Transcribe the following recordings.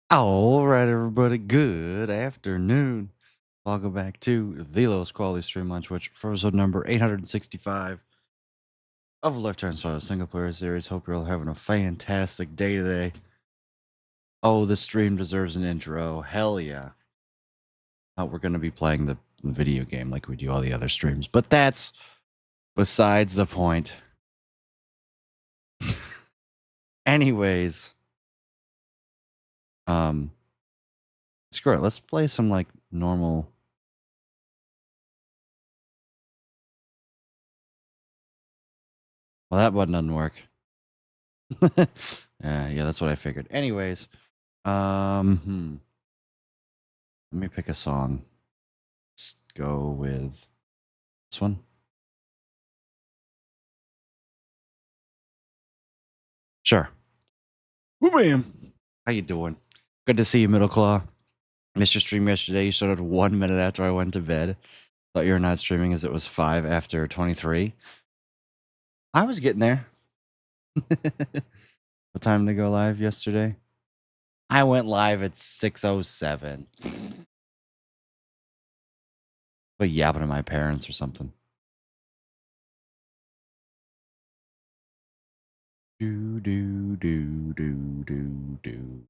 All right, everybody. Good afternoon. Welcome back to the lowest quality stream on Twitch for episode number 865 of Left Turn Star single player series. Hope you're all having a fantastic day today. Oh, this stream deserves an intro. Hell yeah. We're going to be playing the video game like we do all the other streams, but that's besides the point. Anyways, screw it. Let's play some like normal. Well, that button doesn't work. Yeah, that's what I figured. Anyways, let me pick a song. Let's go with this one. Sure. Oh, man. How you doing? Good to see you, Middle Claw. Missed your stream yesterday. You started 1 minute after I went to bed. Thought you were not streaming as it was 5 after 23. I was getting there. What time to go live yesterday? I went live at 6:07. But yapping to my parents or something. Do do do do do do.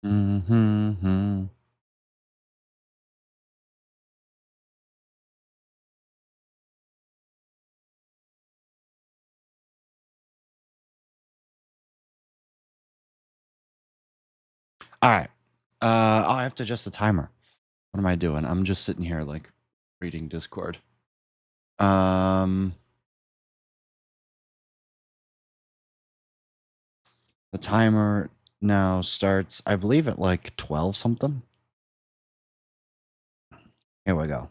Mm-hmm. All right. I have to adjust the timer. What am I doing? I'm just sitting here like reading Discord. The timer now starts, I believe, at like 12 something. Here we go.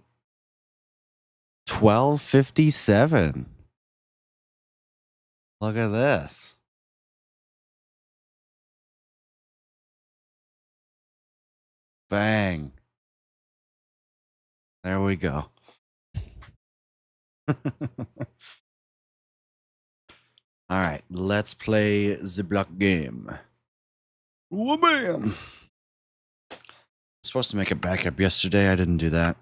12:57. Look at this. Bang. There we go. All right, let's play the block game. Wha-bam! Supposed to make a backup yesterday. I didn't do that.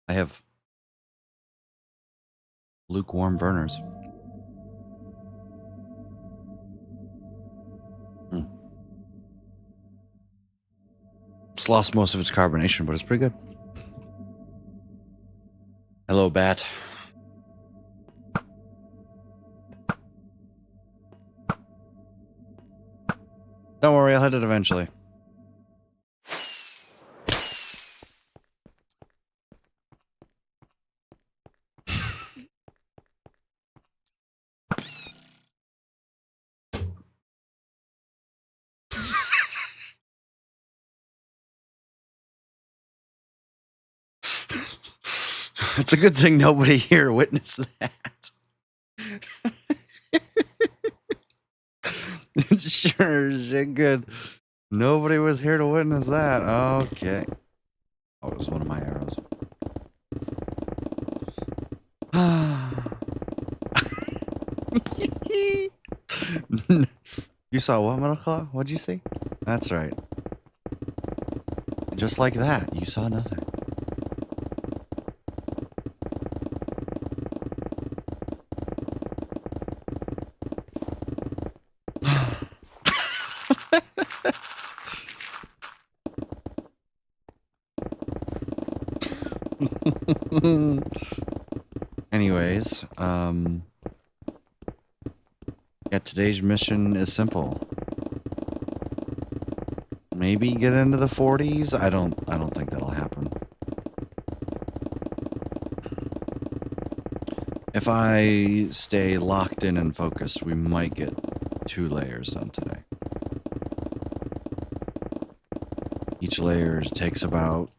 I have lukewarm burners. It's lost most of its carbonation, but it's pretty good. Hello, Bat. Don't worry, I'll hit it eventually. It's a good thing nobody here witnessed that. It's sure as shit good. Nobody was here to witness that. Okay. Oh, it was one of my arrows. You saw what, Metal Claw? What'd you see? That's right. Just like that, you saw nothing. Anyways, yeah, today's mission is simple. Maybe get into the 40s. I don't think that'll happen. If I stay locked in and focused, we might get 2 layers done today. Each layer takes about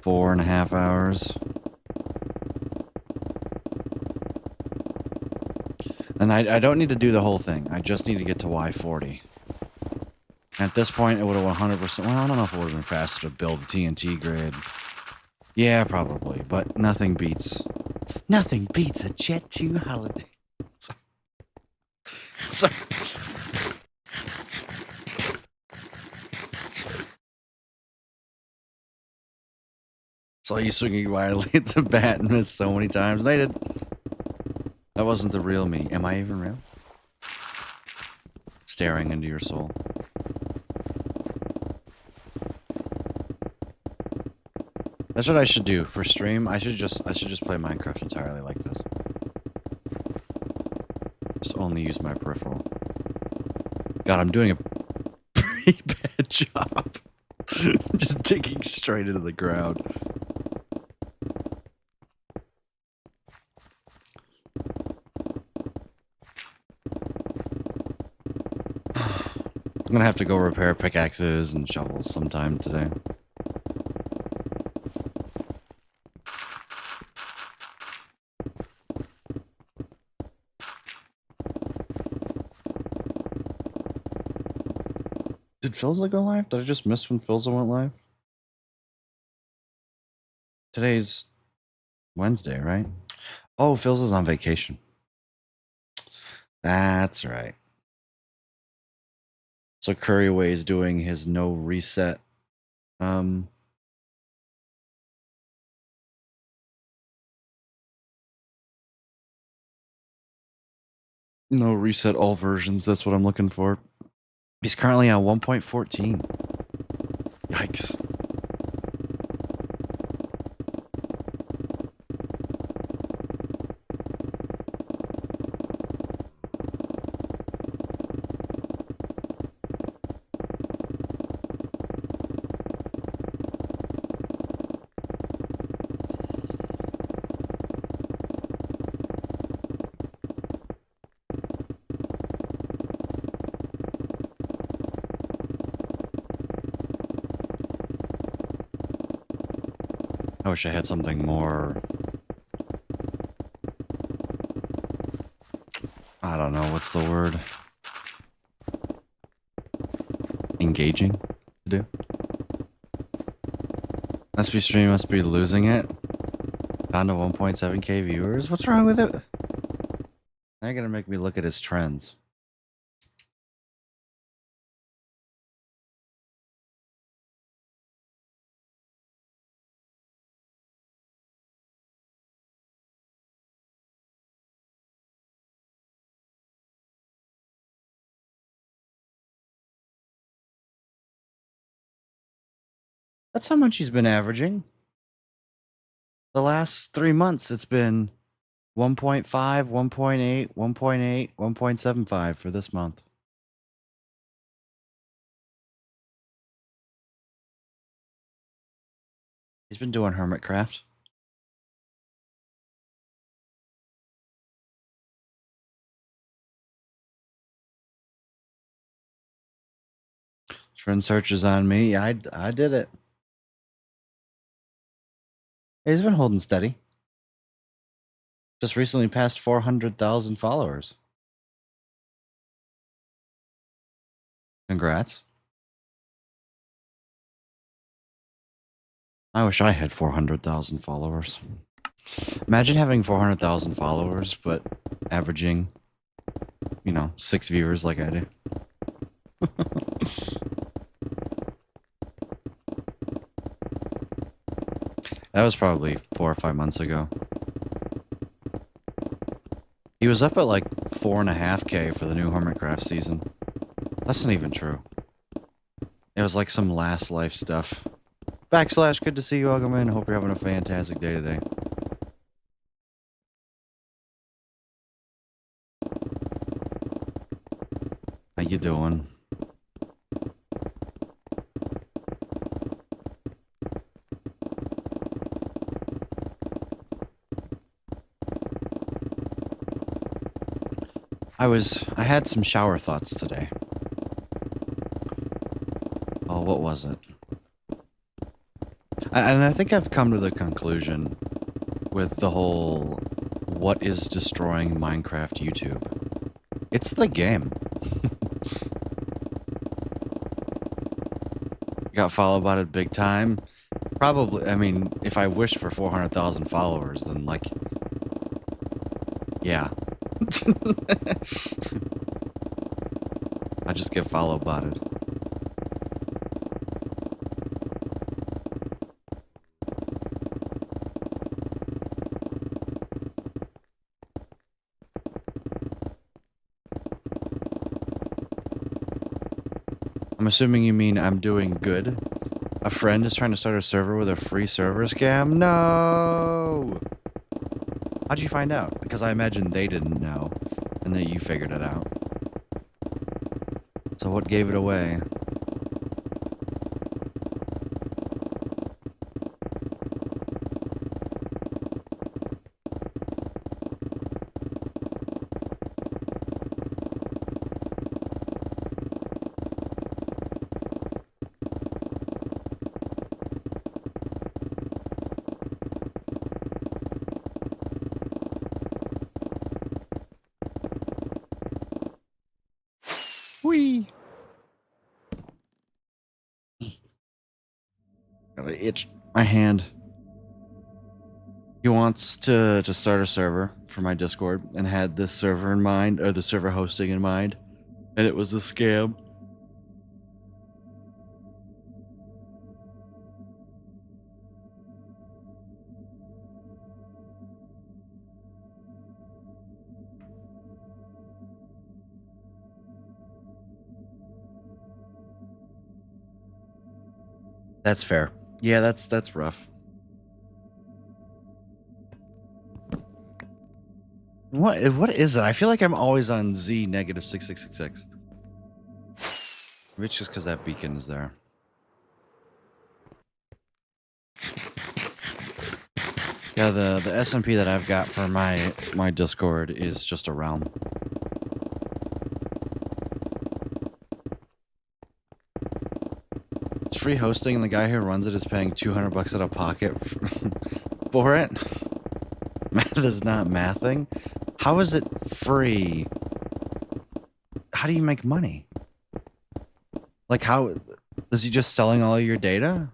4.5 hours. And I don't need to do the whole thing. I just need to get to Y40. And at this point, it would have 100%... Well, I don't know if it would have been faster to build a TNT grid. Yeah, probably. But nothing beats... Nothing beats a Jet 2 holiday. Sorry. Saw you swinging wildly at the bat and missed so many times. I did. That wasn't the real me. Am I even real? Staring into your soul. That's what I should do for stream. I should just play Minecraft entirely like this. Just only use my peripheral. God, I'm doing a pretty bad job. Just digging straight into the ground. I'm gonna have to go repair pickaxes and shovels sometime today. Did Philza go live? Did I just miss when Philza went live? Today's Wednesday, right? Oh, Philza's on vacation. That's right. So Curryway is doing his no reset. No reset all versions. That's what I'm looking for. He's currently on 1.14. Yikes. I wish I had something more... I don't know, what's the word? Engaging to do? Must be stream, must be losing it. Down to 1.7k viewers? What's wrong with it? Now you're gonna make me look at his trends. That's how much he's been averaging. The last 3 months, it's been 1.5, 1.8, 1.8, 1.75 for this month. He's been doing Hermitcraft. Trend searches on me. I did it. He's been holding steady. Just recently passed 400,000 followers. Congrats. I wish I had 400,000 followers. Imagine having 400,000 followers, but averaging, 6 viewers like I do. That was probably 4 or 5 months ago. He was up at like 4.5k for the new Hermitcraft season. That's not even true. It was like some last life stuff. / good to see you, welcome in. Hope you're having a fantastic day today. How you doing? I had some shower thoughts today. Oh, what was it? And I think I've come to the conclusion with the whole what is destroying Minecraft YouTube. It's the game. Got followed by it big time. Probably, I mean, if I wish for 400,000 followers, then, like, yeah. I just get followed by it. I'm assuming you mean I'm doing good. A friend is trying to start a server with a free server scam? No! How'd you find out? Because I imagine they didn't know, and that you figured it out. So what gave it away? Whee! Gotta itch my hand. He wants to start a server for my Discord and had this server in mind, or the server hosting in mind, and it was a scam. That's fair. Yeah, that's rough. What is it? I feel like I'm always on Z negative 6666. Maybe it's just because that beacon is there. Yeah, the SMP that I've got for my Discord is just a realm. It's free hosting, and the guy who runs it is paying $200 out of pocket for it. Math is not mathing. How is it free? How do you make money? Like, how is he just selling all of your data?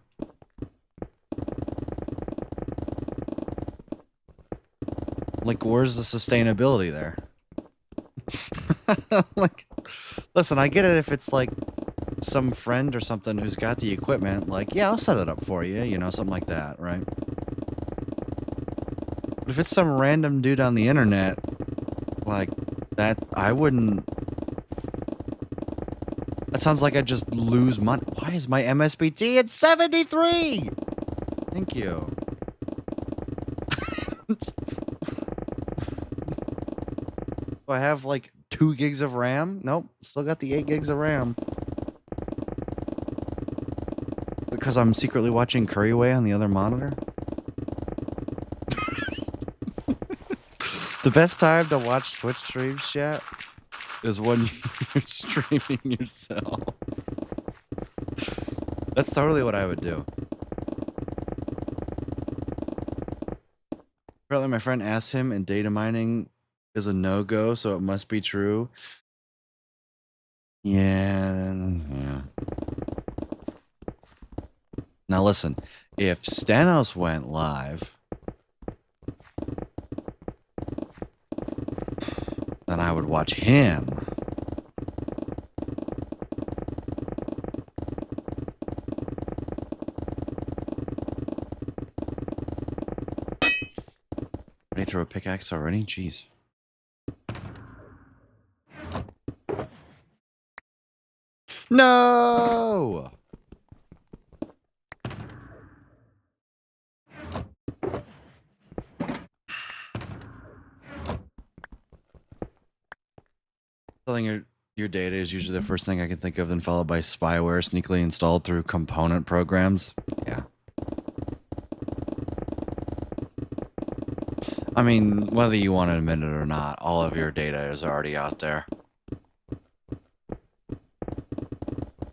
Like, where's the sustainability there? Like, listen, I get it if it's like some friend or something who's got the equipment, like, yeah, I'll set it up for you, you know, something like that, right? But if it's some random dude on the internet, like, that, I wouldn't... That sounds like I'd just lose money. Why is my MSBT at 73? Thank you. Do I have, like, 2 gigs of RAM? Nope, still got the 8 gigs of RAM. Because I'm secretly watching Curryway on the other monitor? The best time to watch Twitch streams, chat, is when you're streaming yourself. That's totally what I would do. Apparently my friend asked him, and data mining is a no-go, so it must be true. Yeah. Now listen, if Stanos went live, then I would watch him. Ready to throw a pickaxe already? Jeez. No! Selling your data is usually the first thing I can think of, then followed by spyware sneakily installed through component programs. Yeah. I mean, whether you want to admit it or not, all of your data is already out there.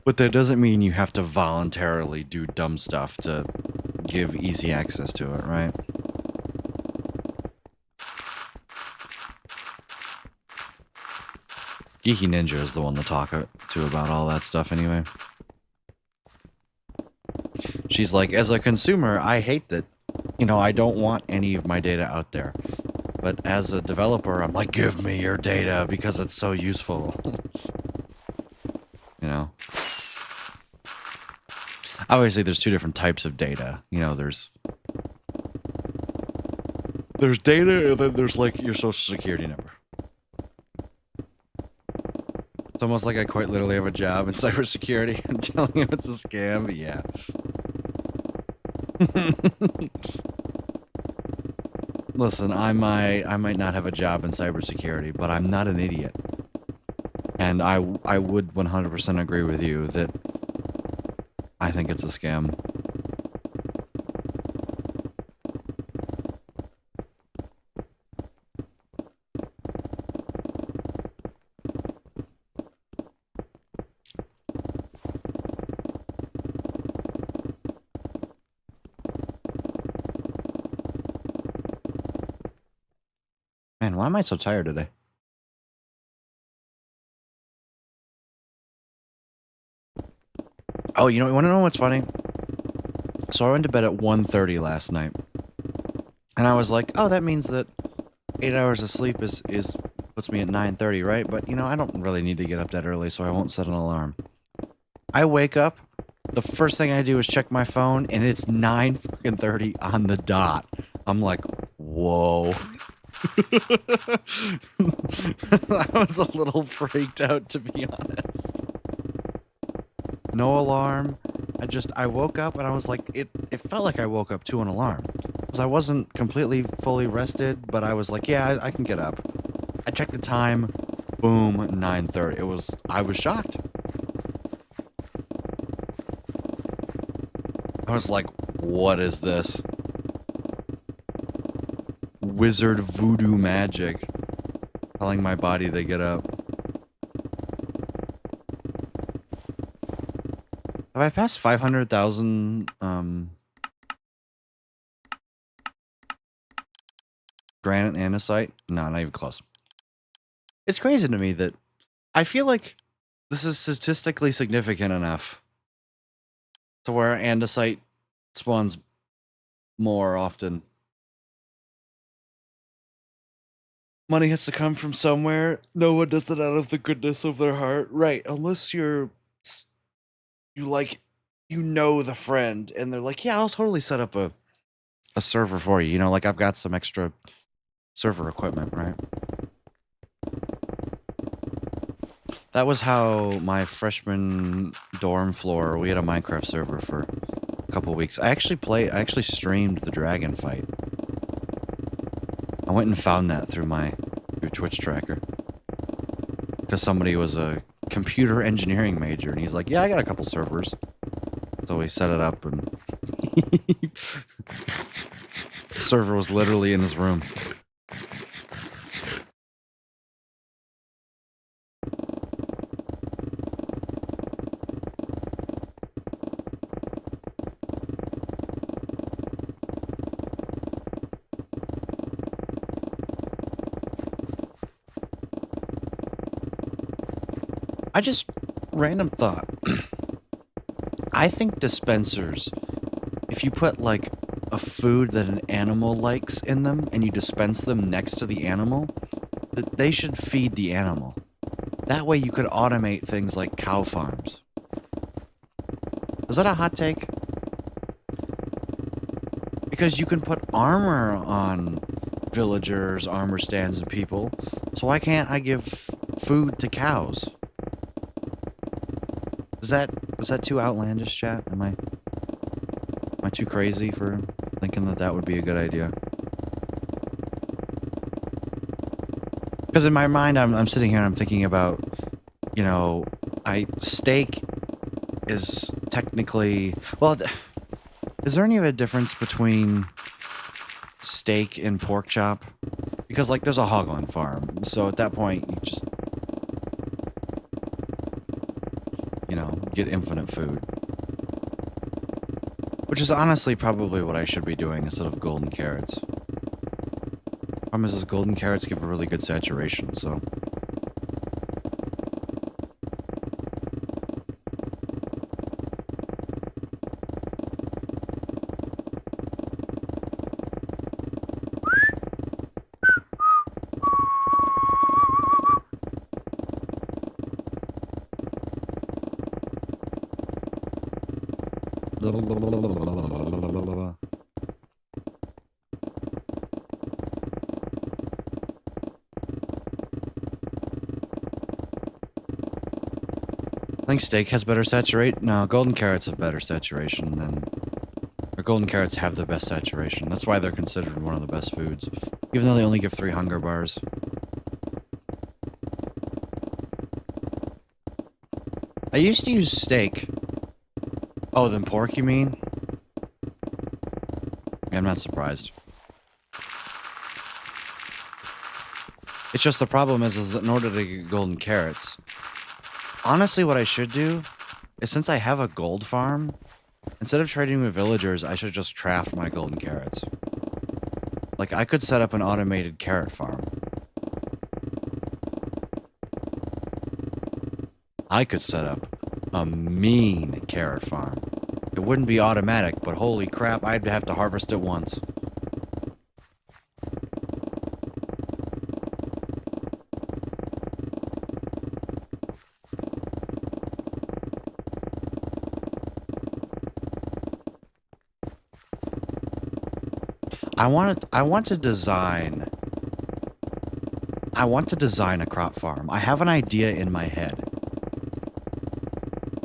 But that doesn't mean you have to voluntarily do dumb stuff to give easy access to it, right? Geeky Ninja is the one to talk to about all that stuff anyway. She's like, as a consumer, I hate that, you know, I don't want any of my data out there. But as a developer, I'm like, give me your data because it's so useful. You know? Obviously, there's two different types of data. You know, there's data, and then there's, like, your social security number. It's almost like I quite literally have a job in cybersecurity. I'm telling you it's a scam. Yeah. Listen, I might not have a job in cybersecurity, but I'm not an idiot. And I would 100% agree with you that I think it's a scam. Man, why am I so tired today? Oh, you want to know what's funny? So I went to bed at 1:30 last night. And I was like, oh, that means that 8 hours of sleep is puts me at 9:30, right? But, you know, I don't really need to get up that early, so I won't set an alarm. I wake up, the first thing I do is check my phone, and it's 9:30 on the dot. I'm like, whoa. I was a little freaked out, to be honest. No alarm. I woke up and I was like, it felt like I woke up to an alarm. Because I wasn't completely fully rested, but I was like, yeah, I can get up. I checked the time, boom, 9:30. I was shocked. I was like, what is this? Wizard voodoo magic. Telling my body to get up. Have I passed 500,000, granite andesite? No, not even close. It's crazy to me that I feel like this is statistically significant enough to where andesite spawns more often. Money has to come from somewhere. No one does it out of the goodness of their heart. Right, unless you know the friend, and they're like, yeah, I'll totally set up a server for you. You know, like I've got some extra server equipment, right? That was how my freshman dorm floor, we had a Minecraft server for a couple weeks. I actually streamed the dragon fight. I went and found that through Twitch tracker. Because somebody was a computer engineering major, and he's like, yeah, I got a couple servers. So we set it up, and the server was literally in his room. Random thought. I think dispensers, if you put like a food that an animal likes in them and you dispense them next to the animal, that they should feed the animal. That way you could automate things like cow farms. Is that a hot take? Because you can put armor on villagers, armor stands, and people. So why can't I give food to cows? Was that too outlandish, chat? Am I too crazy for thinking that would be a good idea? Because in my mind, I'm sitting here and I'm thinking about, you know, steak is technically, well, is there any of a difference between steak and pork chop? Because like there's a hog on farm, so at that point you just, you know, get infinite food. Which is honestly probably what I should be doing instead of golden carrots. Problem is golden carrots give a really good saturation, so. I think steak has better saturation. No, golden carrots have better saturation than... Or golden carrots have the best saturation. That's why they're considered one of the best foods. Even though they only give 3 hunger bars. I used to use steak. Oh, then pork, you mean? Yeah, I'm not surprised. It's just the problem is that in order to get golden carrots... Honestly, what I should do is, since I have a gold farm, instead of trading with villagers, I should just craft my golden carrots. Like, I could set up an automated carrot farm. I could set up a mean carrot farm. It wouldn't be automatic, but holy crap, I'd have to harvest it once. I want to design a crop farm. I have an idea in my head.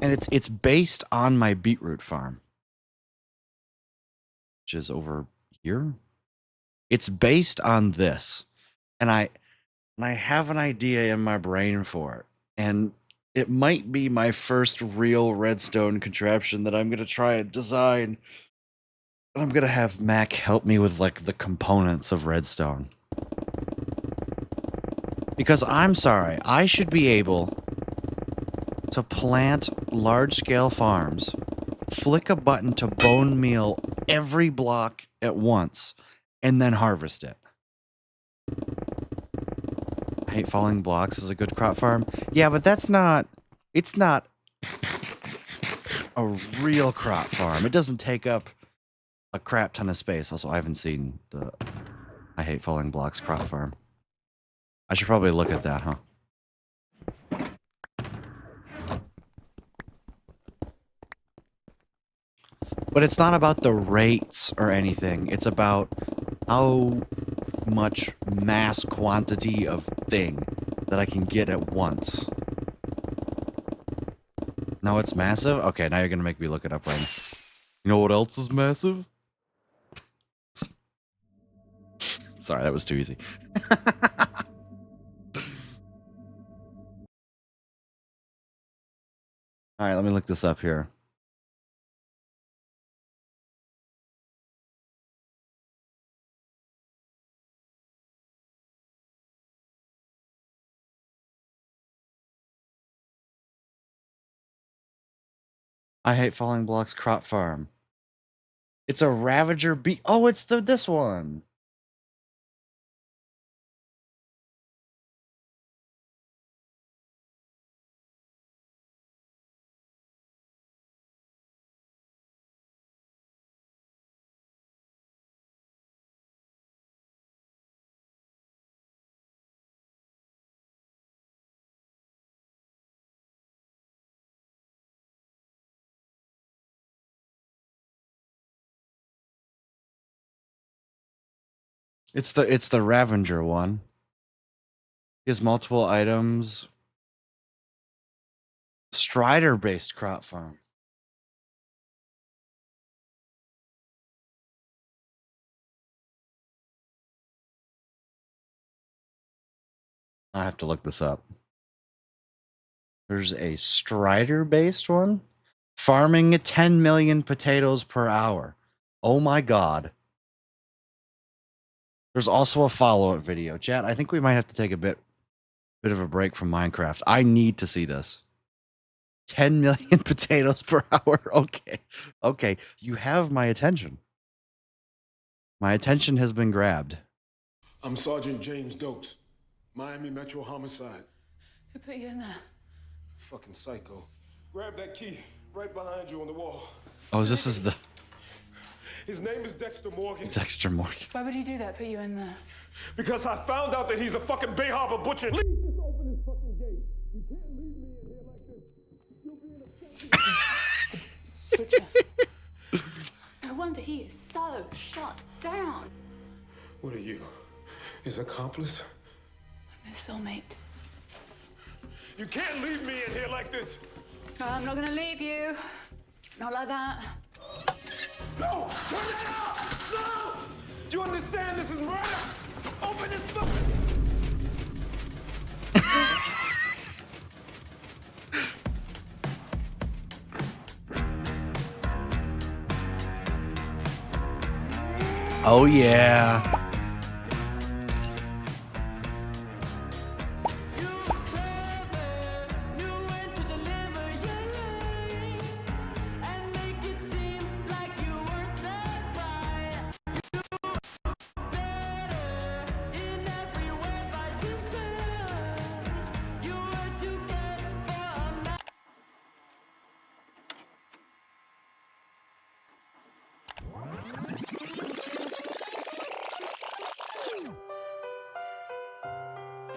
And it's based on my beetroot farm. Which is over here. It's based on this. And I have an idea in my brain for it. And it might be my first real redstone contraption that I'm going to try and design. I'm going to have Mac help me with, like, the components of redstone. Because I'm sorry, I should be able to plant large-scale farms, flick a button to bone meal every block at once, and then harvest it. I hate falling blocks is a good crop farm. Yeah, but that's not... It's not a real crop farm. It doesn't take up a crap ton of space. Also, I haven't seen the I hate falling blocks crop farm. I should probably look at that, huh? But it's not about the rates or anything. It's about how much mass quantity of thing that I can get at once. No, it's massive? Okay, now you're gonna make me look it up right now. You know what else is massive? Sorry, that was too easy. Alright, let me look this up here. I hate falling blocks crop farm. It's a Ravager bee. Oh, it's this one. It's the Ravager one. He has multiple items. Strider-based crop farm. I have to look this up. There's a Strider-based one. Farming 10 million potatoes per hour. Oh my god. There's also a follow-up video. Chat, I think we might have to take a bit of a break from Minecraft. I need to see this. 10 million potatoes per hour. Okay. Okay. You have my attention. My attention has been grabbed. I'm Sergeant James Dokes, Miami Metro Homicide. Who put you in there? Fucking psycho. Grab that key right behind you on the wall. Oh, this is the... His name is Dexter Morgan. Dexter Morgan. Why would he do that? Put you in there? Because I found out that he's a fucking Bay Harbor butcher. Please just open this fucking gate. You can't leave me in here like this. You'll be in a... Butcher. he is so shut down. What are you? His accomplice? I'm his soulmate. You can't leave me in here like this! I'm not gonna leave you. Not like that. No! Turn that off! No! Do you understand this is murder? Open this fucking... Oh yeah.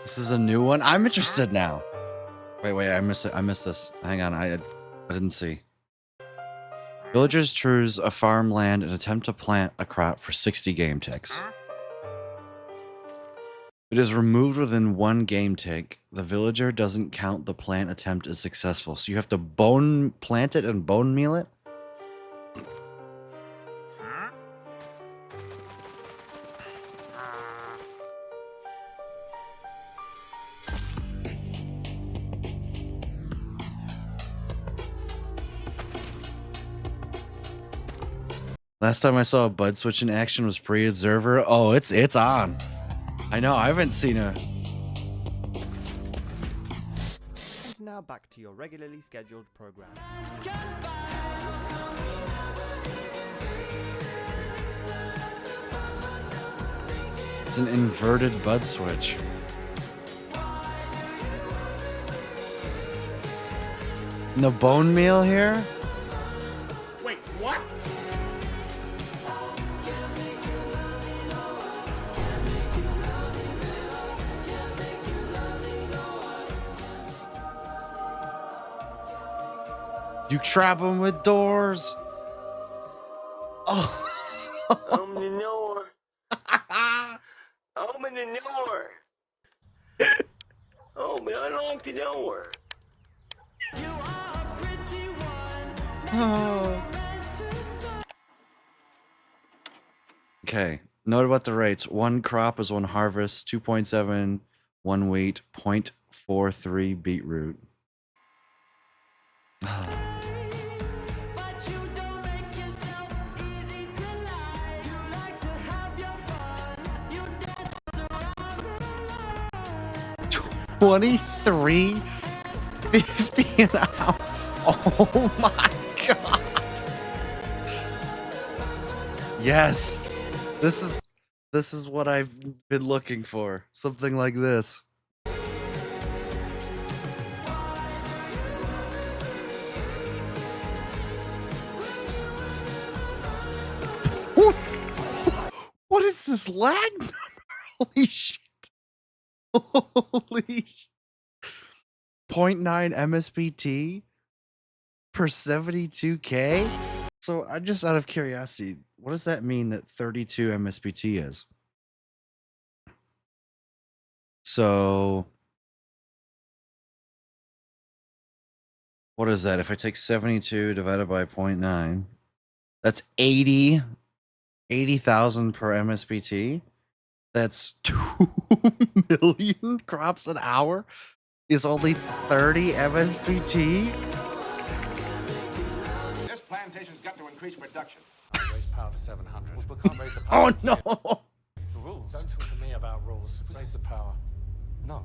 This is a new one. I'm interested now. Wait, I missed it. I missed this. Hang on, I didn't see. Villagers choose a farmland and attempt to plant a crop for 60 game ticks. If it is removed within 1 game tick, the villager doesn't count the plant attempt as successful. So you have to bone plant it and bone meal it? Last time I saw a bud switch in action was pre-observer. Oh, it's on. I know, I haven't seen a... And now back to your regularly scheduled program. It's an inverted bud switch. No bone meal here? Wait, what? You trap them with doors. Oh. Open the door. Open the door. Open, unlock the door. Okay. Note about the rates. 1 crop is 1 harvest, 2.7, 1 wheat, 0.43 beetroot. $23.50 an hour. Oh my god. Yes. This is what I've been looking for. Something like this. What is this lag number? Holy shit. Holy shit. 0.9 MSBT per 72K? So I just out of curiosity, what does that mean that 32 MSBT is? So what is that? If I take 72 divided by 0.9, that's 80,000 per MSBT. That's 2 million crops an hour. Is only 30 MSBT. This plantation's got to increase production. Raise power to 700. We can't raise the power. Oh no! The rules. Don't talk to me about rules. Raise the power. No.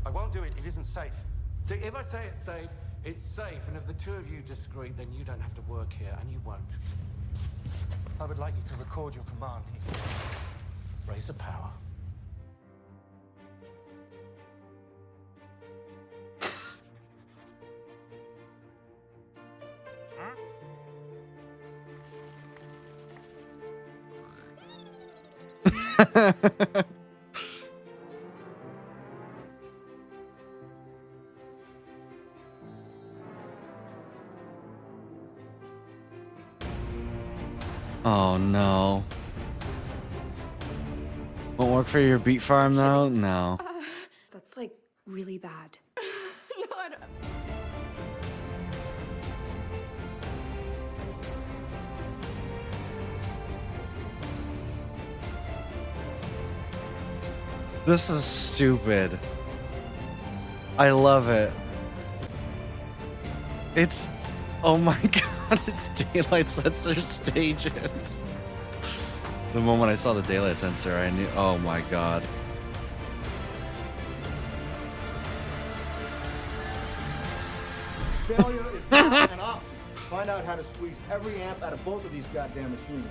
I won't do it. It isn't safe. See, if I say it's safe, it's safe. And if the two of you disagree, then you don't have to work here, and you won't. I would like you to record your command. Raise the power. Oh no. Won't work for your beet farm though? No. That's like really bad. No, I don't. This is stupid. I love it. It's... Oh my god, it's daylight sensor stages. The moment I saw the daylight sensor, I knew... Oh my god. Failure is not an option. Find out how to squeeze every amp out of both of these goddamn machines.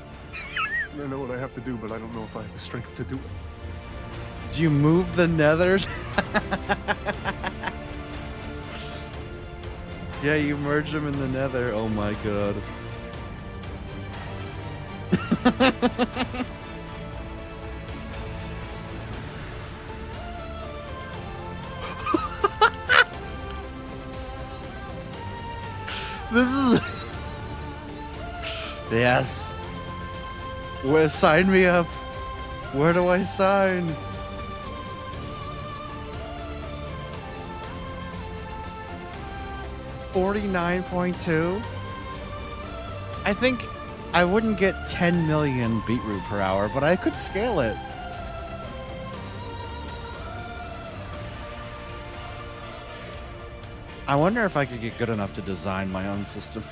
I know what I have to do, but I don't know if I have the strength to do it. Do you move the nethers? Yeah, you merge them in the nether. Oh my god. This is... Yes. Where, sign me up. Where do I sign? $49.2. I think I wouldn't get 10 million beetroot per hour, but I could scale it. I wonder if I could get good enough to design my own system.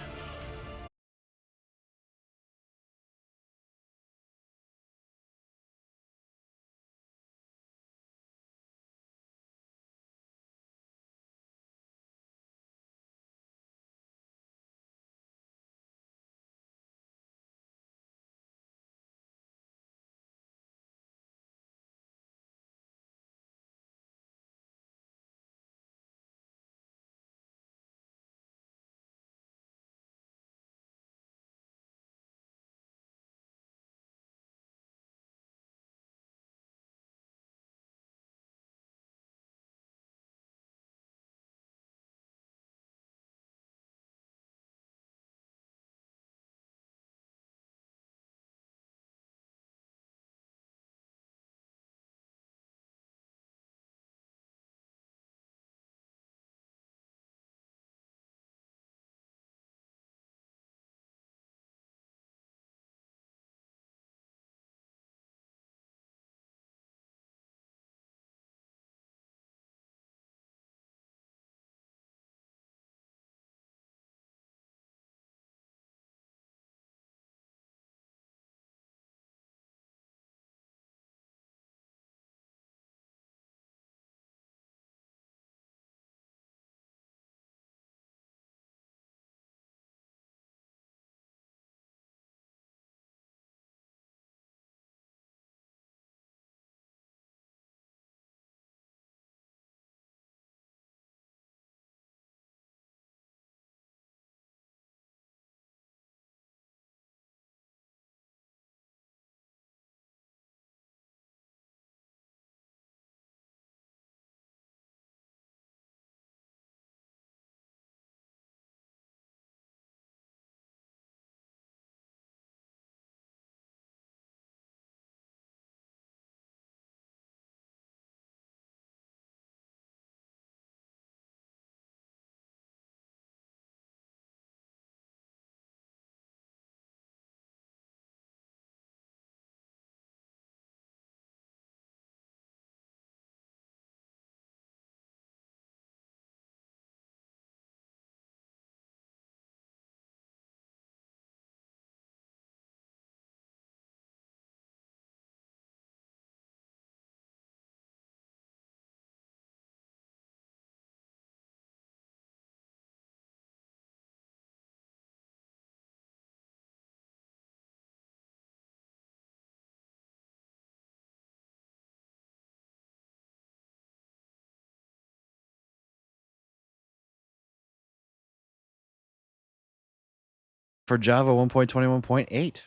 For Java 1.21.8.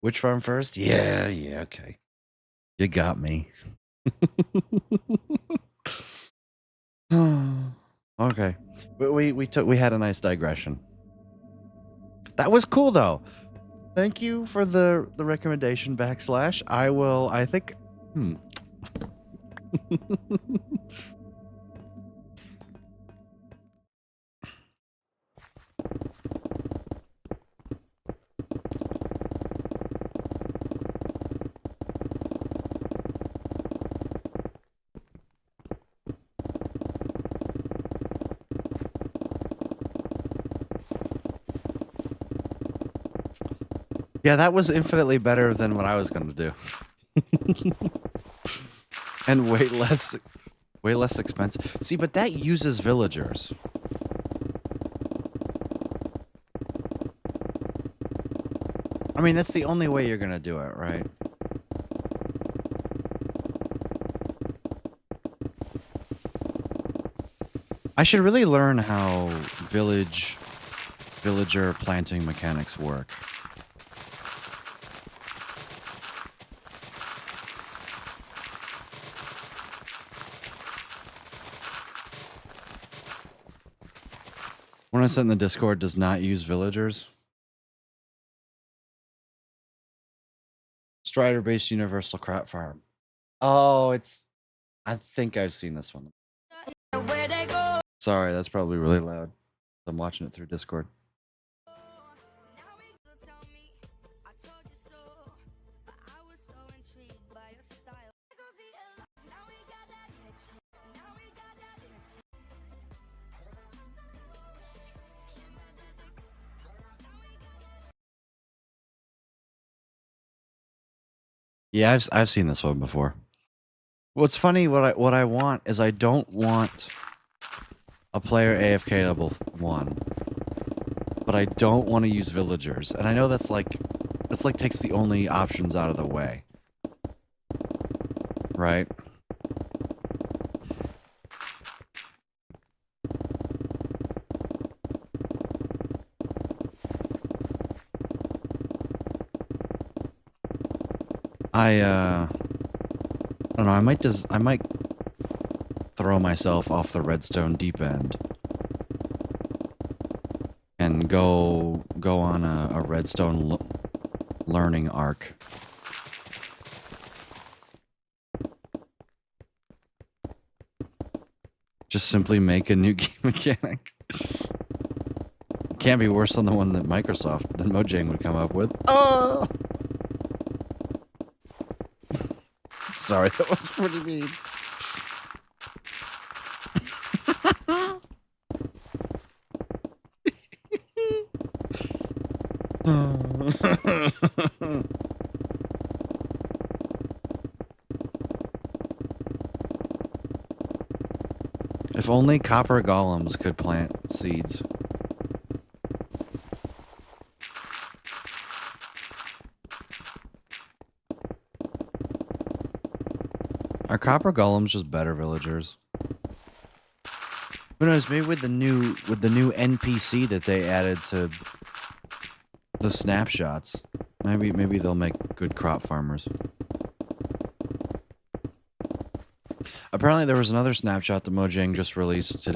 Which farm first? Yeah, okay. You got me. Okay. But we had a nice digression. That was cool though. Thank you for the recommendation backslash. I will. I think. Yeah, that was infinitely better than what I was going to do. And way less expensive. See, but that uses villagers. I mean, that's the only way you're going to do it, right? I should really learn how villager planting mechanics work. When I sent in the Discord, does not use villagers. Strider-based universal crop farm. Oh, it's... I think I've seen this one. Sorry, that's probably really loud. I'm watching it through Discord. Yeah, I've seen this one before. What's funny, what I want is I don't want a player AFK level 1, but I don't want to use villagers, and I know that's like takes the only options out of the way, right? I don't know. I might throw myself off the redstone deep end and go on a redstone learning arc. Just simply make a new game mechanic. Can't be worse than the one that Mojang would come up with. Oh! Sorry, that was pretty mean. If only copper golems could plant seeds. Are copper golems just better villagers? Who knows? Maybe with the new NPC that they added to the snapshots, maybe they'll make good crop farmers. Apparently, there was another snapshot that Mojang just released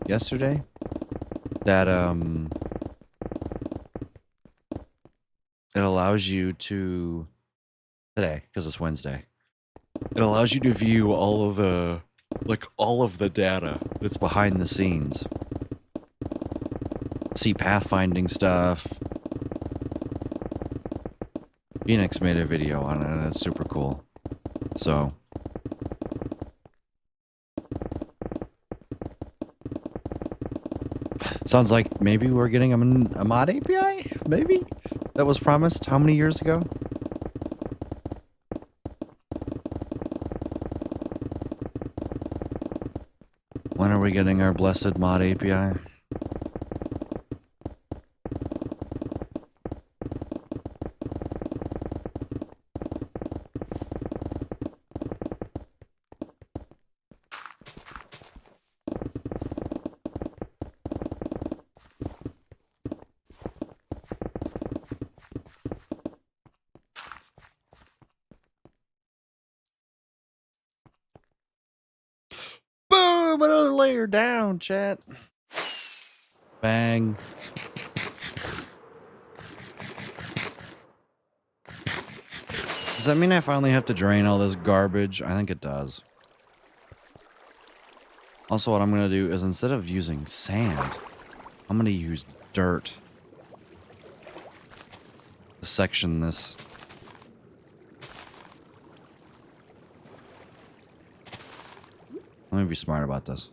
yesterday, that it allows you to today because it's Wednesday. It allows you to view all of the data that's behind the scenes. See pathfinding stuff. Phoenix made a video on it, and it's super cool. So, sounds like maybe we're getting a mod API? Maybe? That was promised how many years ago? When are we getting our blessed mod API? Boom! Another layer down, chat. Bang. Does that mean I finally have to drain all this garbage? I think it does. Also, what I'm going to do is instead of using sand, I'm going to use dirt to section this. Let me be smart about this.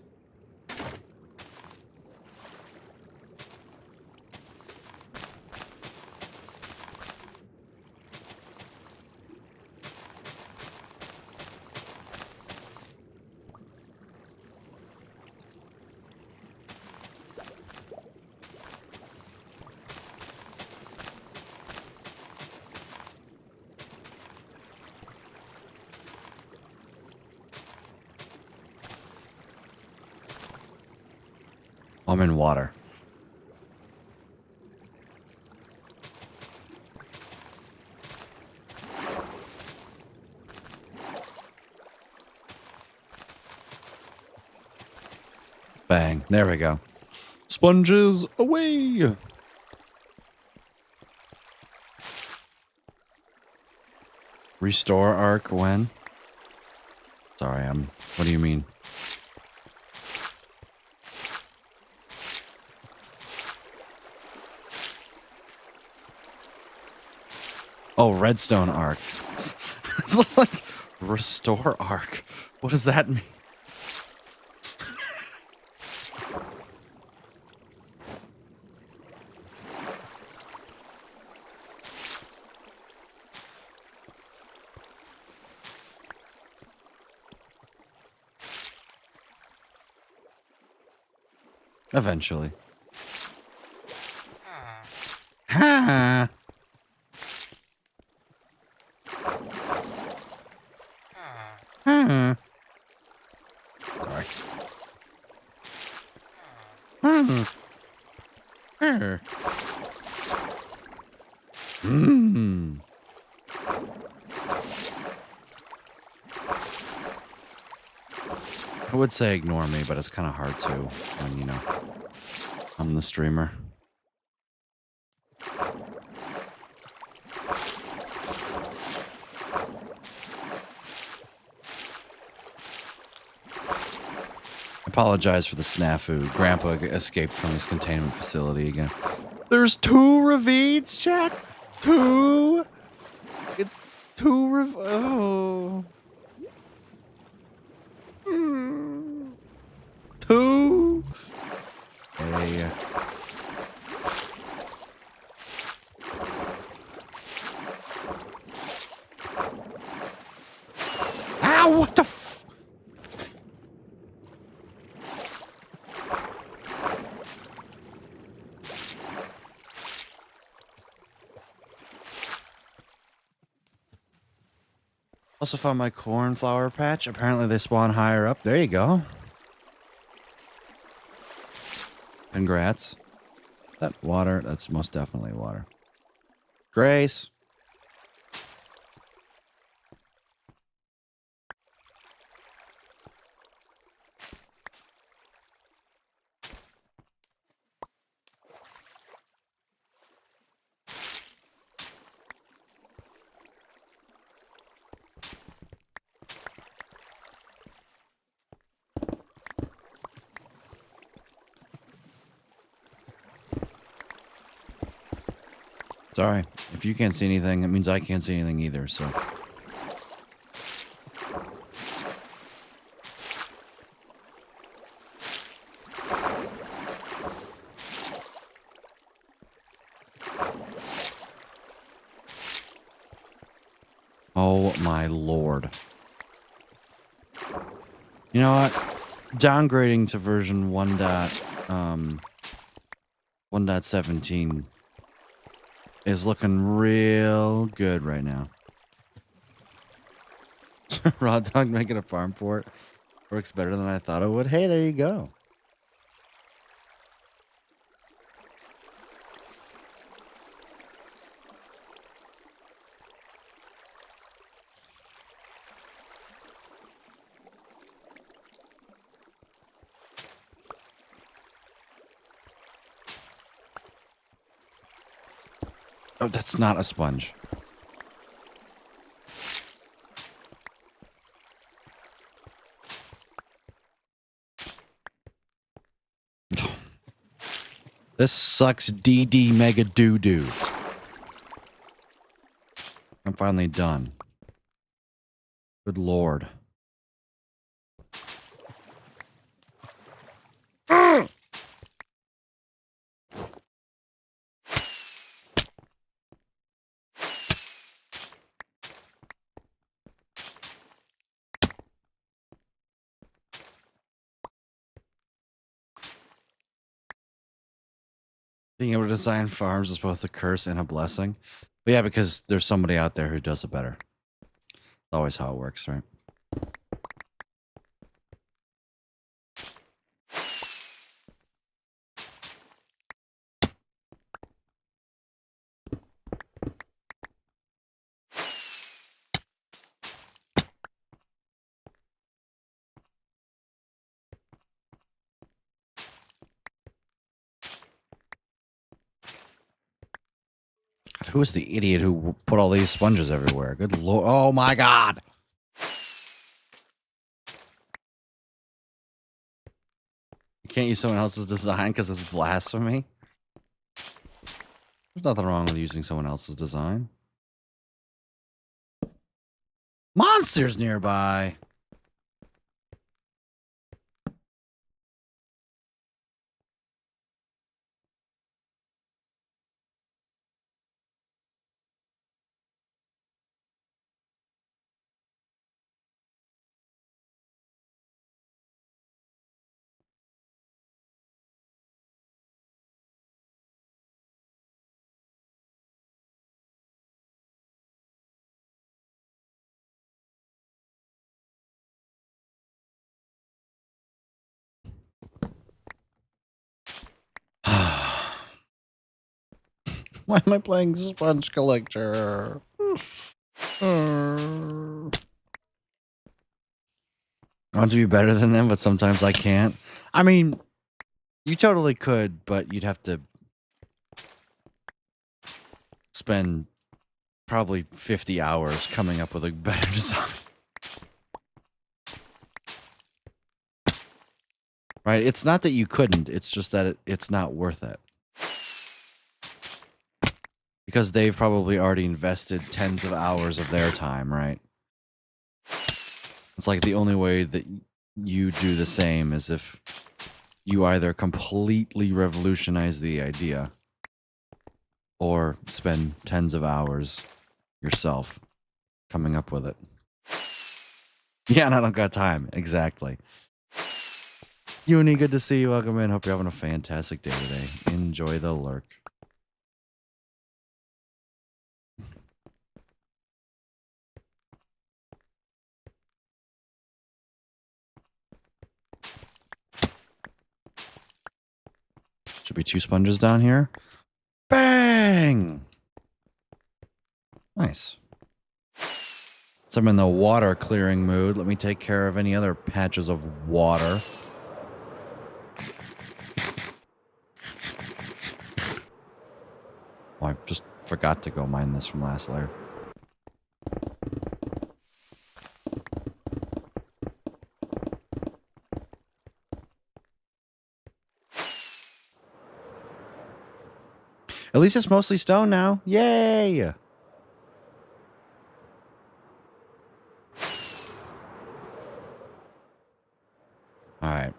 I'm in water. Bang. There we go. Sponges away. Restore arc when? Sorry, what do you mean? Oh, redstone arc. It's like restore arc. What does that mean? Eventually. Ha! Sorry. I would say ignore me, but it's kind of hard to when, you know, I'm the streamer. Apologize for the snafu. Grandpa escaped from his containment facility again. There's 2 ravines, chat? 2? It's 2 oh. 2? Hey. Ow, what the f... Also found my cornflower patch. Apparently they spawn higher up. There you go. Congrats. That water, that's most definitely water. Grace. Sorry. If you can't see anything, it means I can't see anything either, so. Oh my lord. You know what? Downgrading to version 1.17 is looking real good right now. Raw dog making a farm port works better than I thought it would. Hey, there you go. Oh, that's not a sponge. This sucks DD mega doo doo. I'm finally done. Good lord. Being able to design farms is both a curse and a blessing. But yeah, because there's somebody out there who does it better. It's always how it works, right? God, who was the idiot who put all these sponges everywhere? Good lord. Oh my god. You can't use someone else's design because it's blasphemy? There's nothing wrong with using someone else's design. Monsters nearby. Why am I playing Sponge Collector? I want to be better than them, but sometimes I can't. I mean, you totally could, but you'd have to spend probably 50 hours coming up with a better design. Right? It's not that you couldn't, it's just that it's not worth it. Because they've probably already invested tens of hours of their time, right? It's like the only way that you do the same is if you either completely revolutionize the idea or spend tens of hours yourself coming up with it. Yeah, and I don't got time. Exactly. Uni, good to see you. Welcome in. Hope you're having a fantastic day today. Enjoy the lurk. Should be 2 sponges down here. Bang! Nice. So I'm in the water clearing mood. Let me take care of any other patches of water. Oh, I just forgot to go mine this from last layer. At least it's mostly stone now. Yay! Alright.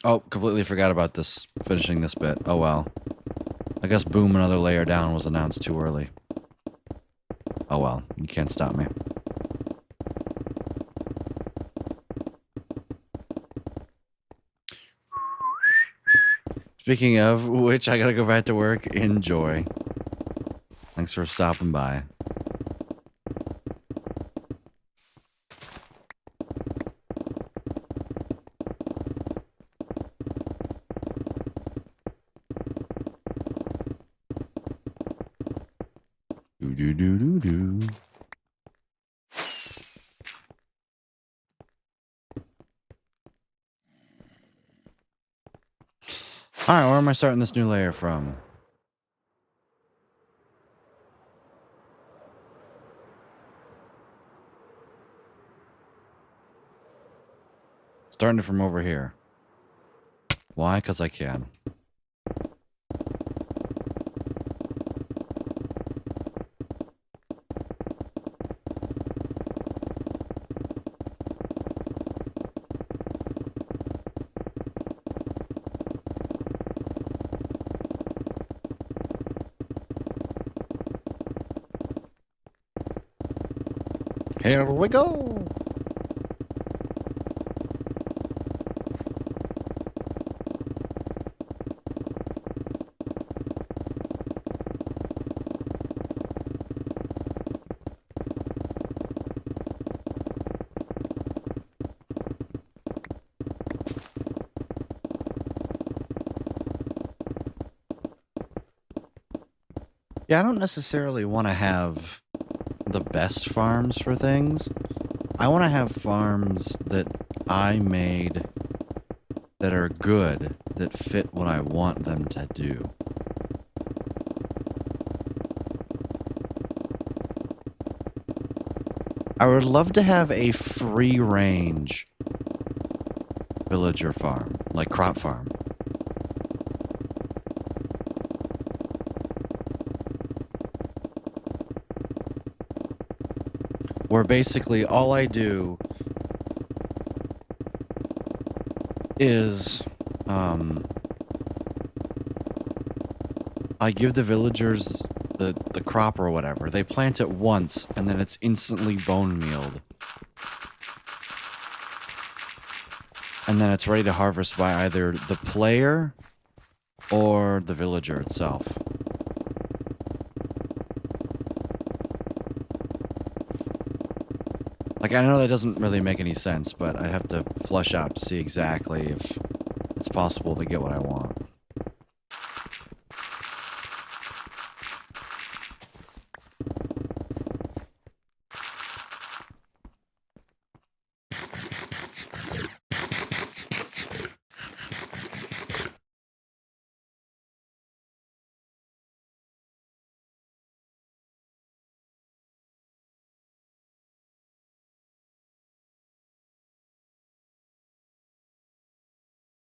Oh, completely forgot about this. Finishing this bit. Oh well. I guess boom, another layer down was announced too early. Oh well. You can't stop me. Speaking of which, I gotta go back to work. Enjoy. Thanks for stopping by. Do do do do do. Alright, where am I starting this new layer from? Starting it from over here. Why? Because I can. Here we go. Yeah, I don't necessarily want to have the best farms for things. I want to have farms that I made that are good, that fit what I want them to do. I would love to have a free range villager farm, like crop farm. Where basically all I do is I give the villagers the crop or whatever. They plant it once and then it's instantly bone mealed. And then it's ready to harvest by either the player or the villager itself. Like, I know that doesn't really make any sense, but I'd have to flush out to see exactly if it's possible to get what I want.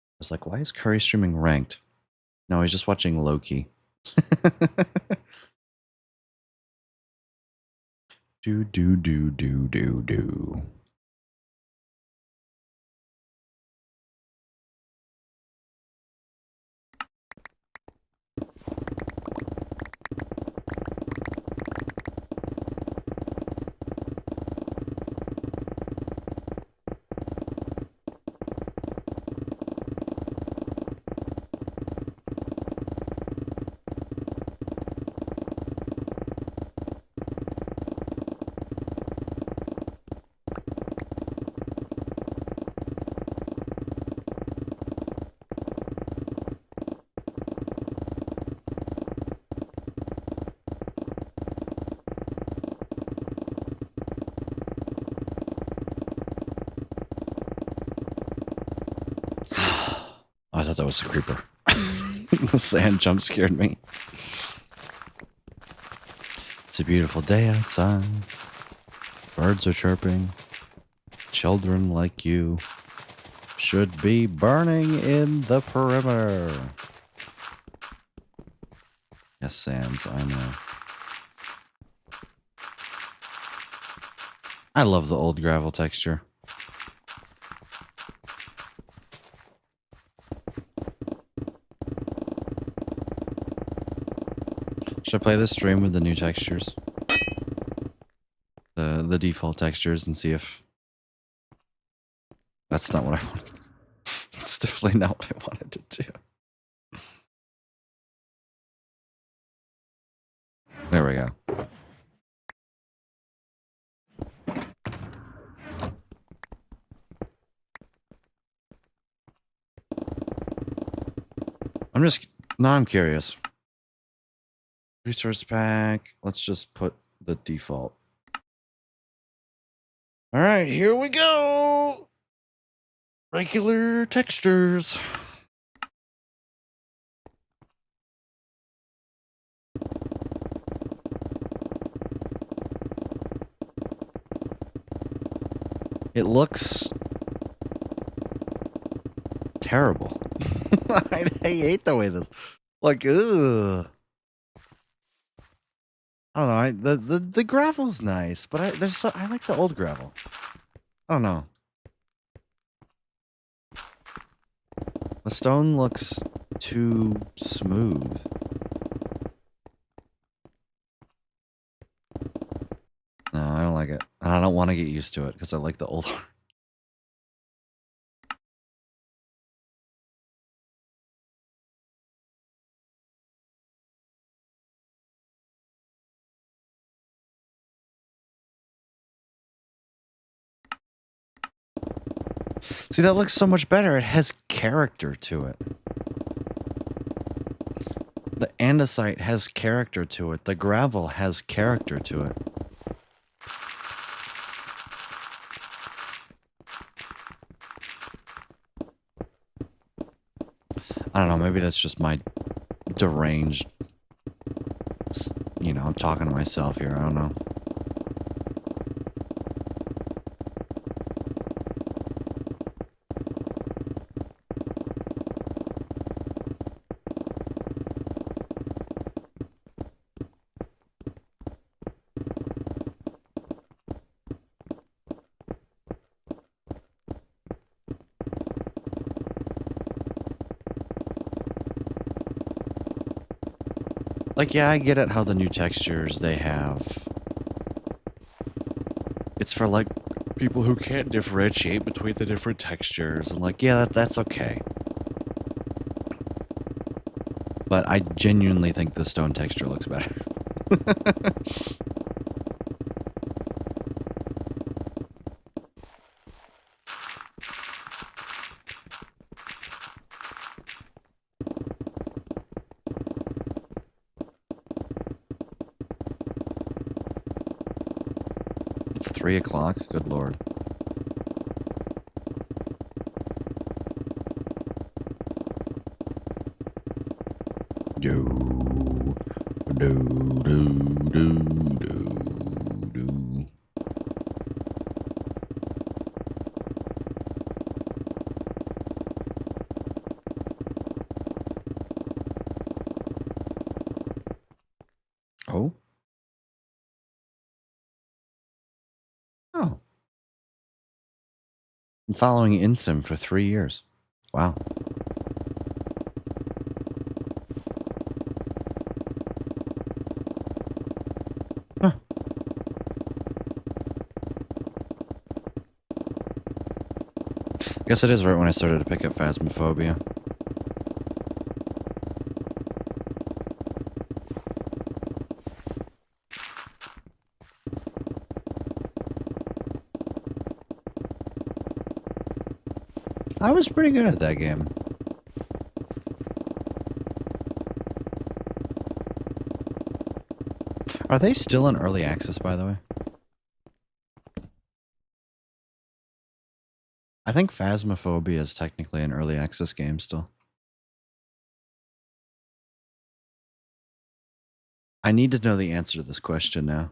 I was like, why is Curry streaming ranked? No, he's just watching Loki. Do, do, do, do, do, do. I thought that was a creeper. The sand jump scared me. It's a beautiful day outside. Birds are chirping. Children like you should be burning in the perimeter. Yes, Sands, I know. I love the old gravel texture. Should I play this stream with the new textures? The default textures and see if... That's not what I wanted. It's definitely not what I wanted to do. There we go. Now I'm curious. Resource pack. Let's just put the default. All right, here we go. Regular textures. It looks terrible. I hate the way this, like, ugh. I don't know. The gravel's nice, but I like the old gravel. I don't know. The stone looks too smooth. No, I don't like it. And I don't want to get used to it because I like the old art. See, that looks so much better. It has character to it. The andesite has character to it. The gravel has character to it. I don't know. Maybe that's just my deranged. You know, I'm talking to myself here. I don't know. Like, yeah, I get it how the new textures they have. It's for, like, people who can't differentiate between the different textures. And, like, yeah, that's okay. But I genuinely think the stone texture looks better. It's 3 o'clock? Good lord. Do, do, do, do, do, do. Oh? Oh. I'm following Insim for 3 years. Wow. Huh. I guess it is right when I started to pick up Phasmophobia. I was pretty good at that game. Are they still in early access, by the way? I think Phasmophobia is technically an early access game still. I need to know the answer to this question now.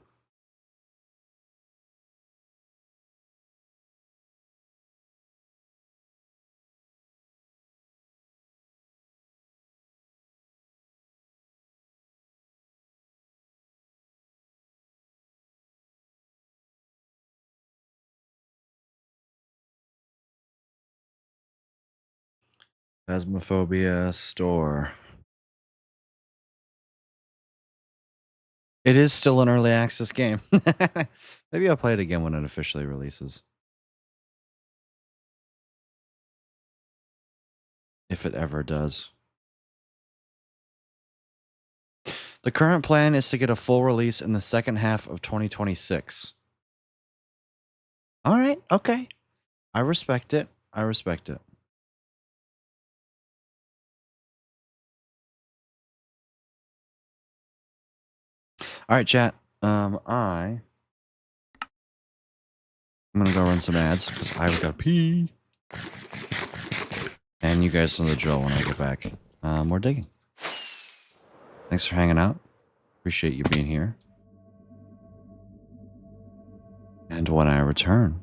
Phasmophobia store. It is still an early access game. Maybe I'll play it again when it officially releases. If it ever does. The current plan is to get a full release in the second half of 2026. All right, okay. I respect it. I respect it. All right, chat. I'm gonna go run some ads because I've got to pee. And you guys know the drill when I get back. We're digging. Thanks for hanging out. Appreciate you being here. And when I return,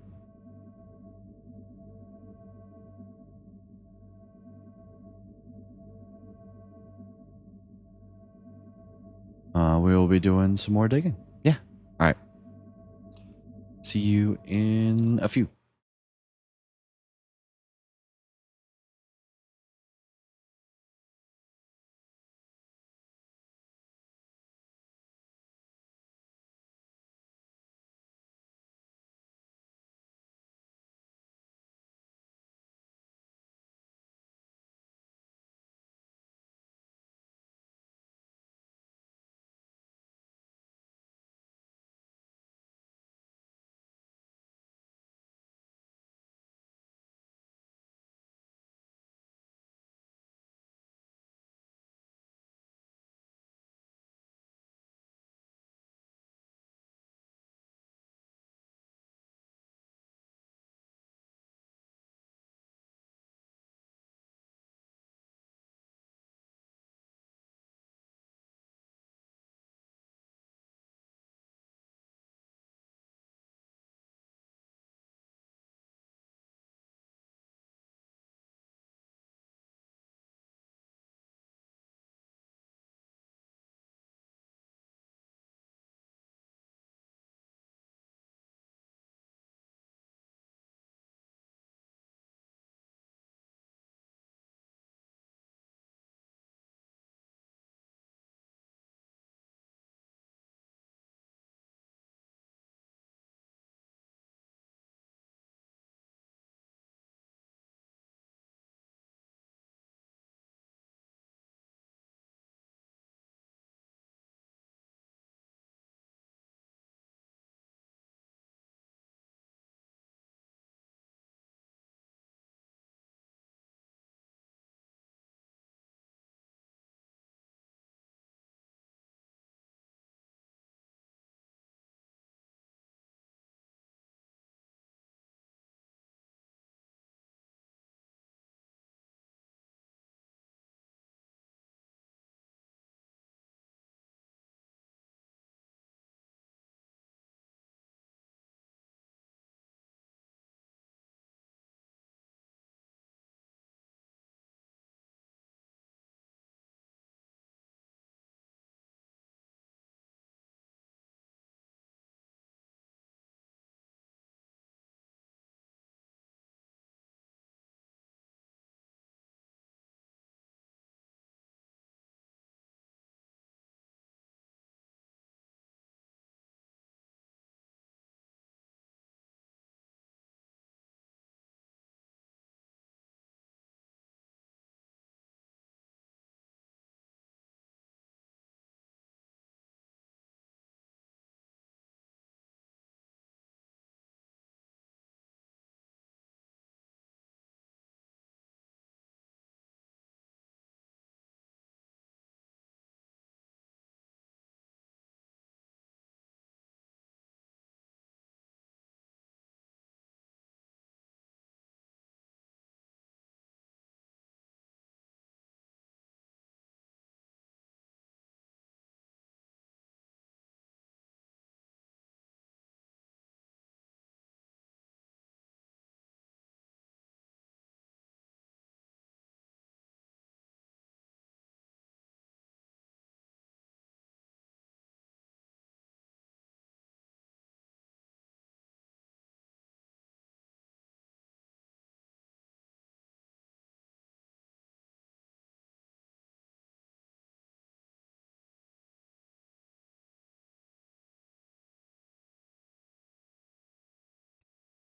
we will be doing some more digging. Yeah. All right. See you in a few.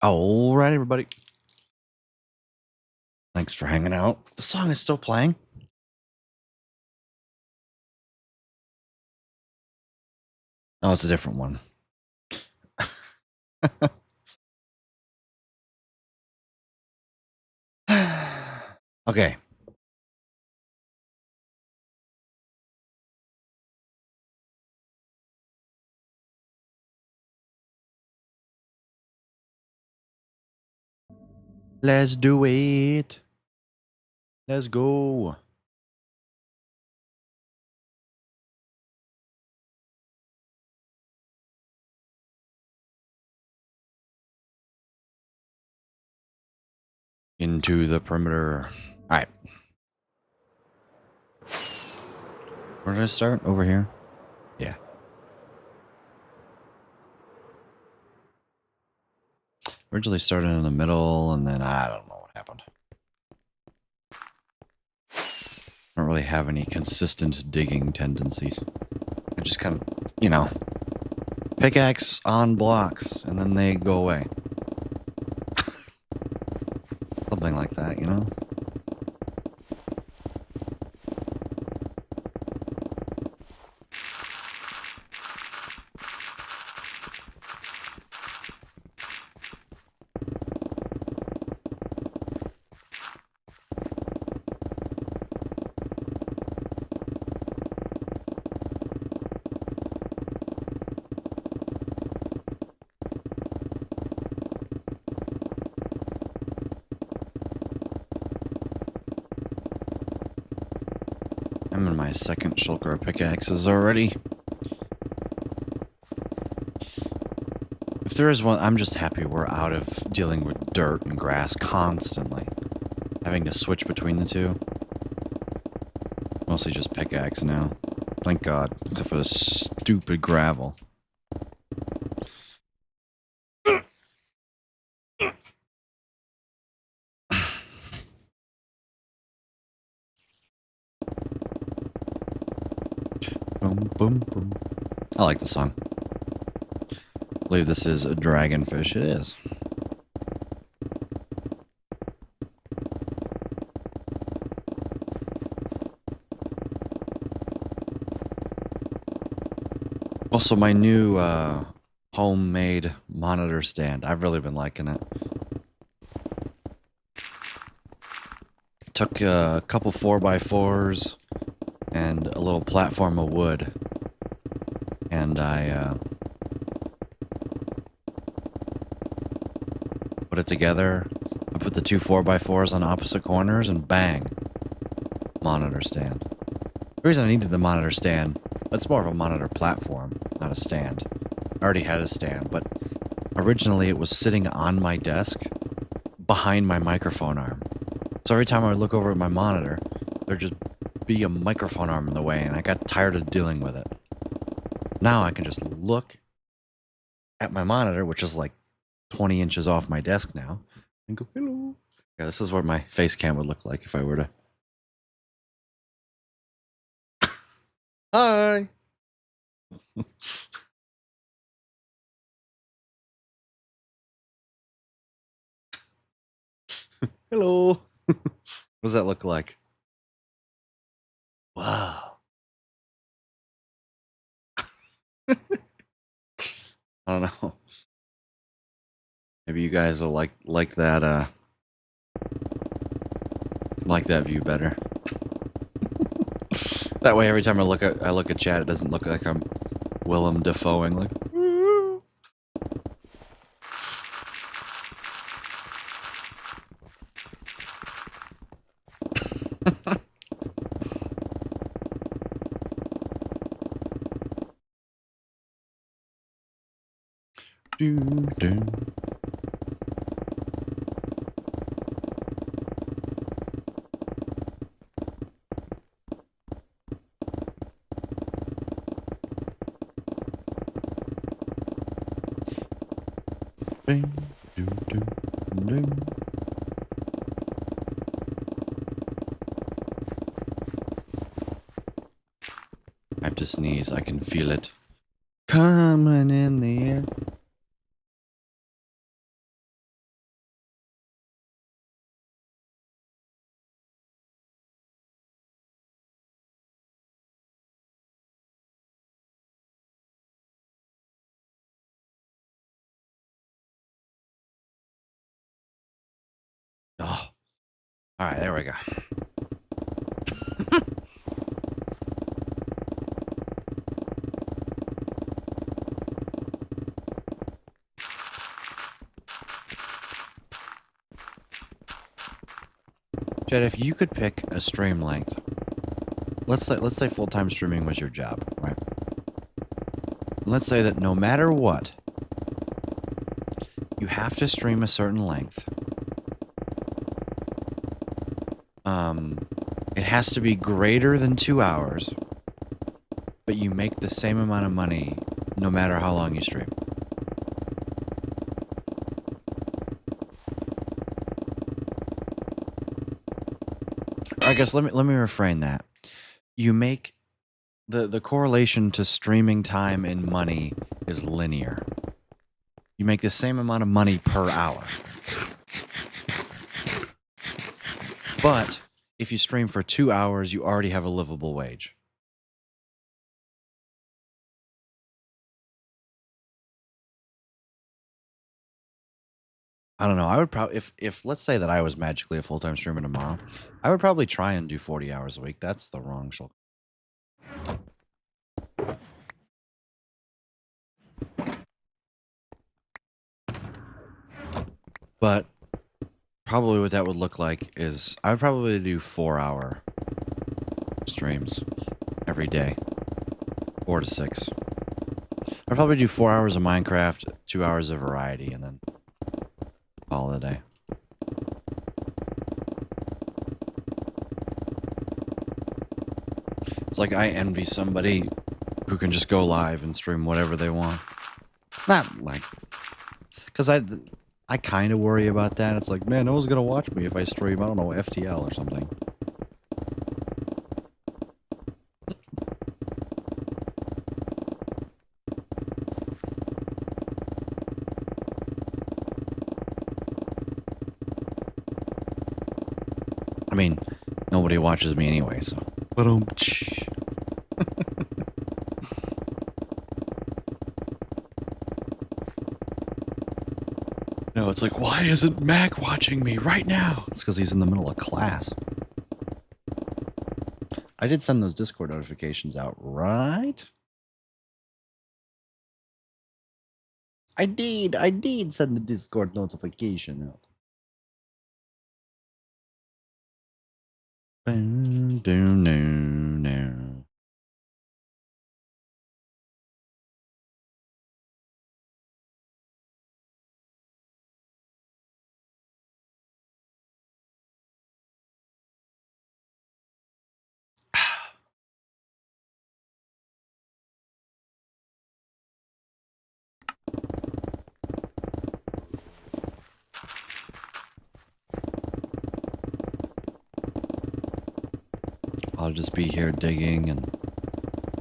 All right, everybody. Thanks for hanging out. The song is still playing. Oh, it's a different one. Okay. Let's do it. Let's go. Into the perimeter. All right. Where did I start? Over here? Yeah. Originally started in the middle, and then I don't know what happened. I don't really have any consistent digging tendencies. I just kind of, you know, pickaxe on blocks, and then they go away. Something like that, you know? I'm in my second shulker of pickaxes already. If there is one, I'm just happy we're out of dealing with dirt and grass constantly. Having to switch between the two. Mostly just pickaxe now. Thank God. Except for the stupid gravel. Boom, boom, boom. I like the song. I believe this is a dragonfish. It is. Also, my new homemade monitor stand. I've really been liking it. Took a couple 4x4s and a little platform of wood. And I put it together. I put the two 4x4s on opposite corners and bang. Monitor stand. The reason I needed the monitor stand, that's more of a monitor platform, not a stand. I already had a stand, but originally it was sitting on my desk behind my microphone arm. So every time I would look over at my monitor, there'd just be a microphone arm in the way, and I got tired of dealing with it. Now I can just look at my monitor, which is like 20 inches off my desk now, and go, hello. Yeah, this is what my face cam would look like if I were to... Hi! Hello! What does that look like? Wow. I don't know. Maybe you guys will like that view better. That way every time I look at chat, it doesn't look like I'm Willem Dafoeing like "Woo." Doo, doo. Ding, doo, doo, ding. I have to sneeze. I can feel it coming in the air. Oh, all right. There we go. Jed, if you could pick a stream length, let's say full-time streaming was your job, right? Let's say that no matter what, you have to stream a certain length. It has to be greater than 2 hours, but you make the same amount of money no matter how long you stream. I guess let me refrain that. You make the correlation to streaming time and money is linear. You make the same amount of money per hour. But if you stream for 2 hours, you already have a livable wage. I don't know. I would probably if let's say that I was magically a full-time streamer tomorrow, I would probably try and do 40 hours a week. That's the wrong shul. But probably what that would look like is I would probably do 4-hour streams every day. 4 to 6. I'd probably do 4 hours of Minecraft, 2 hours of variety, and then call it a day. It's like I envy somebody who can just go live and stream whatever they want. Not like, because I kind of worry about that. It's like, man, no one's gonna watch me if I stream, I don't know, FTL or something. I mean, nobody watches me anyway, so. No, it's like, why isn't Mac watching me right now? It's because he's in the middle of class. I did send those Discord notifications out, right? I did send the Discord notification out. No. I'll just be here digging and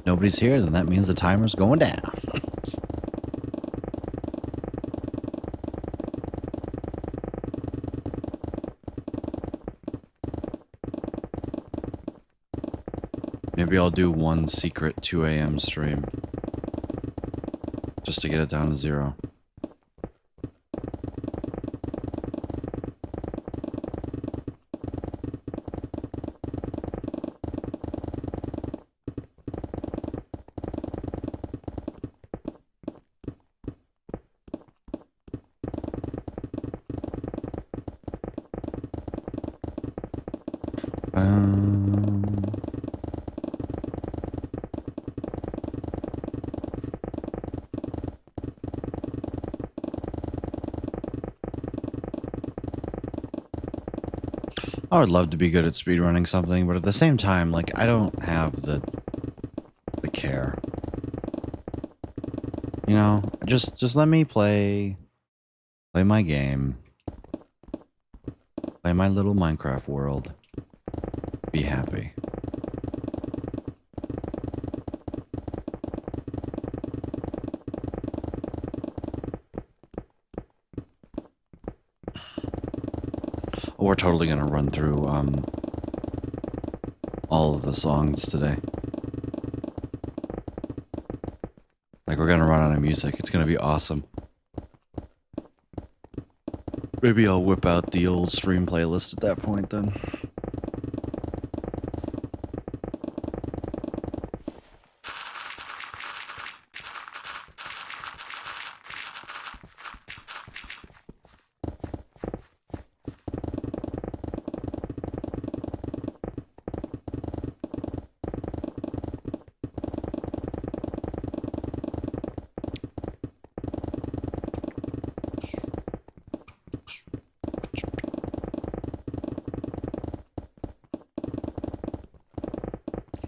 nobody's here, then that means the timer's going down. Maybe I'll do one secret 2 a.m. stream. Just to get it down to 0. I would love to be good at speedrunning something, but at the same time, like, I don't have the care. You know, just let me play my game. Play my little Minecraft world. Be happy. We're totally gonna run through all of the songs today. Like, we're gonna run out of music. It's gonna be awesome. Maybe I'll whip out the old stream playlist at that point then.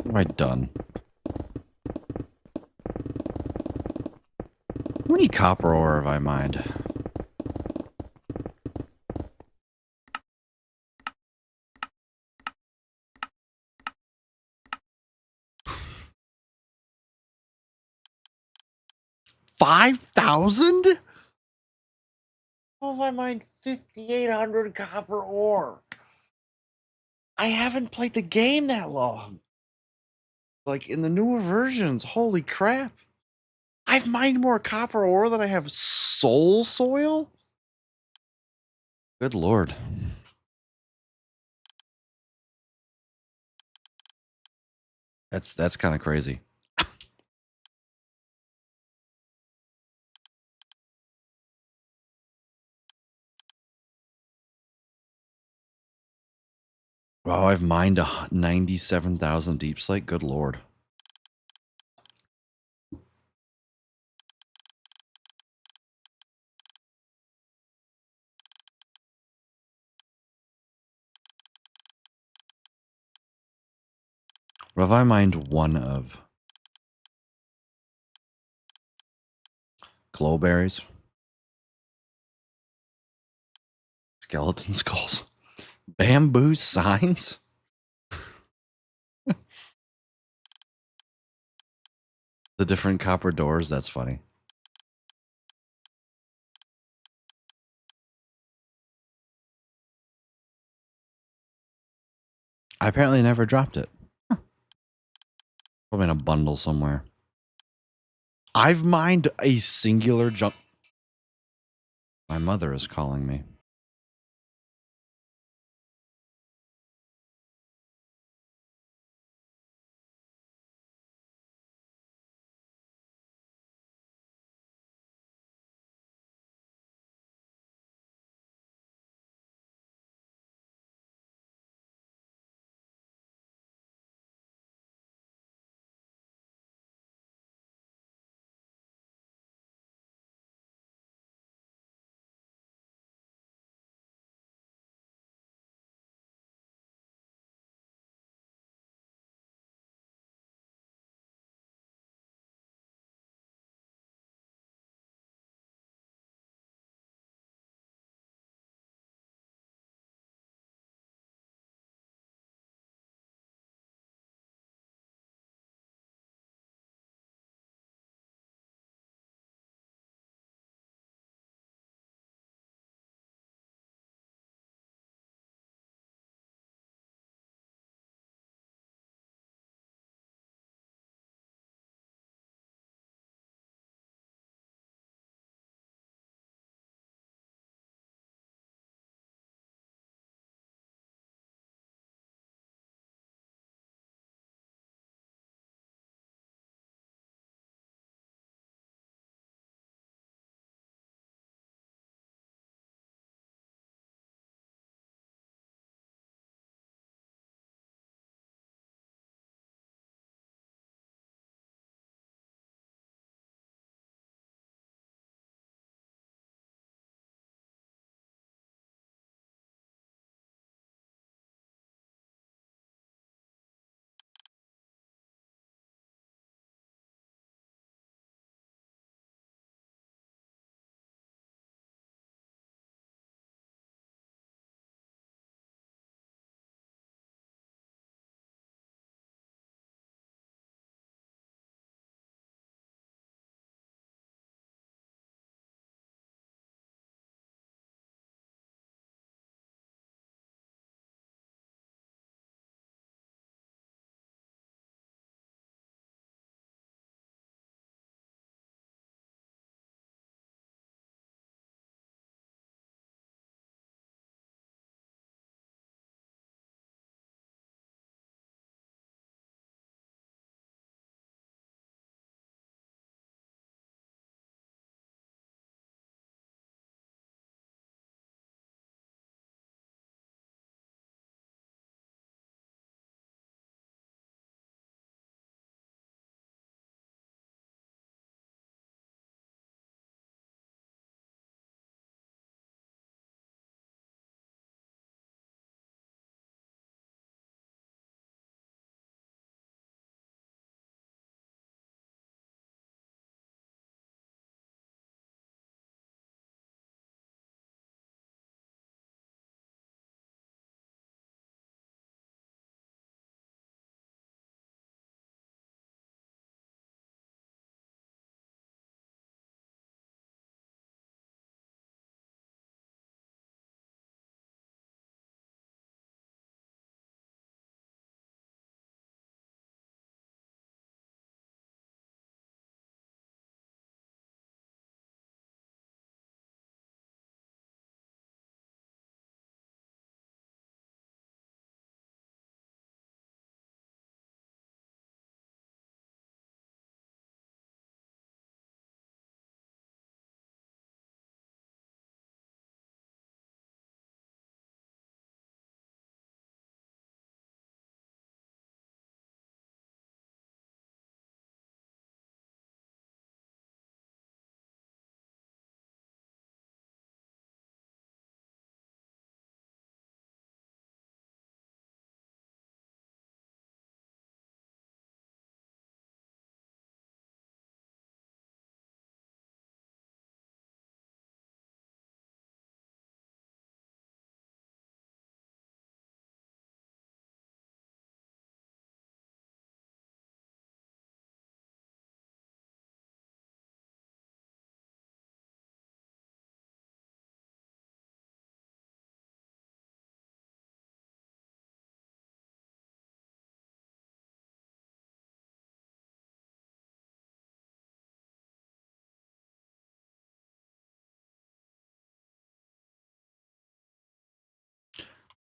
What have I done? How many copper ore have I mined? 5,000? How have I mined 5,800 copper ore? I haven't played the game that long. Like in the newer versions, holy crap. I've mined more copper ore than I have soul soil? Good lord. That's kind of crazy. Wow, I've mined 97,000 deep slate. Good lord. What have I mined one of? Glowberries. Skeleton skulls. Bamboo signs? The different copper doors, that's funny. I apparently never dropped it. Probably in a bundle somewhere. I've mined a singular jump. My mother is calling me.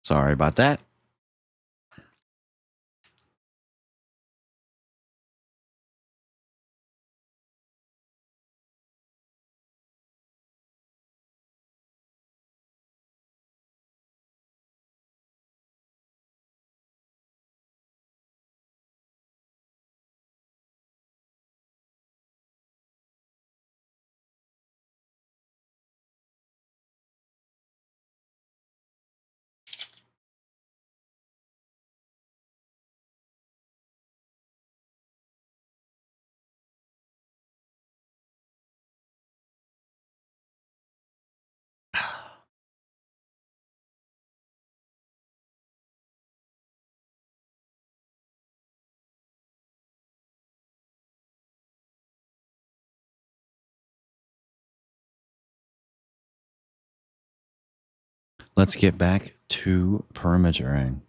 Sorry about that. Let's get back to perimetering.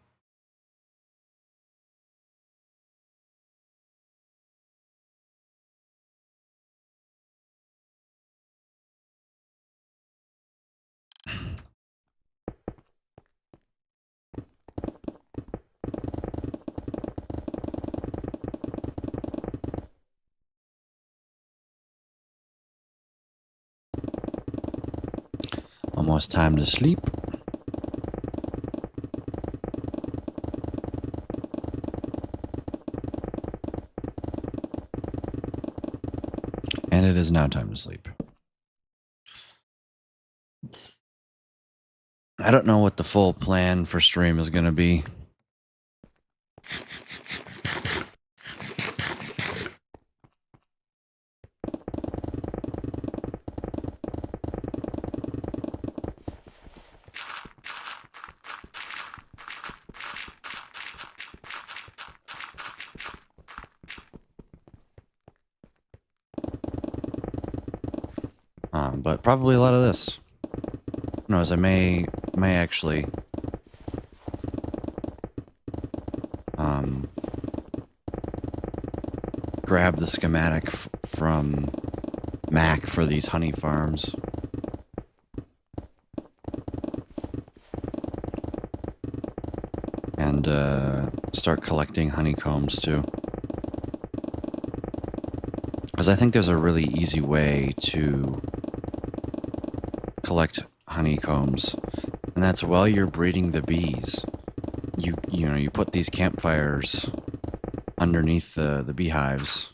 Almost time to sleep. And it is now time to sleep. I don't know what the full plan for stream is going to be. But probably a lot of this. Who knows? I may actually grab the schematic from Mac for these honey farms. And start collecting honeycombs too. Because I think there's a really easy way to collect honeycombs, and that's while you're breeding the bees. You know, you put these campfires underneath the beehives.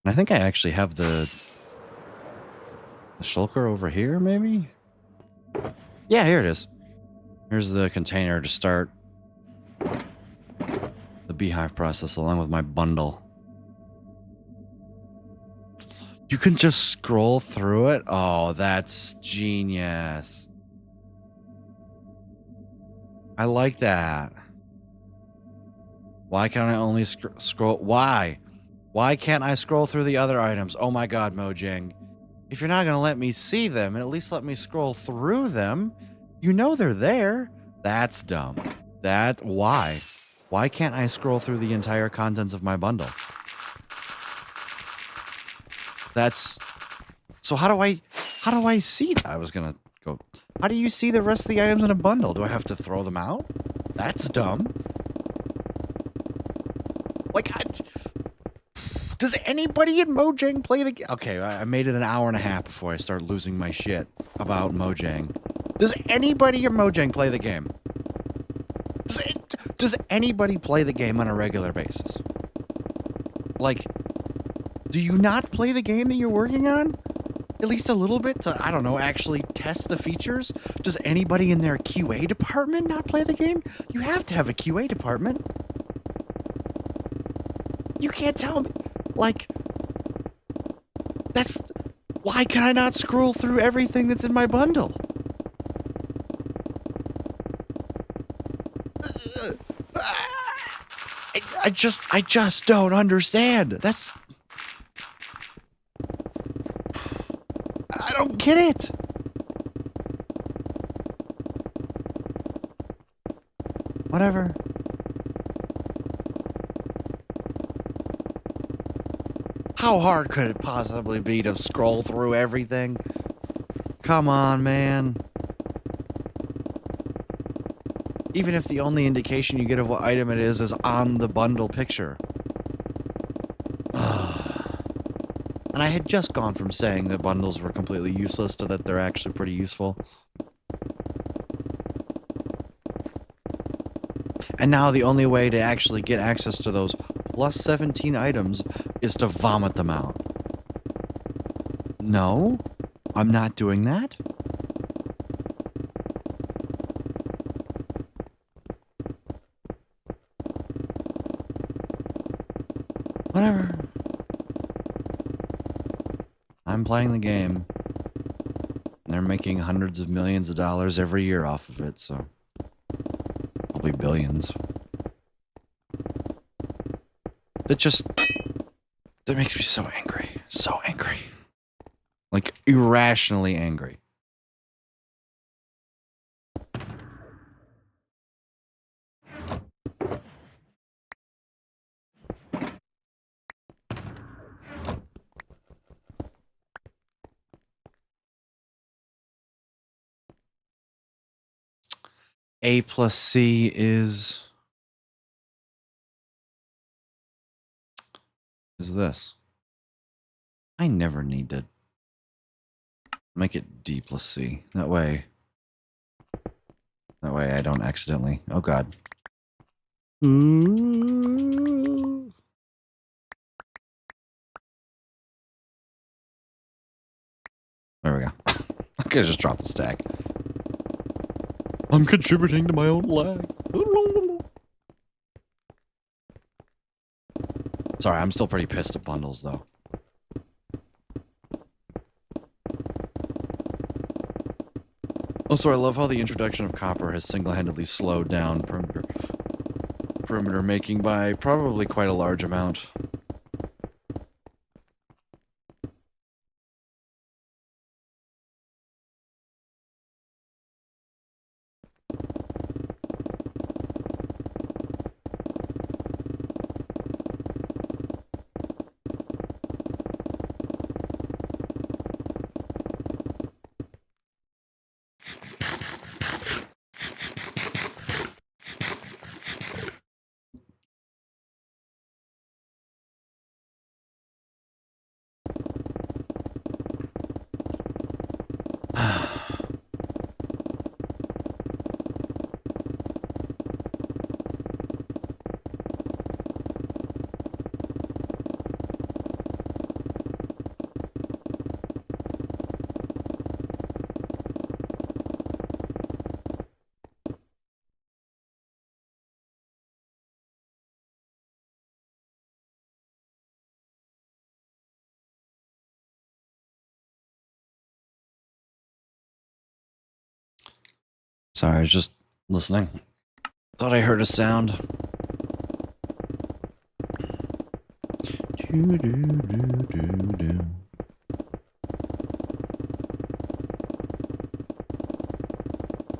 And I think I actually have the shulker over here, maybe? Yeah, here it is. Here's the container to start the beehive process along with my bundle. You can just scroll through it? Oh, that's genius. I like that. Why can't I only scroll? Why? Why can't I scroll through the other items? Oh my god, Mojang. If you're not going to let me see them, and at least let me scroll through them, you know they're there. That's dumb. Why? Why can't I scroll through the entire contents of my bundle? So how do I see that? I was gonna go. How do you see the rest of the items in a bundle? Do I have to throw them out? That's dumb. Like, does anybody in Mojang play the game? Okay, I made it an hour and a half before I start losing my shit about Mojang. Does anybody in Mojang play the game? Does anybody play the game on a regular basis? Like, do you not play the game that you're working on? At least a little bit to, I don't know, actually test the features? Does anybody in their QA department not play the game? You have to have a QA department. You can't tell me. Like, why can I not scroll through everything that's in my bundle? I just don't understand. I don't get it. Whatever. How hard could it possibly be to scroll through everything? Come on, man. Even if the only indication you get of what item it is on the bundle picture. And I had just gone from saying that bundles were completely useless to that they're actually pretty useful. And now the only way to actually get access to those plus 17 items is to vomit them out. No, I'm not doing that. Whatever. I'm playing the game. They're making hundreds of millions of dollars every year off of it, so probably billions. That makes me so angry. So angry. Like, irrationally angry. A plus C is this. I never need to make it D plus C. That way I don't accidentally. Oh God. Ooh. There we go. I could have just dropped the stack. I'm contributing to my own lag. Sorry, I'm still pretty pissed at bundles, though. Also, I love how the introduction of copper has single-handedly slowed down perimeter making by probably quite a large amount. Sorry, I was just listening. Thought I heard a sound.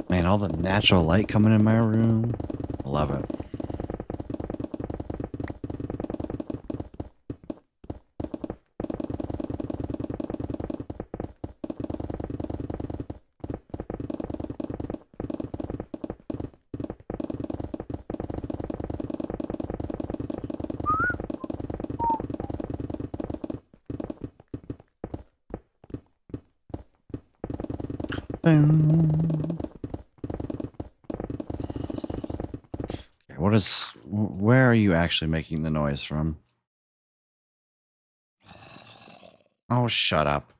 Man, all the natural light coming in my room. I love it. Okay, where are you actually making the noise from? Oh, shut up.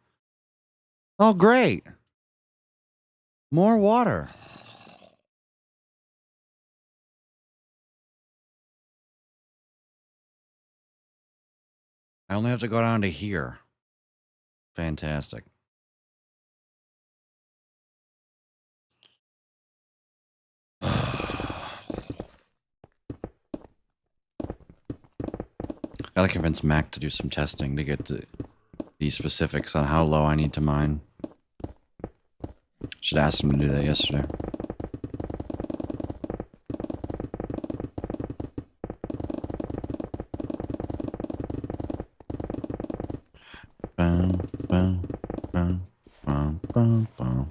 Oh, great. More water. I only have to go down to here. Fantastic. Gotta convince Mac to do some testing to get to the specifics on how low I need to mine. Should ask him to do that yesterday. Bum, bum, bum, bum, bum, bum.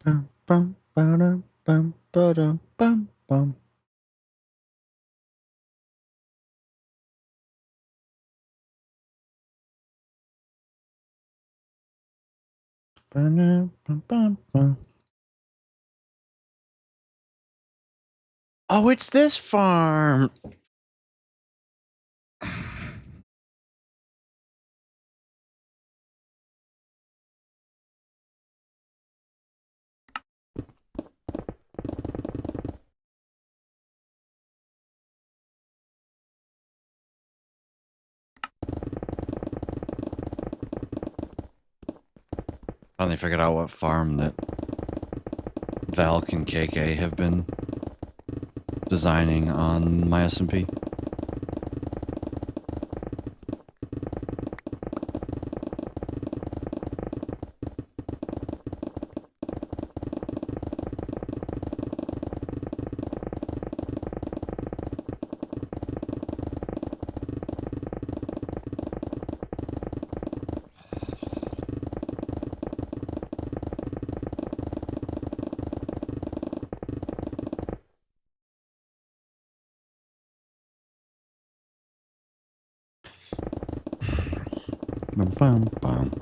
Bum, bum, ba-dum, bum, ba-dum, bum, bum. Ba-dum, bum, bum, bum. Oh, it's this farm. Finally figured out what farm that Valk and KK have been designing on my SMP. Bum, bum, bum.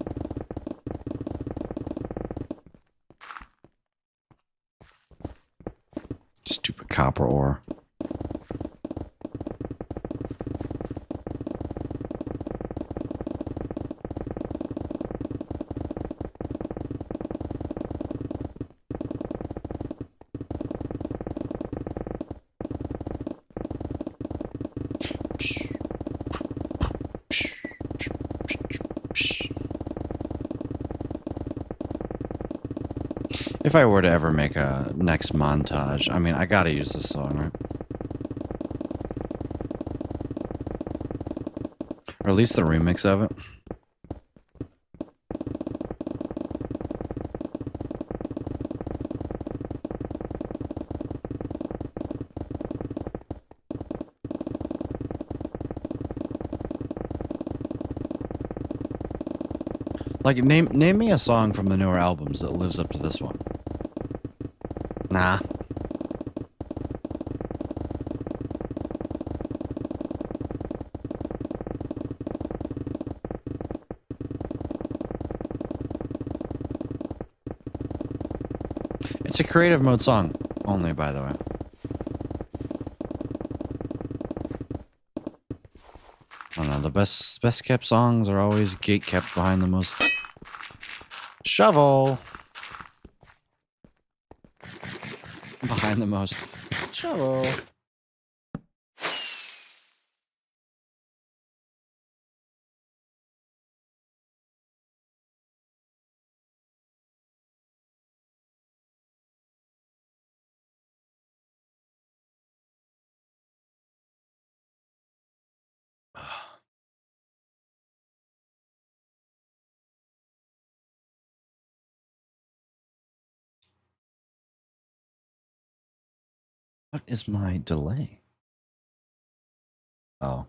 Stupid copper ore. If I were to ever make a next montage, I mean, I gotta use this song, right? Or at least the remix of it. Like, name me a song from the newer albums that lives up to this one. Nah. It's a creative mode song, only, by the way. I don't know, the best kept songs are always gate kept behind the most... Shovel! Behind the most... Shovel! What is my delay? Oh.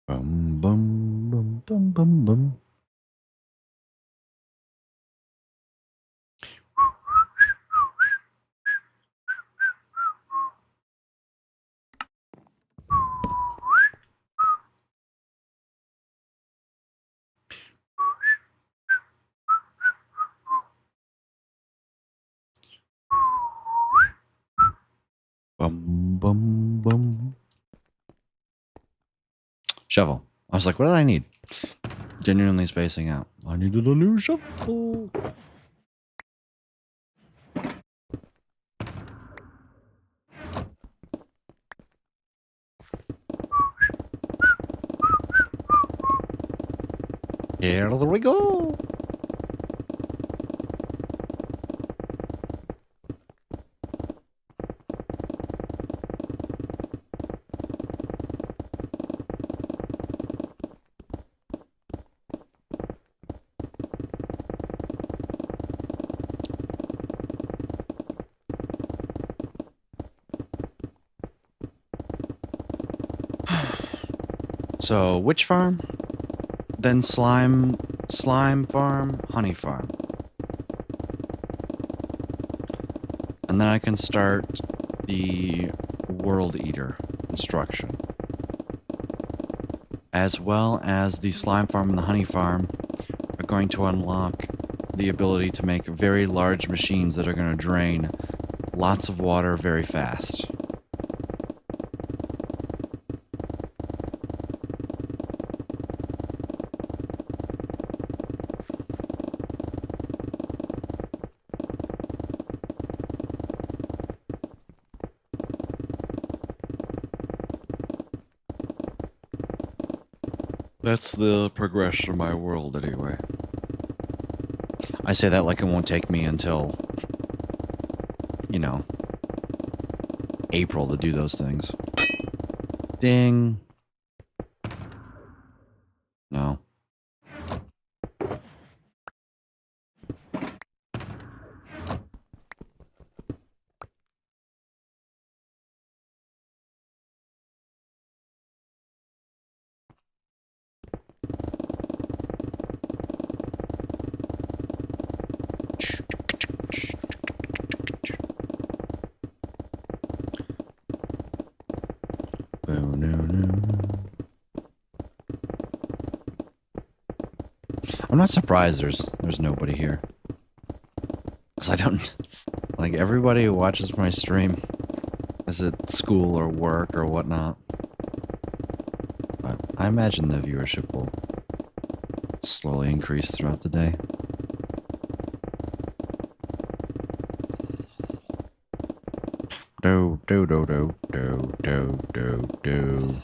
Bum, bum, bum, bum, bum, bum. Bum, bum, bum. Shovel. I was like, what did I need? Genuinely spacing out. I needed a new shovel. Here we go. So, which farm? then slime farm, honey farm. And then I can start the world eater construction. As well as the slime farm and the honey farm are going to unlock the ability to make very large machines that are going to drain lots of water very fast. That's the progression of my world, anyway. I say that like it won't take me until, you know, April to do those things. Ding. No. I'm not surprised there's nobody here. Because I don't... Like, everybody who watches my stream is at school or work or whatnot. But I imagine the viewership will slowly increase throughout the day. Do, do, do, do, do, do, do, do.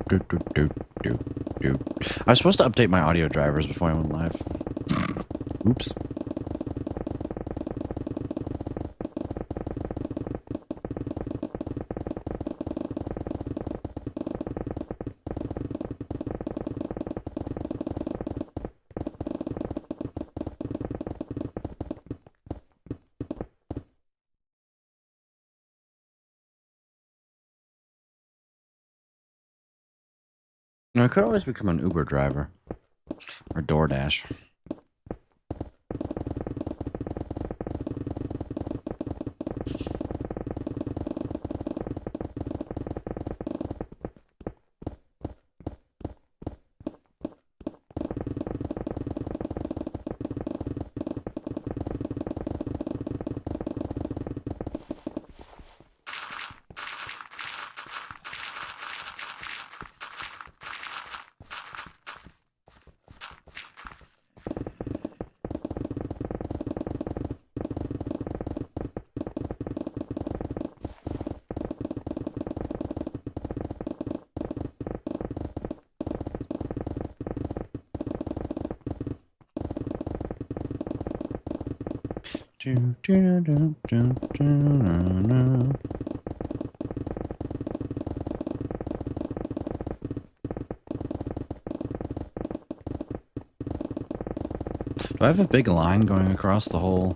Do, do, do, do, do. I was supposed to update my audio drivers before I went live. Oops. I could always become an Uber driver. Or DoorDash. Do I have a big line going across the whole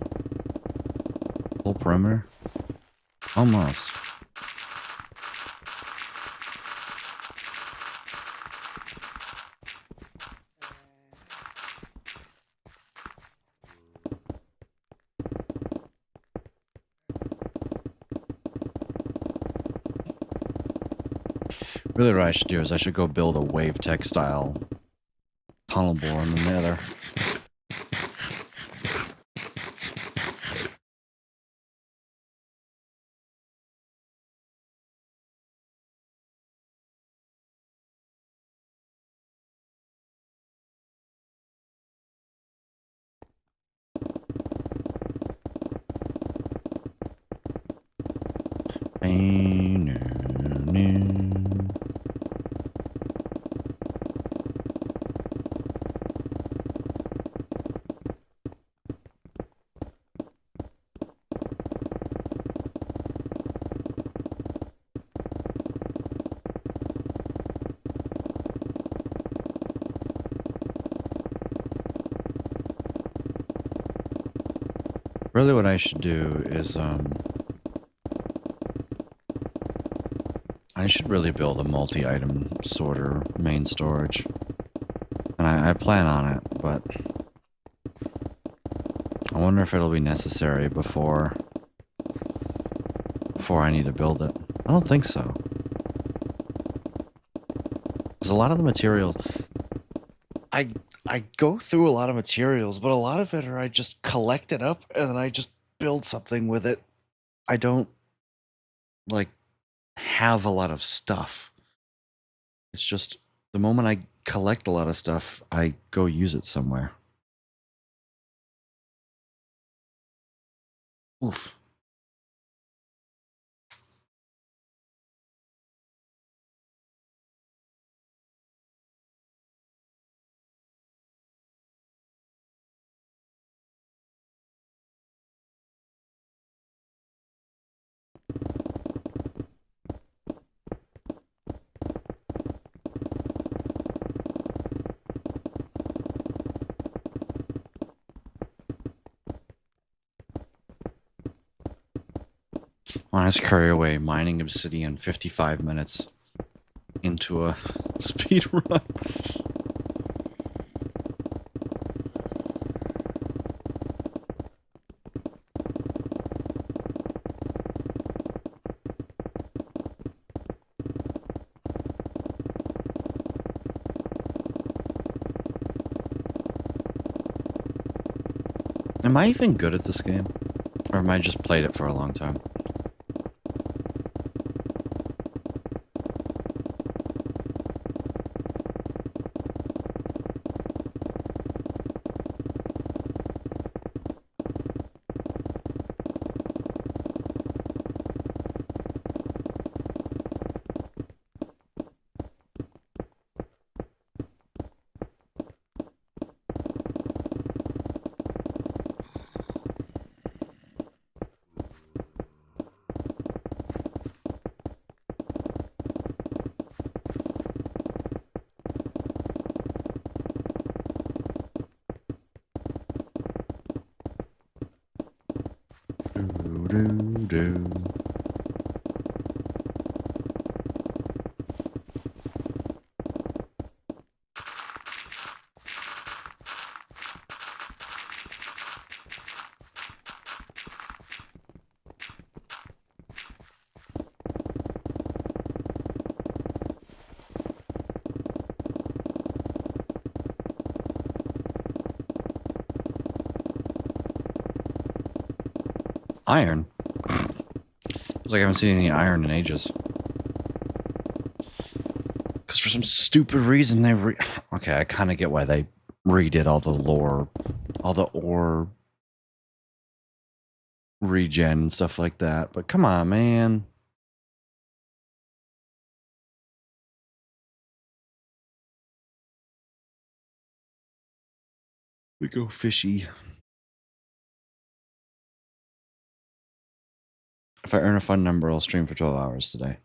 perimeter? Almost. Really what I should do is I should go build a wave textile tunnel bore in the nether. Really what I should do is, I I should really build a multi-item sorter main storage. And I plan on it, but I wonder if it'll be necessary before I need to build it. I don't think so. There's a lot of the materials. I go through a lot of materials, but a lot of it are I just collect it up and then I just build something with it. I don't like have a lot of stuff. It's just the moment I collect a lot of stuff, I go use it somewhere. Oof. Honest carry away mining obsidian 55 minutes into a speed run. Am I even good at this game? Or am I just played it for a long time? Do. Iron? Feels like I haven't seen any iron in ages. Because for some stupid reason they okay, I kind of get why they redid all the lore, all the ore regen and stuff like that. But come on, man. We go fishy. If I earn a fun number, I'll stream for 12 hours today.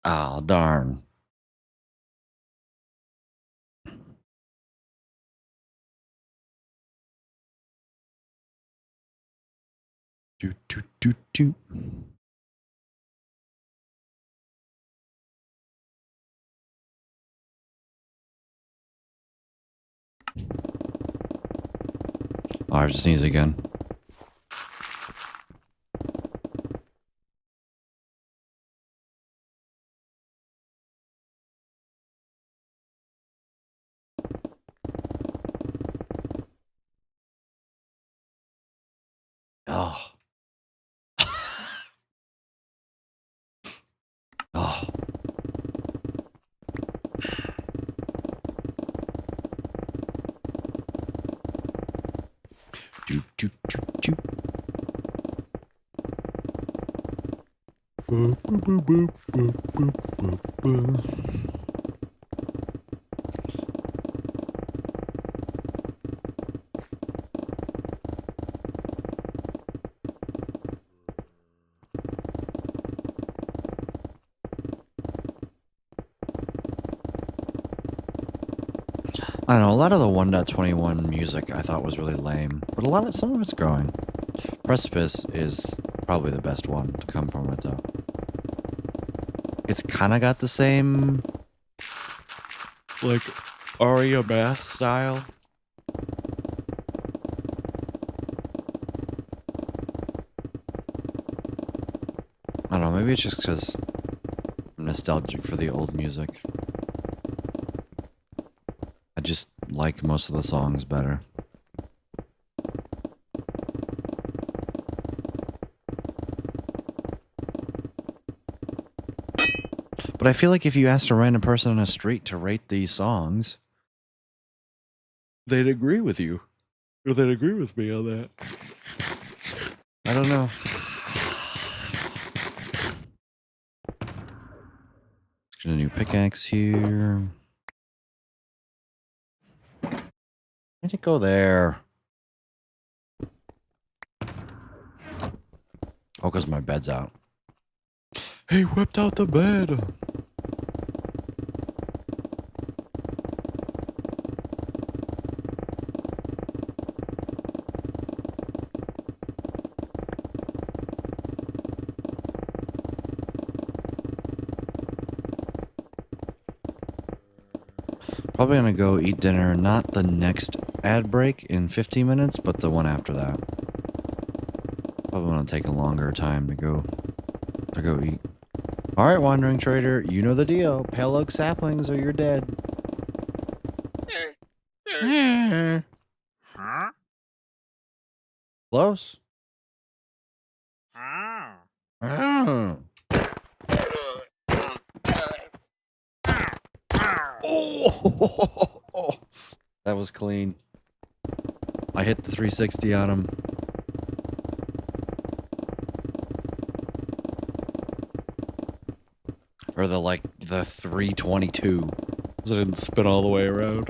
Oh, darn. Do, do, do, do. Oh, I have to sneeze again. Oh. Oh. Do, do, do, do. Boop, boop, boop, boop, boop, boop, boop. I don't know, a lot of the 1.21 music I thought was really lame, but some of it's growing. Precipice is probably the best one to come from it, though. It's kind of got the same, like, Aria Bass style. I don't know, maybe it's just because I'm nostalgic for the old music. I just like most of the songs better. But I feel like if you asked a random person on the street to rate these songs, they'd agree with you. Or they'd agree with me on that. I don't know. Let's get a new pickaxe here. Why'd it go there? Oh, because my bed's out. He whipped out the bed. Probably gonna go eat dinner, not the next ad break in 15 minutes, but the one after that. Probably gonna take a longer time to go eat. Alright, Wandering Trader, you know the deal. Pale oak saplings or you're dead. Close. Oh. Oh, that was clean. I hit the 360 on him. Or the 322. So it didn't spin all the way around.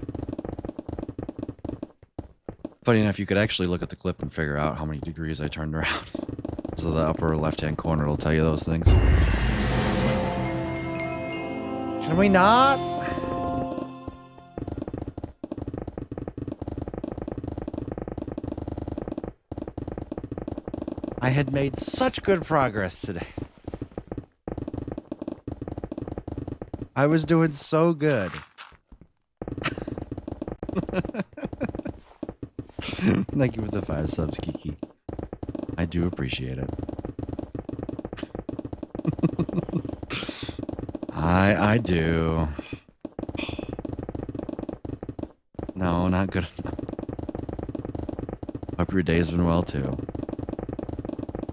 Funny enough, you could actually look at the clip and figure out how many degrees I turned around. So the upper left-hand corner will tell you those things. Can we not? I had made such good progress today. I was doing so good. Thank you for the 5 subs, Kiki. I do appreciate it. I do. No, not good enough. Hope your day's been well too.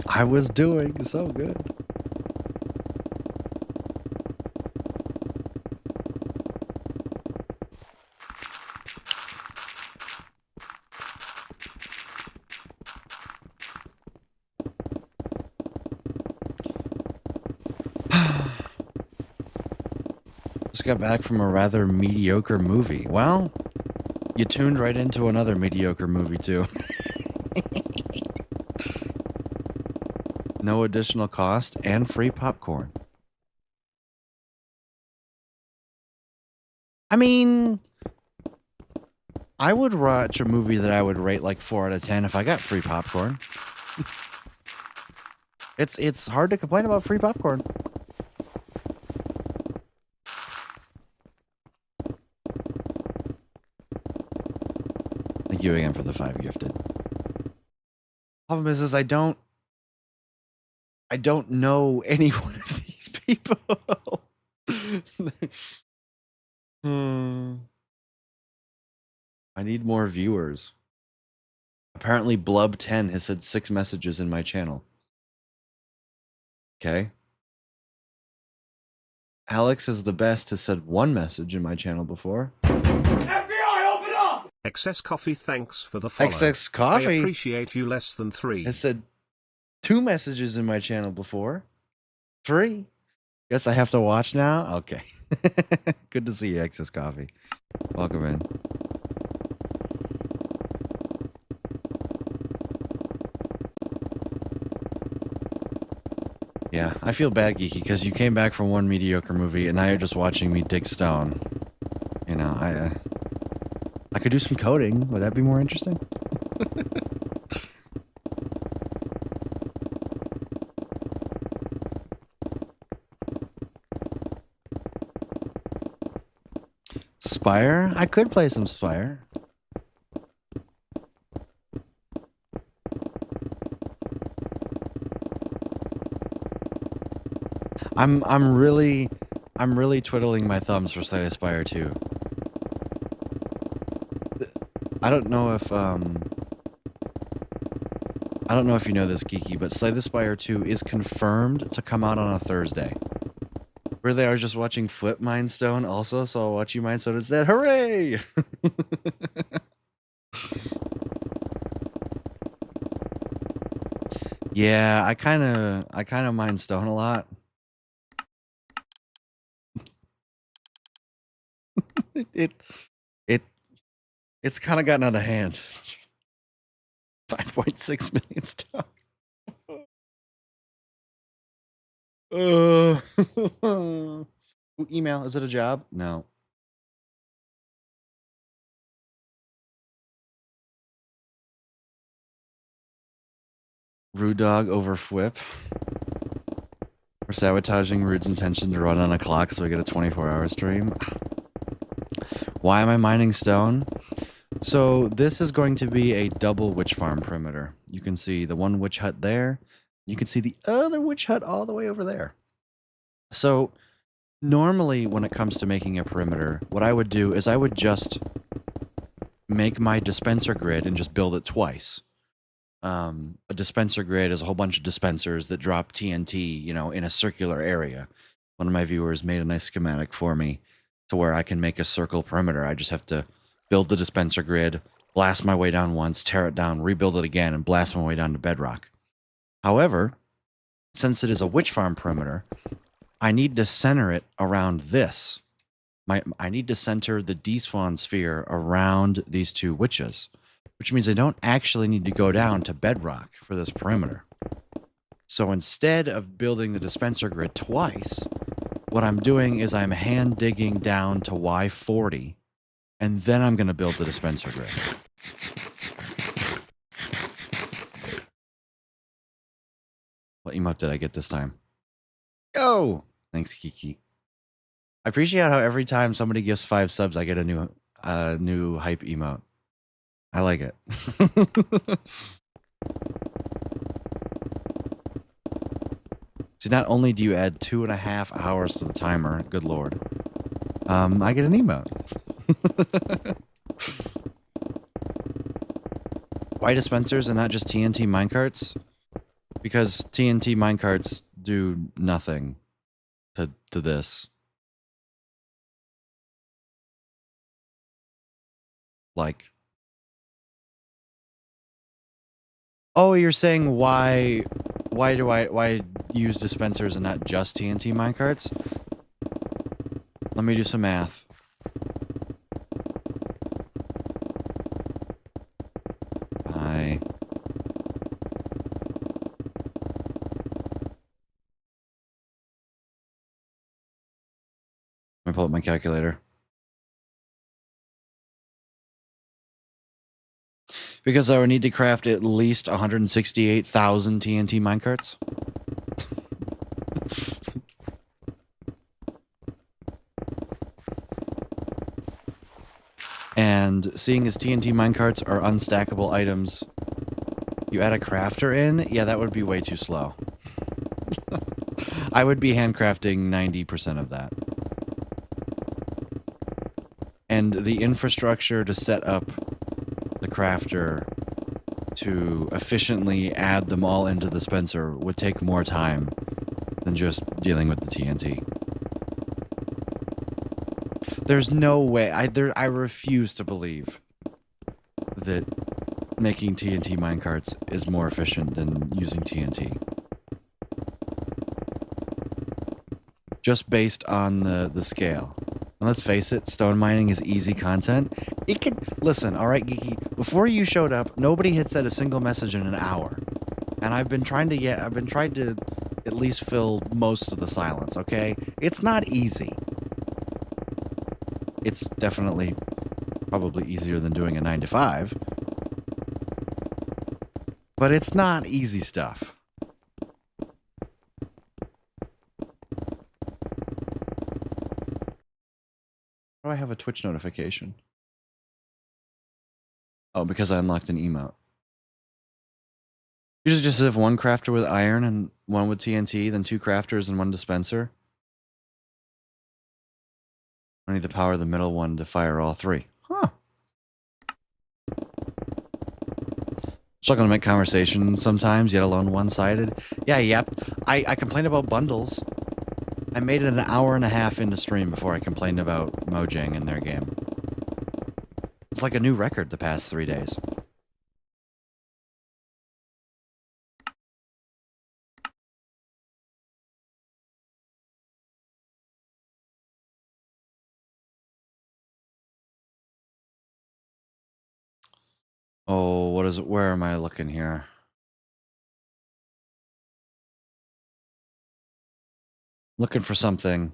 I was doing so good. Just got back from a rather mediocre movie. Well, you tuned right into another mediocre movie too. No additional cost and free popcorn. I mean, I would watch a movie that I would rate like 4 out of 10 if I got free popcorn. It's hard to complain about free popcorn. Thank you again for the 5 gifted. Problem is I don't know any one of these people. I need more viewers. Apparently Blub10 has said 6 messages in my channel. Okay. Alex is the best has said 1 message in my channel before. FBI, open up! Excess Coffee, thanks for the follow. Excess I Coffee appreciate you less than 3. has said 2 messages in my channel before. 3. Guess I have to watch now? Okay. Good to see you, Excess Coffee. Welcome in. Yeah, I feel bad, Geeky, because you came back from 1 mediocre movie and now you're just watching me dig stone. You know, I could do some coding. Would that be more interesting? Spire? I could play some Spire. I'm really twiddling my thumbs for Slay the Spire 2. I don't know if you know this, Geeky, but Slay the Spire 2 is confirmed to come out on a Thursday. Really, I was just watching Flip Mindstone also, so I'll watch you Mindstone instead. Hooray! Yeah, I kind of mind Stone a lot. It's kind of gotten out of hand. 5.6 million stock. Email, is it a job? No. Rude dog over Fwip. We're sabotaging Rude's intention to run on a clock so we get a 24-hour stream. Why am I mining stone? So this is going to be a double witch farm perimeter. You can see the one witch hut there. You can see the other witch hut all the way over there. So normally when it comes to making a perimeter, what I would do is I would just make my dispenser grid and just build it twice. A dispenser grid is a whole bunch of dispensers that drop TNT, you know, in a circular area. One of my viewers made a nice schematic for me to where I can make a circle perimeter. I just have to build the dispenser grid, blast my way down once, tear it down, rebuild it again, and blast my way down to bedrock. However, since it is a witch farm perimeter, I need to center it around this. I need to center the D-Swan sphere around these two witches, which means I don't actually need to go down to bedrock for this perimeter. So instead of building the dispenser grid twice, what I'm doing is I'm hand digging down to Y40, and then I'm going to build the dispenser grid. What emote did I get this time? Yo! Thanks, Kiki. I appreciate how every time somebody gives 5 subs, I get a new hype emote. I like it. So not only do you add 2.5 hours to the timer, good lord, I get an emote. Why dispensers and not just TNT minecarts? Because TNT minecarts do nothing to this. Like, oh, you're saying why use dispensers and not just TNT minecarts? Let me do some math. Let me pull up my calculator. Because I would need to craft at least 168,000 TNT minecarts. And seeing as TNT minecarts are unstackable items, you add a crafter in, yeah, that would be way too slow. I would be handcrafting 90% of that. And the infrastructure to set up the crafter to efficiently add them all into the dispenser would take more time than just dealing with the TNT. There's no way, I refuse to believe that making TNT minecarts is more efficient than using TNT. Just based on the scale. And let's face it, stone mining is easy content. It can listen, all right, Geeky. Before you showed up, nobody had said a single message in an hour, and I've been trying to at least fill most of the silence. Okay, it's not easy. It's definitely probably easier than doing a 9 to 5, but it's not easy stuff. How do I have a Twitch notification? Oh, because I unlocked an emote. Usually just have one crafter with iron and one with TNT, then 2 crafters and 1 dispenser. I need to power the middle one to fire all 3. Huh. Struggling to make conversation sometimes, yet alone one-sided. Yeah, yep. I complain about bundles. I made it an hour and a half into stream before I complained about Mojang in their game. It's like a new record the past 3 days. Oh, what is it? Where am I looking here? Looking for something.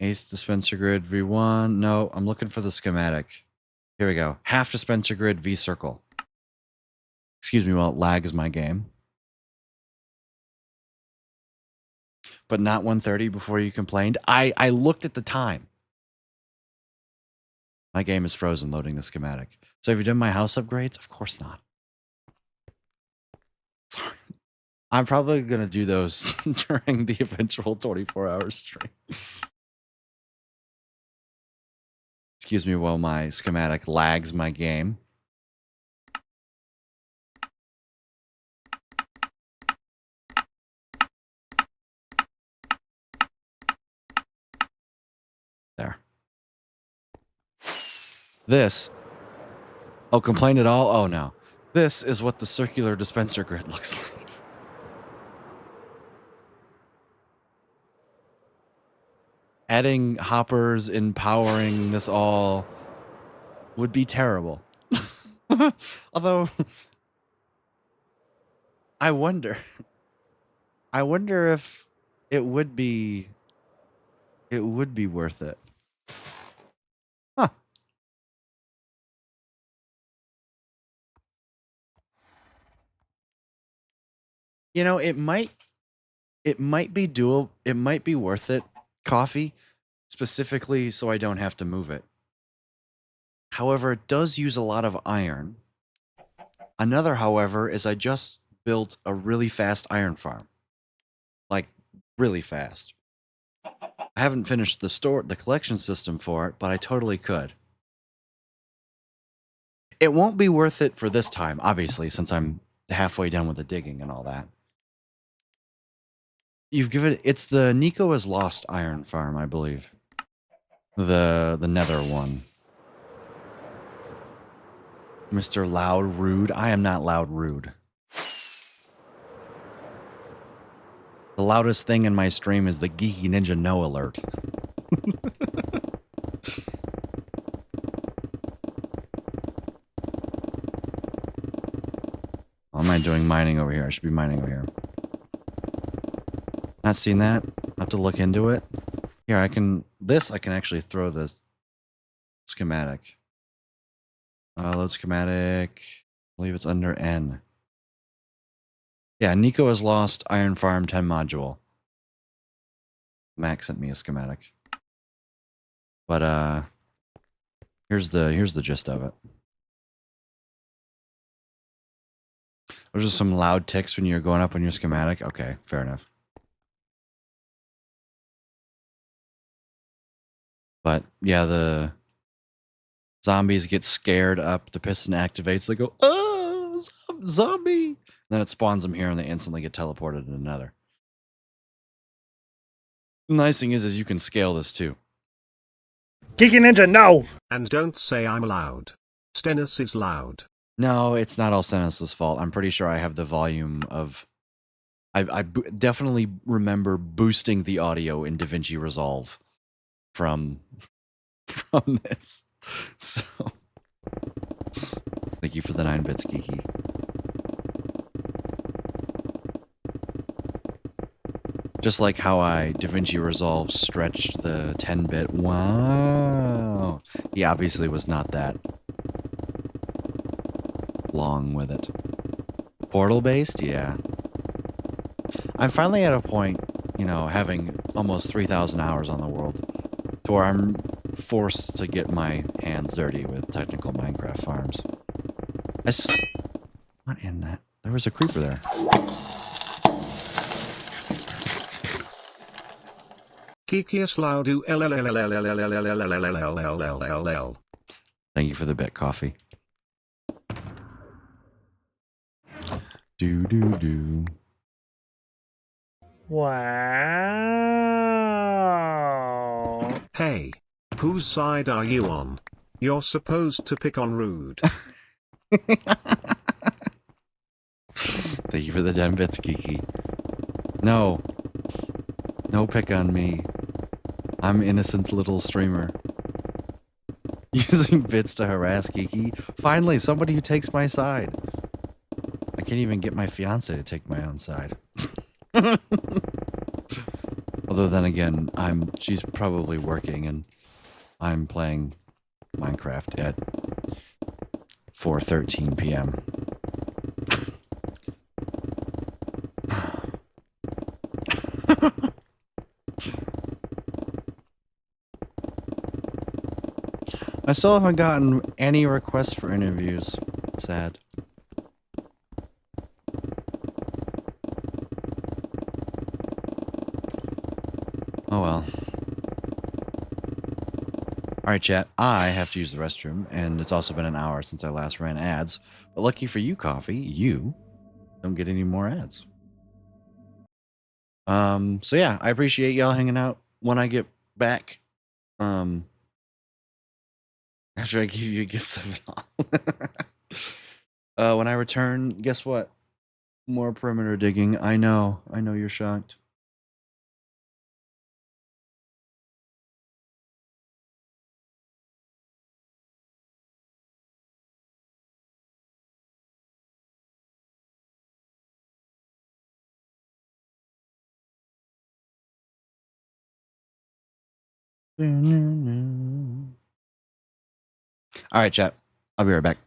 8th dispenser grid V1. No, I'm looking for the schematic. Here we go. Half dispenser grid V circle. Excuse me while it lags my game. But not 1:30 before you complained. I looked at the time. My game is frozen loading the schematic. So have you done my house upgrades? Of course not. Sorry. I'm probably going to do those during the eventual 24-hour stream. Excuse me while my schematic lags my game. There. This. Oh, complain at all? Oh, no. This is what the circular dispenser grid looks like. Adding hoppers, empowering this all would be terrible. Although, I wonder if it would be worth it. Huh. You know, it might be dual. It might be worth it. Coffee, specifically so I don't have to move it. However, it does use a lot of iron. Another, however, is I just built a really fast iron farm. Like, really fast. I haven't finished the collection system for it, but I totally could. It won't be worth it for this time, obviously, since I'm halfway done with the digging and all that. It's the Nico has Lost iron farm, I believe. The nether one. Mr. Loud Rude. I am not Loud Rude. The loudest thing in my stream is the Geeky Ninja No alert. Why am I doing mining over here? I should be mining over here. Not seen that? I'll have to look into it. Here, I can actually throw this schematic. Load schematic. I believe it's under N. Yeah, Nico has Lost Iron Farm 10 module. Max sent me a schematic. But here's the gist of it. Those are some loud ticks when you're going up on your schematic. Okay, fair enough. But yeah, the zombies get scared up. The piston activates. They go, "Oh, zombie!" And then it spawns them here, and they instantly get teleported to another. The nice thing is you can scale this too. Geeky Ninja, no! And don't say I'm loud. Stennis is loud. No, it's not all Stennis' fault. I'm pretty sure I have the volume of... I definitely remember boosting the audio in DaVinci Resolve from this. So, thank you for the 9 bits, Geeky. Just like how I DaVinci Resolve stretched the 10-bit. Wow. He obviously was not that long with it. Portal-based? Yeah. I'm finally at a point, you know, having almost 3,000 hours on the world. to where I'm forced to get my hands dirty with technical Minecraft farms. What in that? There was a creeper there. Kikius Laudu LLLLLLLLLLLLLLLLL. Thank you for the bit, coffee. Do. Wow. Hey, whose side are you on? You're supposed to pick on Rude. Thank you for the 10 bits, Kiki. No. No pick on me. I'm innocent little streamer. Using bits to harass Kiki. Finally, somebody who takes my side. I can't even get my fiance to take my own side. Although then again, she's probably working and I'm playing Minecraft at 4:13 p.m. I still haven't gotten any requests for interviews. Sad. Oh well. Alright, chat. I have to use the restroom, and it's also been an hour since I last ran ads. But lucky for you, Coffee, you don't get any more ads. So yeah, I appreciate y'all hanging out when I get back. After I give you a gift of it all. When I return, guess what? More perimeter digging. I know you're shocked. All right, chat. I'll be right back.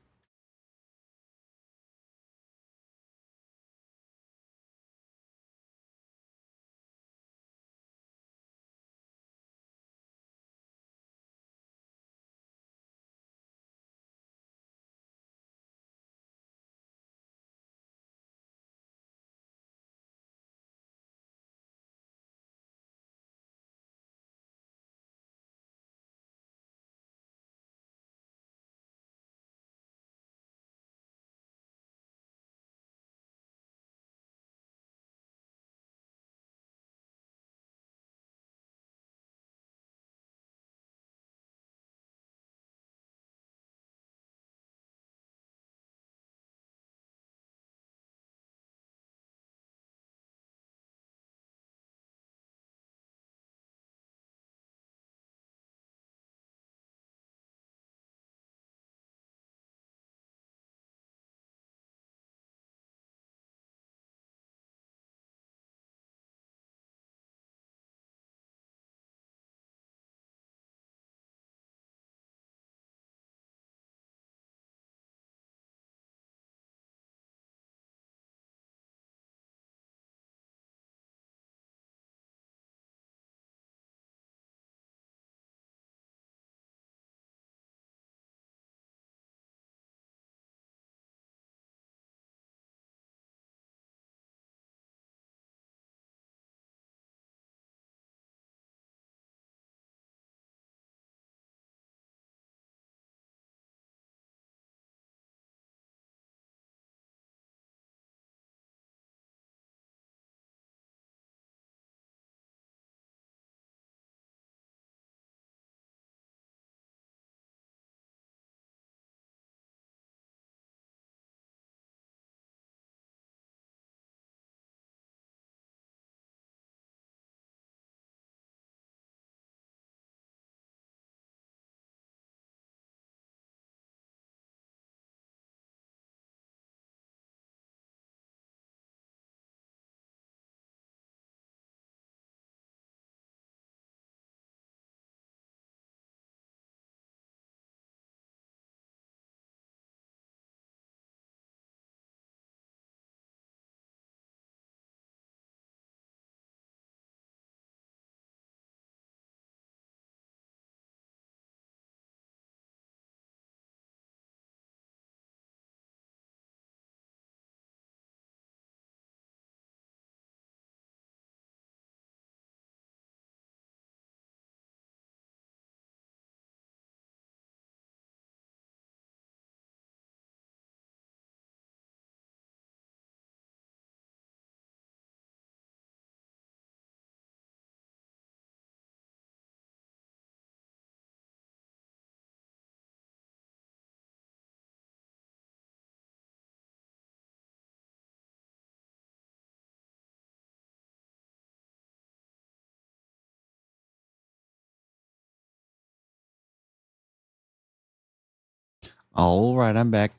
All right, I'm back.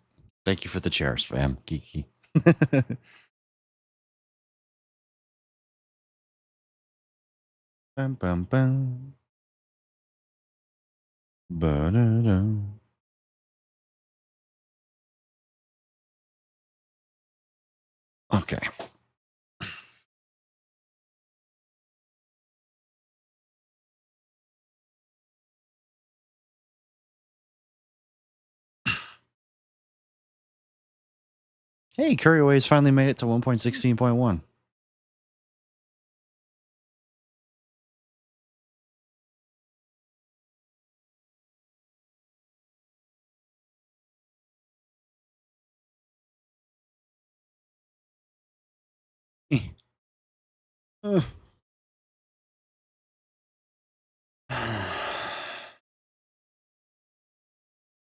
Thank you for the chair spam, Geeky. Bum, bum, bum. Ba-da-dum. Okay. Hey, Curryways finally made it to 1.16.1.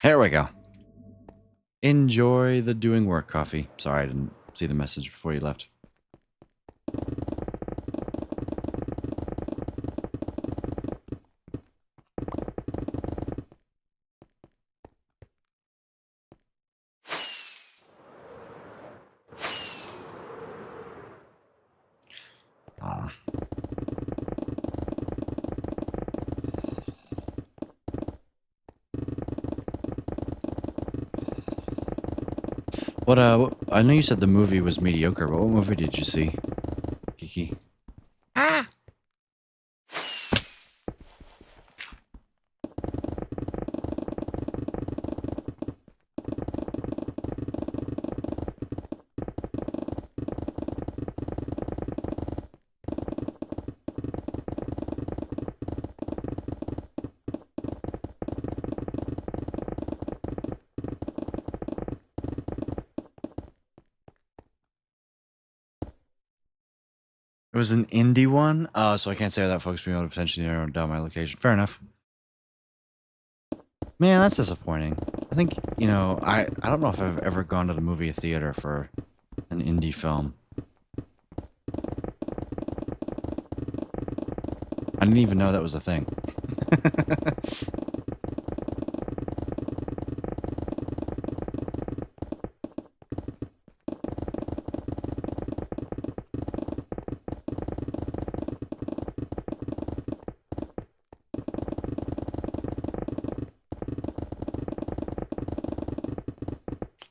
Here we go. Enjoy the doing work coffee. Sorry, I didn't see the message before you left. What, I know you said the movie was mediocre, but what movie did you see, Kiki? Ah! It was an indie one? So I can't say without folks being able to potentially narrow down my location. Fair enough. Man, that's disappointing. I think, you know, I don't know if I've ever gone to the movie theater for an indie film. I didn't even know that was a thing.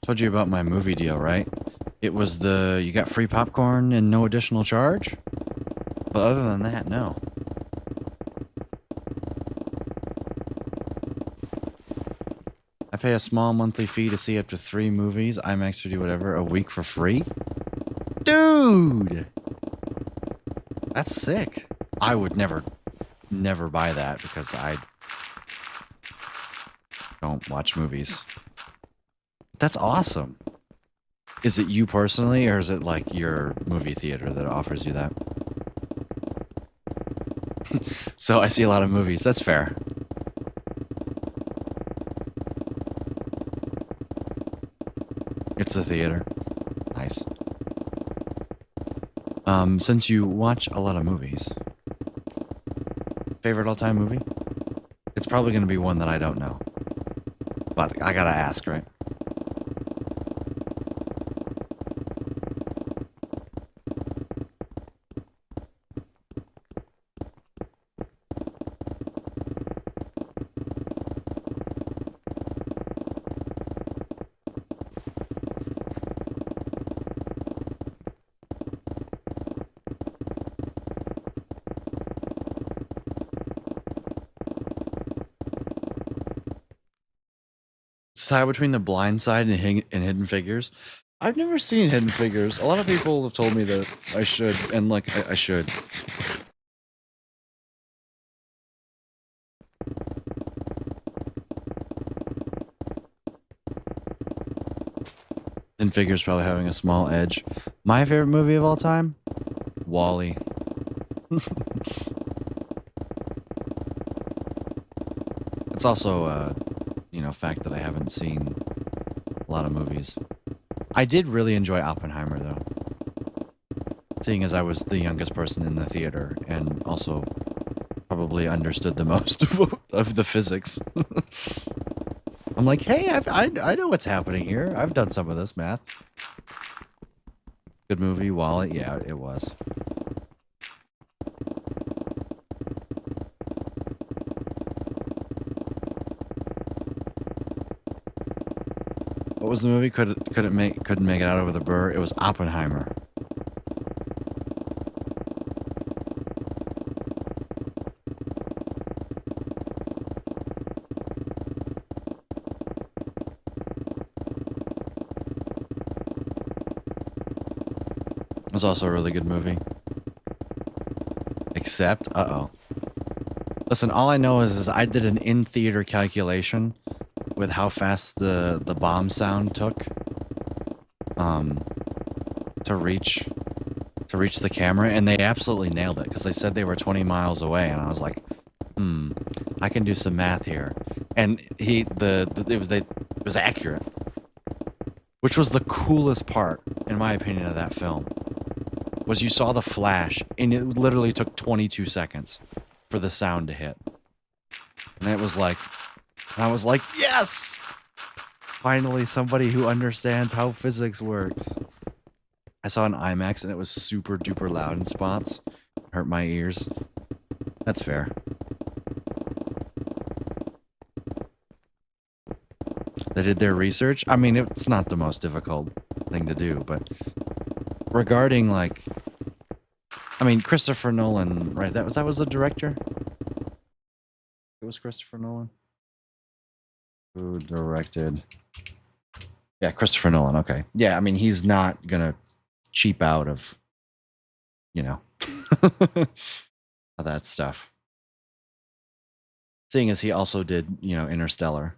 Told you about my movie deal, right? It was you got free popcorn and no additional charge? But other than that, no. I pay a small monthly fee to see up to 3 movies, IMAX 3D, whatever, a week for free? Dude! That's sick. I would never buy that because I don't watch movies. That's awesome. Is it you personally, or is it like your movie theater that offers you that? So I see a lot of movies. That's fair. It's the theater. Nice. Since you watch a lot of movies, favorite all-time movie? It's probably going to be one that I don't know. But I gotta ask, right? Tie between The Blind Side and Hidden Figures. I've never seen Hidden Figures. A lot of people have told me that I should, and like I should. Hidden Figures probably having a small edge. My favorite movie of all time? Wall-E. It's also you know, fact that I haven't seen a lot of movies. I did really enjoy Oppenheimer, though. Seeing as I was the youngest person in the theater, and also probably understood the most of the physics. I'm like, hey, I know what's happening here. I've done some of this math. Good movie, Wallet. Yeah, it was. What was the movie? Couldn't make it out over the burr. It was Oppenheimer. It was also a really good movie. Except, listen, all I know is I did an in-theater calculation with how fast the bomb sound took to reach the camera, and they absolutely nailed it because they said they were 20 miles away, and I was like, I can do some math here. And it was accurate, which was the coolest part, in my opinion, of that film. Was you saw the flash, and it literally took 22 seconds for the sound to hit. And it was like, I was like, yes! Finally, somebody who understands how physics works. I saw an IMAX, and it was super duper loud in spots. Hurt my ears. That's fair. They did their research. I mean, it's not the most difficult thing to do, but regarding, like, I mean, Christopher Nolan, right? That was the director? It was Christopher Nolan? Who directed? Yeah, Christopher Nolan, okay. Yeah, I mean, he's not gonna cheap out of, you know, of that stuff. Seeing as he also did, you know, Interstellar.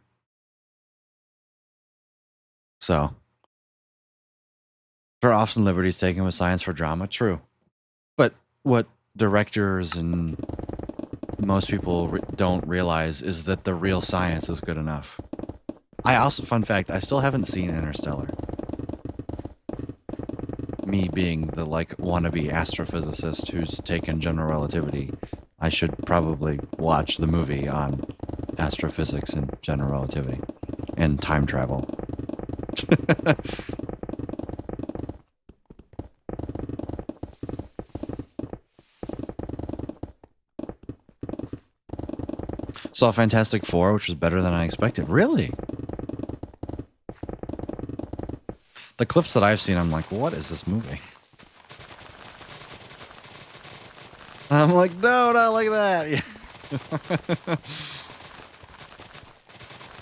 So, there are often liberties taken with science for drama, true. But what directors and most people don't realize is that the real science is good enough. Fun fact, I still haven't seen Interstellar. Me being the, like, wannabe astrophysicist who's taken general relativity, I should probably watch the movie on astrophysics and general relativity and time travel. Saw Fantastic Four, which was better than I expected. Really? The clips that I've seen, I'm like, what is this movie? I'm like, no, not like that. Yeah.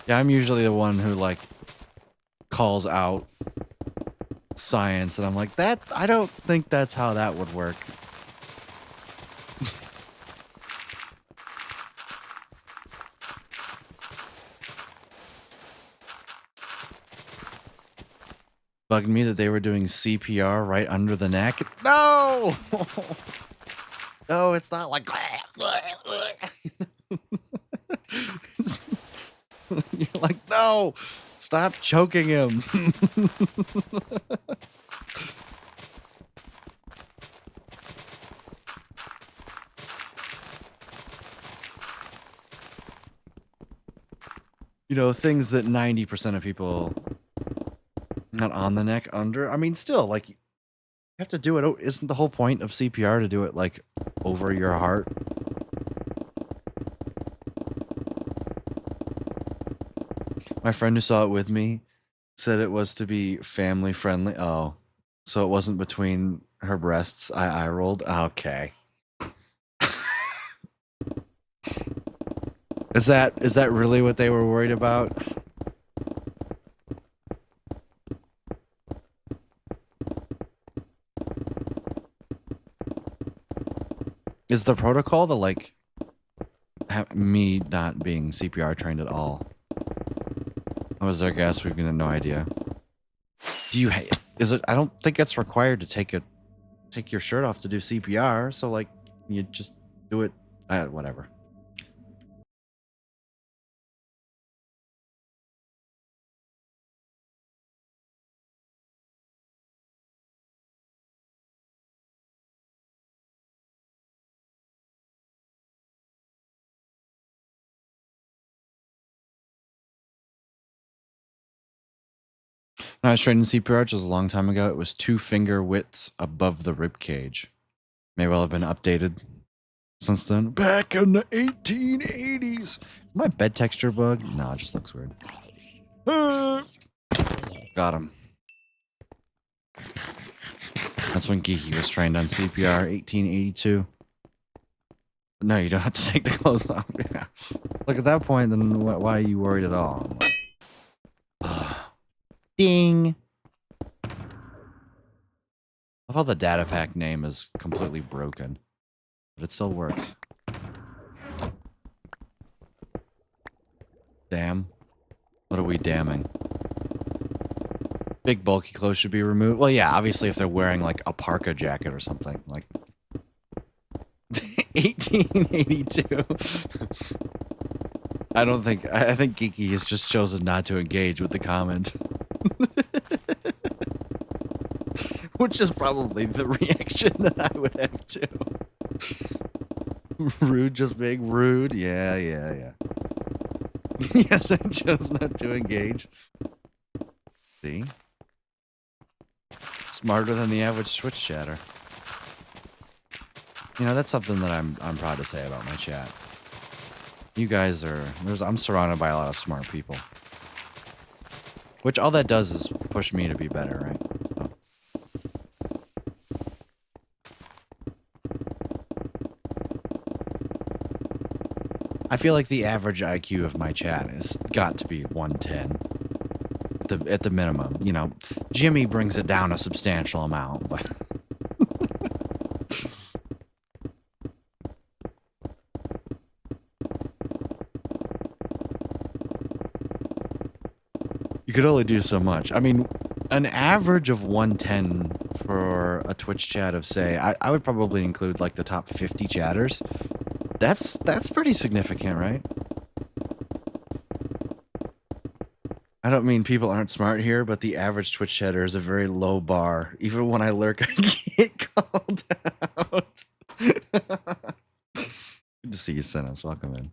Yeah, I'm usually the one who, like, calls out science, and I'm like, I don't think that's how that would work. Bugged me that they were doing CPR right under the neck. No! No, it's not like... You're like, no! Stop choking him! You know, things that 90% of people... Not on the neck, under. I mean, still, like, you have to do it. Isn't the whole point of CPR to do it, like, over your heart? My friend who saw it with me said it was to be family friendly. Oh, so it wasn't between her breasts. I rolled. Okay. Is that really what they were worried about? Is the protocol to, like, me not being CPR trained at all? What was their guess? We've got no idea. Do you? Is it? I don't think it's required to take your shirt off to do CPR. So, like, you just do it. Whatever. When I was training CPR, which was a long time ago, it was 2 finger widths above the rib cage. May well have been updated since then. Back in the 1880s. My bed texture bug? No, it just looks weird. Got him. That's when Geeky was trained on CPR, 1882. No, you don't have to take the clothes off. Yeah. Look, at that point, then why are you worried at all? Ding! I love how the data pack name is completely broken, but it still works. Damn. What are we damning? Big bulky clothes should be removed. Well, yeah, obviously if they're wearing like a parka jacket or something. Like 1882. I think Geeky has just chosen not to engage with the comment. Which is probably the reaction that I would have too. Rude, just being rude. Yeah. Yes, I chose not to engage. See? Smarter than the average Twitch chatter. You know, that's something that I'm proud to say about my chat. You guys are... I'm surrounded by a lot of smart people. Which all that does is push me to be better, right? So. I feel like the average IQ of my chat has got to be 110. At the minimum. You know, Jimmy brings it down a substantial amount, but... You could only do so much. I mean, an average of 110 for a Twitch chat of, say, I would probably include, like, the top 50 chatters. That's pretty significant, right? I don't mean people aren't smart here, but the average Twitch chatter is a very low bar. Even when I lurk, I get called out. Good to see you, Sinas. Welcome in.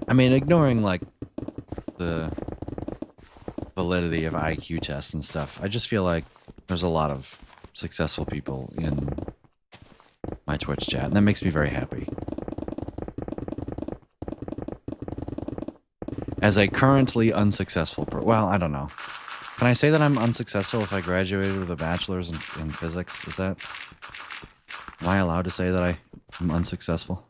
I mean, ignoring, like, the validity of IQ tests and stuff, I just feel like there's a lot of successful people in my Twitch chat, and that makes me very happy. As a currently unsuccessful well, I don't know. Can I say that I'm unsuccessful if I graduated with a bachelor's in physics? Is that... Am I allowed to say that I'm unsuccessful?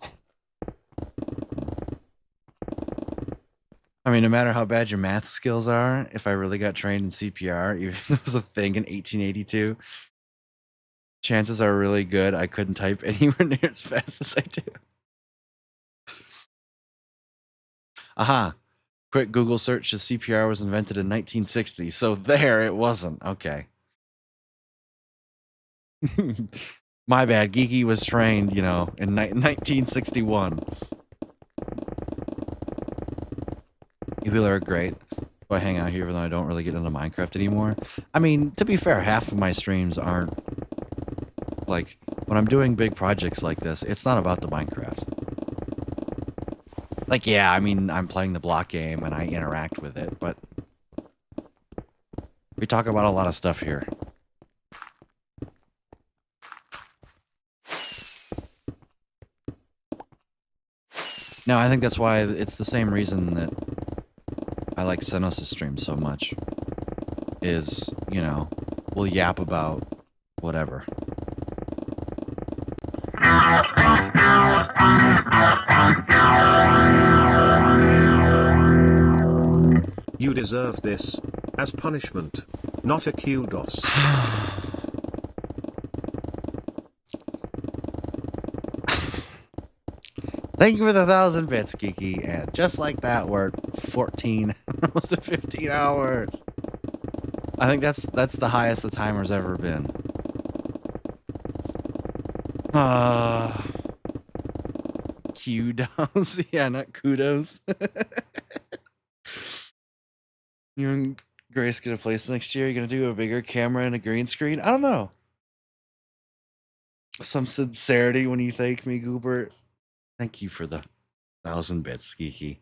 I mean, no matter how bad your math skills are, if I really got trained in CPR, even if it was a thing in 1882, chances are really good I couldn't type anywhere near as fast as I do. Aha. Quick Google search says CPR was invented in 1960, so there it wasn't. Okay. My bad. Geeky was trained, you know, in 1961. You people are great. So I hang out here even though I don't really get into Minecraft anymore. I mean, to be fair, half of my streams aren't... Like, when I'm doing big projects like this, it's not about the Minecraft. Like, yeah, I mean, I'm playing the block game and I interact with it, but... We talk about a lot of stuff here. No, I think that's why it's the same reason that I like Senos' stream so much. Is, you know, we'll yap about whatever. You deserve this, as punishment, not a kudos. Thank you for the 1,000 bits, Geeky. And just like that, we're 14, almost at 15 hours. I think that's the highest the timer's ever been. Kudos. Yeah, not kudos. You and Grace get a place next year? You're gonna do a bigger camera and a green screen? I don't know. Some sincerity when you thank me, Goobert. Thank you for the 1,000 bits, Geeky.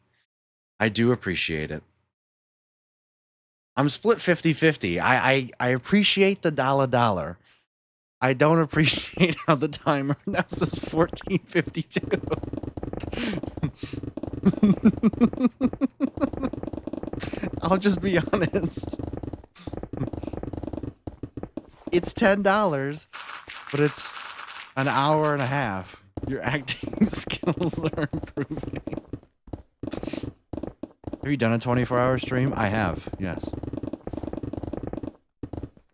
I do appreciate it. I'm split 50-50. I appreciate the dollar. I don't appreciate how the timer now says 14:52. I'll just be honest. It's $10, but it's an hour and a half. Your acting skills are improving. Have you done a 24-hour stream? I have, yes.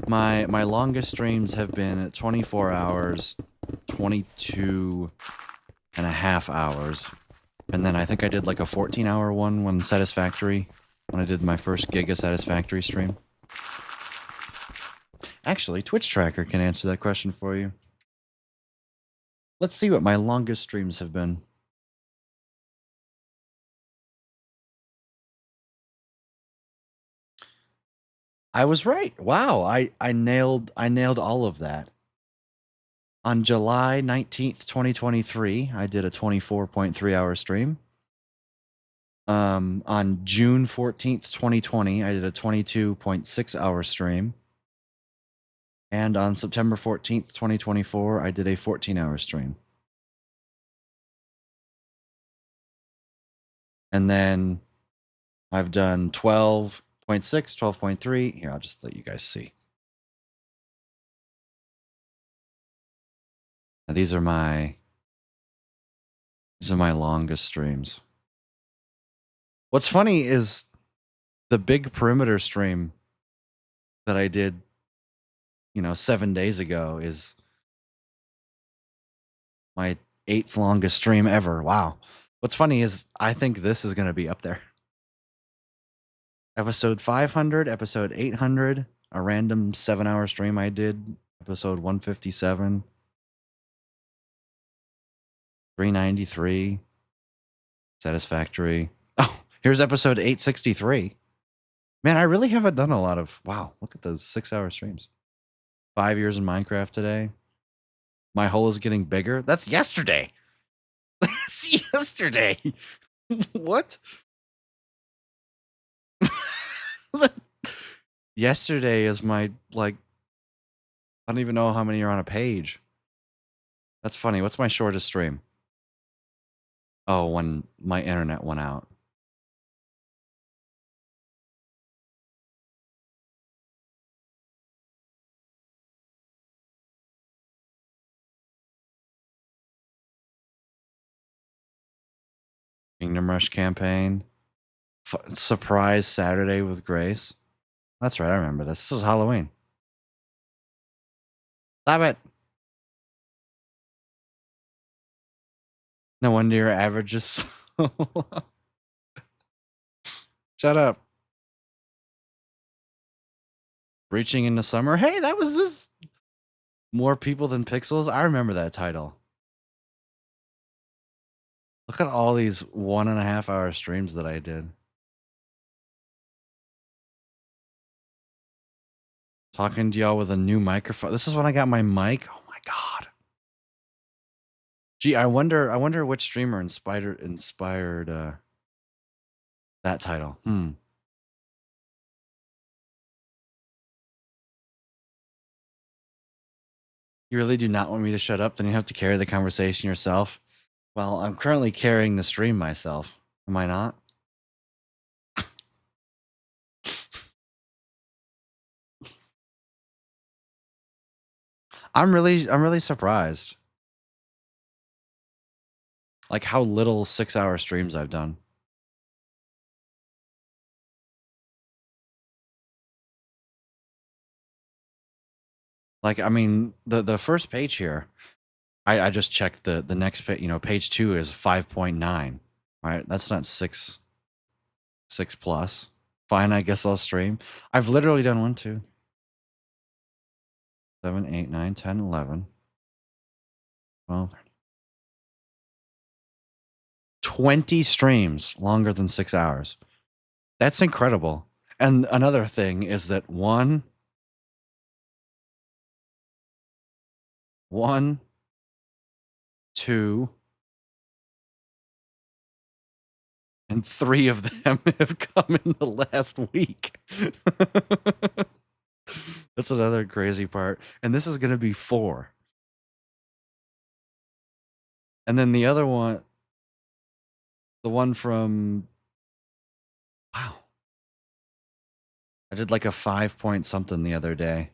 My longest streams have been 24 hours, 22 and a half hours. And then I think I did like a 14-hour one when Satisfactory, when I did my first Giga Satisfactory stream. Actually, Twitch Tracker can answer that question for you. Let's see what my longest streams have been. I was right. Wow, I nailed all of that. On July 19th, 2023, I did a 24.3-hour stream. On June 14th, 2020, I did a 22.6-hour stream. And on September 14th, 2024, I did a 14-hour stream. And then I've done 12.6, 12.3. Here, I'll just let you guys see. Now, these are my longest streams. What's funny is the big perimeter stream that I did, 7 days ago is my 8th longest stream ever. Wow. What's funny is I think this is going to be up there. Episode 500, episode 800, a random 7-hour stream I did, episode 157, 393, Satisfactory. Oh, here's episode 863. Man, I really haven't done a lot of, wow, look at those 6-hour streams. 5 years in Minecraft today. My hole is getting bigger. That's yesterday. That's yesterday. What? Yesterday is my, I don't even know how many are on a page. That's funny. What's my shortest stream? Oh, when my internet went out. Kingdom Rush campaign. Surprise Saturday with Grace. That's right, I remember this. This was Halloween. Stop it. No wonder your average is so low. Shut up. Reaching into Summer. Hey, that was this. More People Than Pixels. I remember that title. Look at all these 1.5-hour streams that I did. Talking to y'all with a new microphone. This is when I got my mic. Oh my god. Gee, I wonder which streamer inspired that title. You really do not want me to shut up? Then you have to carry the conversation yourself. Well, I'm currently carrying the stream myself. Am I not? I'm really surprised. Like how little 6-hour streams I've done. Like, I mean, the first page here, I just checked the next page, page 2 is 5.9. Right? That's not 6 plus. Fine, I guess I'll stream. I've literally done 1, 2, 7, 8, 9, 10, 11, 12, 20 streams longer than 6 hours. That's incredible. And another thing is that one, two, And 3 of them have come in the last week. That's another crazy part. And this is going to be 4. And then the other one, the one from, wow. I did like a 5 point something the other day.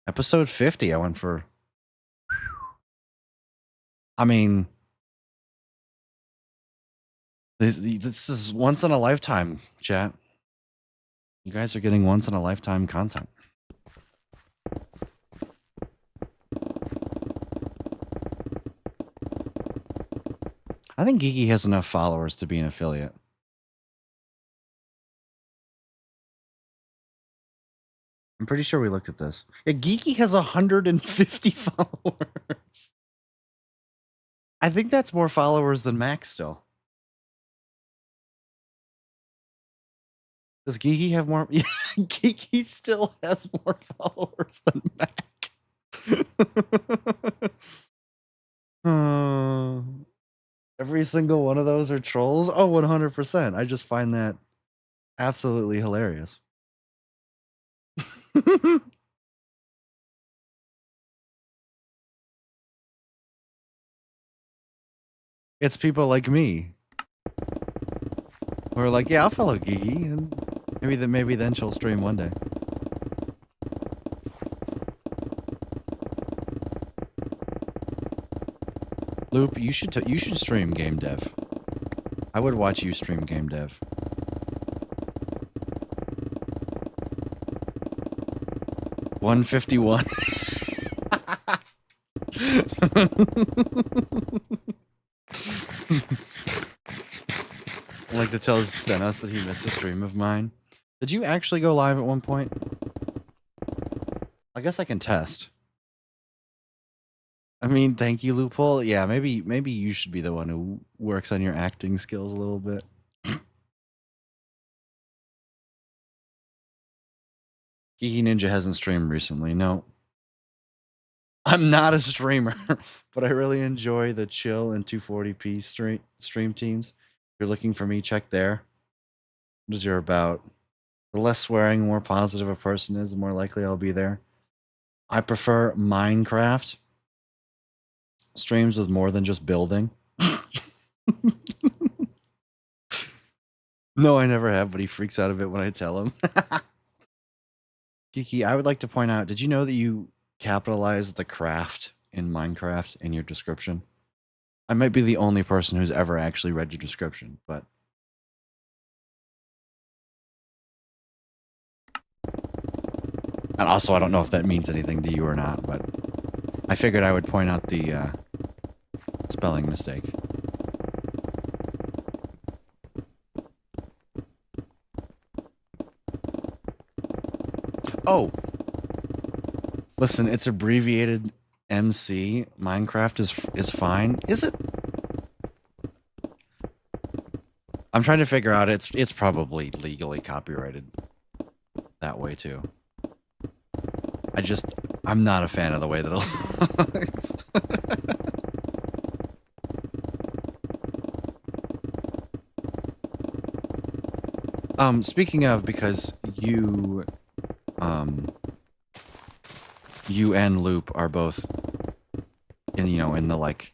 Episode 50, I went for, I mean, this is once in a lifetime, chat. You guys are getting once in a lifetime content. I think GIGA has enough followers to be an affiliate. I'm pretty sure we looked at this. Yeah, GIGA has 150 followers. I think that's more followers than Max still. Does GIGA have more? Yeah, GIGA still has more followers than Mac. Every single one of those are trolls? Oh, 100%. I just find that absolutely hilarious. It's people like me who are like, yeah, I'll follow Gigi, and maybe then she'll stream one day. Loop, you should stream game dev. I would watch you stream game dev. $151. I like to tell Stenos that he missed a stream of mine. Did you actually go live at one point? I guess I can test. I mean, thank you, Loophole. Yeah, maybe you should be the one who works on your acting skills a little bit. Geeky Ninja hasn't streamed recently. No. I'm not a streamer, but I really enjoy the chill and 240p stream teams. If you're looking for me, check there. What is your about? The less swearing, more positive a person is, the more likely I'll be there. I prefer Minecraft streams with more than just building. No, I never have, but he freaks out of it when I tell him. Geeky, I would like to point out, did you know that you capitalize the craft in Minecraft in your description? I might be the only person who's ever actually read your description, but... And also, I don't know if that means anything to you or not, but I figured I would point out the spelling mistake. Oh! Listen, it's abbreviated MC. Minecraft is fine. Is it? I'm trying to figure out, it's probably legally copyrighted that way too. I'm not a fan of the way that it looks. Speaking of, because you and Loop are both in, in the, like,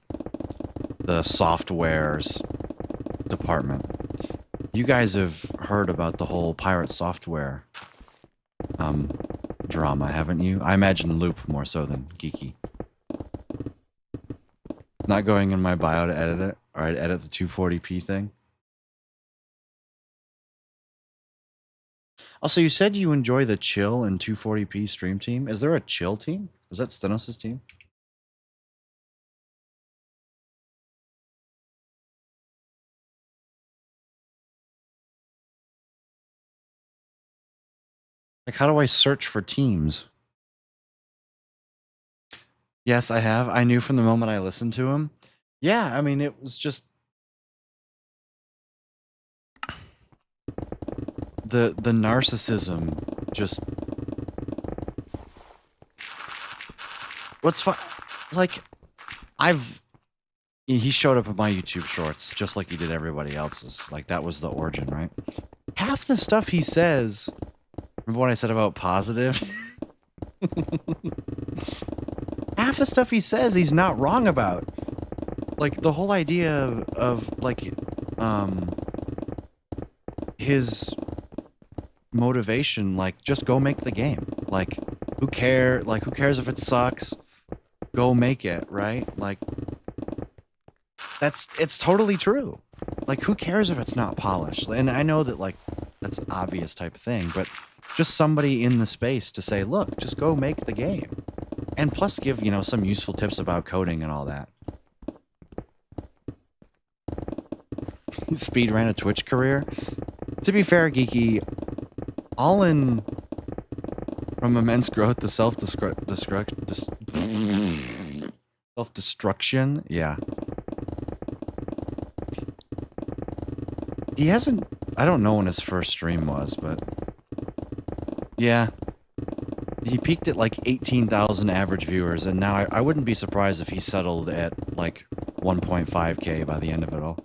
the softwares department. You guys have heard about the whole pirate software drama, haven't you? I imagine Loop more so than Geeky. Not going in my bio to edit it, or I'd edit the 240p thing. Also, you said you enjoy the chill and 240p stream team. Is there a chill team? Is that Stenos' team? Like, how do I search for teams? Yes, I have. I knew from the moment I listened to him. Yeah, I mean, it was just... The narcissism just... What's fun... Like, he showed up in my YouTube shorts just like he did everybody else's. Like that was the origin, right? Half the stuff he says. Remember what I said about positive? Half the stuff he says he's not wrong about. Like the whole idea of like his motivation, like just go make the game. Like who cares if it sucks? Go make it, right? Like it's totally true. Like who cares if it's not polished? And I know that like that's an obvious type of thing, but just somebody in the space to say, look, just go make the game. And plus give, you know, some useful tips about coding and all that. Speed ran a Twitch career. To be fair, Geeky, all in from immense growth to self-destruction. Yeah. He hasn't... I don't know when his first stream was, but... Yeah. He peaked at like 18,000 average viewers, and now I wouldn't be surprised if he settled at like 1.5k by the end of it all.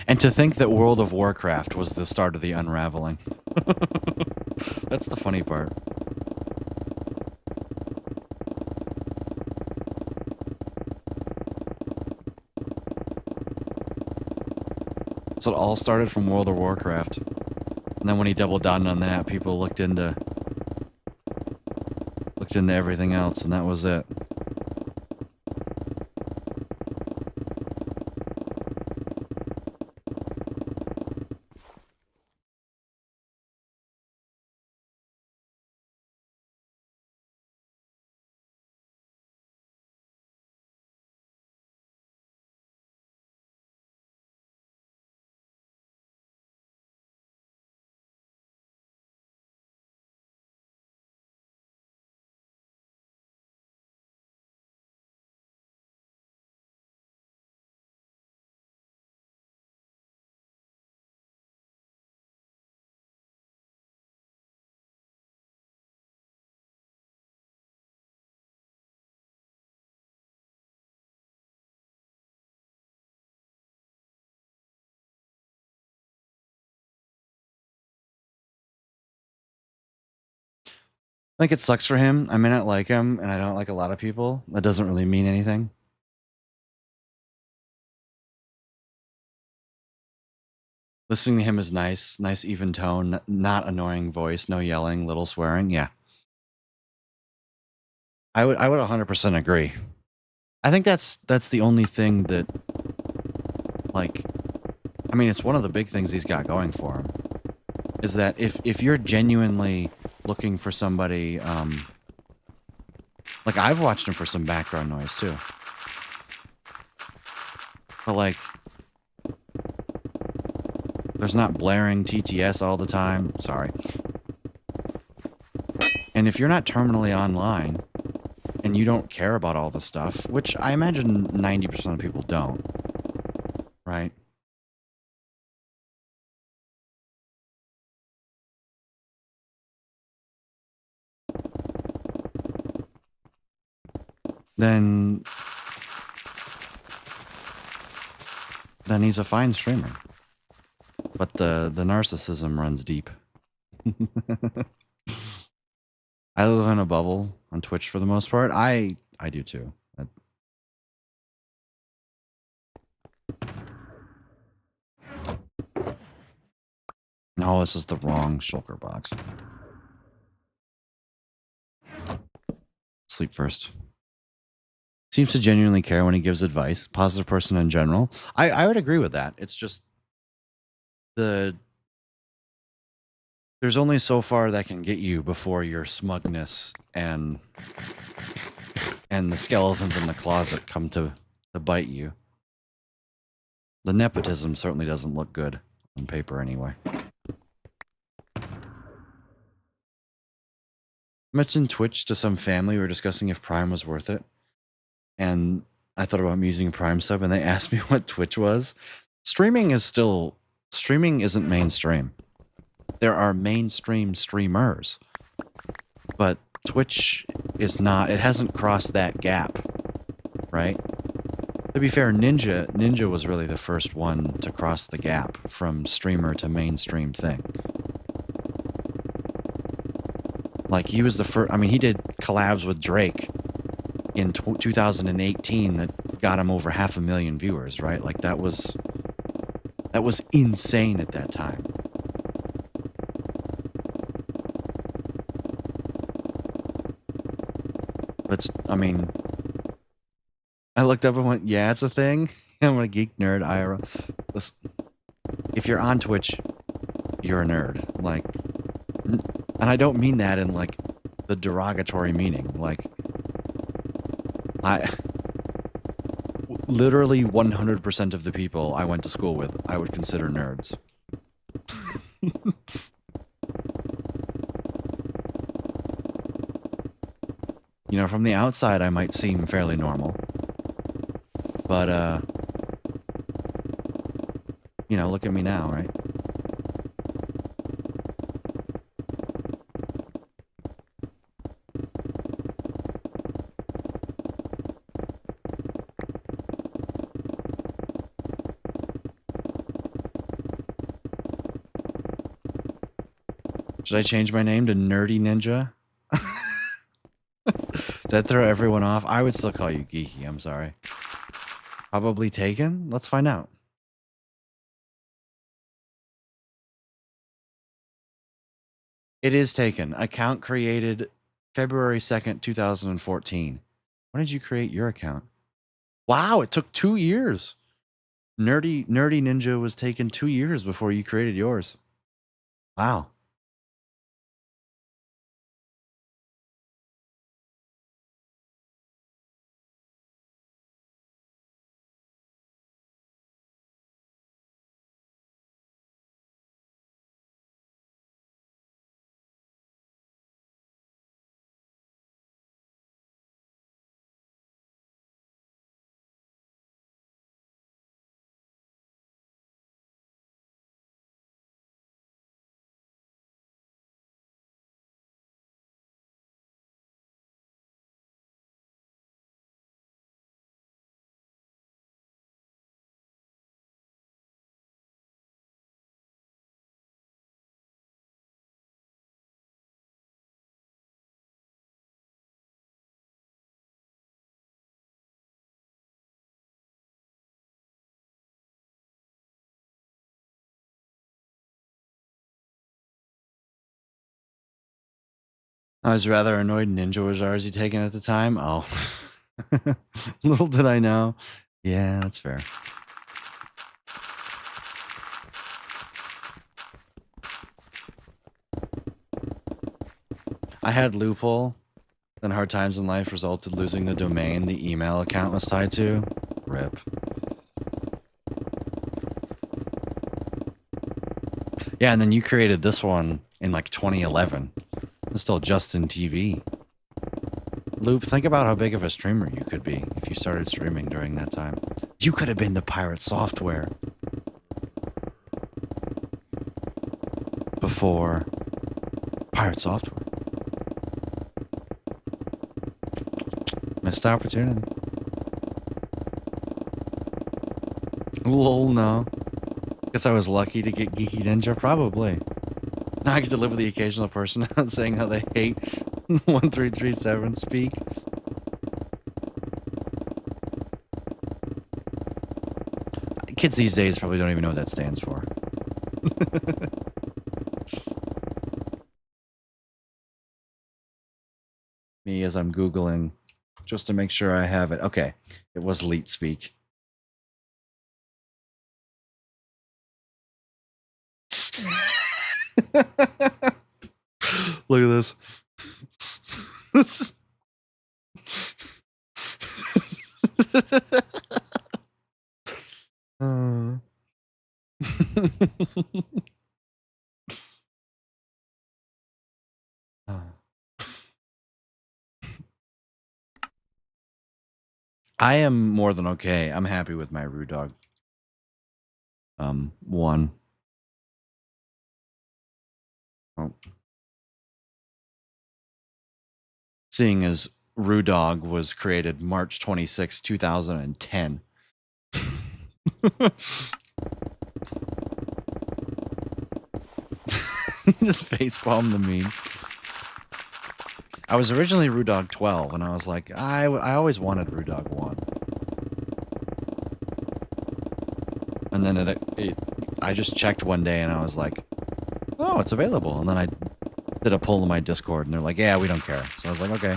And to think that World of Warcraft was the start of the unraveling. That's the funny part. So it all started from World of Warcraft. And then when he doubled down on that, people looked into everything else, and that was it. I think it sucks for him. I may not like him, and I don't like a lot of people. That doesn't really mean anything. Listening to him is nice. Nice even tone, not annoying voice, no yelling, little swearing. Yeah. I would 100% agree. I think that's the only thing that, like, I mean, it's one of the big things he's got going for him. Is that if you're genuinely looking for somebody, like I've watched him for some background noise too. But like, there's not blaring TTS all the time. Sorry. And if you're not terminally online, and you don't care about all the stuff, which I imagine 90% of people don't, right? Then he's a fine streamer. But the narcissism runs deep. I live in a bubble on Twitch for the most part. I do too. No, this is the wrong shulker box. Sleep first. Seems to genuinely care when he gives advice. Positive person in general. I would agree with that. It's just there's only so far that can get you before your smugness and the skeletons in the closet come to bite you. The nepotism certainly doesn't look good on paper anyway. I mentioned Twitch to some family. We were discussing if Prime was worth it. And I thought about using Prime sub, and they asked me what Twitch was. Streaming isn't mainstream. there are mainstream streamers, but Twitch is not. It hasn't crossed that gap, right? To be fair, Ninja was really the first one to cross the gap from streamer to mainstream thing. Like, he was the first. I mean, he did collabs with Drake in 2018 that got him over 500,000 viewers, right? Like, that was insane at that time. But I mean, I looked up and went, yeah, it's a thing. I'm a geek nerd, Ira. Listen, if you're on Twitch, you're a nerd. Like, and I don't mean that in like the derogatory meaning. Like, literally 100% of the people I went to school with, I would consider nerds. You know, from the outside, I might seem fairly normal. But, you know, look at me now, right? Should I change my name to Nerdy Ninja? Did that throw everyone off? I would still call you Geeky, I'm sorry. Probably taken? Let's find out. It is taken. Account created February 2nd, 2014. When did you create your account? Wow, it took 2 years. Nerdy Ninja was taken 2 years before you created yours. Wow. I was rather annoyed Ninja was already taken at the time. Oh. Little did I know. Yeah, that's fair. I had Loophole, then Hard Times in Life resulted losing the domain the email account was tied to. RIP. Yeah, and then you created this one in like 2011. It's still Justin TV. Loop, think about how big of a streamer you could be if you started streaming during that time. You could have been the Pirate Software. Before Pirate Software. Missed opportunity. Lol, no. Guess I was lucky to get Geeky Ninja, probably. Now I get to live with the occasional person out saying how they hate 1337 speak. Kids these days probably don't even know what that stands for. Me as I'm Googling just to make sure I have it. Okay, it was Leet Speak. Look at this. I am more than okay. I'm happy with my Roo Dog. One. Oh. Seeing as Rudog was created March 26, 2010. Just facepalm the meme. I was originally Rudog 12, and I was like, I always wanted Rudog 1. And then I just checked one day, and I was like, oh, it's available. And then I did a poll in my Discord, and they're like, yeah, we don't care. So I was like, okay.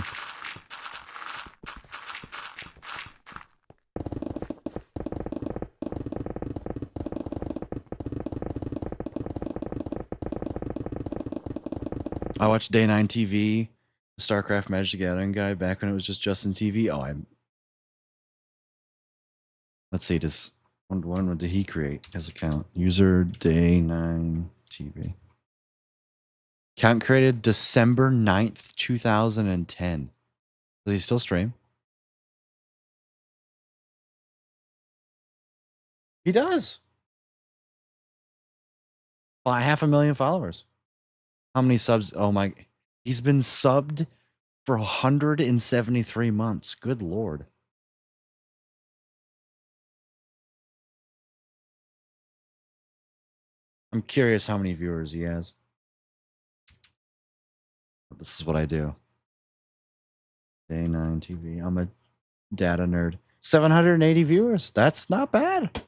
I watched Day 9 TV, the StarCraft Magic the Gathering guy, back when it was just Justin TV. Oh, let's see, when did he create his account? User Day 9 TV. Account created December 9th, 2010. Does he still stream? He does. By 500,000 followers. How many subs? Oh my, he's been subbed for 173 months. Good Lord. I'm curious how many viewers he has. This is what I do. Day 9 TV. I'm a data nerd. 780 viewers. That's not bad.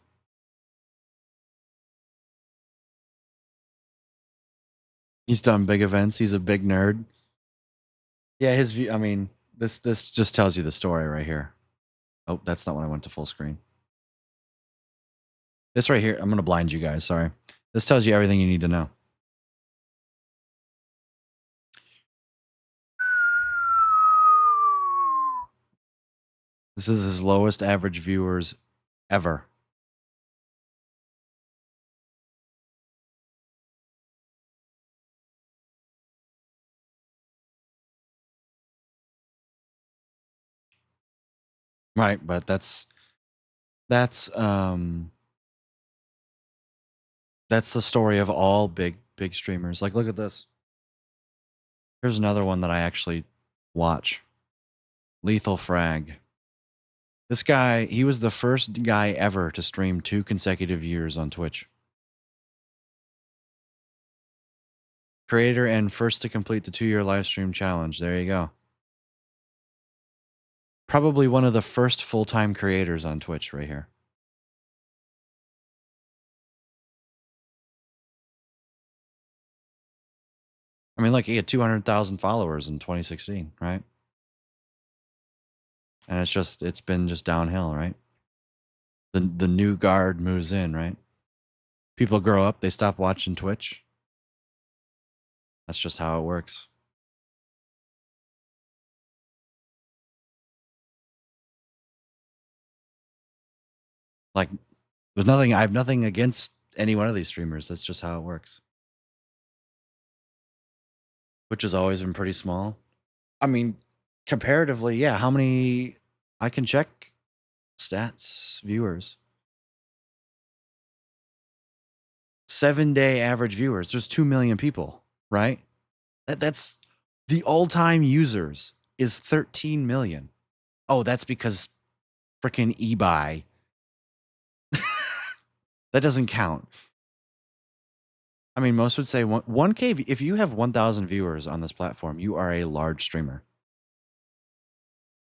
He's done big events. He's a big nerd. Yeah, his view. I mean, this just tells you the story right here. Oh, that's not when I went to full screen. This right here, I'm going to blind you guys. Sorry. This tells you everything you need to know. This is his lowest average viewers ever. Right, but that's the story of all big streamers. Like, look at this. Here's another one that I actually watch. Lethal Frag. This guy, he was the first guy ever to stream 2 consecutive years on Twitch. Creator and first to complete the 2-year live stream challenge. There you go. Probably one of the first full-time creators on Twitch right here. I mean, look, he had 200,000 followers in 2016, right? And it's been just downhill, right? The new guard moves in, right? People grow up, they stop watching Twitch. That's just how it works. Like, I have nothing against any one of these streamers. That's just how it works. Which has always been pretty small. I mean, comparatively, yeah, how many I can check stats, viewers. 7-day average viewers. There's 2 million people, right? That's the all-time users is 13 million. Oh, that's because freaking eBay. That doesn't count. I mean, most would say 1K. If you have 1,000 viewers on this platform, you are a large streamer.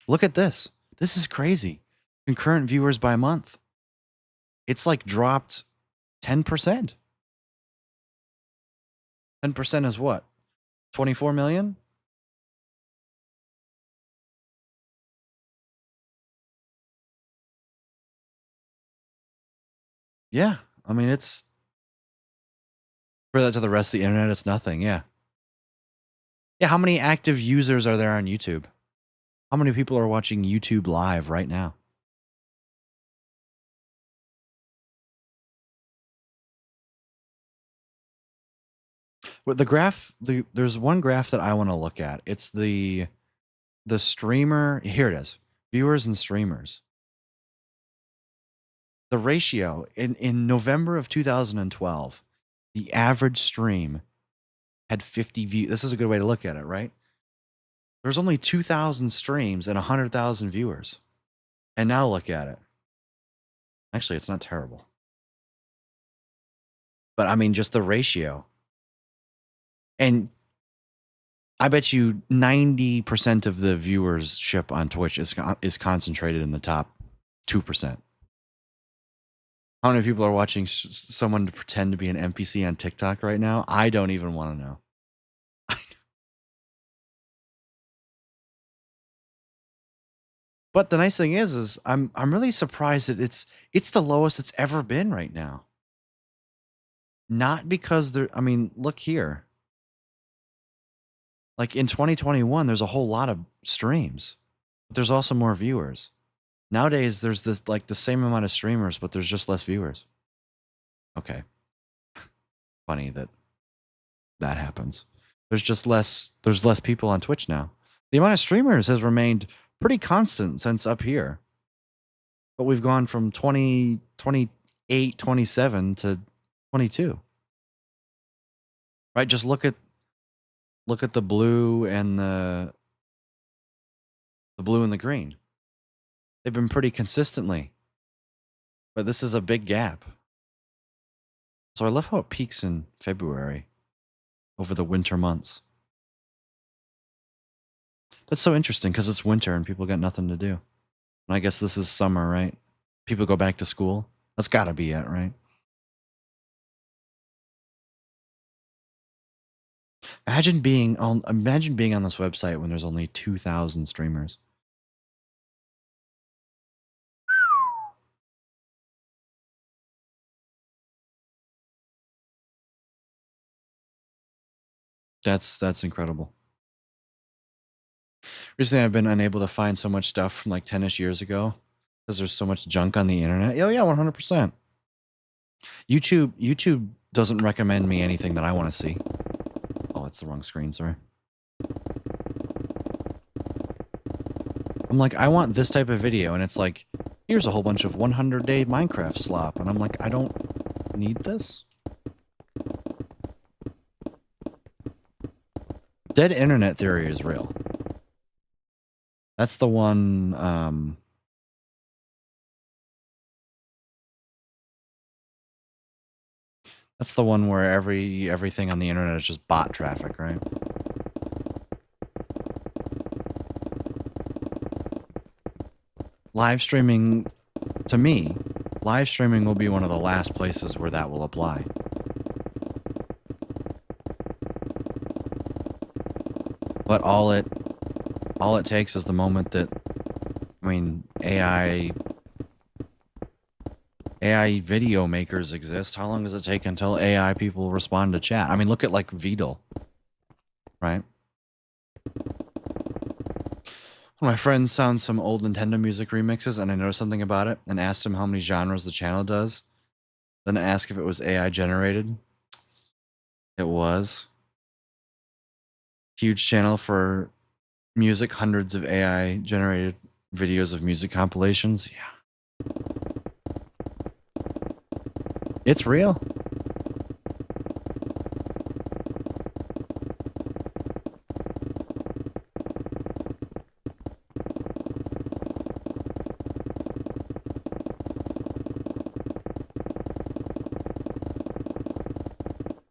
Look at this. This is crazy. Concurrent viewers by month. It's like dropped 10%. 10% is what? 24 million? Yeah. I mean, it's for that to the rest of the internet, it's nothing. Yeah. Yeah. How many active users are there on YouTube? How many people are watching YouTube live right now? Well, the graph, there's one graph that I want to look at. It's the streamer. Here it is. Viewers and streamers. The ratio in November of 2012, the average stream had 50 views. This is a good way to look at it, right? There's only 2,000 streams and 100,000 viewers. And now look at it. Actually, it's not terrible. But I mean, just the ratio. And I bet you 90% of the viewership on Twitch is concentrated in the top 2%. How many people are watching someone to pretend to be an NPC on TikTok right now? I don't even want to know. But the nice thing is I'm really surprised that it's the lowest it's ever been right now. Not because I mean, look here. Like in 2021, there's a whole lot of streams, but there's also more viewers. Nowadays, there's this like the same amount of streamers, but there's just less viewers. Okay. Funny that happens. There's less people on Twitch now. The amount of streamers has remained pretty constant since up here. But we've gone from 20, 28, 27 to 22. Right? Just look at the blue and the blue and the green. They've been pretty consistently. But this is a big gap. So I love how it peaks in February over the winter months. That's so interesting because it's winter and people got nothing to do. And I guess this is summer, right? People go back to school. That's got to be it, right? Imagine being on this website when there's only 2,000 streamers. That's incredible. Recently, I've been unable to find so much stuff from like 10-ish years ago because there's so much junk on the internet. Oh yeah, 100%. YouTube doesn't recommend me anything that I want to see. Oh, it's the wrong screen, sorry. I'm like, I want this type of video, and it's like, here's a whole bunch of 100-day Minecraft slop, and I'm like, I don't need this. Dead internet theory is real. That's the one, that's the one where everything on the internet is just bot traffic, right? Live streaming, to me, live streaming will be one of the last places where that will apply. But all it takes is the moment that, I mean, AI video makers exist. How long does it take until AI people respond to chat? I mean, look at like Vidal, right? One of my friends found some old Nintendo music remixes, and I noticed something about it and asked him how many genres the channel does. Then I asked if it was AI generated. It was. Huge channel for music, hundreds of AI generated videos of music compilations. Yeah. It's real.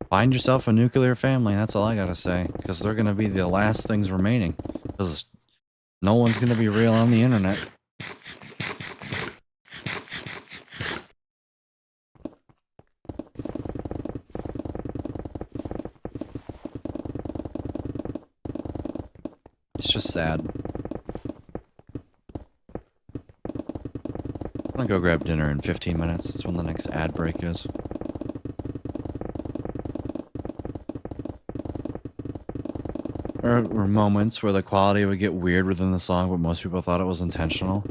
Find yourself a nuclear family. That's all I gotta say. Because they're gonna be the last things remaining. Because no one's gonna be real on the internet. It's just sad. I'm gonna go grab dinner in 15 minutes. That's when the next ad break is. There were moments where the quality would get weird within the song, but most people thought it was intentional.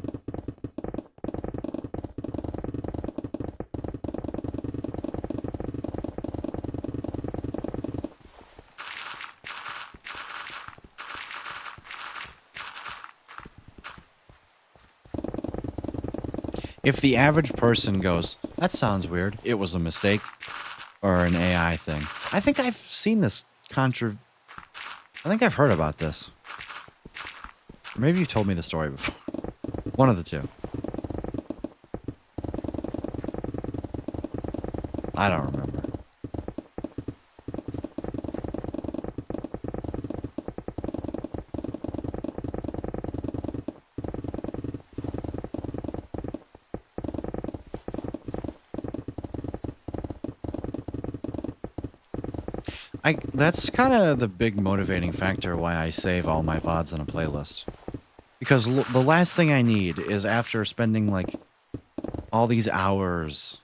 If the average person goes, that sounds weird, it was a mistake, or an AI thing. I think I've seen this I think I've heard about this. Or maybe you've told me the story before. One of the two. I don't remember. That's kind of the big motivating factor why I save all my VODs in a playlist. Because the last thing I need is, after spending like all these hours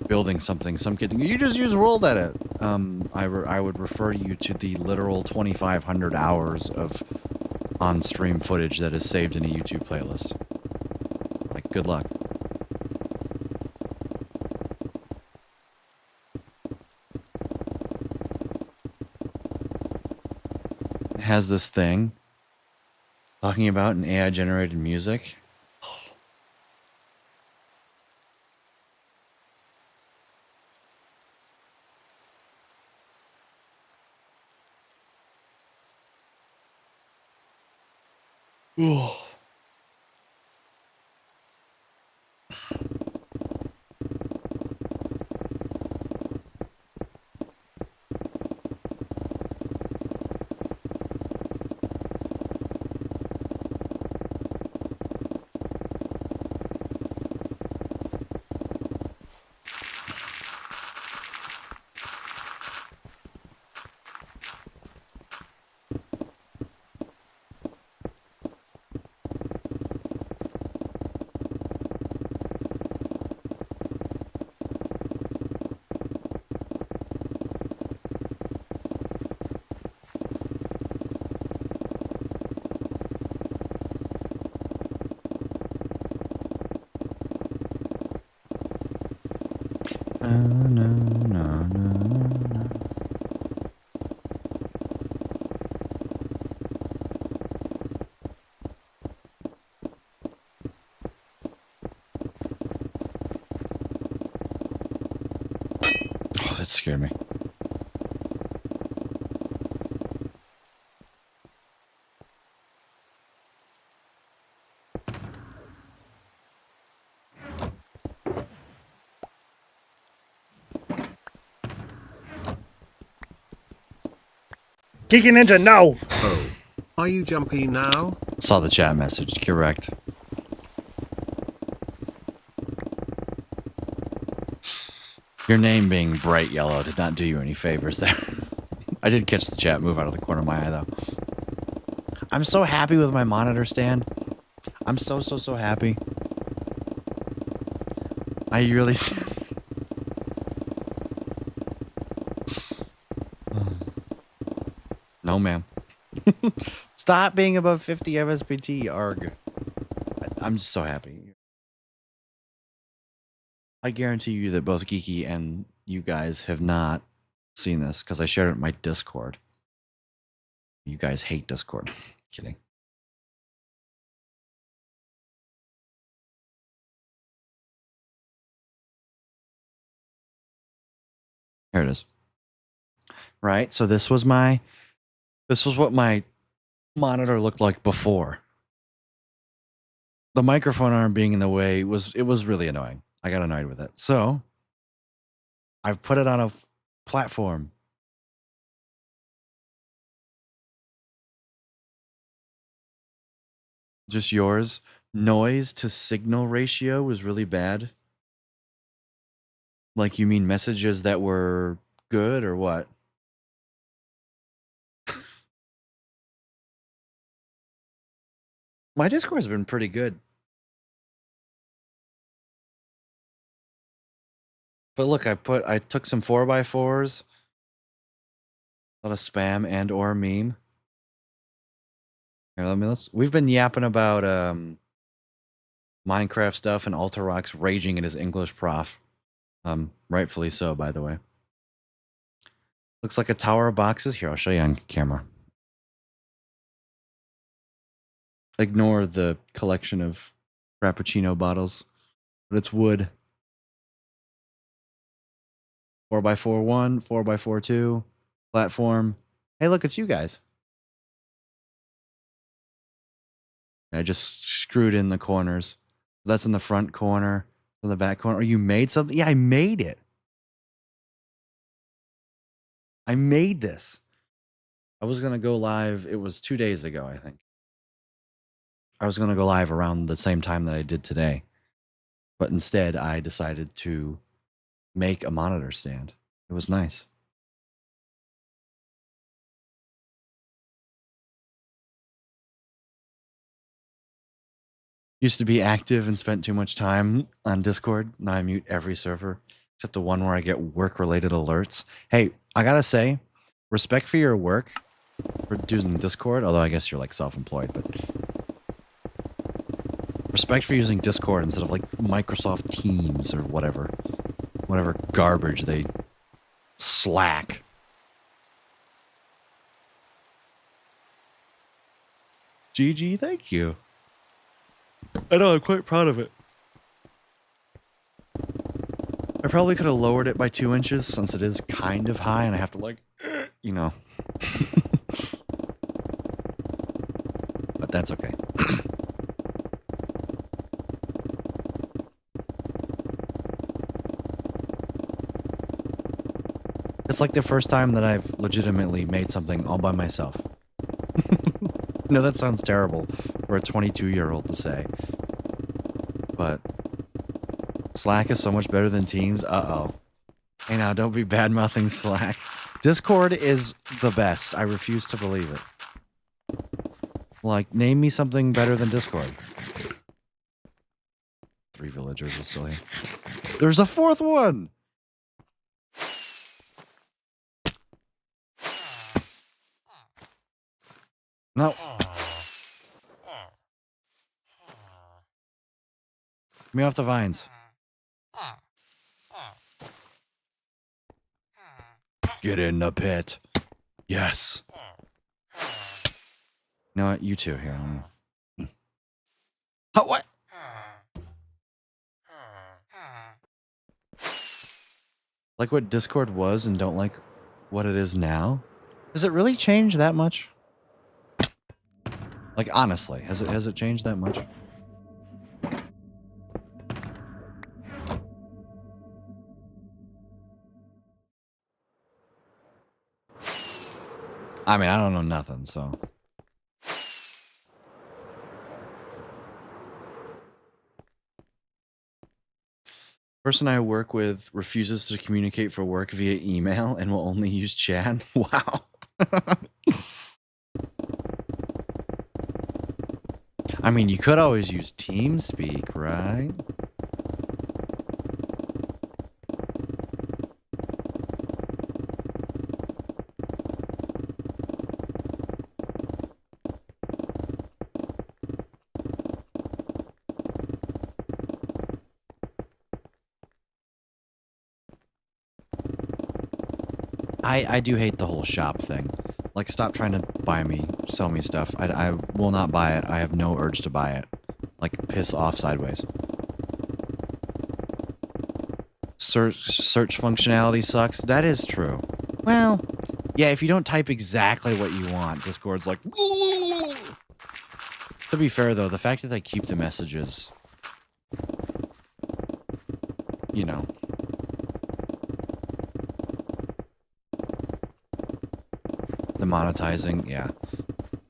building something, some kid, you just use World Edit. I would refer you to the literal 2,500 hours of on-stream footage that is saved in a YouTube playlist. Like, good luck. It has this thing talking about an AI-generated music. Ooh. Oh, that scared me. Geeky Ninja, no! Oh. Are you jumpy now? Saw the chat message, correct. Your name being bright yellow did not do you any favors there. I did catch the chat move out of the corner of my eye, though. I'm so happy with my monitor stand. I'm so happy. I really... No, ma'am. Stop being above 50 FSPT, ARG. I'm just so happy. I guarantee you that both Geeky and you guys have not seen this, because I shared it in my Discord. You guys hate Discord. Kidding. Here it is. Right, so this was what my monitor looked like before. The microphone arm being in the way was really annoying. I got annoyed with it. So I put it on a platform. Just yours. Noise to signal ratio was really bad. Like, you mean messages that were good or what? My Discord's been pretty good. But look, I took some 4x4s. A lot of spam and or meme. Here, we've been yapping about Minecraft stuff, and Alterock's raging at his English prof. Rightfully so, by the way. Looks like a tower of boxes. Here, I'll show you on camera. Ignore the collection of Frappuccino bottles, but it's wood. 4x4 1, 4x4 2, platform. Hey, look, it's you guys. I just screwed in the corners. That's in the front corner, in the back corner. Oh, you made something? Yeah, I made it. I made this. I was going to go live. It was 2 days ago, I think. I was going to go live around the same time that I did today. But instead, I decided to make a monitor stand. It was nice. Used to be active and spent too much time on Discord. Now I mute every server except the one where I get work-related alerts. Hey, I gotta say, respect for your work for using Discord, although I guess you're like self-employed, but respect for using Discord instead of like Microsoft Teams or whatever garbage they Slack. GG, thank you. I know, I'm quite proud of it. I probably could have lowered it by 2 inches since it is kind of high and I have to like, you know. But that's okay. It's like the first time that I've legitimately made something all by myself. No, that sounds terrible for a 22-year-old to say. But Slack is so much better than Teams. Uh-oh. Hey, now, don't be bad-mouthing Slack. Discord is the best. I refuse to believe it. Like, name me something better than Discord. 3 villagers are still here. There's a 4th one! No. Get me off the vines. Get in the pit. Yes. You know what? You two here. Oh, what? Like what Discord was and don't like what it is now? Does it really change that much? Like honestly, has it changed that much? I mean, I don't know nothing, so. Person I work with refuses to communicate for work via email and will only use chat. Wow. I mean, you could always use TeamSpeak, right? I do hate the whole shop thing. Like, stop trying to buy me, sell me stuff. I will not buy it. I have no urge to buy it. Like, piss off sideways. Search functionality sucks. That is true. Well, yeah, if you don't type exactly what you want, Discord's like... To be fair, though, the fact that they keep the messages... You know... The monetizing, yeah.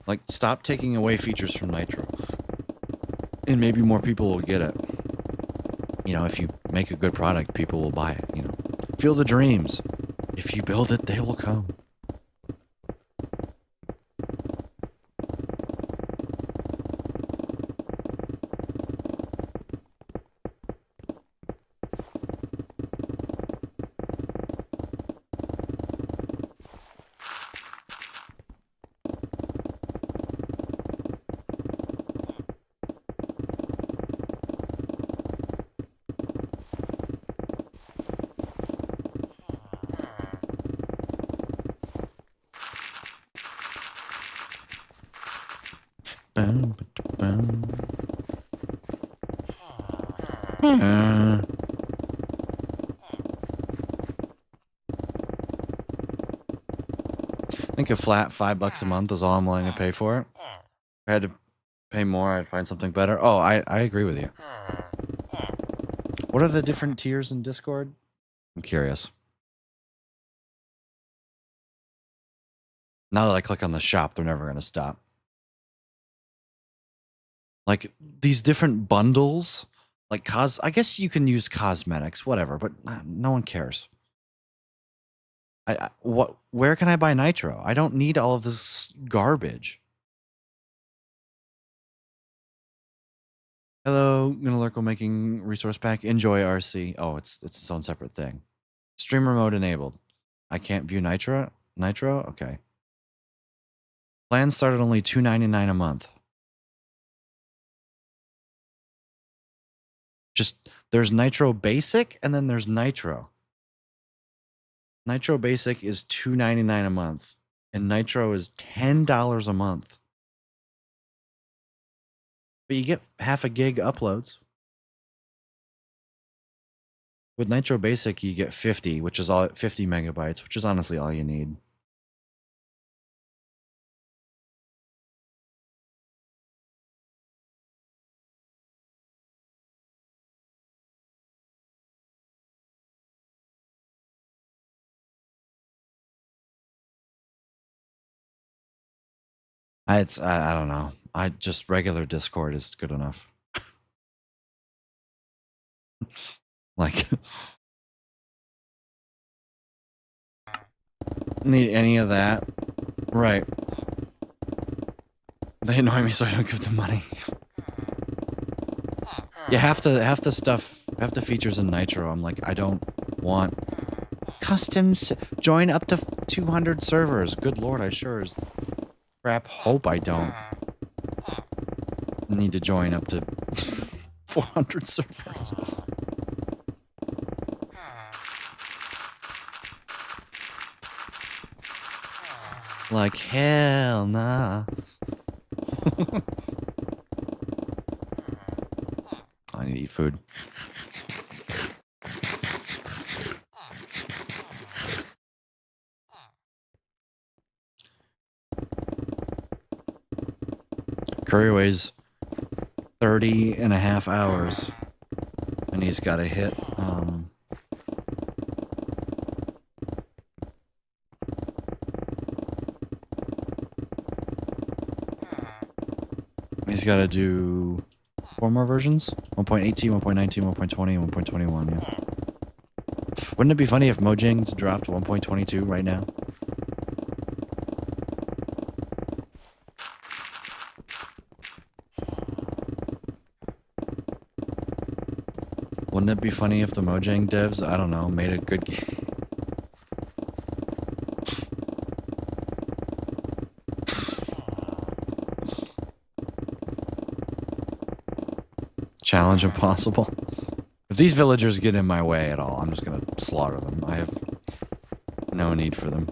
Like, stop taking away features from Nitro. And maybe more people will get it. You know, if you make a good product, people will buy it, you know. Field of Dreams. If you build it, they will come. think a flat $5 a month is all I'm willing to pay for it. If I had to pay more, I'd find something better. Oh, I agree with you. What are the different tiers in Discord? I'm curious. Now that I click on the shop, they're never going to stop. Like these different bundles, like I guess you can use cosmetics, whatever, but no one cares. Where can I buy nitro? I don't need all of this garbage. Hello, gonna lurk while making resource pack. Enjoy RC. Oh, it's its own separate thing. Streamer mode enabled. I can't view nitro. Nitro? Okay. Plans start at only $2.99 a month. Just there's Nitro Basic and then there's Nitro. Nitro Basic is $2.99 a month, and Nitro is $10 a month. But you get half a gig uploads. With Nitro Basic, you get 50, which is all 50 megabytes, which is honestly all you need. I don't know. I just regular Discord is good enough. Like, need any of that? Right. They annoy me, so I don't give them money. Yeah, half the stuff, half the features in Nitro, I'm like, I don't want customs. Join up to 200 servers. Good lord, I sure as crap hope I don't need to join up to 400 servers. Like, hell nah. I need to eat food. Curry weighs 30 and a half hours, and he's got to hit he's got to do 4 more versions. 1.18, 1.19, 1.20, and 1.21, yeah. Wouldn't it be funny if Mojang's dropped 1.22 right now? Wouldn't it be funny if the Mojang devs, I don't know, made a good game? Challenge impossible. If these villagers get in my way at all, I'm just gonna slaughter them. I have no need for them.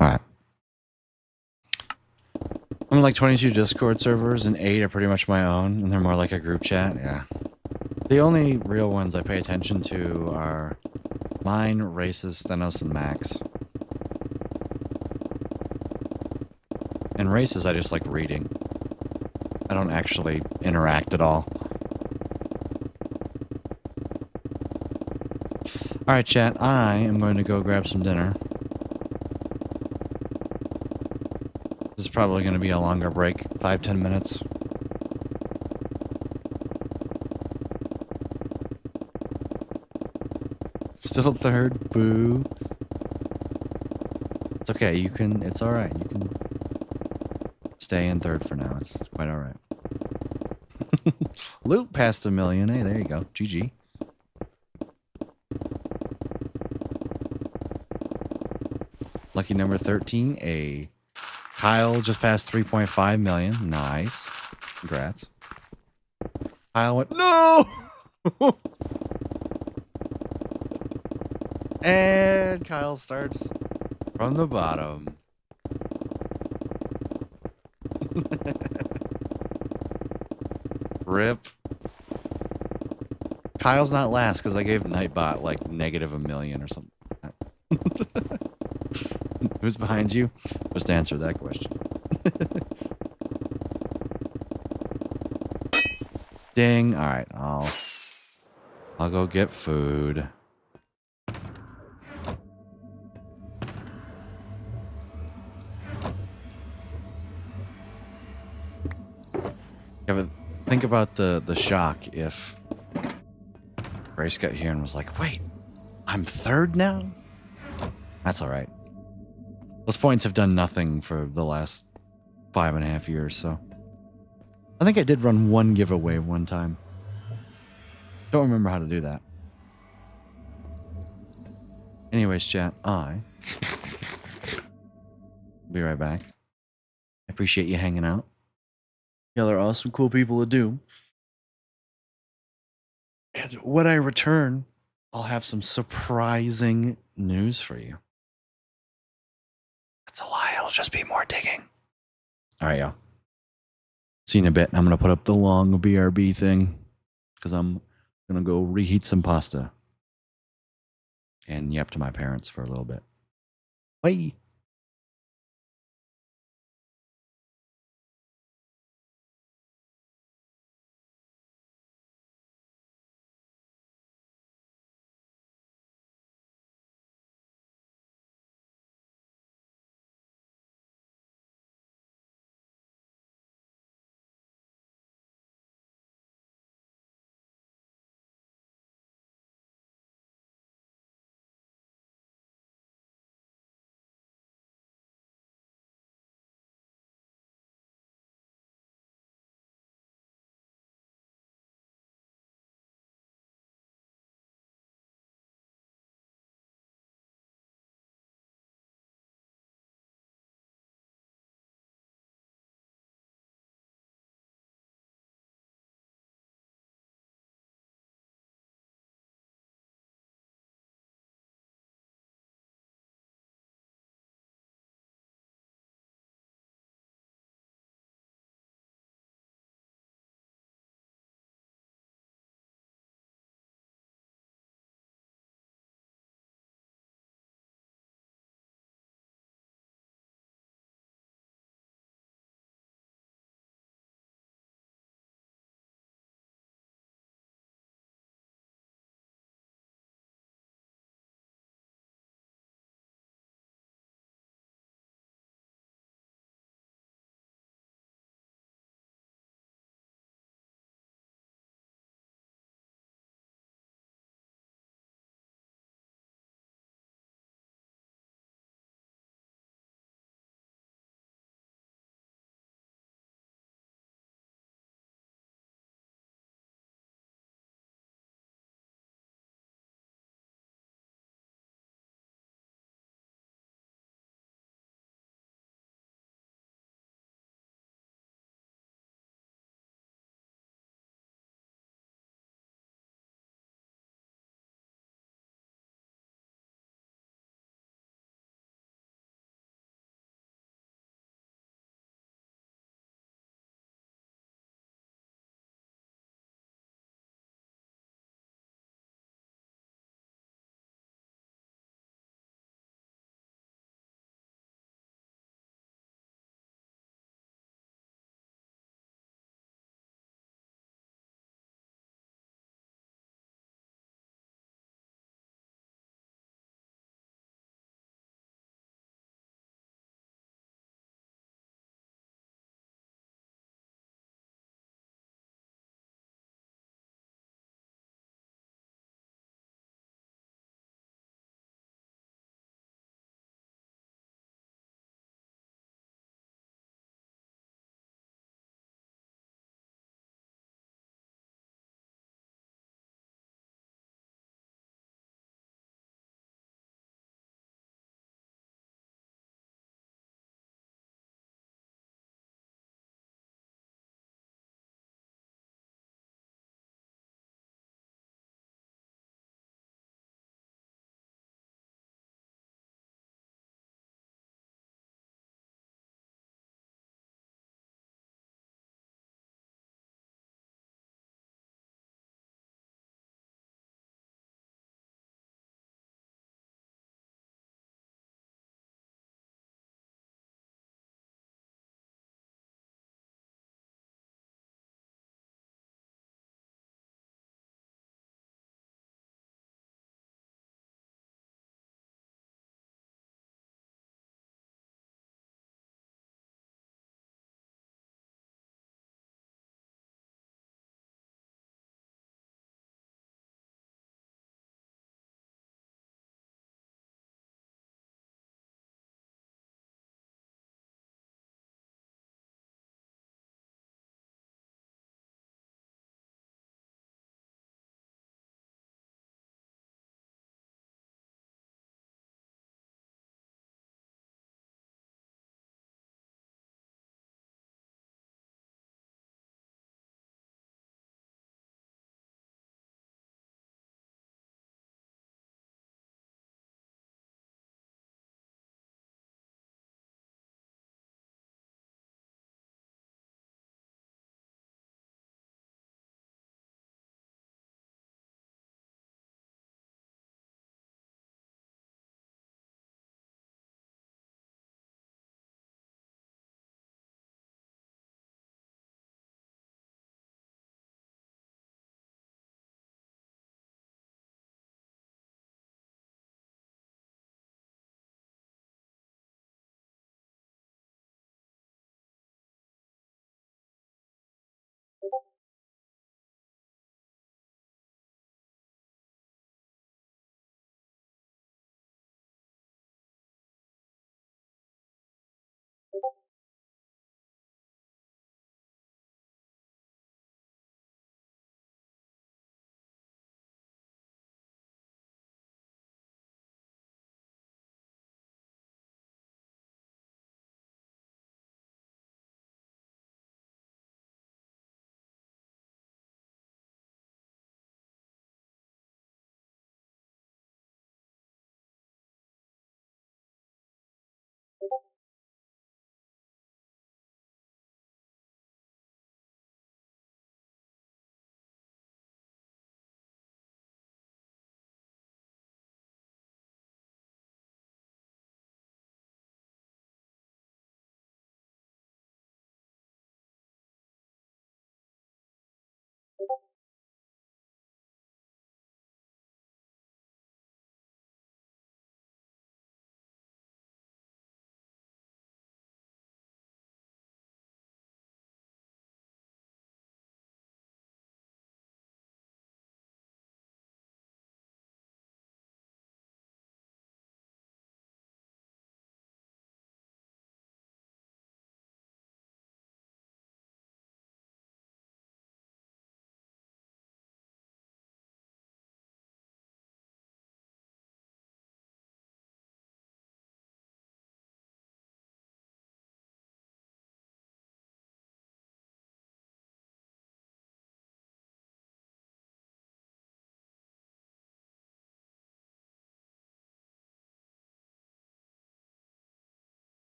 Alright. I'm like 22 Discord servers, and 8 are pretty much my own, and they're more like a group chat, yeah. The only real ones I pay attention to are mine, Races, Stenos, and Max. And Races I just like reading. I don't actually interact at all. All right, chat. I am going to go grab some dinner. This is probably going to be a longer break, 5-10 minutes. Still third, boo. It's okay. You can. It's all right. You can stay in third for now. It's quite all right. Loot past 1 million. Hey, there you go. GG. Lucky number 13. A Kyle just passed 3.5 million. Nice. Congrats. Kyle went, no! And Kyle starts from the bottom. Rip. Kyle's not last because I gave Nightbot like -1 million or something. Who's behind you? Just answer that question. Ding. All right, I'll go get food. Think about the shock if Grace got here and was like, wait, I'm third now? That's all right. Those points have done nothing for the last 5.5 years, so. I think I did run one giveaway one time. Don't remember how to do that. Anyways, chat, I'll be right back. I appreciate you hanging out. Y'all are awesome, cool people to do. And when I return, I'll have some surprising news for you. That's a lie. It'll just be more digging. All right, y'all. See you in a bit. I'm going to put up the long BRB thing because I'm going to go reheat some pasta and yap to my parents for a little bit. Bye.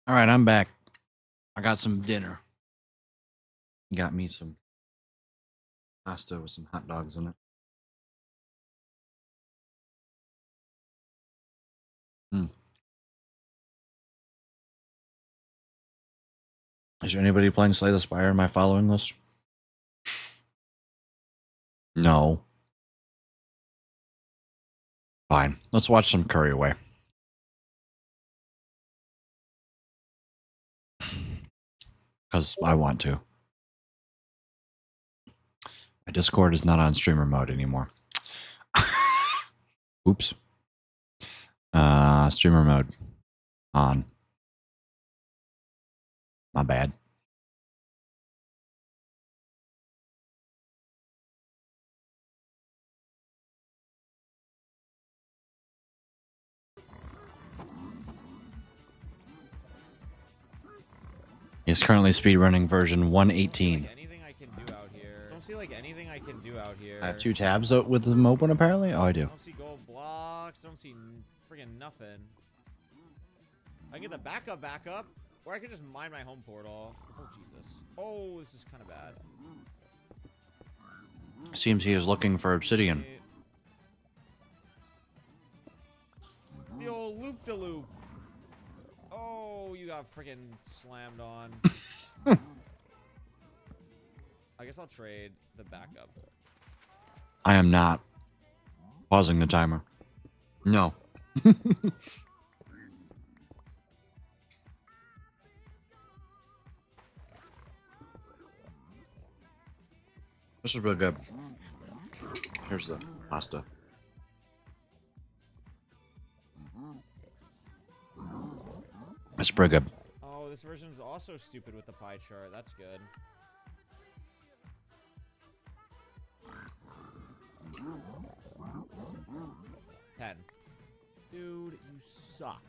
All right, I'm back. I got some dinner. Got me some pasta with some hot dogs in it. Mm. Is there anybody playing Slay the Spire in my following list? No. Fine. Let's watch some Curry Away. Because I want to. My Discord is not on streamer mode anymore. Oops. Streamer mode on. My bad. He's currently speedrunning version 118. Anything I can do out here. Don't see like anything I can do out here. I have 2 tabs with them open apparently? Oh, I do. Don't see gold blocks. Don't see friggin' nothing. I can get the backup, or I could just mine my home portal. Oh, Jesus. Oh, this is kind of bad. Seems he is looking for obsidian. The old loop-de-loop. Oh, you got friggin' slammed on. I guess I'll trade the backup. I am not pausing the timer. No. This is real good. Here's the pasta. It's pretty good. Oh, this version's also stupid with the pie chart. That's good. $10. Dude, you suck.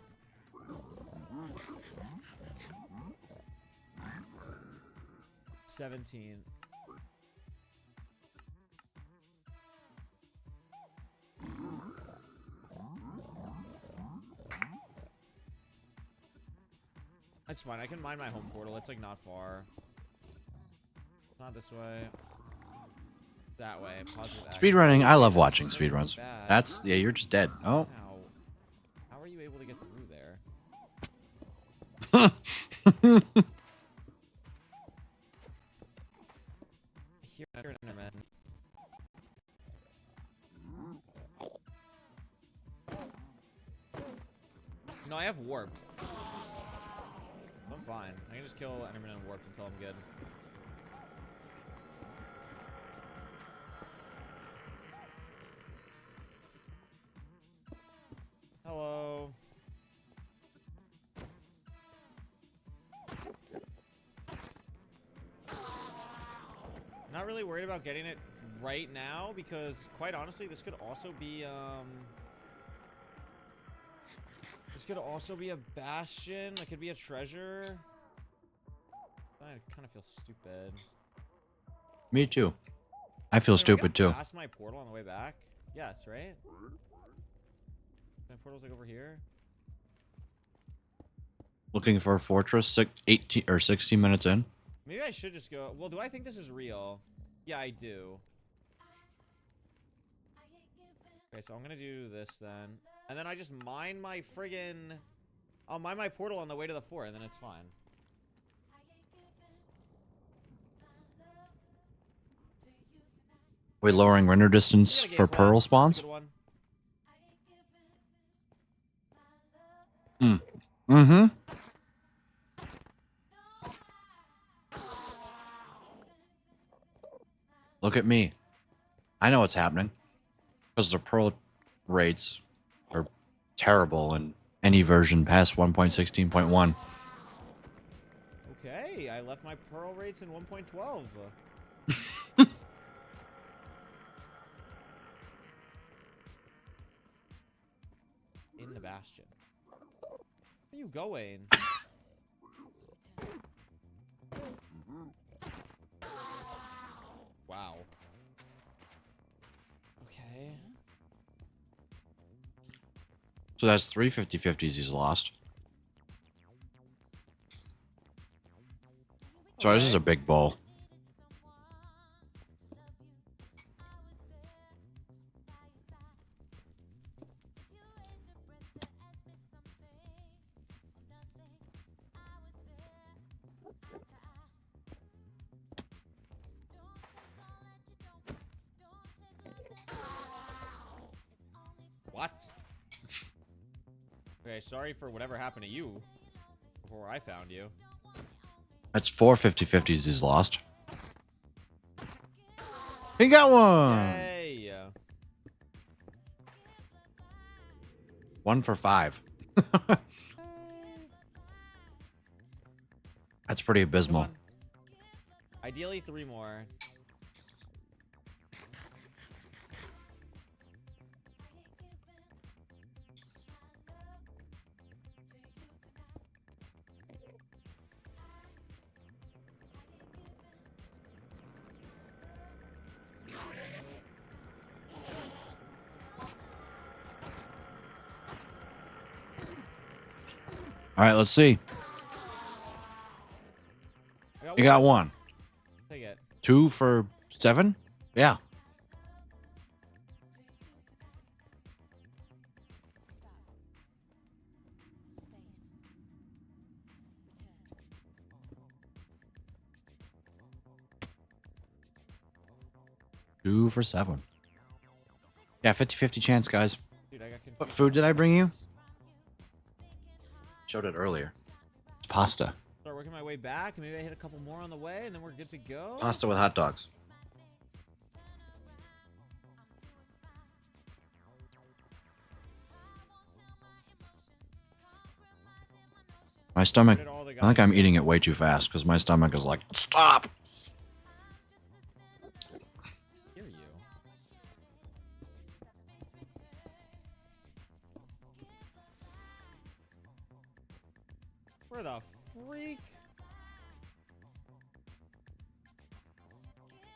$17. That's fine. I can mine my home portal. It's like not far. Not this way. That way. Positive X. Speedrunning, I love watching speedruns. That's, yeah, you're just dead. Oh. How are you able to get through there? Here, man. No, I have warped. I'm fine. I can just kill Enderman and warp until I'm good. Hello. Not really worried about getting it right now because, quite honestly, this could also be this could also be a bastion. It could be a treasure. I kind of feel stupid. Me too. I feel stupid too. Pass my portal on the way back. Yes, right? My portal's like over here. Looking for a fortress 18 or 60 minutes in. Maybe I should just go. Well, do I think this is real? Yeah, I do. Okay, so I'm gonna do this then. And then I just mine my friggin'... I'll mine my portal on the way to the fort, and then it's fine. We're lowering render distance for pearl spawns? Mm-hmm. Look at me. I know what's happening. Because the pearl rates are terrible in any version past 1.16.1. Okay, I left my pearl rates in 1.12. In the bastion. Where are you going? Wow. Okay. So that's 3 50/50s he's lost. Sorry, this is a big bowl. What? Okay, sorry for whatever happened to you before I found you. That's 4 50-50s he's lost. He got one! Hey! 1 for 5. That's pretty Come abysmal. on. Ideally, 3 more. All right, let's see. You got 1. Take it. 2 for 7? Yeah. Two for 7. Yeah, 50-50 chance, guys. Dude, I got confused. What food did I bring you? Showed it earlier. It's pasta. Start working my way back, and maybe I hit a couple more on the way, and then we're good to go. Pasta with hot dogs. My stomach, I think I'm eating it way too fast because my stomach is like, stop! Hear you. Where the freak?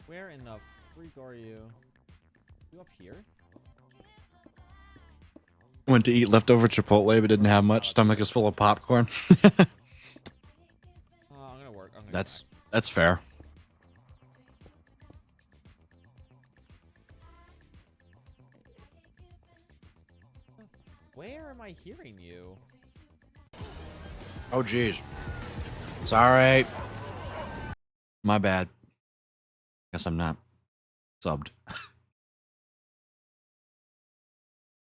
Where in the freak are you? You up here? Went to eat leftover Chipotle but didn't have much. Stomach is full of popcorn. I'm gonna work. That's fair. Where am I hearing you? Oh, geez. Sorry. My bad. Guess I'm not subbed.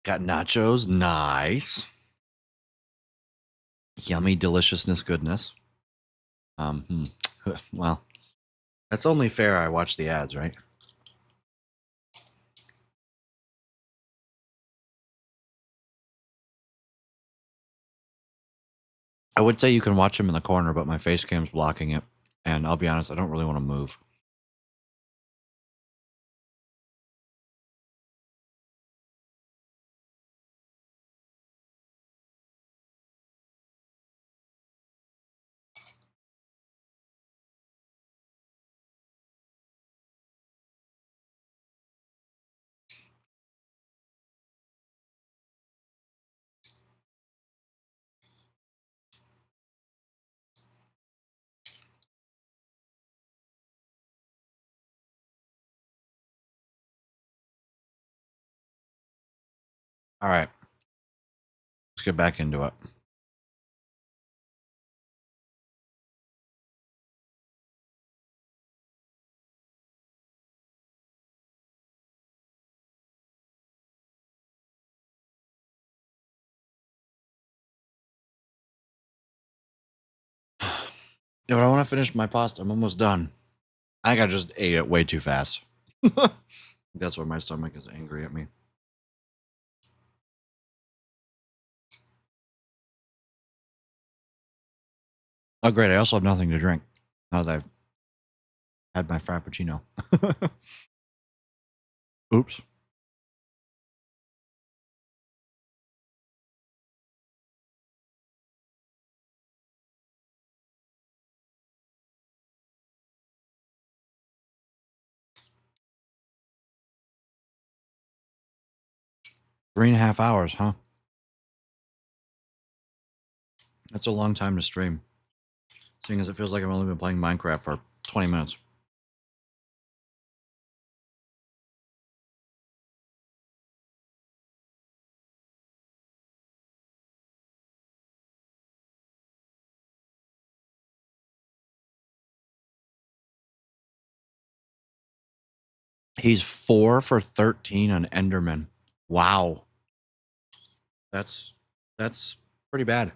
Got nachos. Nice. Yummy deliciousness goodness. Well, that's only fair. I watch the ads, right? I would say you can watch them in the corner, but my face cam's blocking it. And I'll be honest, I don't really want to move. All right. Let's get back into it. Yeah, but I want to finish my pasta. I'm almost done. I think I just ate it way too fast. That's why my stomach is angry at me. Oh, great. I also have nothing to drink now that I've had my Frappuccino. Oops. Three and a half hours, huh? That's a long time to stream. seeing as it feels like I've only been playing Minecraft for 20 minutes. He's 4 for 13 on Enderman. Wow. That's pretty bad.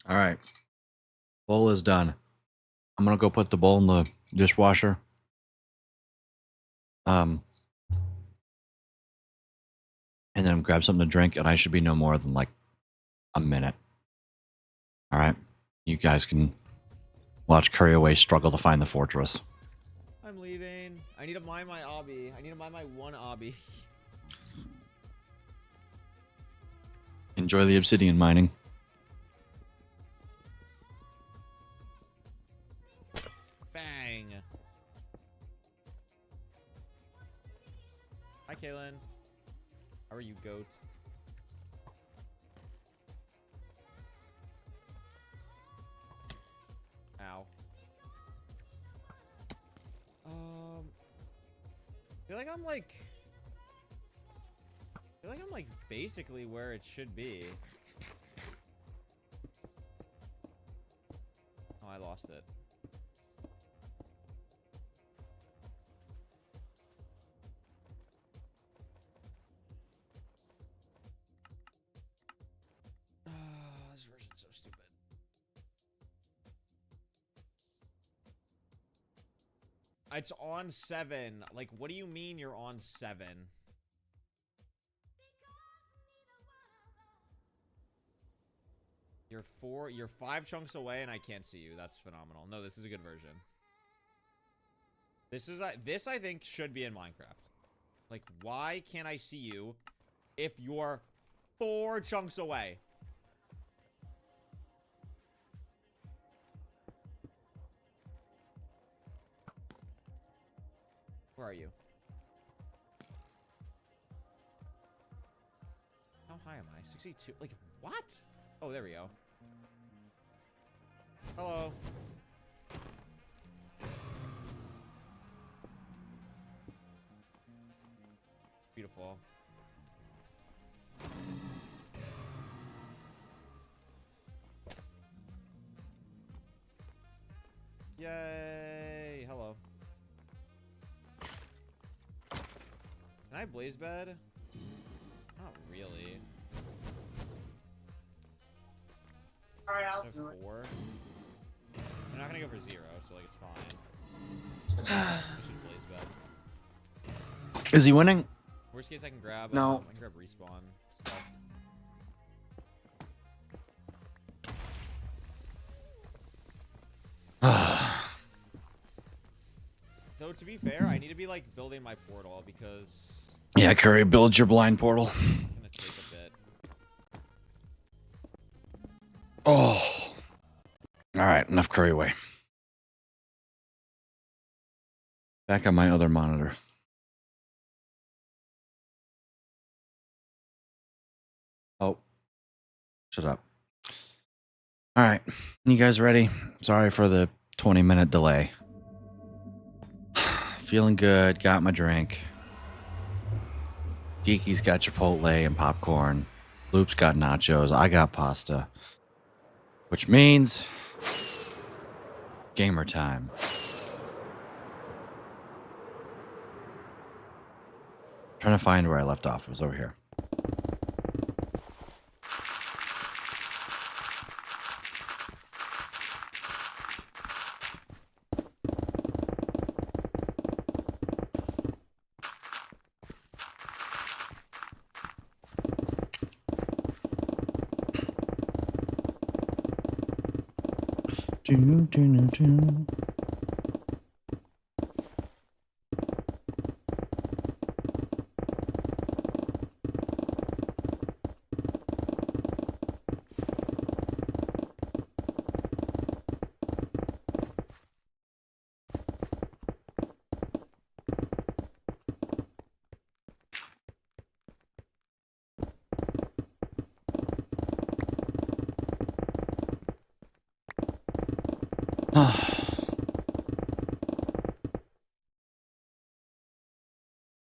All right. Bowl is done. I'm going to go put the bowl in the dishwasher. And then grab something to drink, and I should be no more than like a minute. All right. You guys can watch Curry Away struggle to find the fortress. I'm leaving. I need to mine my obby. I need to mine my one obby. Enjoy the obsidian mining. Bang. Hi, Kaylin. How are you, goat? Ow. I feel like I'm like basically where it should be. Oh, I lost it. This version's so stupid. It's on 7. Like, what do you mean you're on 7? You're 5 chunks away and I can't see you. That's phenomenal. No, this is a good version. This I think should be in Minecraft. Like, why can't I see you if you're 4 chunks away? Where are you? How high am I? 62? Like, what? Oh, there we go. Hello. Beautiful. Yay! Hello. Can I blaze bed? Not really. Alright, I'll I do have it. 4. I'm not gonna go for 0, so like it's fine. I should blaze bed. Is he winning? Worst case, I can grab. No. I can grab respawn stuff. So to be fair, I need to be like building my portal because Yeah, Curry, build your blind portal. it's gonna take a bit. Oh. All right, enough Curry Away. Back on my other monitor. Oh. Shut up. All right. You guys ready? Sorry for the 20-minute delay. Feeling good. Got my drink. Geeky's got Chipotle and popcorn. Loop's got nachos. I got pasta. Which means gamer time. Trying to find where I left off. It was over here.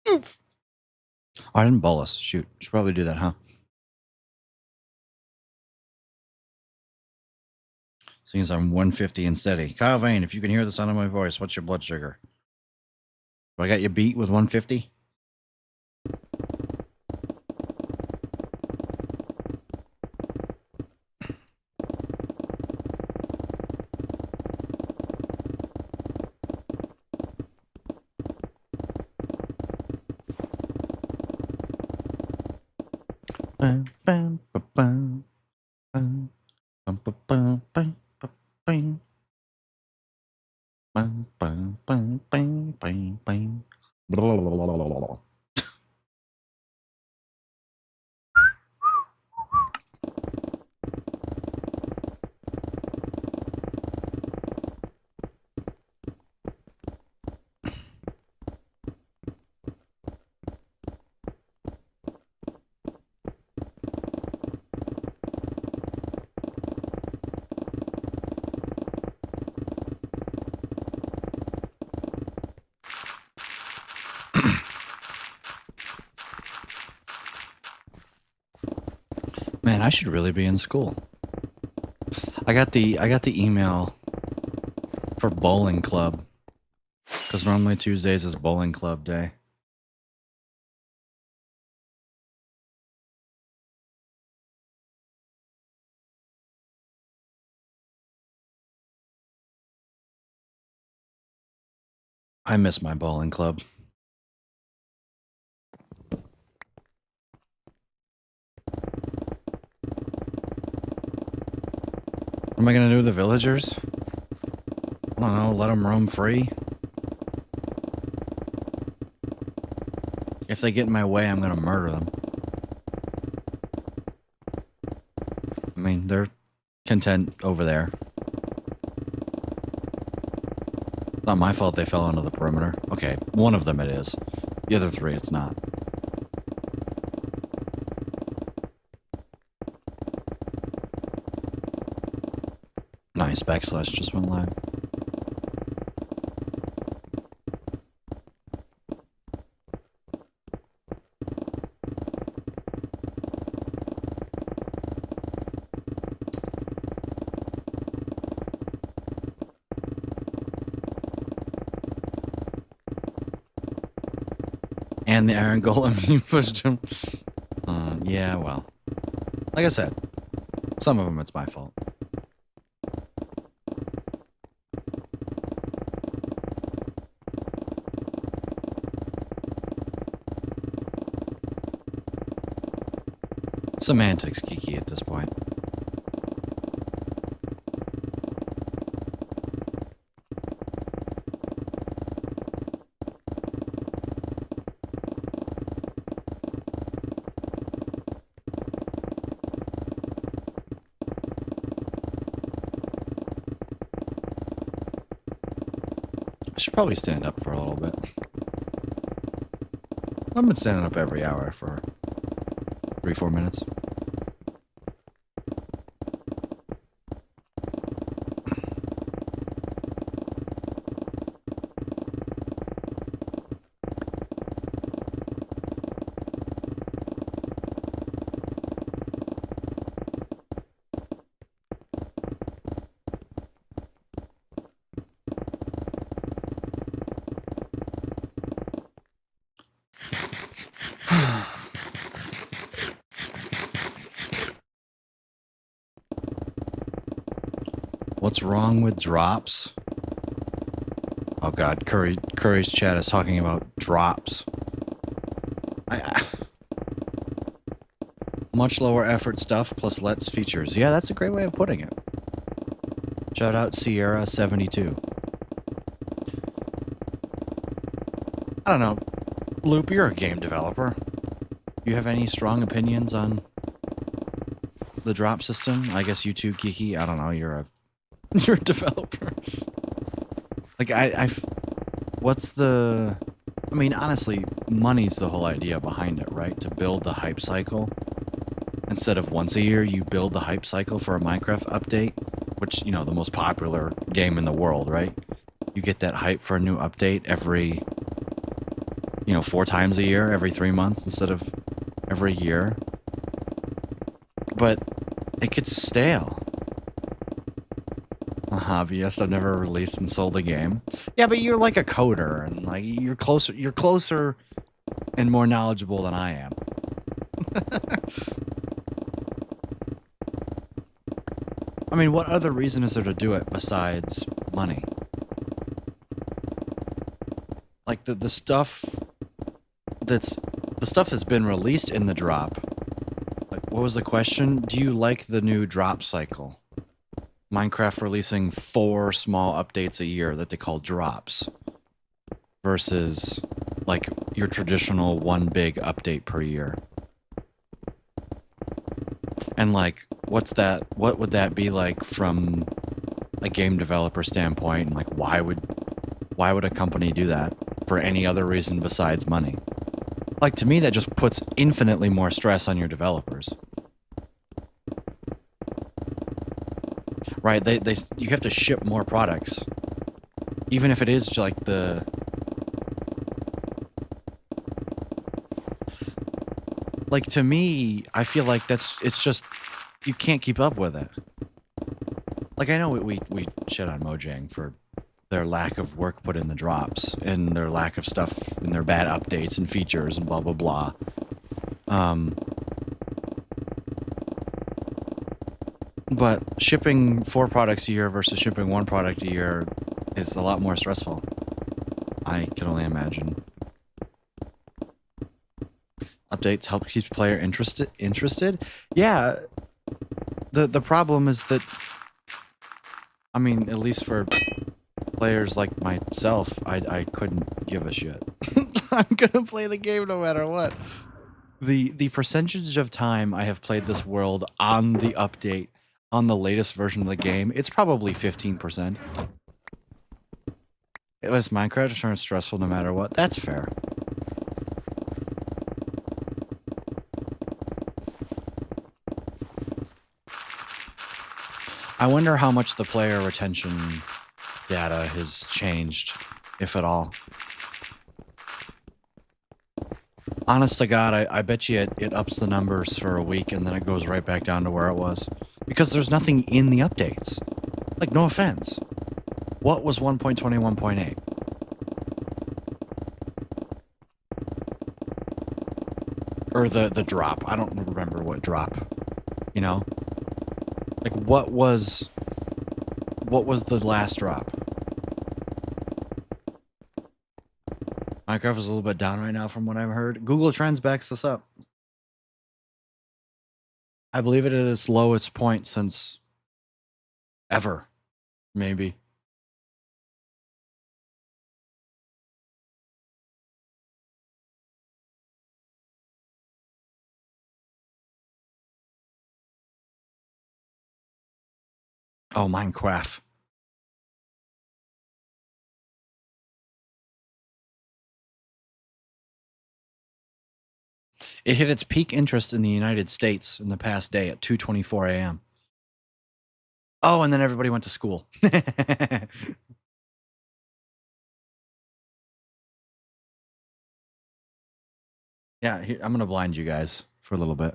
Oof. I didn't bolus. Shoot. Should probably do that, huh? Seeing as I'm 150 and steady. Kyle Vane, if you can hear the sound of my voice, what's your blood sugar? Do I got you beat with 150? Bam, bam, ba, bam, bam, bam, ba, bam, bam, ba, bam. Bam, bam, bam, bam, bam, bam. Blah, blah, blah, blah, blah, blah. Man, I should really be in school. I got the email for bowling club because normally Tuesdays is bowling club day. I miss my bowling club. What am I gonna do with the villagers? I don't know, let them roam free? If they get in my way, I'm gonna murder them. I mean, they're content over there. Not my fault they fell onto the perimeter. Okay, one of them it is. The other three, it's not. Nice, backslash just went live. And the Iron Golem, you pushed him. Yeah, well. Like I said, some of them it's my fault. Semantics, Kiki, at this point. I should probably stand up for a little bit. I've been standing up every hour for 3-4 minutes. What's wrong with drops? Oh god, Curry's chat is talking about drops. Much lower effort stuff plus lets features. Yeah, that's a great way of putting it. Shout out Sierra72. I don't know. Loop, you're a game developer. You have any strong opinions on the drop system? I guess you too, Kiki. I don't know. You're a developer. Like, what's the... I mean, honestly, money's the whole idea behind it, right? To build the hype cycle. Instead of once a year, you build the hype cycle for a Minecraft update, which much, you know, the most popular game in the world, right? You get that hype for a new update every, you know, 4 times a year, every 3 months instead of every year. But it gets stale. A hobbyist, I've never released and sold a game. Yeah, but you're like a coder, and like you're closer and more knowledgeable than I am. I mean, what other reason is there to do it besides money? Like the stuff that's been released in the drop. Like, what was the question? Do you like the new drop cycle? Minecraft releasing 4 small updates a year that they call drops versus like your traditional 1 big update per year. And like, what would that be like from a game developer standpoint? And like, why would a company do that for any other reason besides money? Like, to me, that just puts infinitely more stress on your developers. Right? You have to ship more products. Even if it is like like, to me, I feel like it's just, you can't keep up with it. Like, I know we shit on Mojang for their lack of work put in the drops and their lack of stuff and their bad updates and features and blah, blah, blah. But shipping 4 products a year versus shipping 1 product a year is a lot more stressful. I can only imagine. Updates help keep player interested. Yeah. The problem is that, I mean, at least for players like myself, I couldn't give a shit. I'm gonna play the game no matter what. The percentage of time I have played this world on the update, on the latest version of the game, it's probably 15%. It was Minecraft turns stressful no matter what. That's fair. I wonder how much the player retention data has changed, if at all. Honest to God, I bet you it ups the numbers for a week and then it goes right back down to where it was. Because there's nothing in the updates. Like, no offense. What was 1.21.8? Or the drop. I don't remember what drop. You know? Like, what was the last drop? Minecraft is a little bit down right now from what I've heard. Google Trends backs this up. I believe it at its lowest point since ever, maybe. Oh, Minecraft. It hit its peak interest in the United States in the past day at 2:24 a.m. Oh, and then everybody went to school. Yeah, I'm going to blind you guys for a little bit.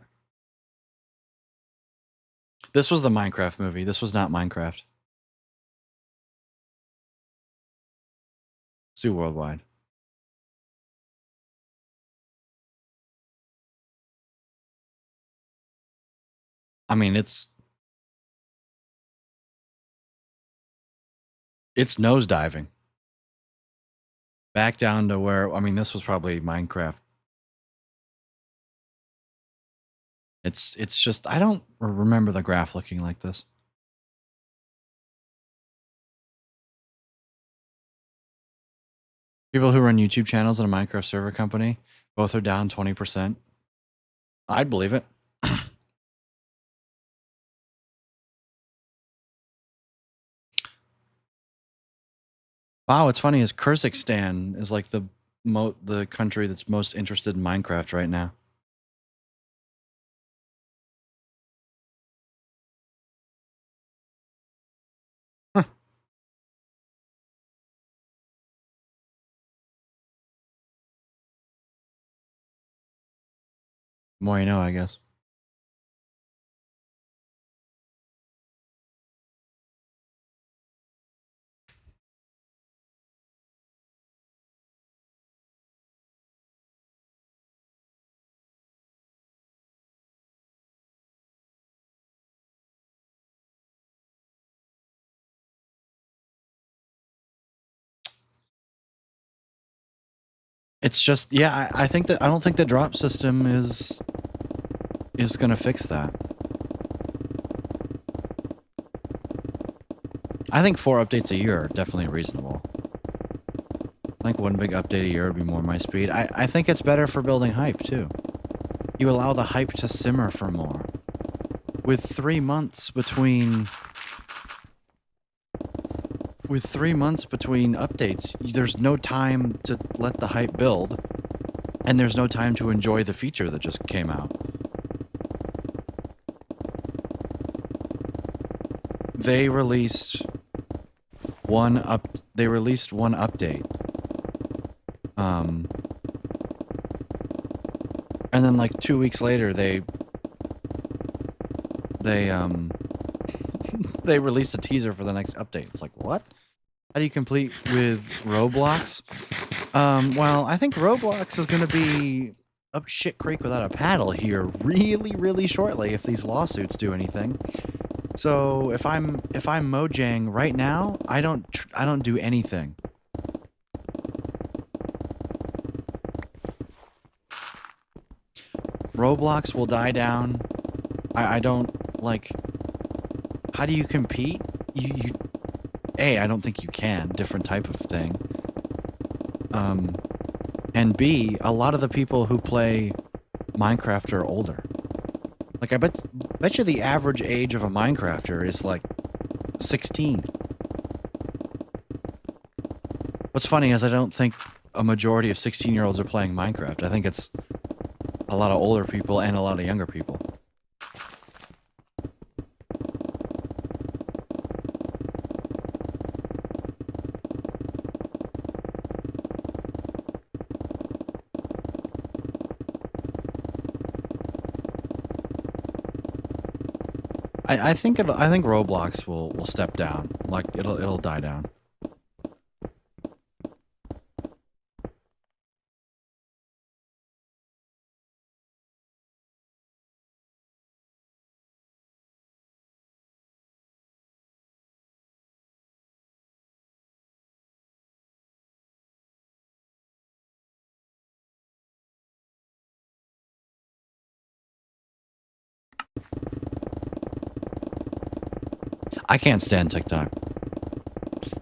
This was the Minecraft movie. This was not Minecraft. Let's do worldwide. I mean, it's nosediving. Back down to where, I mean, this was probably Minecraft. It's just, I don't remember the graph looking like this. People who run YouTube channels in a Minecraft server company, both are down 20%. I'd believe it. Wow, what's funny is Kyrgyzstan is like the country that's most interested in Minecraft right now. More you know, I guess. It's just, yeah, I think that I don't think the drop system is gonna fix that. I think 4 updates a year are definitely reasonable. I think 1 big update a year would be more my speed. I think it's better for building hype too. You allow the hype to simmer for more. With 3 months between updates, there's no time to let the hype build, and there's no time to enjoy the feature that just came out. They released one update. And then like 2 weeks later they they released a teaser for the next update. It's like, what? How do you complete with Roblox? Well, I think Roblox is going to be up shit creek without a paddle here really, really shortly if these lawsuits do anything. So if I'm Mojang right now, I don't do anything. Roblox will die down. I don't like. How do you compete? I don't think you can. Different type of thing. And B, a lot of the people who play Minecraft are older. Like, I bet you the average age of a Minecrafter is like 16. What's funny is I don't think a majority of 16-year-olds are playing Minecraft. I think it's a lot of older people and a lot of younger people. I think Roblox will step down. Like it'll die down. I can't stand TikTok.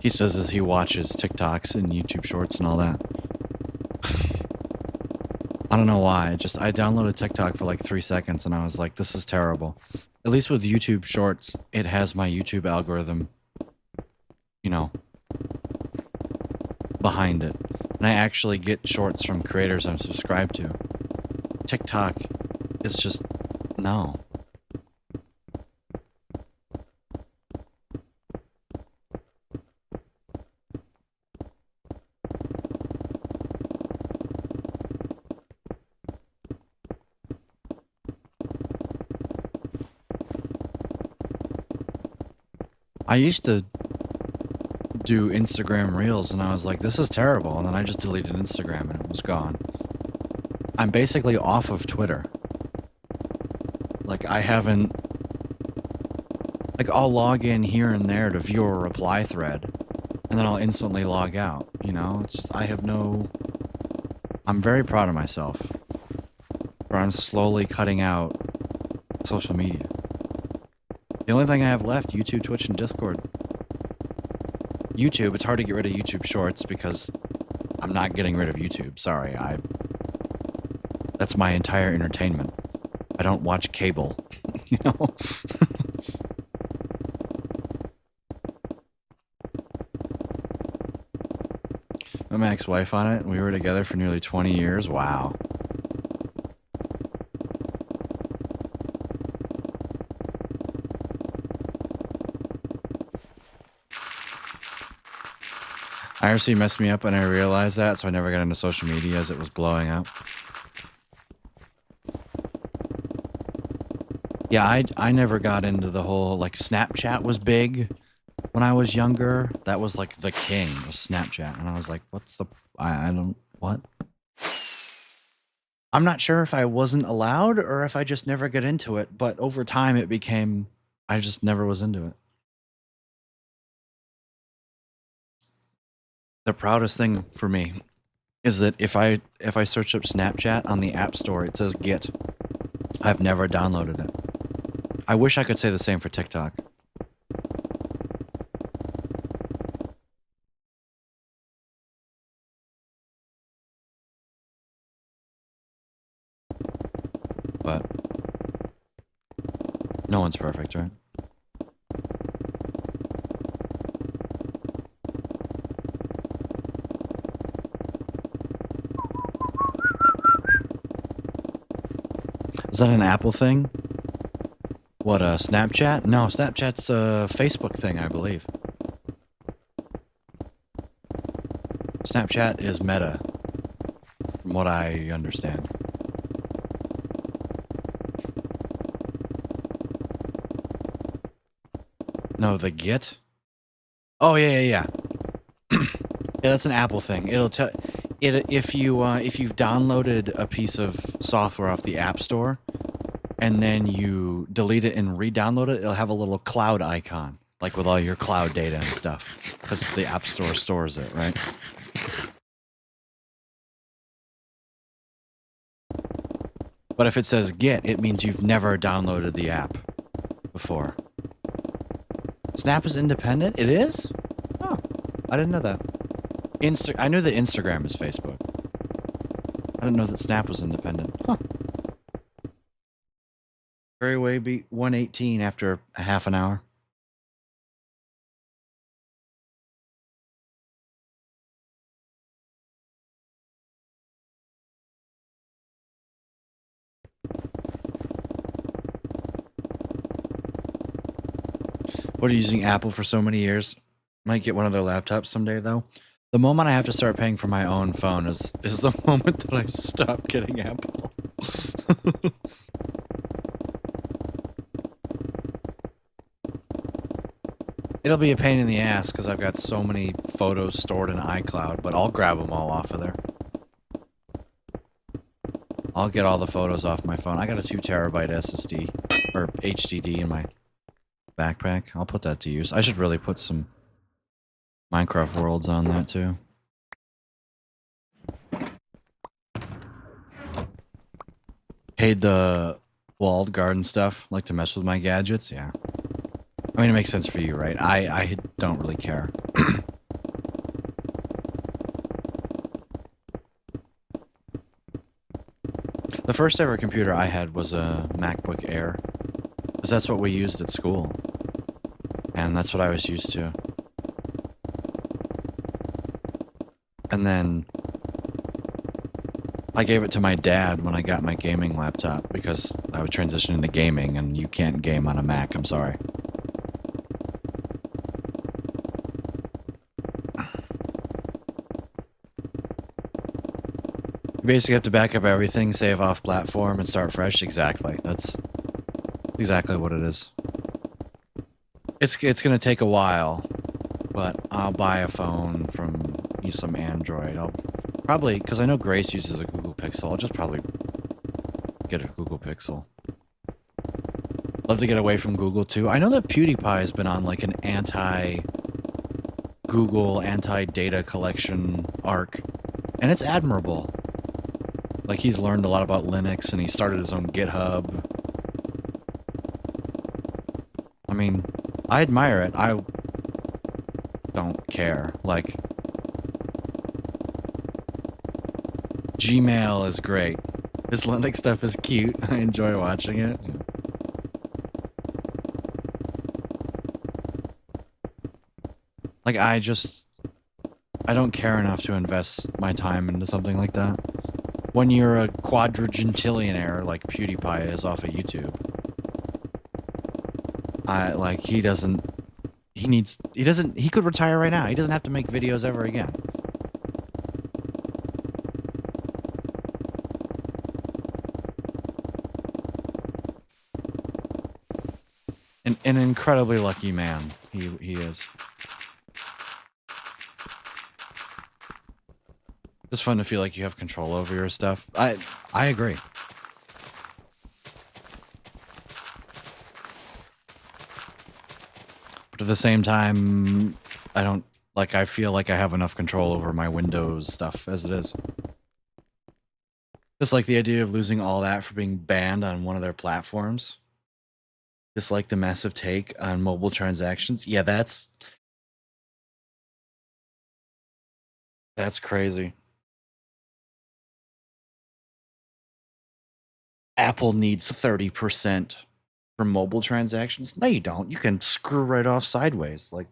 He says as he watches TikToks and YouTube Shorts and all that. I don't know why. I downloaded TikTok for like 3 seconds and I was like, this is terrible. At least with YouTube Shorts, it has my YouTube algorithm, behind it. And I actually get shorts from creators I'm subscribed to. TikTok is just, no. I used to do Instagram Reels and I was like, this is terrible. And then I just deleted Instagram and it was gone. I'm basically off of Twitter. Like, I haven't... Like, I'll log in here and there to view a reply thread. And then I'll instantly log out, It's just, I have no... I'm very proud of myself. Where I'm slowly cutting out social media. The only thing I have left, YouTube, Twitch, and Discord. YouTube, it's hard to get rid of YouTube Shorts because I'm not getting rid of YouTube. Sorry, that's my entire entertainment. I don't watch cable, I met my ex-wife on it, and we were together for nearly 20 years. Wow. IRC messed me up and I realized that, so I never got into social media as it was blowing up. Yeah, I never got into the whole, like, Snapchat was big when I was younger. That was like the king was Snapchat. And I was like, what's the, I don't, what? I'm not sure if I wasn't allowed or if I just never got into it, but over time it became, I just never was into it. The proudest thing for me is that if I search up Snapchat on the App Store, it says Git. I've never downloaded it. I wish I could say the same for TikTok. But no one's perfect, right? Is that an Apple thing? What, Snapchat? No, Snapchat's a Facebook thing, I believe. Snapchat is Meta, from what I understand. No, the Git? Oh, yeah. Yeah, that's an Apple thing. It'll tell it if you've downloaded a piece of software off the App Store and then you delete it and re-download it, it'll have a little cloud icon, like with all your cloud data and stuff, because the App Store stores it, right? But if it says Git, it means you've never downloaded the app before. Snap is independent? It is? Oh, I didn't know that. I knew that Instagram is Facebook. I didn't know that Snap was independent. Huh. Very way be 118 after a half an hour. What are you using Apple for so many years? Might get one of their laptops someday though. The moment I have to start paying for my own phone is the moment that I stop getting Apple. It'll be a pain in the ass because I've got so many photos stored in iCloud, but I'll grab them all off of there. I'll get all the photos off my phone. I got a 2 terabyte SSD or HDD in my backpack. I'll put that to use. I should really put some Minecraft worlds on that too. Hate the walled garden stuff. Like to mess with my gadgets. Yeah. I mean, it makes sense for you, right? I don't really care. The first ever computer I had was a MacBook Air. Because that's what we used at school. And that's what I was used to. And then I gave it to my dad when I got my gaming laptop because I would transition into gaming and you can't game on a Mac, I'm sorry. You basically have to back up everything, save off platform, and start fresh. Exactly. That's exactly what it is. It's gonna take a while, but I'll buy a phone from some Android. I'll probably, because I know Grace uses a Google Pixel, I'll just probably get a Google Pixel. Love to get away from Google too. I know that PewDiePie has been on like an anti-Google, anti-data collection arc, and it's admirable. Like, he's learned a lot about Linux, and he started his own GitHub. I mean, I admire it. I don't care. Like, Gmail is great. His Linux stuff is cute. I enjoy watching it. Like, I don't care enough to invest my time into something like that. When you're a quadrigentillionaire like PewDiePie is off of YouTube. He could retire right now. He doesn't have to make videos ever again. An incredibly lucky man he is. Just fun to feel like you have control over your stuff. I agree. But at the same time, I feel like I have enough control over my Windows stuff as it is. Just like the idea of losing all that for being banned on one of their platforms. Just like the massive take on mobile transactions. Yeah, that's crazy. Apple needs 30% for mobile transactions. No, you don't. You can screw right off sideways. Like,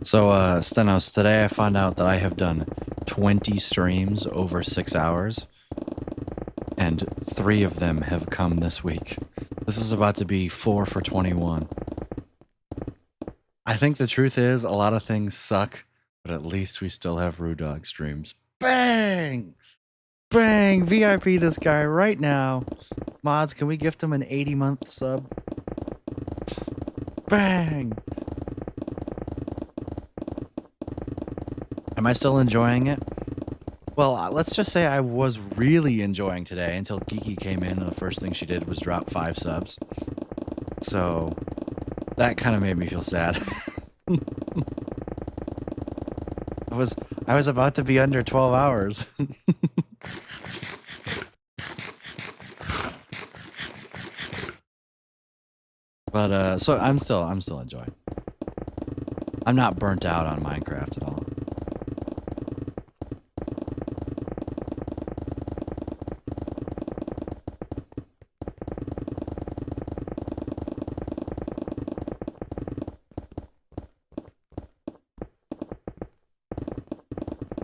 so, Stenos, today I found out that I have done 20 streams over 6 hours, and 3 of them have come this week. This is about to be 4 for 21. I think the truth is a lot of things suck, but at least we still have Rudog streams. Bang! Bang! VIP this guy right now. Mods, can we gift him an 80-month sub? Bang! Am I still enjoying it? Well, let's just say I was really enjoying today until GIGA came in and the first thing she did was drop 5 subs. So, that kind of made me feel sad. I was about to be under 12 hours. But so I'm still enjoying. I'm not burnt out on Minecraft at all.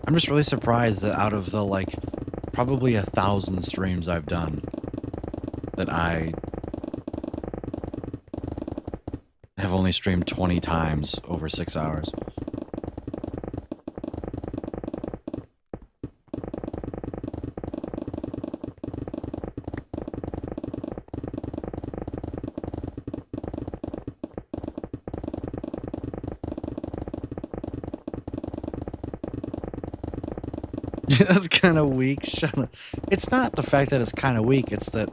I'm just really surprised that out of the, like, probably 1,000 streams I've done, that I have only streamed 20 times over 6 hours. That's kind of weak. Shut up. It's not the fact that it's kind of weak. It's that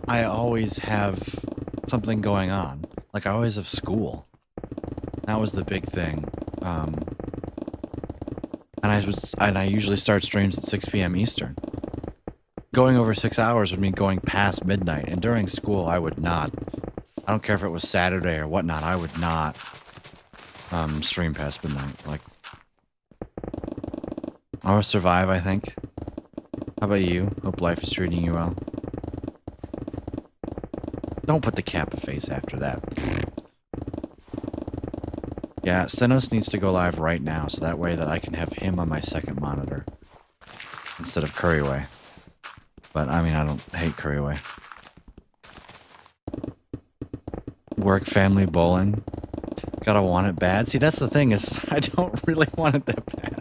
I always have something going on. Like, I always have school. That was the big thing. And I usually start streams at 6 p.m. Eastern. Going over 6 hours would mean going past midnight. And during school, I would not. I don't care if it was Saturday or whatnot. I would not stream past midnight. Like, I will survive, I think. How about you? Hope life is treating you well. Don't put the Kappa face after that. Yeah, Stenos needs to go live right now, so that way that I can have him on my second monitor. Instead of Curryway. But, I mean, I don't hate Curryway. Work, family, bowling. Gotta want it bad. See, that's the thing, is I don't really want it that bad.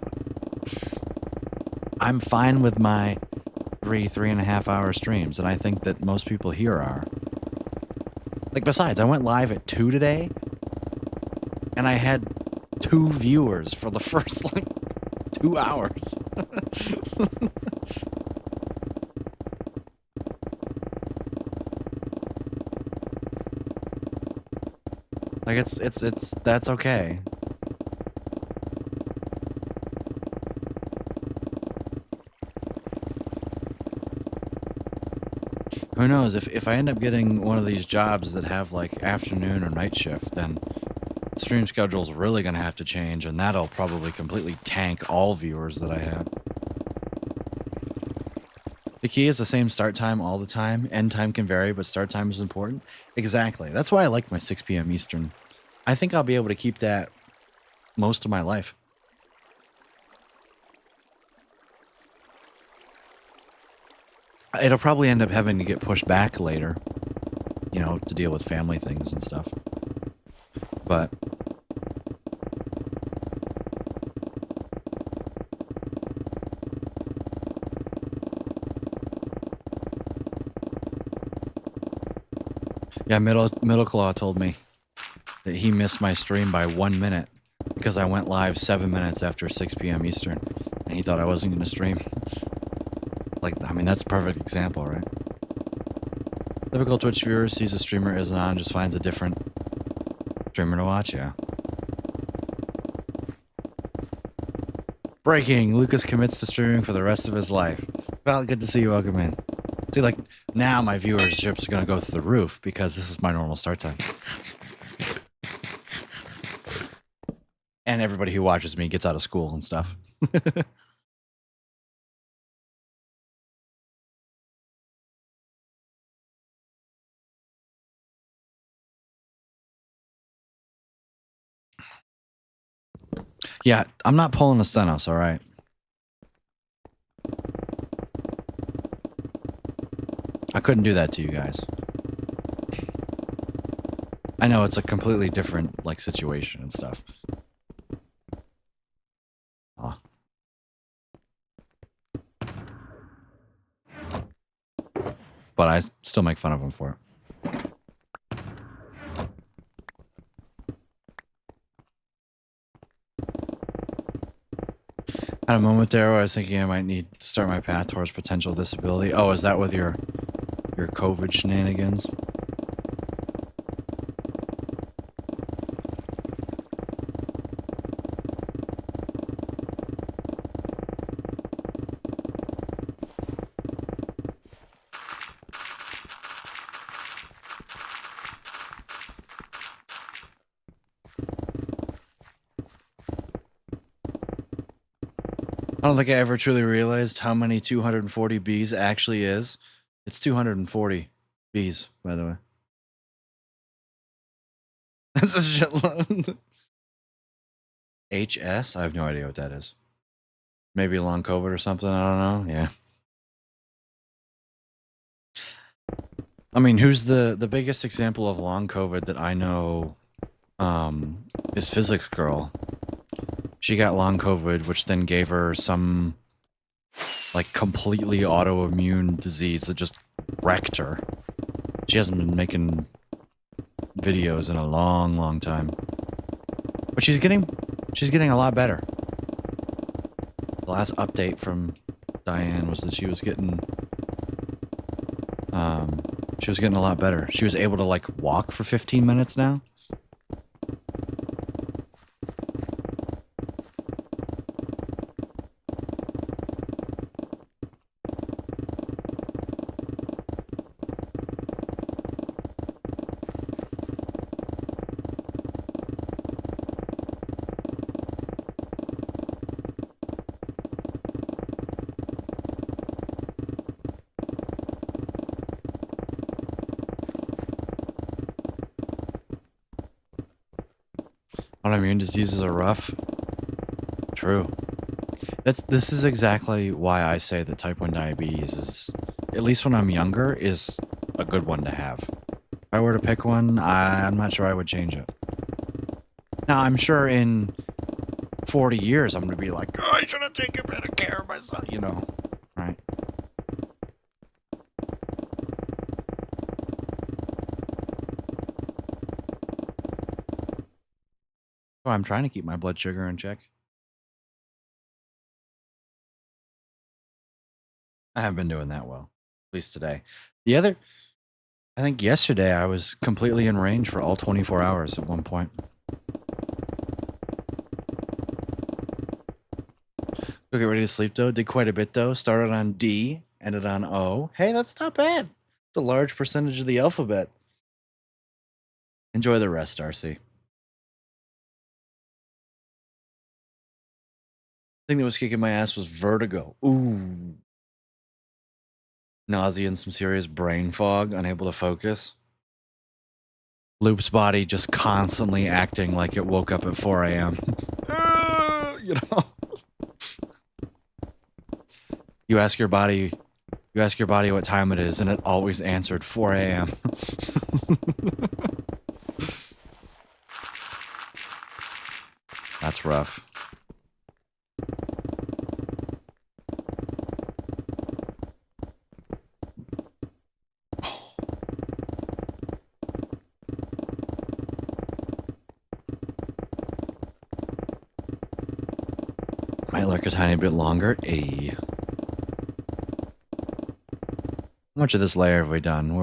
I'm fine with my 3.5 hour streams, and I think that most people here are. Like, besides, I went live at 2 today, and I had 2 viewers for the first, like, 2 hours. Like, that's okay. Who knows, if I end up getting one of these jobs that have, like, afternoon or night shift, then stream schedule's really gonna have to change, and that'll probably completely tank all viewers that I had. The key is the same start time all the time. End time can vary, but start time is important. Exactly. That's why I like my 6 p.m. Eastern. I think I'll be able to keep that most of my life. It'll probably end up having to get pushed back later, you know, to deal with family things and stuff. But yeah, Middle Claw told me that he missed my stream by 1 minute because I went live 7 minutes after 6 p.m. Eastern, and he thought I wasn't going to stream. Like, I mean, that's a perfect example, right? Typical Twitch viewer sees a streamer isn't on, just finds a different streamer to watch, yeah. Breaking! Lucas commits to streaming for the rest of his life. Well, good to see you. Welcome in. See, like, now my viewership's gonna go through the roof because this is my normal start time. And everybody who watches me gets out of school and stuff. Yeah, I'm not pulling a Stenos, all right? I couldn't do that to you guys. I know it's a completely different, like, situation and stuff. Oh. But I still make fun of him for it. Had a moment there where I was thinking I might need to start my path towards potential disability. Oh, is that with your COVID shenanigans? I don't think I ever truly realized how many 240 Bs actually is. It's 240 Bs, by the way. That's a shitload. HS? I have no idea what that is. Maybe long COVID or something, I don't know. Yeah. I mean, who's the biggest example of long COVID that I know is Physics Girl. She got long COVID, which then gave her some like completely autoimmune disease that just wrecked her. She hasn't been making videos in a long, long time. But she's getting a lot better. The last update from Diane was that she was getting a lot better. She was able to like walk for 15 minutes now. Autoimmune diseases are rough. True. This is exactly why I say that type 1 diabetes is, at least when I'm younger, is a good one to have. If I were to pick one, I'm not sure I would change it. Now, I'm sure in 40 years, I'm going to be like, oh, I should have taken better care of myself, you know, right? So I'm trying to keep my blood sugar in check. I haven't been doing that well, at least today. I think yesterday I was completely in range for all 24 hours at one point. Go get ready to sleep though. Did quite a bit though. Started on D, ended on O. Hey, that's not bad. It's a large percentage of the alphabet. Enjoy the rest, Darcy. Thing that was kicking my ass was vertigo. Ooh. nausea and some serious brain fog, unable to focus. Loop's body just constantly acting like it woke up at 4 a.m. You know? You ask your body what time it is, and it always answered 4 a.m. That's rough. Might lurk a tiny bit longer. How much of this layer have we done?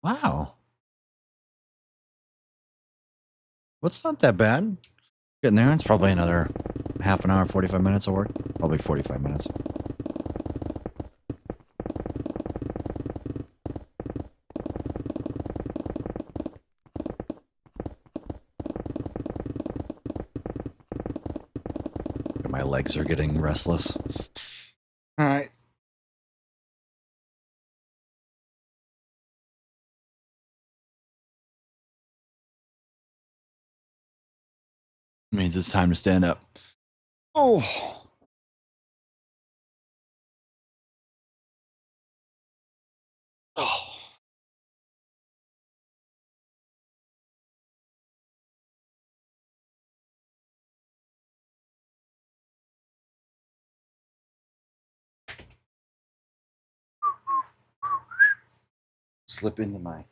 Wow. What's not that bad? Getting there. It's probably another half an hour, 45 minutes of work. Probably 45 minutes. My legs are getting restless. All right. Means it's time to stand up. Oh. Oh. Slip into my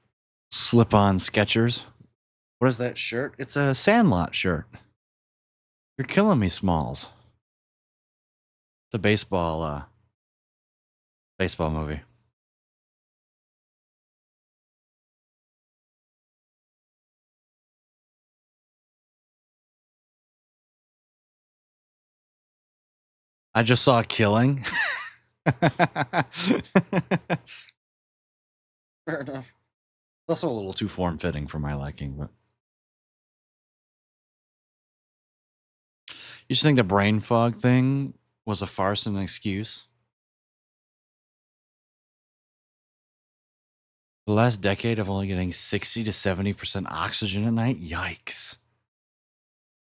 slip-on Skechers. What is that shirt? It's a Sandlot shirt. You're killing me, Smalls. It's a baseball movie. I just saw Killing. Fair enough. It's also a little too form-fitting for my liking, but you just think the brain fog thing was a farce and an excuse? The last decade of only getting 60 to 70% oxygen at night? Yikes.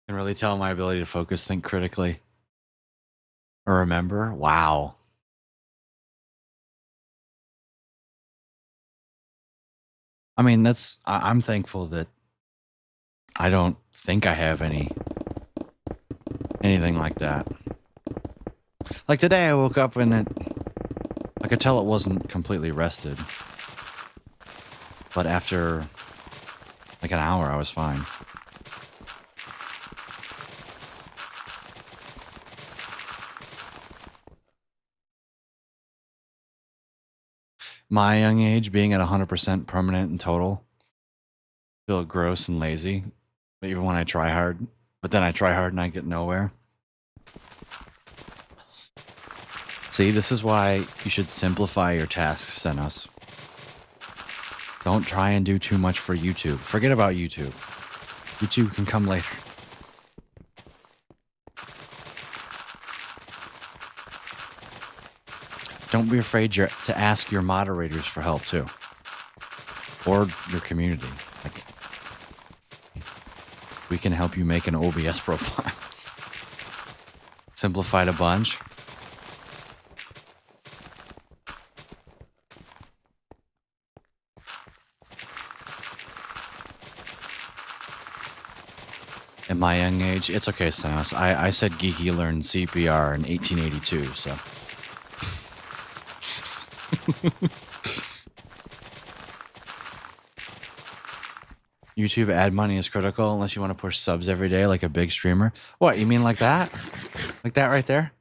Can really tell my ability to focus, think critically, or remember? Wow. I mean, I'm thankful that I don't think I have anything like that. Like today I woke up and I could tell it wasn't completely rested. But after like an hour, I was fine. My young age, being at 100% permanent and total, feel gross and lazy. But even when I try hard, but then I try hard and I get nowhere. See, this is why you should simplify your tasks, Senos. Don't try and do too much for YouTube. Forget about YouTube. YouTube can come later. Don't be afraid to ask your moderators for help too. Or your community. Like, we can help you make an OBS profile. Simplified a bunch. At my young age, it's okay, Sanos. I said Geeky learned CPR in 1882, so. YouTube ad money is critical unless you want to push subs every day like a big streamer. What, you mean like that? Like that right there?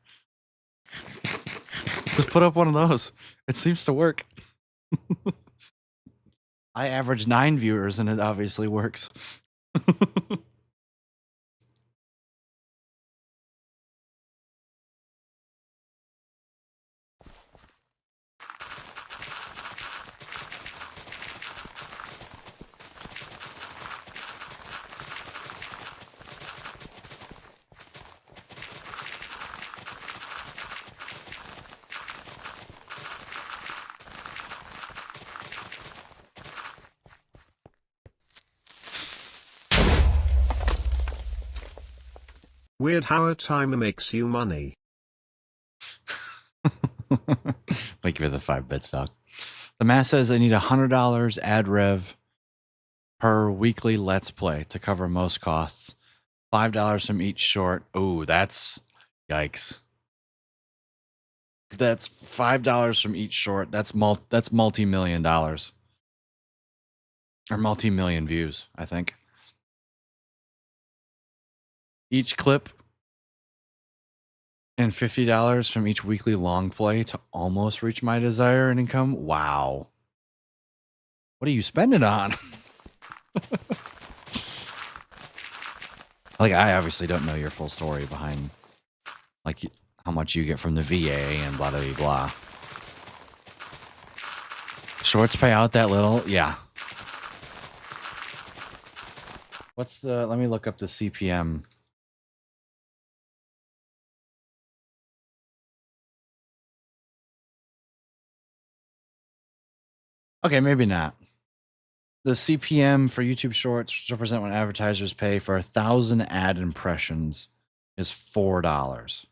Just put up one of those. It seems to work. I average 9 viewers and it obviously works. Weird how a timer makes you money. Thank you for the 5 bits, Val. The math says I need $100 ad rev per weekly Let's Play to cover most costs. $5 from each short. Oh, that's yikes. That's $5 from each short. That's multi-million dollars. Or multi-million views, I think. Each clip and $50 from each weekly long play to almost reach my desired income. Wow. What are you spending on? Like, I obviously don't know your full story behind, like, how much you get from the VA and blah, blah, blah. Shorts pay out that little? Yeah. Let me look up the CPM. Okay, maybe not. The CPM for YouTube Shorts represent what advertisers pay for 1,000 ad impressions is $4.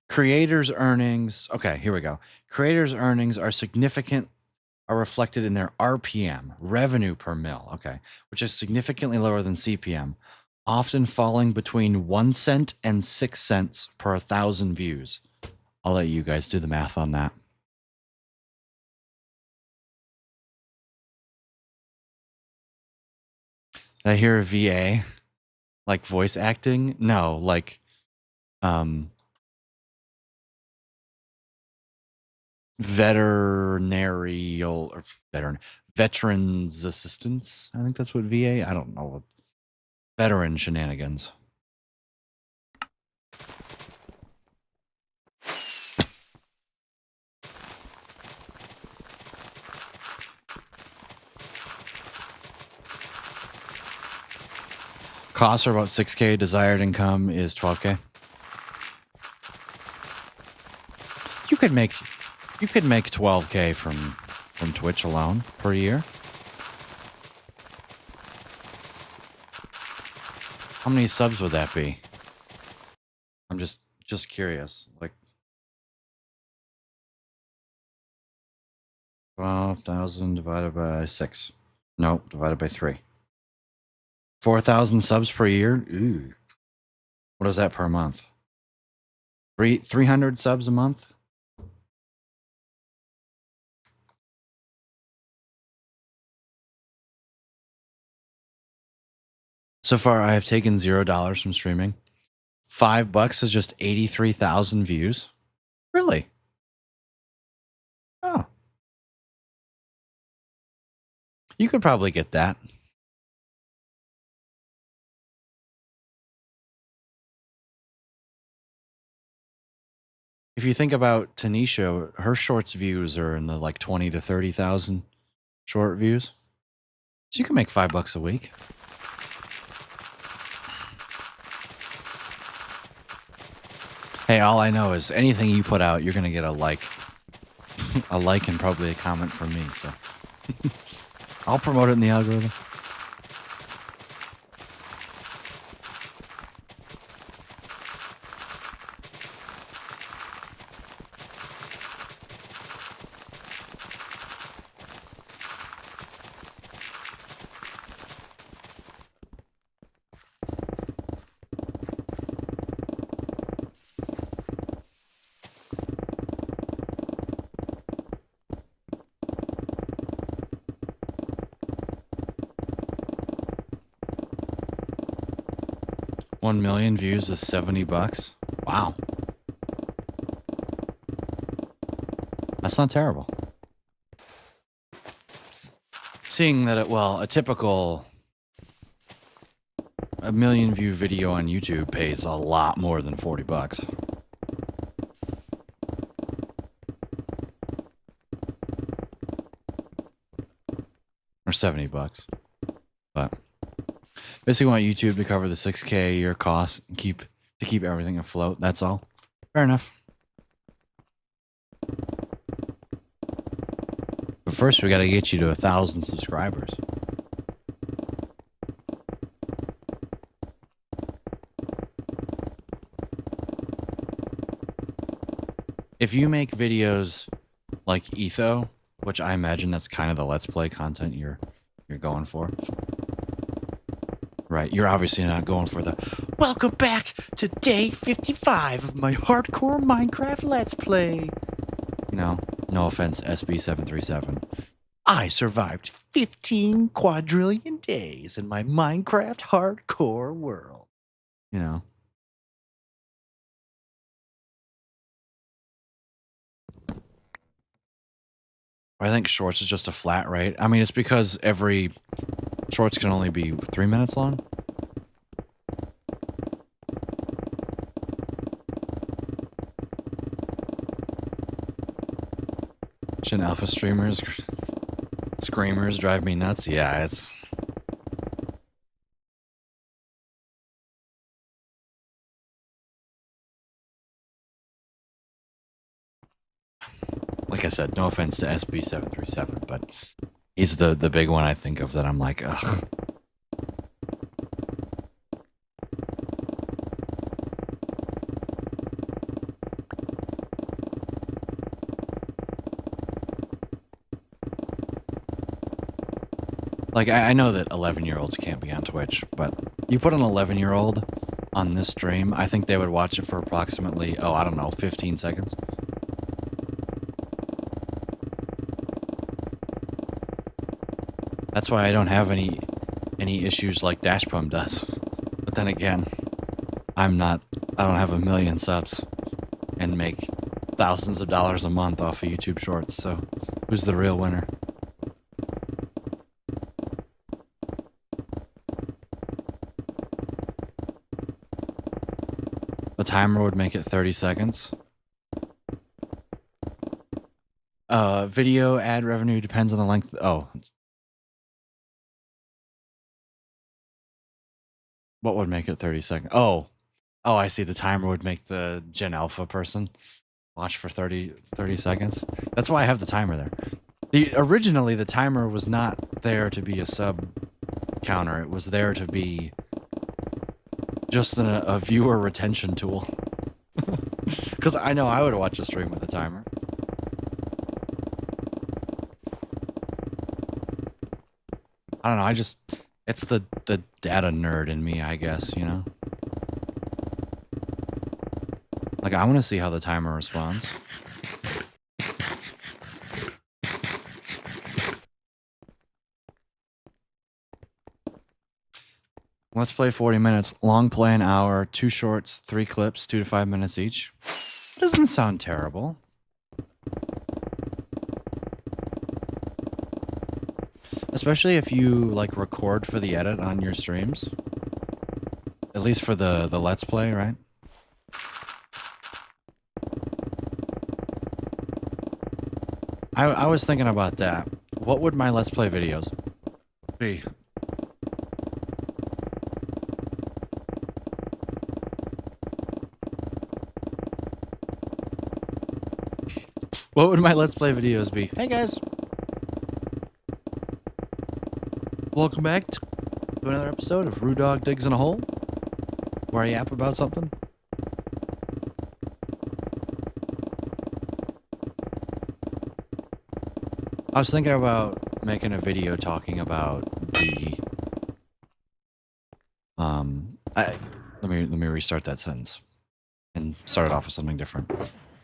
Creators' earnings. Okay, here we go. Creators' earnings are reflected in their RPM, revenue per mil. Okay, which is significantly lower than CPM, often falling between 1 cent and 6 cents per 1,000 views. I'll let you guys do the math on that. Did I hear a VA? Like voice acting? No, like veterans assistance. I think that's what VA. I don't know. Veteran shenanigans. Costs are about 6K. Desired income is 12K. You could make 12K from Twitch alone per year. How many subs would that be? I'm just curious. Like 12,000 divided by 6. Nope, divided by 3. 4,000 subs per year? Ooh. What is that per month? 300 subs a month? So far, I have taken $0 from streaming. $5 is just 83,000 views. Really? Oh. You could probably get that. If you think about Tanisha, her shorts views are in the like 20 to 30,000 short views. So you can make $5 a week. Hey, all I know is anything you put out, you're going to get a like. A like and probably a comment from me, so. I'll promote it in the algorithm. $1 million views is $70. Wow. That's not terrible. Seeing that a typical 1 million view video on YouTube pays a lot more than $40. Or $70. But basically want YouTube to cover the 6K a year cost and keep everything afloat. That's all. Fair enough. But first we got to get you to 1,000 subscribers. if you make videos like Etho, which I imagine that's kind of the Let's Play content you're going for. Right, you're obviously not going for the welcome back to day 55 of my hardcore Minecraft Let's Play. No offense, SB737. I survived 15 quadrillion days in my Minecraft hardcore world. You know. I think shorts is just a flat rate. I mean, it's because every shorts can only be 3 minutes long. Shin alpha streamers, screamers drive me nuts. Yeah, it's... Like I said, no offense to SB737, but he's the big one I think of that I'm like, ugh. Like, I know that 11-year-olds can't be on Twitch, but you put an 11-year-old on this stream, I think they would watch it for approximately, oh, I don't know, 15 seconds. That's why I don't have any issues like Dashpum does. But then again, I don't have 1 million subs and make thousands of dollars a month off of YouTube Shorts, so who's the real winner? The timer would make it 30 seconds. Video ad revenue depends on the length. Oh. What would make it 30 seconds? Oh, I see. The timer would make the Gen Alpha person watch for 30 seconds. That's why I have the timer there. Originally, the timer was not there to be a sub counter. It was there to be just a viewer retention tool. Because I know I would watch a stream with a timer. I don't know, it's the data nerd in me, I guess, you know? Like, I want to see how the timer responds. Let's play 40 minutes. Long play an hour. 2 shorts, 3 clips, 2 to 5 minutes each. Doesn't sound terrible. Especially if you, like, record for the edit on your streams. At least for the Let's Play, right? I was thinking about that. What would my Let's Play videos be? What would my Let's Play videos be? Hey guys! Welcome back to another episode of Rue Dog Digs in a Hole, where I yap about something. I was thinking about making a video talking about the... Let me restart that sentence and start it off with something different.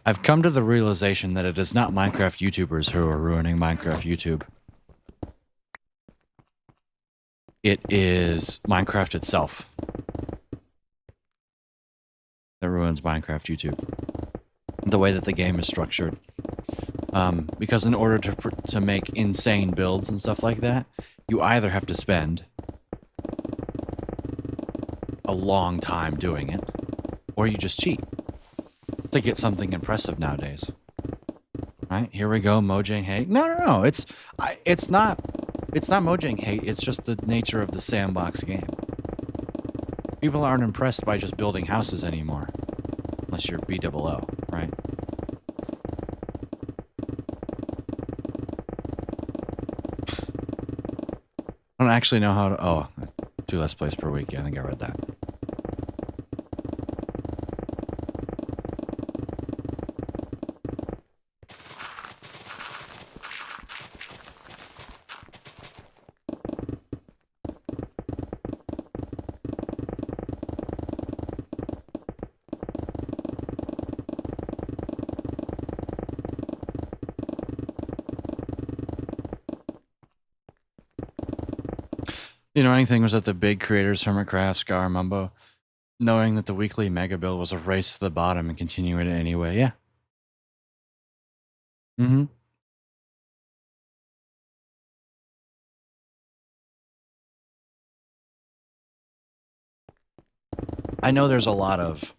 I've come to the realization that it is not Minecraft YouTubers who are ruining Minecraft YouTube. It is Minecraft itself that ruins Minecraft YouTube. The way that the game is structured. Because in order to make insane builds and stuff like that, you either have to spend a long time doing it, or you just cheat to get something impressive nowadays. Right? Here we go, Mojang hate. No. It's not Mojang hate. It's just the nature of the sandbox game. People aren't impressed by just building houses anymore, unless you're BOO, right? I don't actually know how to... Oh, 2 Let's Plays per week. Yeah, I think I read that. You know, anything was that the big creators, Hermitcraft, Scar, Mumbo, knowing that the weekly mega build was a race to the bottom and continuing it anyway. Yeah. Mm-hmm. I know there's a lot of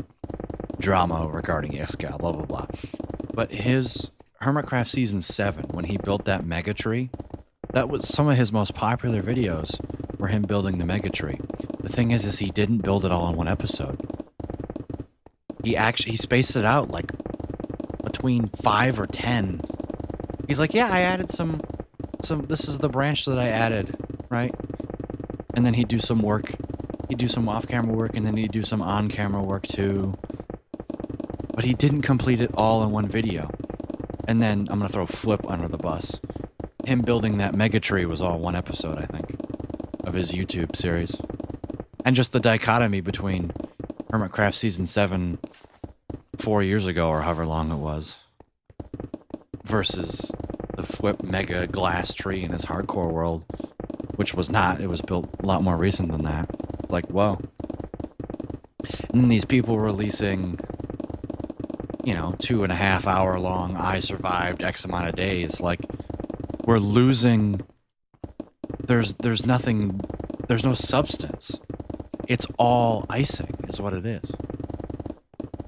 drama regarding Iskall, blah, blah, blah. But his Hermitcraft Season 7, when he built that mega tree, that was some of his most popular videos were him building the mega tree. The thing is he didn't build it all in one episode. He spaced it out like between 5 or 10. He's like, yeah, I added some, this is the branch that I added, right? And then he'd do some work. He'd do some off-camera work, and then he'd do some on-camera work too. But he didn't complete it all in one video. And then I'm going to throw Flip under the bus. Him building that mega tree was all one episode, I think, of his YouTube series. And just the dichotomy between Hermitcraft Season 7 4 years ago, or however long it was, versus the Flip mega glass tree in his hardcore world, which was not. It was built a lot more recent than that. Like, whoa. And then these people releasing, you know, 2.5 hour long, I survived X amount of days. Like, we're losing. There's nothing. There's no substance. It's all icing, is what it is.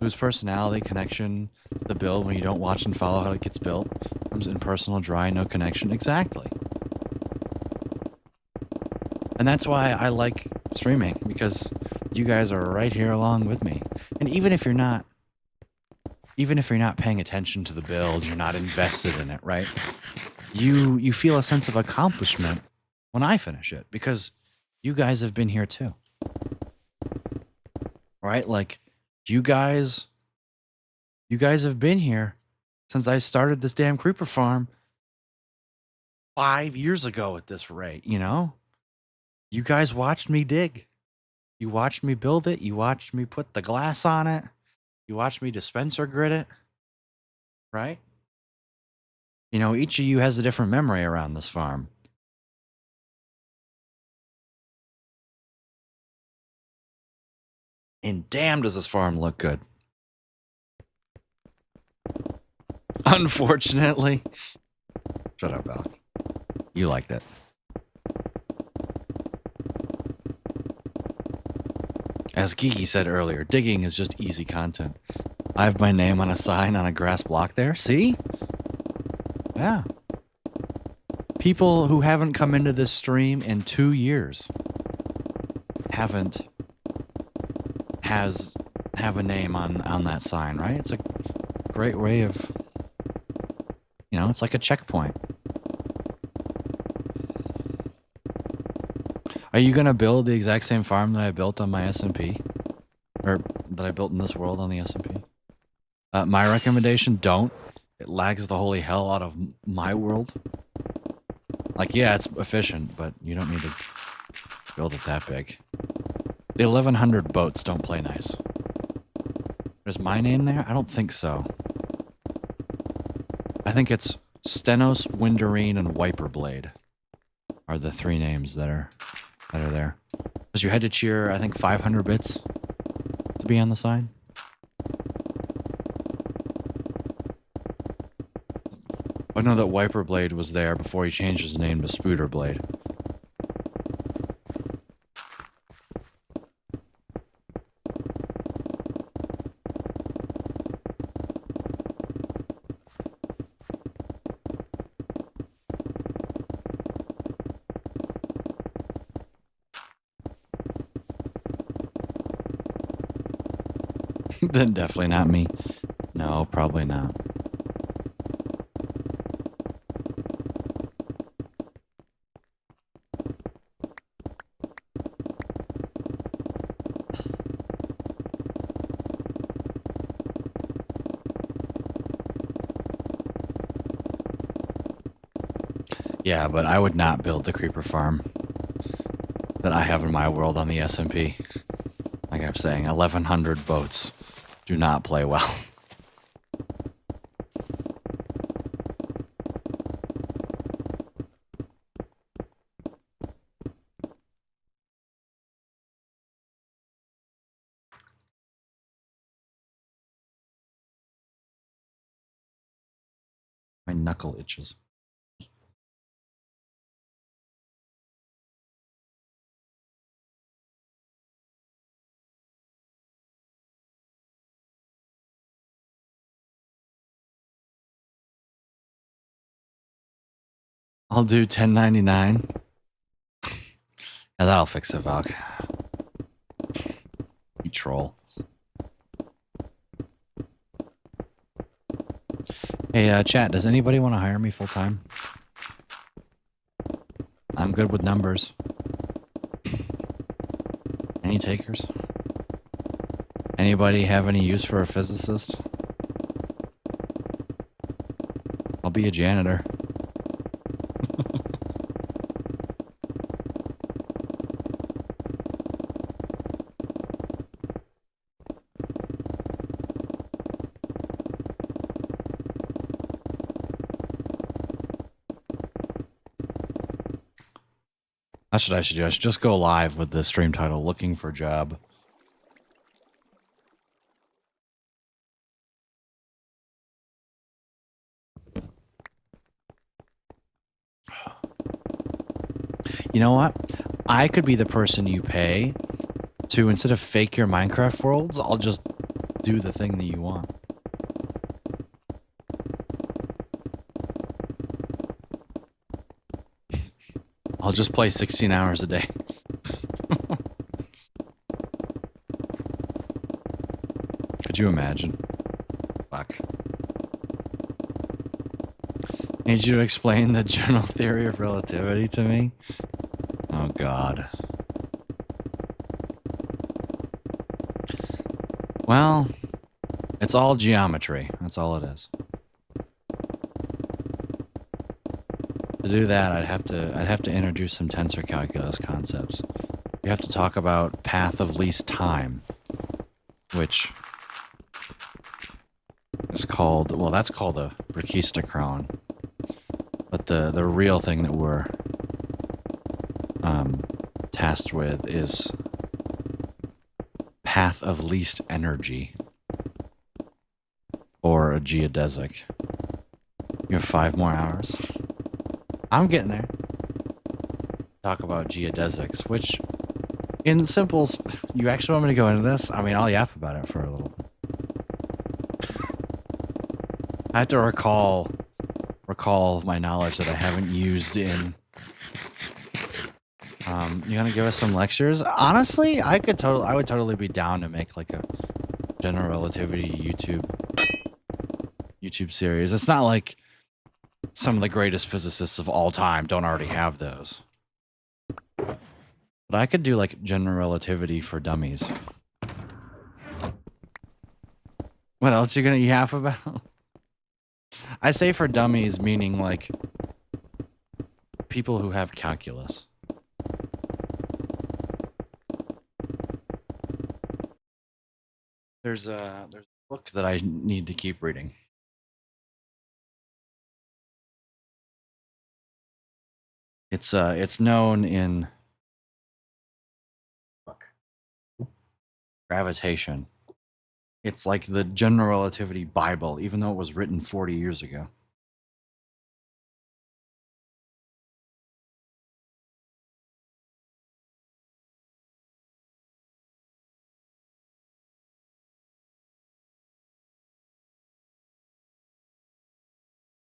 Whose personality, connection, the build, when you don't watch and follow how it gets built, comes impersonal, dry, no connection. Exactly. And that's why I like streaming, because you guys are right here along with me. And even if you're not paying attention to the build, you're not invested in it, right? You feel a sense of accomplishment when I finish it, because you guys have been here too. Right? Like, you guys have been here since I started this damn creeper farm 5 years ago at this rate, you know? You guys watched me dig. You watched me build it. You watched me put the glass on it. You watched me dispenser grid it. Right? You know, each of you has a different memory around this farm. And damn, does this farm look good. Unfortunately. Shut up, Val. You liked it. As Gigi said earlier, digging is just easy content. I have my name on a sign on a grass block there. See? Yeah. People who haven't come into this stream in 2 years have a name on that sign, right? It's a great way of, you know, it's like a checkpoint. Are you gonna build the exact same farm that I built on my SMP? Or that I built in this world on the SMP? My recommendation, don't. It lags the holy hell out of my world. Like, yeah, it's efficient, but you don't need to build it that big. The 1100 boats don't play nice. Is my name there? I don't think so. I think it's Stenos, Windarine, and Wiperblade are the 3 names that are there. Because you had to cheer, I think, 500 bits to be on the sign. I know that Wiperblade was there before he changed his name to Spooderblade. Then definitely not me. No, probably not. Yeah, but I would not build the creeper farm that I have in my world on the SMP. Like I'm saying, 1100 boats do not play well. My knuckle itches. I'll do 1099. Yeah, that'll fix it, Valk. You troll. Hey, chat, does anybody want to hire me full time? I'm good with numbers. Any takers? Anybody have any use for a physicist? I'll be a janitor. That's what I should do. I should just go live with the stream title, looking for a job. You know what? I could be the person you pay to, instead of fake your Minecraft worlds, I'll just do the thing that you want. I'll just play 16 hours a day. Could you imagine? Fuck. Need you to explain the general theory of relativity to me? Oh, God. Well, it's all geometry. That's all it is. To do that, I'd have to introduce some tensor calculus concepts. We have to talk about path of least time, which is called, well, that's called a brachistochrone. But the real thing that we're tasked with is path of least energy, or a geodesic. You have 5 more hours. I'm getting there. Talk about geodesics, which, in simples, you actually want me to go into this? I mean, I'll yap about it for a little bit. I have to recall my knowledge that I haven't used in. You gonna give us some lectures? Honestly, I would totally be down to make like a general relativity YouTube series. It's not like some of the greatest physicists of all time don't already have those. But I could do like general relativity for dummies. What else you gonna yap about? I say for dummies, meaning like people who have calculus. There's a book that I need to keep reading. It's known in gravitation. It's like the general relativity Bible, even though it was written 40 years ago.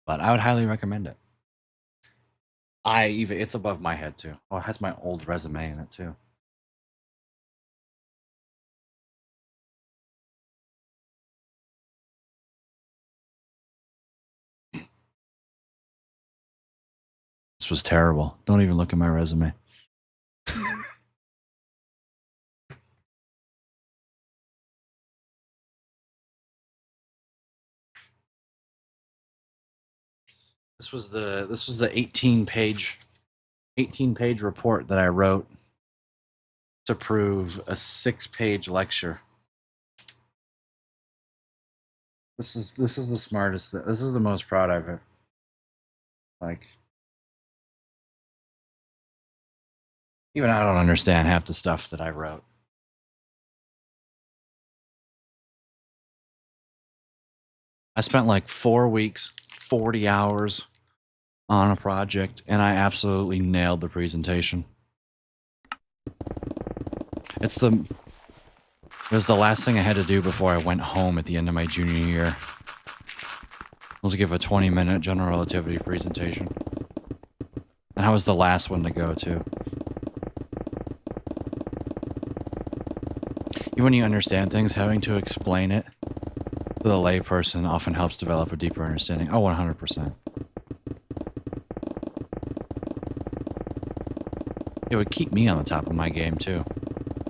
But I would highly recommend it. It's above my head too. Oh, it has my old resume in it too. This was terrible. Don't even look at my resume. This was the 18-page report that I wrote to prove a 6-page lecture. This is the smartest. This is the most proud I've ever. Like, even I don't understand half the stuff that I wrote. I spent like 4 weeks 40 hours on a project, and I absolutely nailed the presentation. It was the last thing I had to do before I went home at the end of my junior year. Was give a 20-minute general relativity presentation. And I was the last one to go, too. Even when you understand things, having to explain it to the layperson often helps develop a deeper understanding. Oh, 100%. It would keep me on the top of my game, too.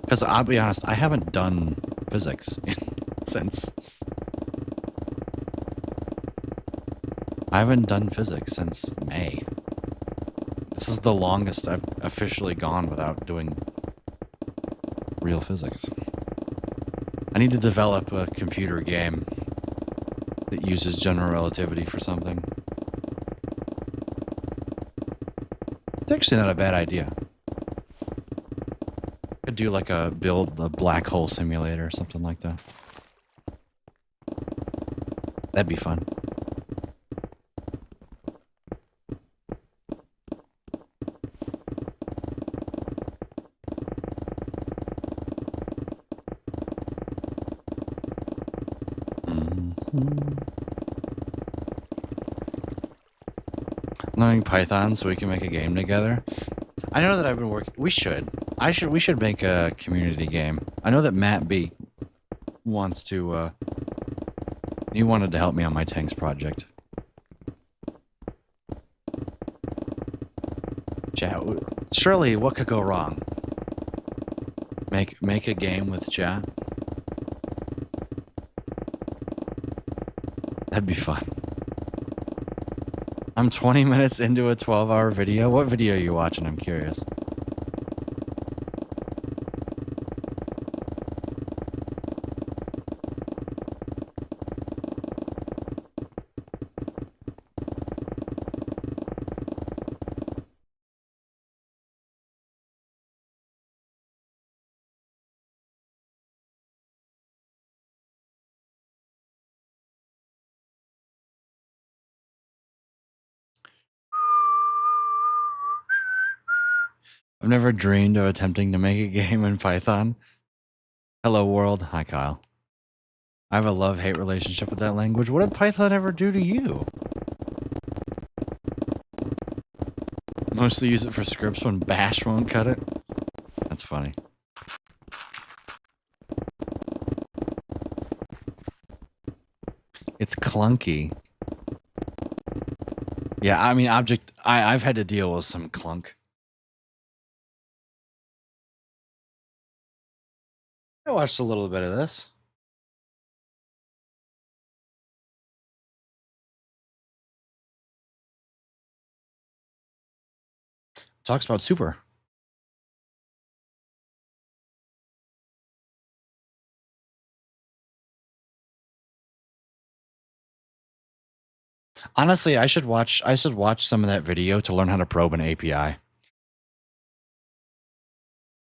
Because I'll be honest, I haven't done physics since... I haven't done physics since May. This is the longest I've officially gone without doing real physics. I need to develop a computer game that uses general relativity for something. It's actually not a bad idea. Could do like build a black hole simulator or something like that. That'd be fun. Learning Python so we can make a game together. I know that I've been working. We should make a community game. I know that Matt B wants to. He wanted to help me on my tanks project. Chat. Surely, what could go wrong? Make a game with chat. That'd be fun. I'm 20 minutes into a 12-hour video. What video are you watching? I'm curious. I've never dreamed of attempting to make a game in Python. Hello world. Hi Kyle. I have a love-hate relationship with that language. What did Python ever do to you? Mostly use it for scripts when Bash won't cut it. That's funny. It's clunky. Yeah, I mean, I've had to deal with some clunk. I watched a little bit of this. Talks about super. Honestly, I should watch some of that video to learn how to probe an API.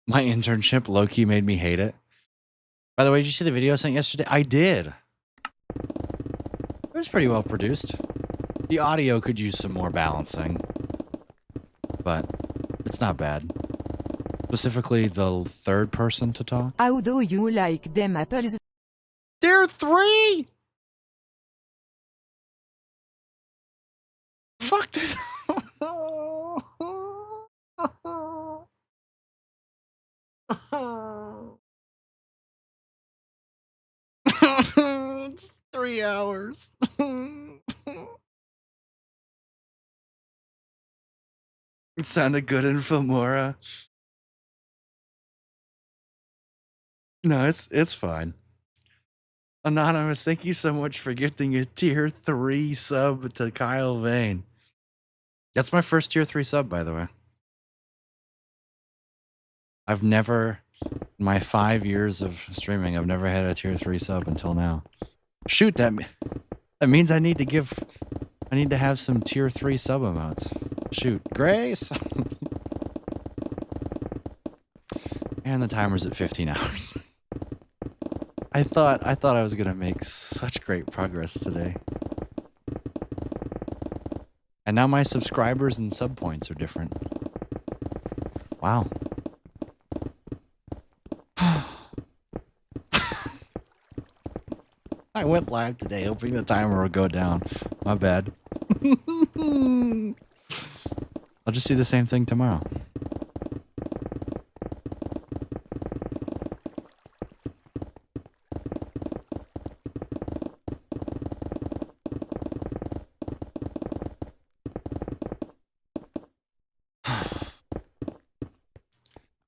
My internship low-key made me hate it. By the way, did you see the video I sent yesterday? I did. It was pretty well produced. The audio could use some more balancing, but it's not bad. Specifically, the third person to talk. How do you like them apples? They're 3! Fuck this. It's 3 hours. It sounded good in Filmora. No, it's fine. Anonymous, thank you so much for gifting a tier 3 sub to Kyle Vane. That's my first tier 3 sub, by the way. I've never, in my 5 years of streaming, I've never had a tier 3 sub until now. Shoot, that means I need to have some tier 3 sub amounts. Shoot, Grace. And the timer's at 15 hours. I thought I was gonna make such great progress today. And now my subscribers and sub points are different. Wow. I went live today hoping the timer would go down. My bad. I'll just do the same thing tomorrow.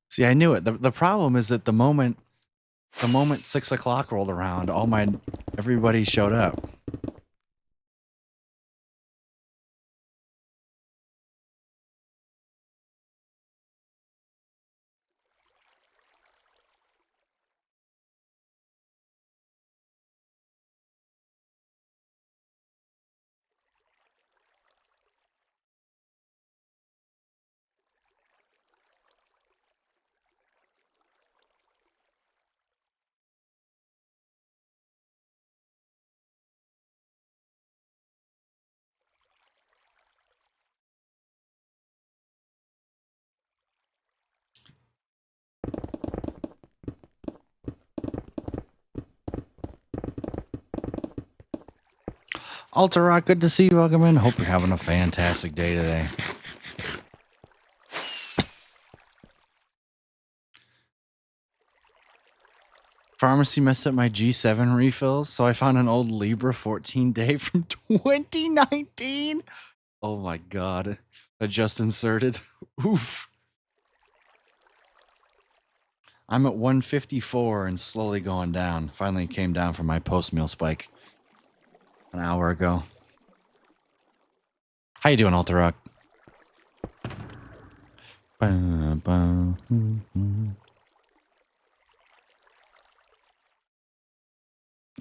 See, I knew it. The problem is that the moment 6 o'clock rolled around, everybody showed up. Alter Rock, good to see you. Welcome in. Hope you're having a fantastic day today. Pharmacy messed up my G7 refills, so I found an old Libra 14 day from 2019. Oh my god. I just inserted. Oof. I'm at 154 and slowly going down. Finally came down from my post-meal spike an hour ago. How you doing, Alter Rock?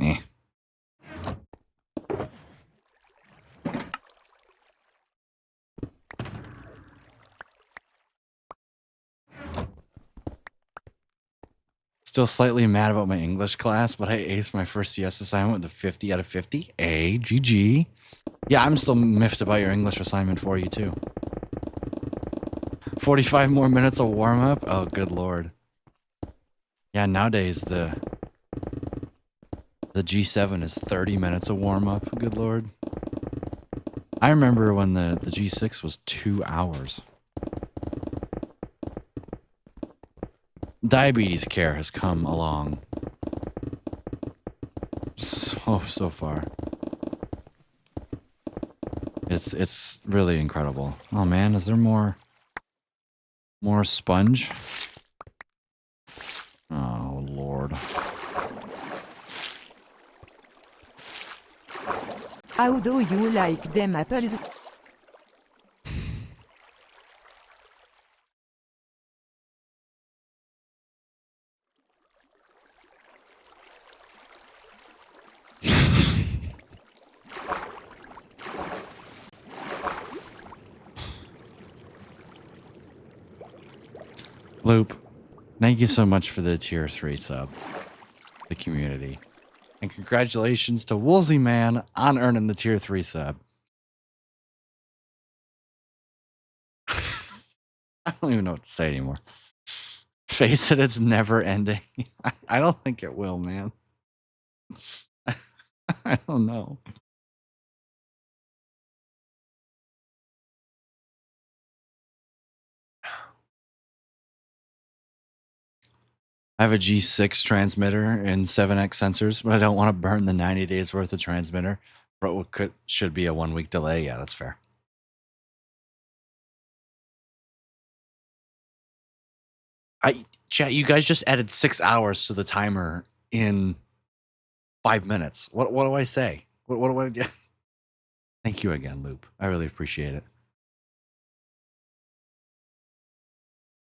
Eh. Still slightly mad about my English class, but I aced my first CS assignment with a 50 out of 50. A GG. Yeah, I'm still miffed about your English assignment for you, too. 45 more minutes of warm-up? Oh, good lord. Yeah, nowadays the G7 is 30 minutes of warm-up. Good lord. I remember when the G6 was 2 hours. Diabetes care has come along so far. It's really incredible. Oh man, is there more sponge? Oh lord. How do you like them apples? Loop, thank you so much for the tier 3 sub. The community. And congratulations to Woolsey Man on earning the tier 3 sub. I don't even know what to say anymore. Face it, it's never ending. I don't think it will, man. I don't know. I have a G6 transmitter and 7X sensors, but I don't want to burn the 90 days worth of transmitter. But what should be a 1 week delay. Yeah, that's fair. Chat, you guys just added 6 hours to the timer in 5 minutes. What do I say? What do I do? Thank you again, Loop. I really appreciate it.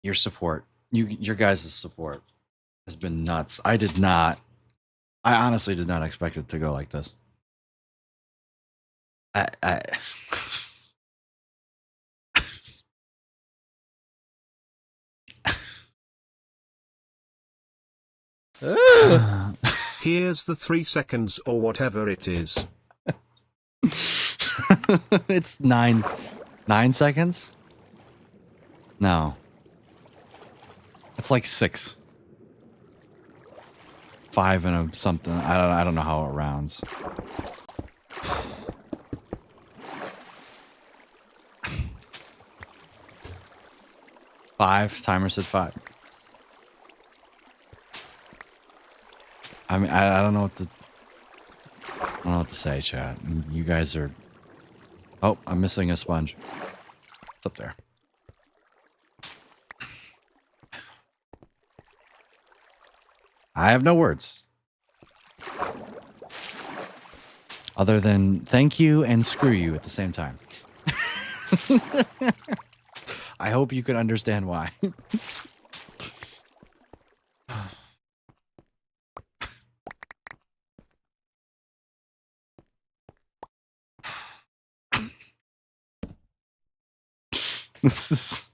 Your support, your guys' support has been nuts. I honestly did not expect it to go like this. Here's the 3 seconds or whatever it is. It's 9 9 seconds? No. It's like 6. 5 and a something. I don't know how it rounds. Five. Timer said 5. I mean, I don't know what to. I don't know what to say, chat. You guys are. Oh, I'm missing a sponge. It's up there. I have no words. Other than thank you and screw you at the same time. I hope you can understand why. This is.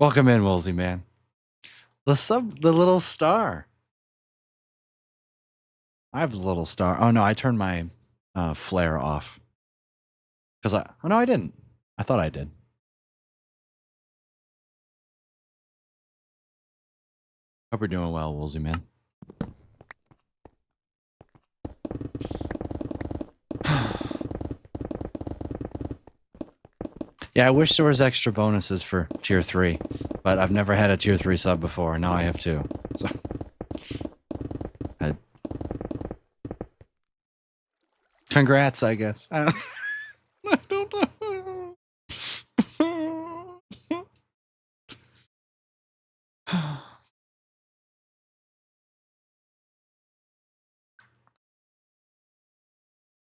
Welcome in, Woolsey, man. The little star. I have a little star. Oh no, I turned my flare off. Oh no, I didn't. I thought I did. Hope you're doing well, Woolsey, man. Yeah, I wish there was extra bonuses for tier 3, but I've never had a tier 3 sub before. Now I have 2. So congrats, I guess. I don't know.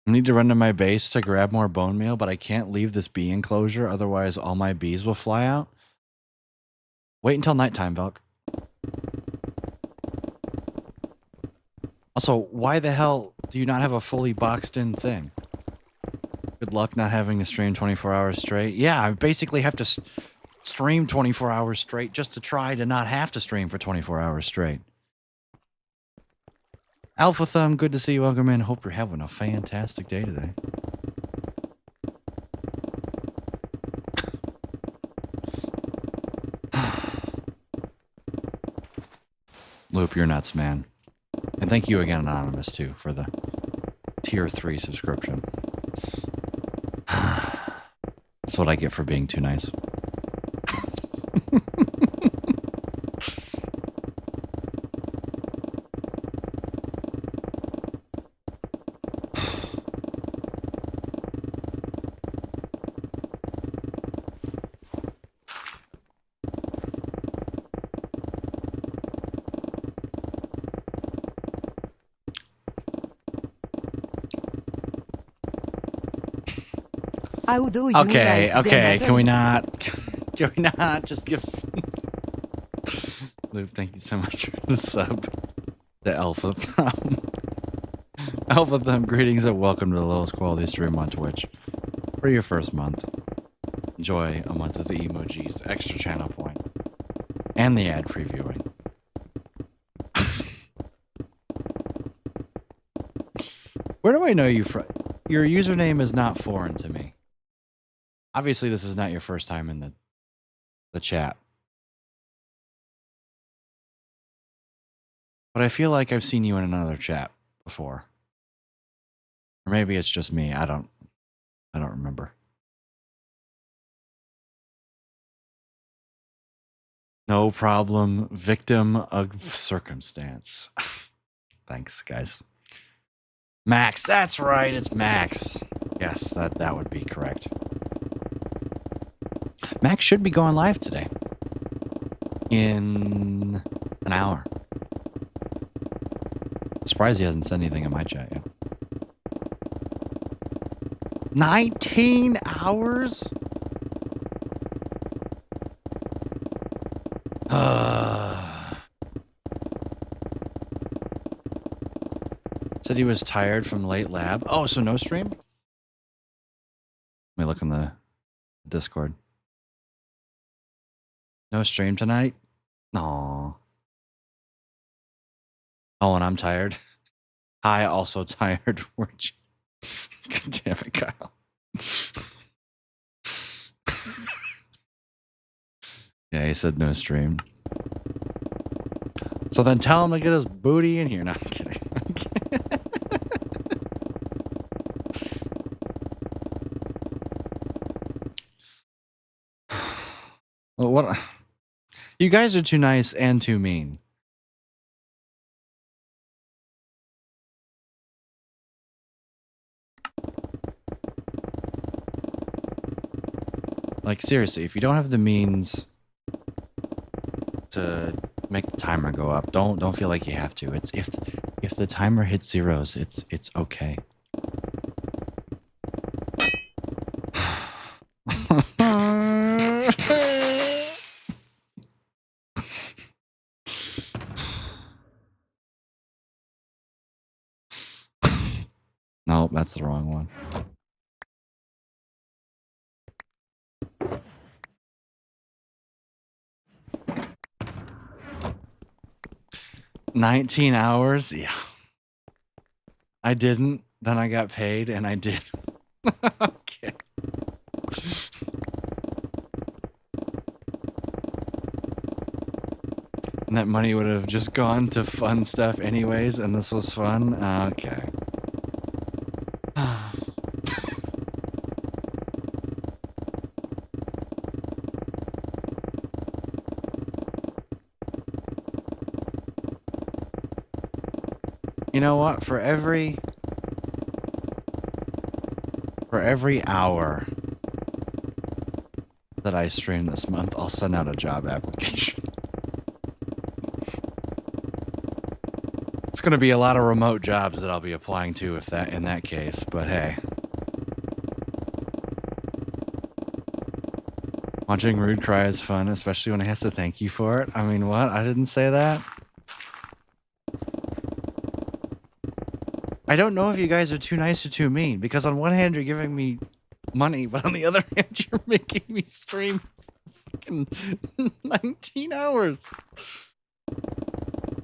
I need to run to my base to grab more bone meal, but I can't leave this bee enclosure, otherwise all my bees will fly out. Wait until nighttime, Velk. Also, why the hell do you not have a fully boxed in thing? Good luck not having to stream 24 hours straight. Yeah, I basically have to stream 24 hours straight just to try to not have to stream for 24 hours straight. Alpha Thumb, good to see you. Welcome in. Hope you're having a fantastic day today. Loop, you're nuts, man. And thank you again, Anonymous, too, for the tier 3 subscription. That's what I get for being too nice. How do you Okay, like okay, them can we apples? not? Can we not just give some... Luke, thank you so much for the sub. The Alpha Thumb. Alpha Thumb, greetings and welcome to the lowest quality stream on Twitch. For your first month, enjoy a month of the emojis, extra channel point, and the ad previewing. Where do I know you from? Your username is not foreign to me. Obviously, this is not your first time in the chat. But I feel like I've seen you in another chat before. Or maybe it's just me. I don't remember. No problem. Victim of circumstance. Thanks, guys. Max, that's right. It's Max. Yes, that would be correct. Max should be going live today. In an hour. Surprised he hasn't said anything in my chat yet. 19 hours? Said he was tired from late lab. Oh, so no stream? Let me look in the Discord. No stream tonight? Aww. Oh, and I'm tired. Hi, also tired. God damn it, Kyle. Yeah, he said no stream. So then tell him to get his booty in here. No, I'm kidding. I'm kidding. Well, what? You guys are too nice and too mean. Like, seriously, if you don't have the means to make the timer go up, don't feel like you have to. It's if the timer hits zeros, it's okay. Nope, that's the wrong one. $19 hours? Yeah. I didn't. Then I got paid and I did. Okay. And that money would have just gone to fun stuff anyways, and this was fun? Okay. You know what? For every hour that I stream this month, I'll send out a job application. It's going to be a lot of remote jobs that I'll be applying to in that case, but hey. Watching Rude cry is fun, especially when he has to thank you for it. I mean, what? I didn't say that. I don't know if you guys are too nice or too mean, because on one hand you're giving me money, but on the other hand you're making me stream fucking 19 hours.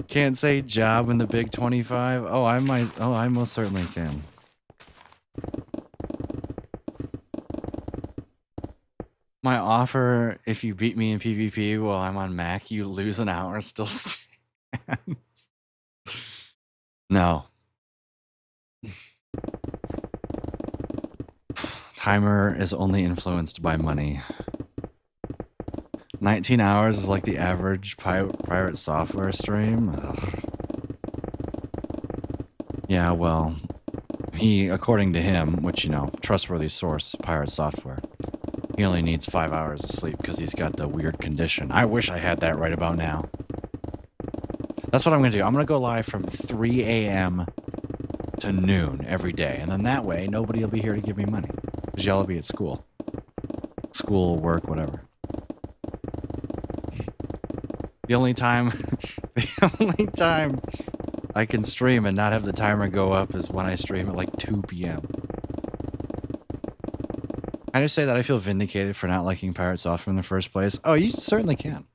Can't say job in the big 25. Oh, I most certainly can. My offer, if you beat me in PvP while I'm on Mac, you lose an hour, still stands. No. Timer is only influenced by money. 19 hours is like the average pirate software stream. Ugh. Yeah, well, according to him, which, you know, trustworthy source, pirate software, he only needs 5 hours of sleep because he's got the weird condition. I wish I had that right about now. That's what I'm going to do. I'm going to go live from 3 a.m. to noon every day. And then that way, nobody will be here to give me money. Because y'all will be at school. School, work, whatever. The only time I can stream and not have the timer go up is when I stream at like 2 p.m. I just say that I feel vindicated for not liking pirate software in the first place. Oh, you certainly can.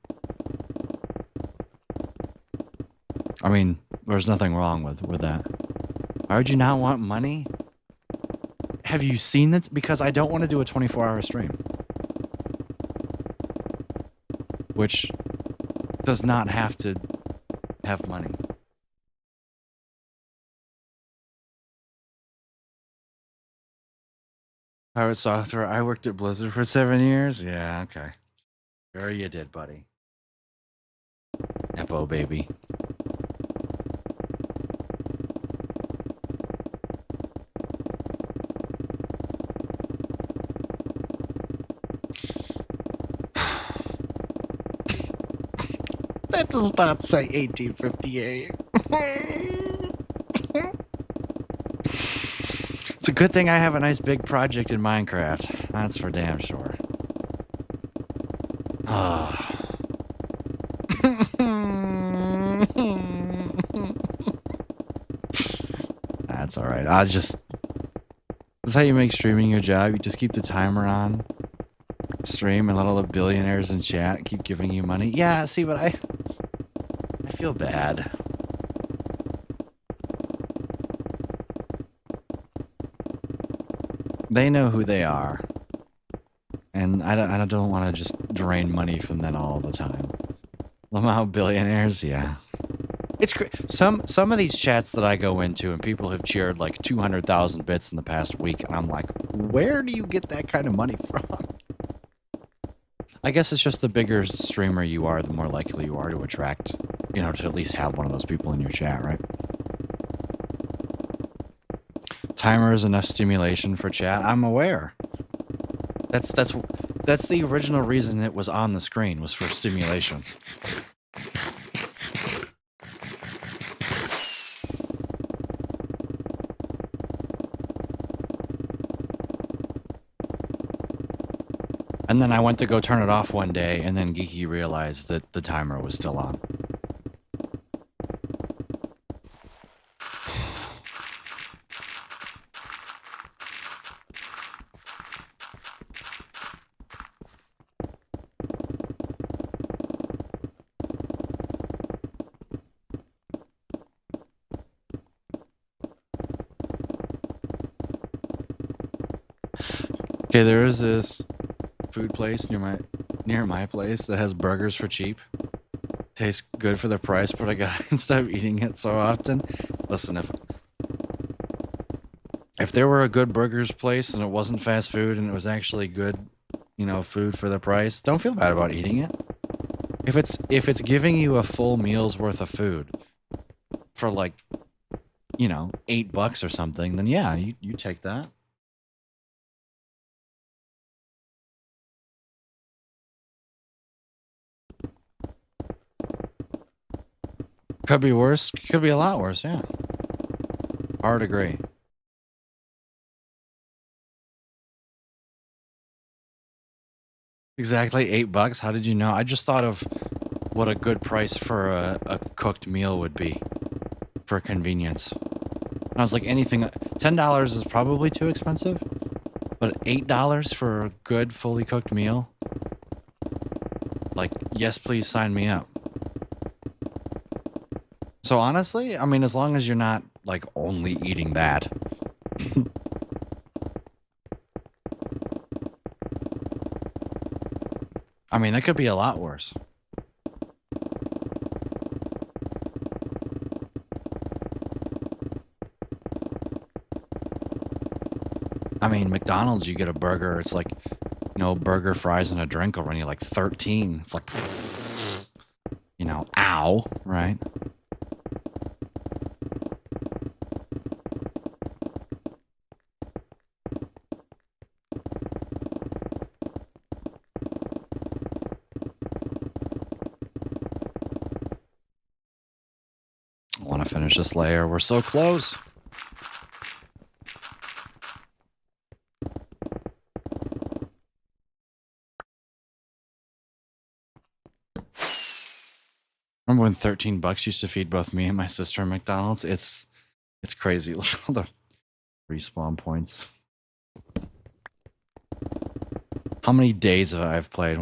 I mean, there's nothing wrong with that. Why would you not want money? Have you seen this? Because I don't want to do a 24-hour stream. Which does not have to have money. Pirate software. I worked at Blizzard for 7 years. Yeah, okay. Sure you did, buddy. Nepo baby. That does not say 1858. It's a good thing I have a nice big project in Minecraft. That's for damn sure. That's alright. This is how you make streaming your job. You just keep the timer on. Stream and let all the billionaires in chat keep giving you money. Yeah, see, but I feel bad. They know who they are. And then I don't want to just drain money from them all the time. Somehow billionaires, yeah. It's some of these chats that I go into and people have cheered like 200,000 bits in the past week, and I'm like, where do you get that kind of money from? I guess it's just the bigger streamer you are, the more likely you are to attract, to at least have one of those people in your chat, right? Timer is enough stimulation for chat. I'm aware. That's the original reason it was on the screen, was for stimulation. And then I went to go turn it off one day, and then Geeky realized that the timer was still on. Okay, there is this food place near my place that has burgers for cheap. Tastes good for the price, but I gotta stop eating it so often. Listen, if there were a good burgers place and it wasn't fast food and it was actually good, food for the price, don't feel bad about eating it. If it's giving you a full meal's worth of food for like, $8 or something, then yeah, you take that. Could be worse. Could be a lot worse, yeah. Hard agree. Exactly, $8. How did you know? I just thought of what a good price for a cooked meal would be for convenience. And I was like, anything, $10 is probably too expensive, but $8 for a good, fully cooked meal? Like, yes, please sign me up. So honestly, I mean, as long as you're not, like, only eating that. I mean, that could be a lot worse. I mean, McDonald's, you get a burger, it's like, burger, fries, and a drink will run you like 13. It's like, ow, right? I want to finish this layer. We're so close. Remember when $13 used to feed both me and my sister at McDonald's? It's crazy. Look at all the respawn points. How many days have I played?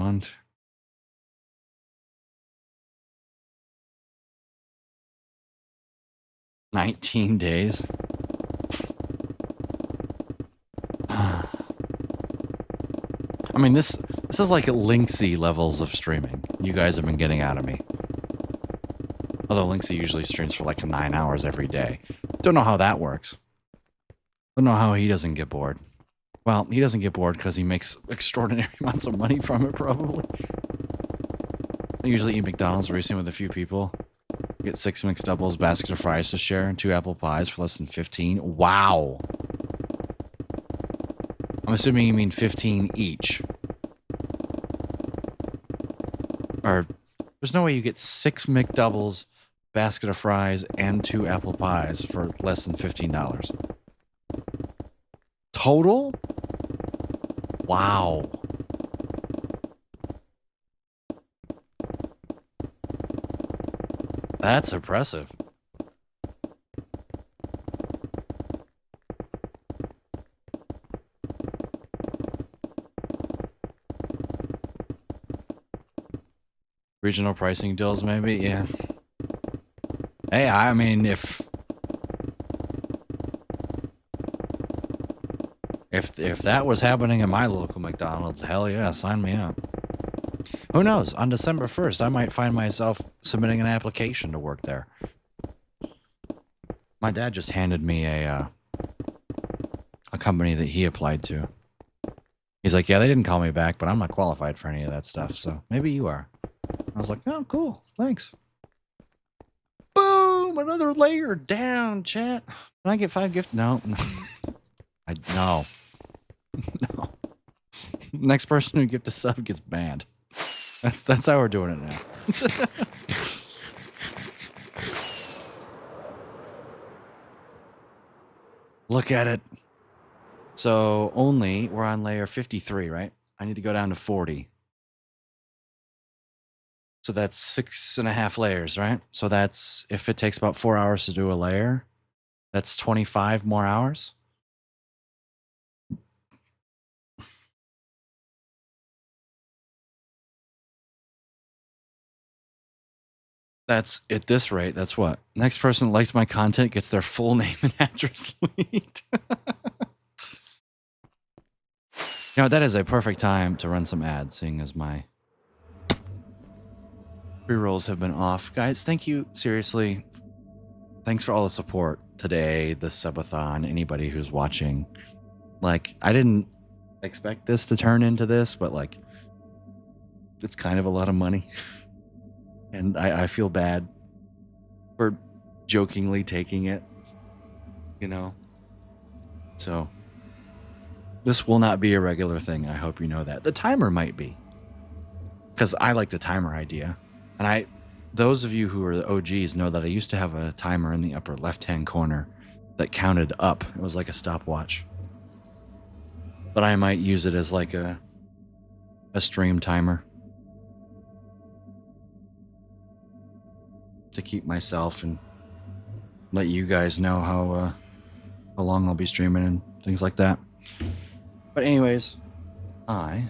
19 days. I mean, this is like Linksy levels of streaming you guys have been getting out of me. Although Linksy usually streams for like 9 hours every day. Don't know how that works. Don't know how he doesn't get bored. Well, he doesn't get bored because he makes extraordinary amounts of money from it, probably. I usually eat McDonald's racing with a few people. Get 6 mixed doubles, basket of fries to share, and 2 apple pies for less than 15. Wow. I'm assuming you mean 15 each. Or, there's no way you get 6 McDoubles, basket of fries, and 2 apple pies for less than $15. Total? Wow. That's impressive. Regional pricing deals, maybe? Yeah. Hey, I mean, if If that was happening in my local McDonald's, hell yeah, sign me up. Who knows? On December 1st, I might find myself submitting an application to work there. My dad just handed me a company that he applied to. He's like, yeah, they didn't call me back, but I'm not qualified for any of that stuff, so maybe you are. I was like, oh, cool, thanks. Boom! Another layer down, chat. Can I get 5 gifts? No. No. No. Next person who gift a sub gets banned. That's how we're doing it now. Look at it. So we're on layer 53, right? I need to go down to 40. So that's 6.5 layers, right? So that's, if it takes about 4 hours to do a layer, that's 25 more hours. That's at this rate. That's what? Next person that likes my content gets their full name and address leaked. You know, that is a perfect time to run some ads, seeing as my pre-rolls have been off. Guys, thank you. Seriously. Thanks for all the support today, the subathon, anybody who's watching. Like, I didn't expect this to turn into this, but like, it's kind of a lot of money. And I feel bad for jokingly taking it, you know? So, this will not be a regular thing. I hope you know that. The timer might be. Because I like the timer idea. And those of you who are the OGs know that I used to have a timer in the upper left-hand corner that counted up. It was like a stopwatch. But I might use it as like a stream timer to keep myself and let you guys know how long I'll be streaming and things like that. But anyways, I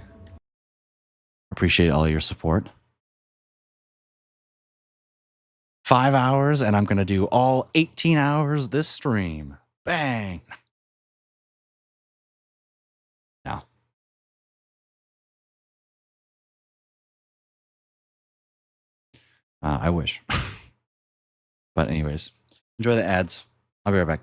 appreciate all your support. 5 hours, and I'm going to do all 18 hours this stream. Bang! Now. I wish. But anyways, enjoy the ads. I'll be right back.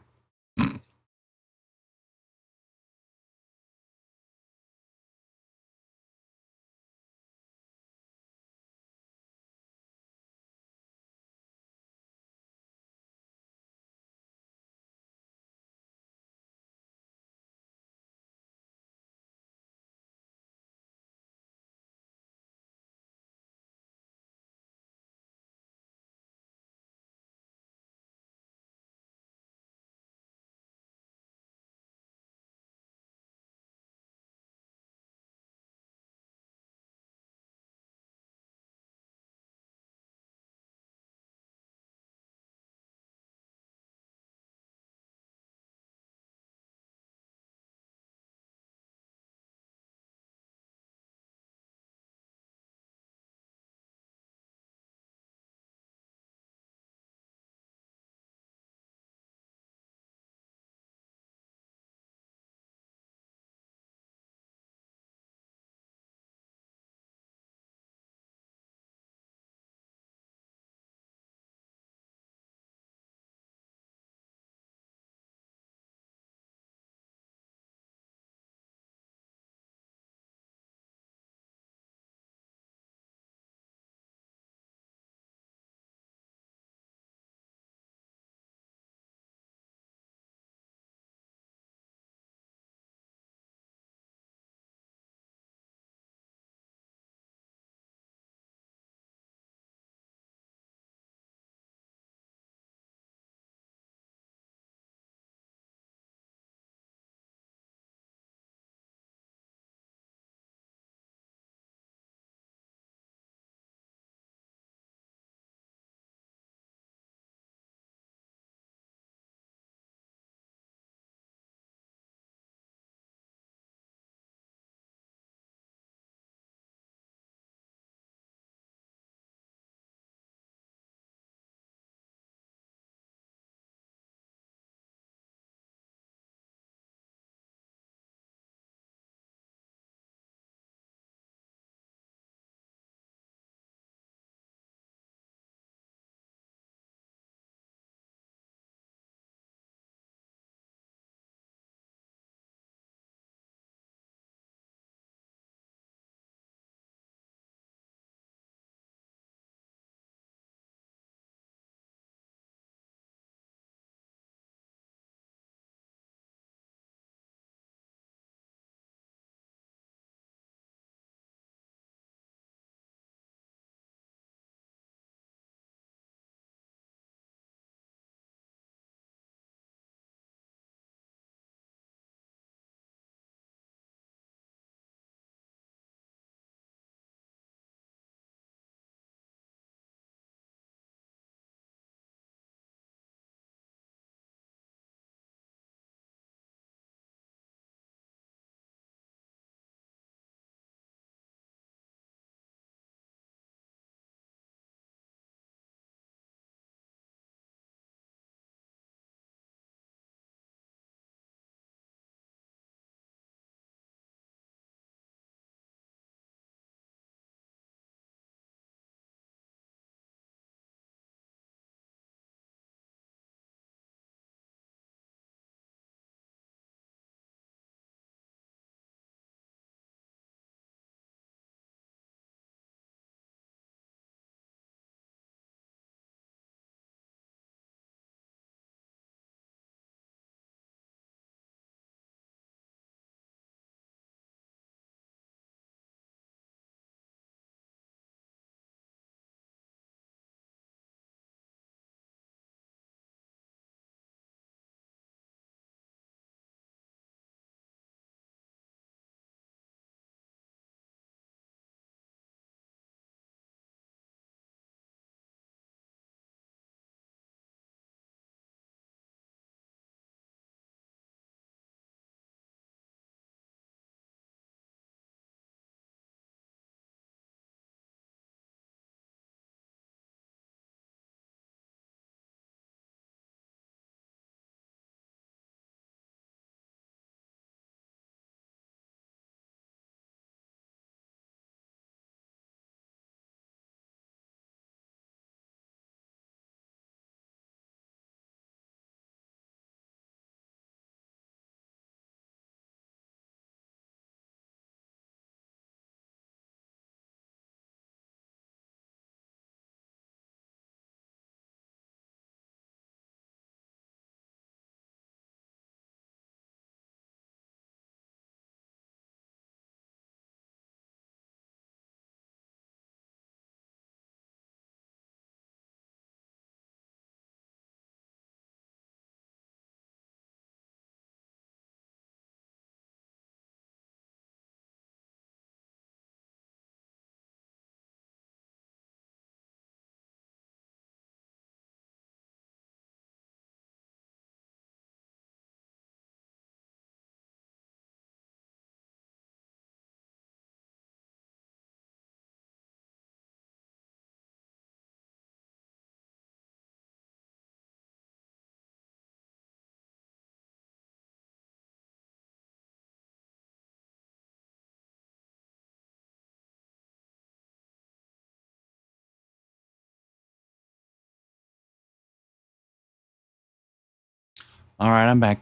All right, I'm back.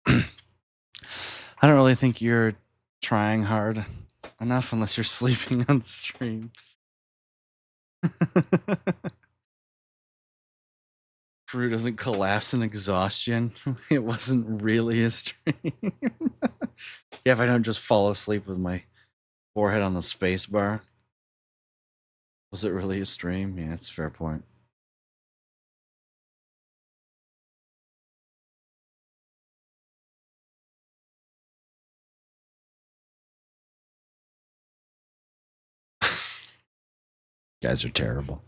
I don't really think you're trying hard enough unless you're sleeping on stream. Crew doesn't collapse in exhaustion. It wasn't really a stream. Yeah, if I don't just fall asleep with my forehead on the space bar. Was it really a stream? Yeah, that's a fair point. Guys are terrible.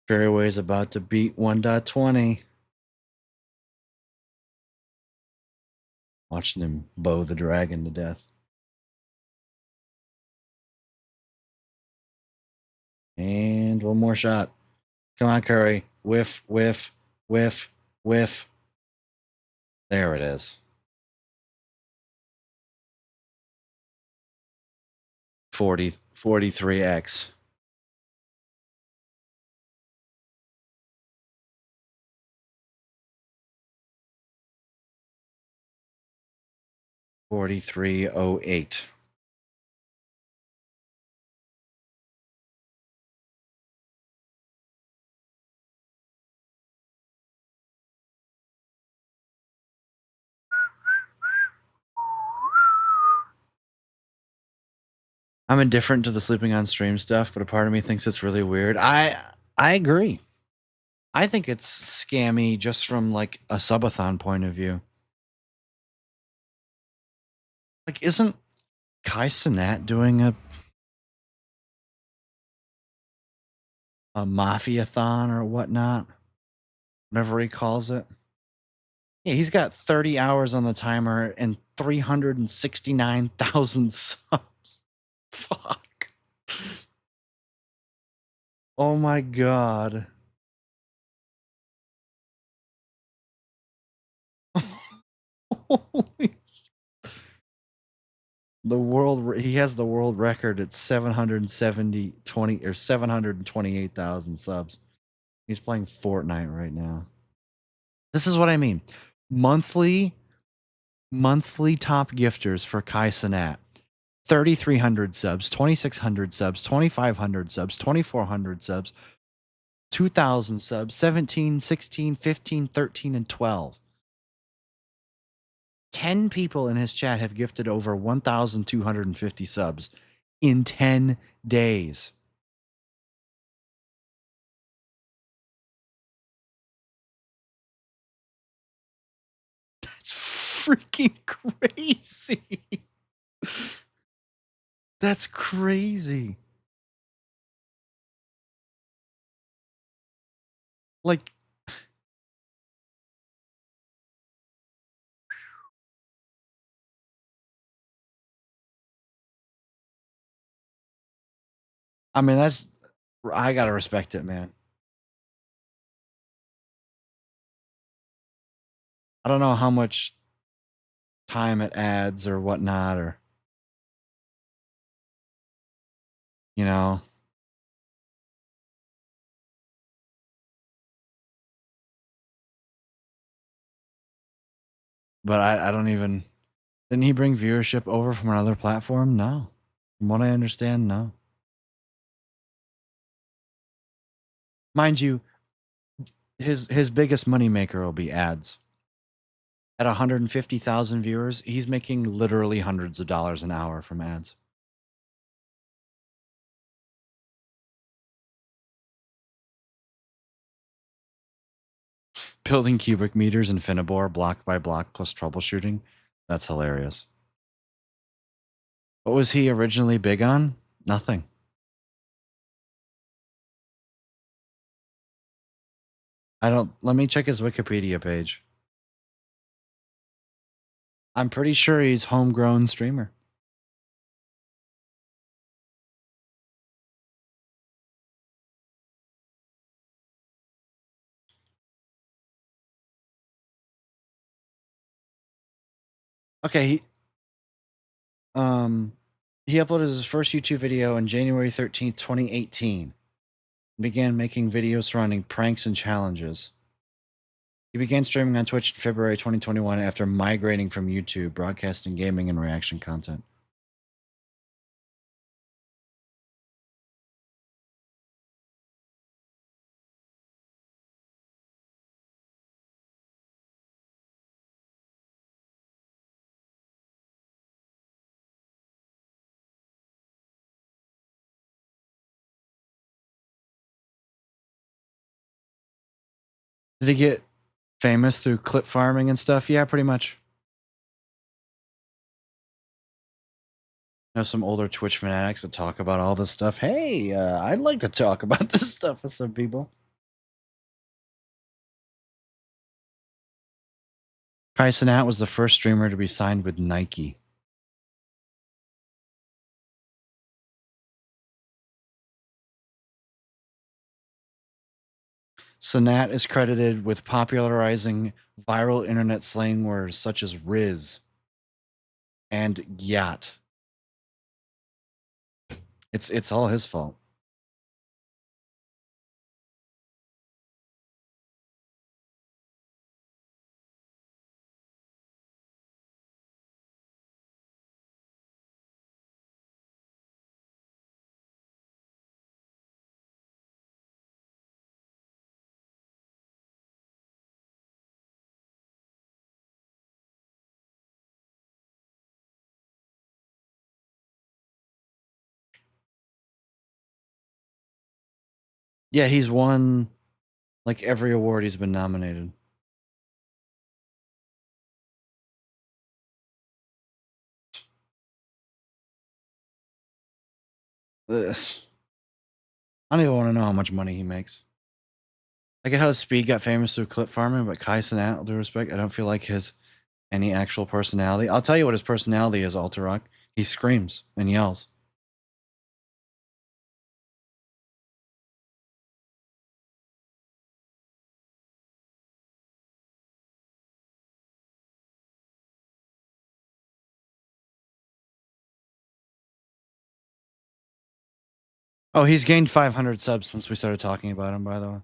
Fairway's about to beat 1.20. Watching him bow the dragon to death. And one more shot. Come on, Curry. Whiff, whiff, whiff, whiff. There it is. 43x. $43.08. I'm indifferent to the sleeping on stream stuff, but a part of me thinks it's really weird. I agree. I think it's scammy just from like a subathon point of view. Like, isn't Kai Cenat doing a mafia-thon or whatnot? Whatever he calls it. Yeah, he's got 30 hours on the timer and 369,000 subs. Fuck. Oh my god. Holy. The world, he has the world record at 728,000 subs. He's playing Fortnite right now. This is what I mean. Monthly top gifters for Kai Cenat. 3,300 subs, 2,600 subs, 2,500 subs, 2,400 subs, 2,000 subs, 17, 16, 15, 13, and 12. 10 people in his chat have gifted over 1,250 subs in 10 days. That's freaking crazy. That's crazy. Like, I mean, I gotta respect it, man. I don't know how much time it adds or whatnot, or, you know. But I don't even. Didn't he bring viewership over from another platform? No. From what I understand, no. Mind you, his biggest moneymaker will be ads. At 150,000 viewers, he's making literally hundreds of dollars an hour from ads. Building cubic meters in Finibor block by block plus troubleshooting. That's hilarious. What was he originally big on? Nothing. Let me check his Wikipedia page. I'm pretty sure he's homegrown streamer. Okay, he uploaded his first YouTube video on January 13th, 2018. Began making videos surrounding pranks and challenges. He began streaming on Twitch in February 2021 after migrating from YouTube, broadcasting gaming and reaction content. Did he get famous through clip farming and stuff? Yeah, pretty much. Know some older Twitch fanatics that talk about all this stuff. Hey, I'd like to talk about this stuff with some people. Kai Cenat was the first streamer to be signed with Nike. Cenat is credited with popularizing viral internet slang words such as Riz and Gyat. It's all his fault. Yeah, he's won like every award he's been nominated. Ugh. I don't even want to know how much money he makes. I get how Speed got famous through clip farming, but Kai Cenat, with due respect, I don't feel like his any actual personality. I'll tell you what his personality is, Alterock. He screams and yells. Oh, he's gained 500 subs since we started talking about him, by the way.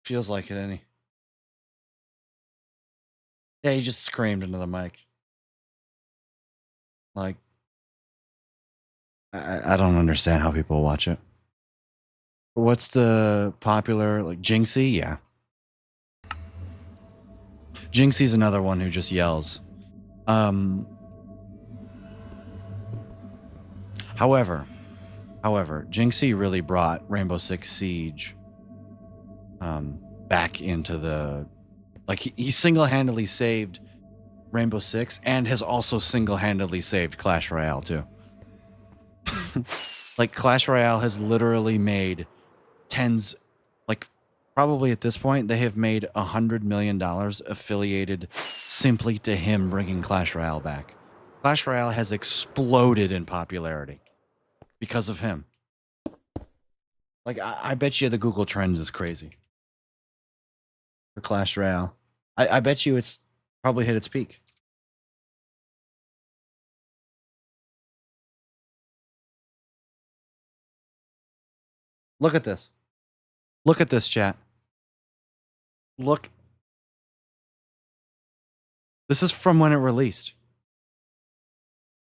Feels like it, any. Yeah, he just screamed into the mic. Like, I don't understand how people watch it. What's the popular, like, Jinxie? Yeah. Jinxie's another one who just yells. However, Jinxie really brought Rainbow Six Siege back into the, like, he single-handedly saved Rainbow Six and has also single-handedly saved Clash Royale too. Like, Clash Royale has literally made tens, like, probably at this point they have made $100 million affiliated simply to him bringing Clash Royale back. Clash Royale has exploded in popularity because of him. Like, I bet you the Google Trends is crazy for Clash Royale. I bet you it's probably hit its peak. Look at this. Look at this, chat. Look. This is from when it released.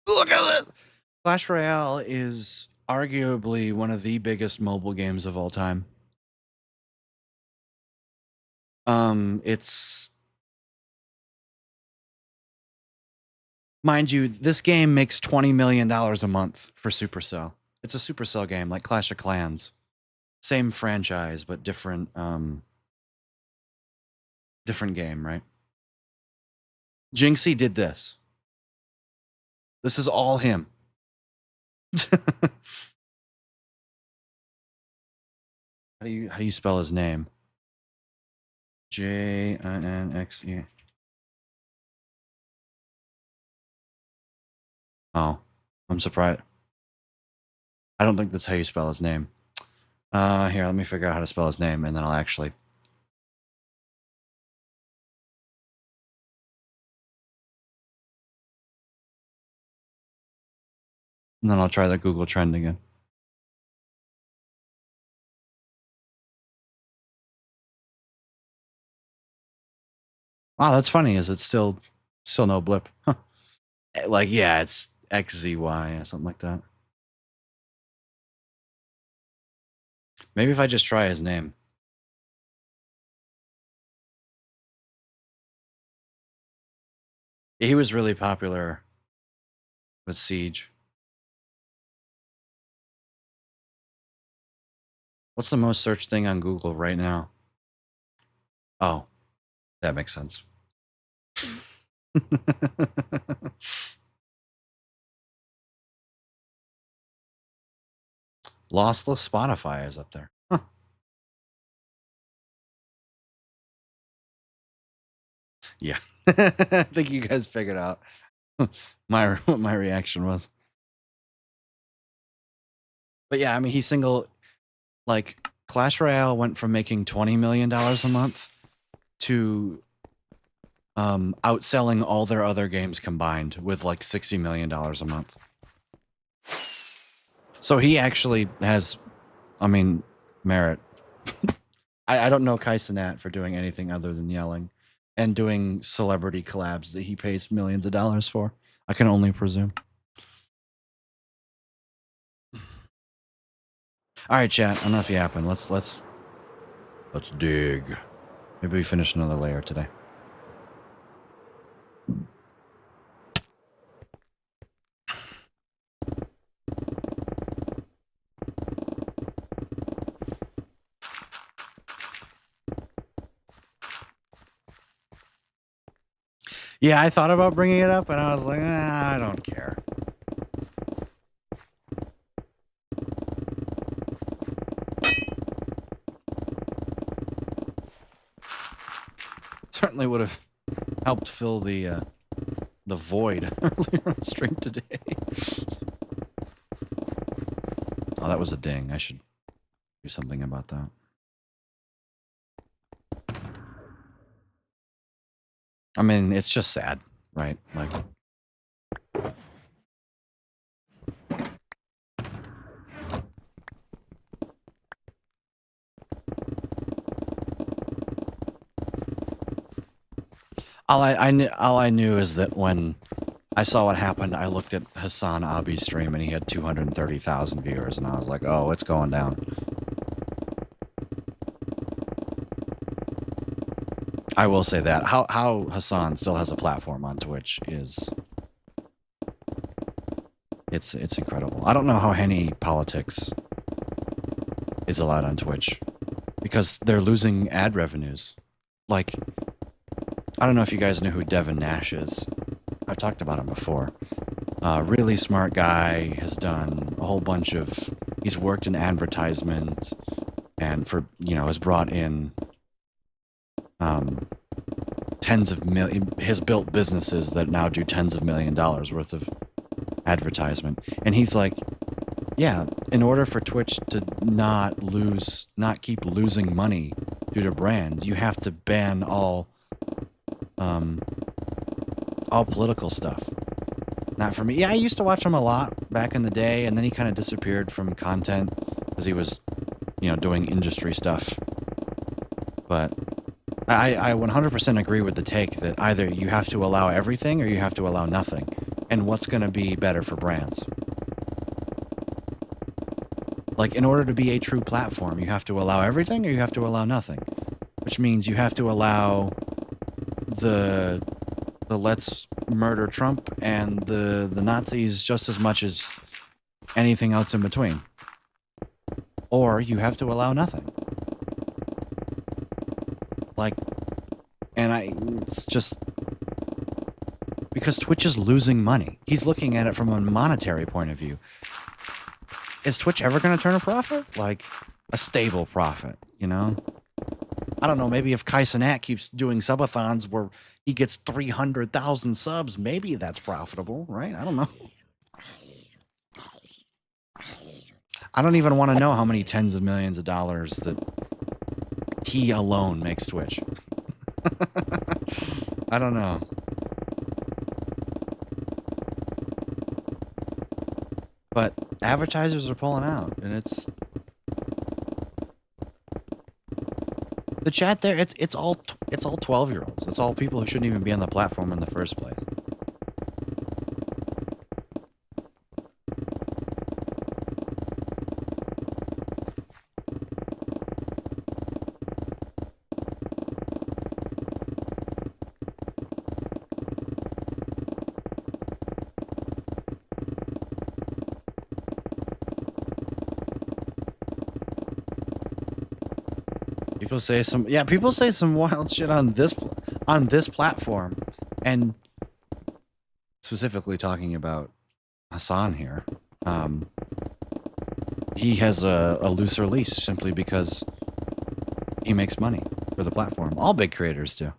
Look at it. Clash Royale is arguably one of the biggest mobile games of all time. It's, mind you, this game makes $20 million a month for Supercell. It's a Supercell game like Clash of Clans. Same franchise, but different game, right? Jinxie did this. This is all him. How do you spell his name? Jinxe. Oh, I'm surprised. I don't think that's how you spell his name. Here, let me figure out how to spell his name, and then I'll actually. And then I'll try the Google trend again. Wow, that's funny. Is it still no blip? Huh. Like, yeah, it's XZY or something like that. Maybe if I just try his name. He was really popular with Siege. What's the most searched thing on Google right now? Oh, that makes sense. Lossless Spotify is up there. Huh. Yeah. I think you guys figured out what my reaction was. But yeah, I mean, like Clash Royale went from making $20 million a month to outselling all their other games combined with like $60 million a month. So he actually has, I mean, merit. I don't know Kai Cenat for doing anything other than yelling and doing celebrity collabs that he pays millions of dollars for. I can only presume. All right, chat. Enough yapping. Let's dig. Maybe we finish another layer today. Yeah, I thought about bringing it up, and I was like, I don't care. Certainly would have helped fill the void earlier on stream today. Oh, that was a ding. I should do something about that. I mean, it's just sad, right? Like, all I knew is that when I saw what happened, I looked at Hassan Abi's stream and he had 230,000 viewers, and I was like, oh, it's going down. I will say that. How Hassan still has a platform on Twitch is... It's incredible. I don't know how any politics is allowed on Twitch because they're losing ad revenues. Like, I don't know if you guys know who Devin Nash is. I've talked about him before. Really smart guy, has done a whole bunch of... He's worked in advertisement and has brought in tens of million... Has built businesses that now do tens of $1 million worth of advertisement. And he's like, yeah, in order for Twitch to not keep losing money due to brands, you have to ban all political stuff. Not for me. Yeah, I used to watch him a lot back in the day, and then he kind of disappeared from content because he was, doing industry stuff. But I 100% agree with the take that either you have to allow everything or you have to allow nothing. And what's going to be better for brands? Like, in order to be a true platform, you have to allow everything or you have to allow nothing. Which means you have to allow the let's murder Trump and the Nazis just as much as anything else in between. Or you have to allow nothing. Like, it's just... Because Twitch is losing money. He's looking at it from a monetary point of view. Is Twitch ever going to turn a profit? Like, a stable profit, I don't know, maybe if Kai Cenat keeps doing subathons where he gets 300,000 subs, maybe that's profitable, right? I don't know. I don't even want to know how many tens of millions of dollars that he alone makes Twitch. I don't know. But advertisers are pulling out, and The chat there, it's all 12-year-olds. It's all people who shouldn't even be on the platform in the first place. People say some wild shit on this platform, and specifically talking about Hassan here. He has a looser leash simply because he makes money for the platform. All big creators do.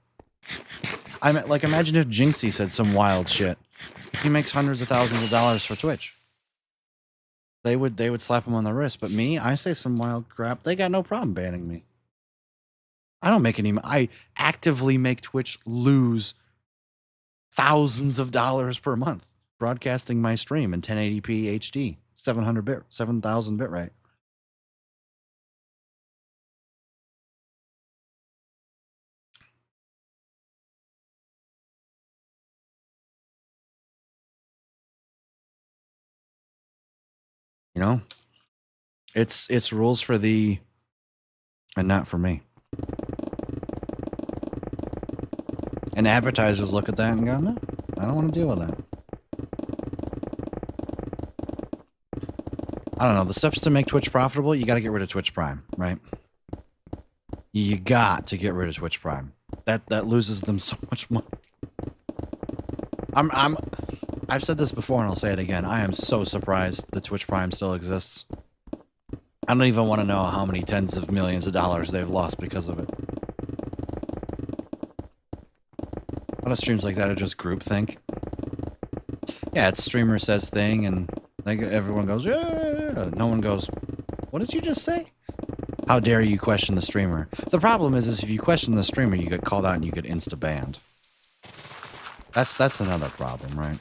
I mean, like, imagine if Jinxie said some wild shit. He makes hundreds of thousands of dollars for Twitch. They would slap him on the wrist, but me, I say some wild crap. They got no problem banning me. I don't make any. I actively make Twitch lose thousands of dollars per month broadcasting my stream in 1080p HD, 7,000 bitrate. You know, it's rules for thee and not for me. And advertisers look at that and go, no, I don't want to deal with that. I don't know. The steps to make Twitch profitable, you got to get rid of Twitch Prime, right? You got to get rid of Twitch Prime. That loses them so much money. I've said this before and I'll say it again. I am so surprised that Twitch Prime still exists. I don't even want to know how many tens of millions of dollars they've lost because of it. A lot of streams like that are just groupthink. Yeah, it's streamer says thing and like everyone goes, yeah. No one goes, what did you just say? How dare you question the streamer? The problem is if you question the streamer, you get called out and you get insta-banned. That's another problem, right?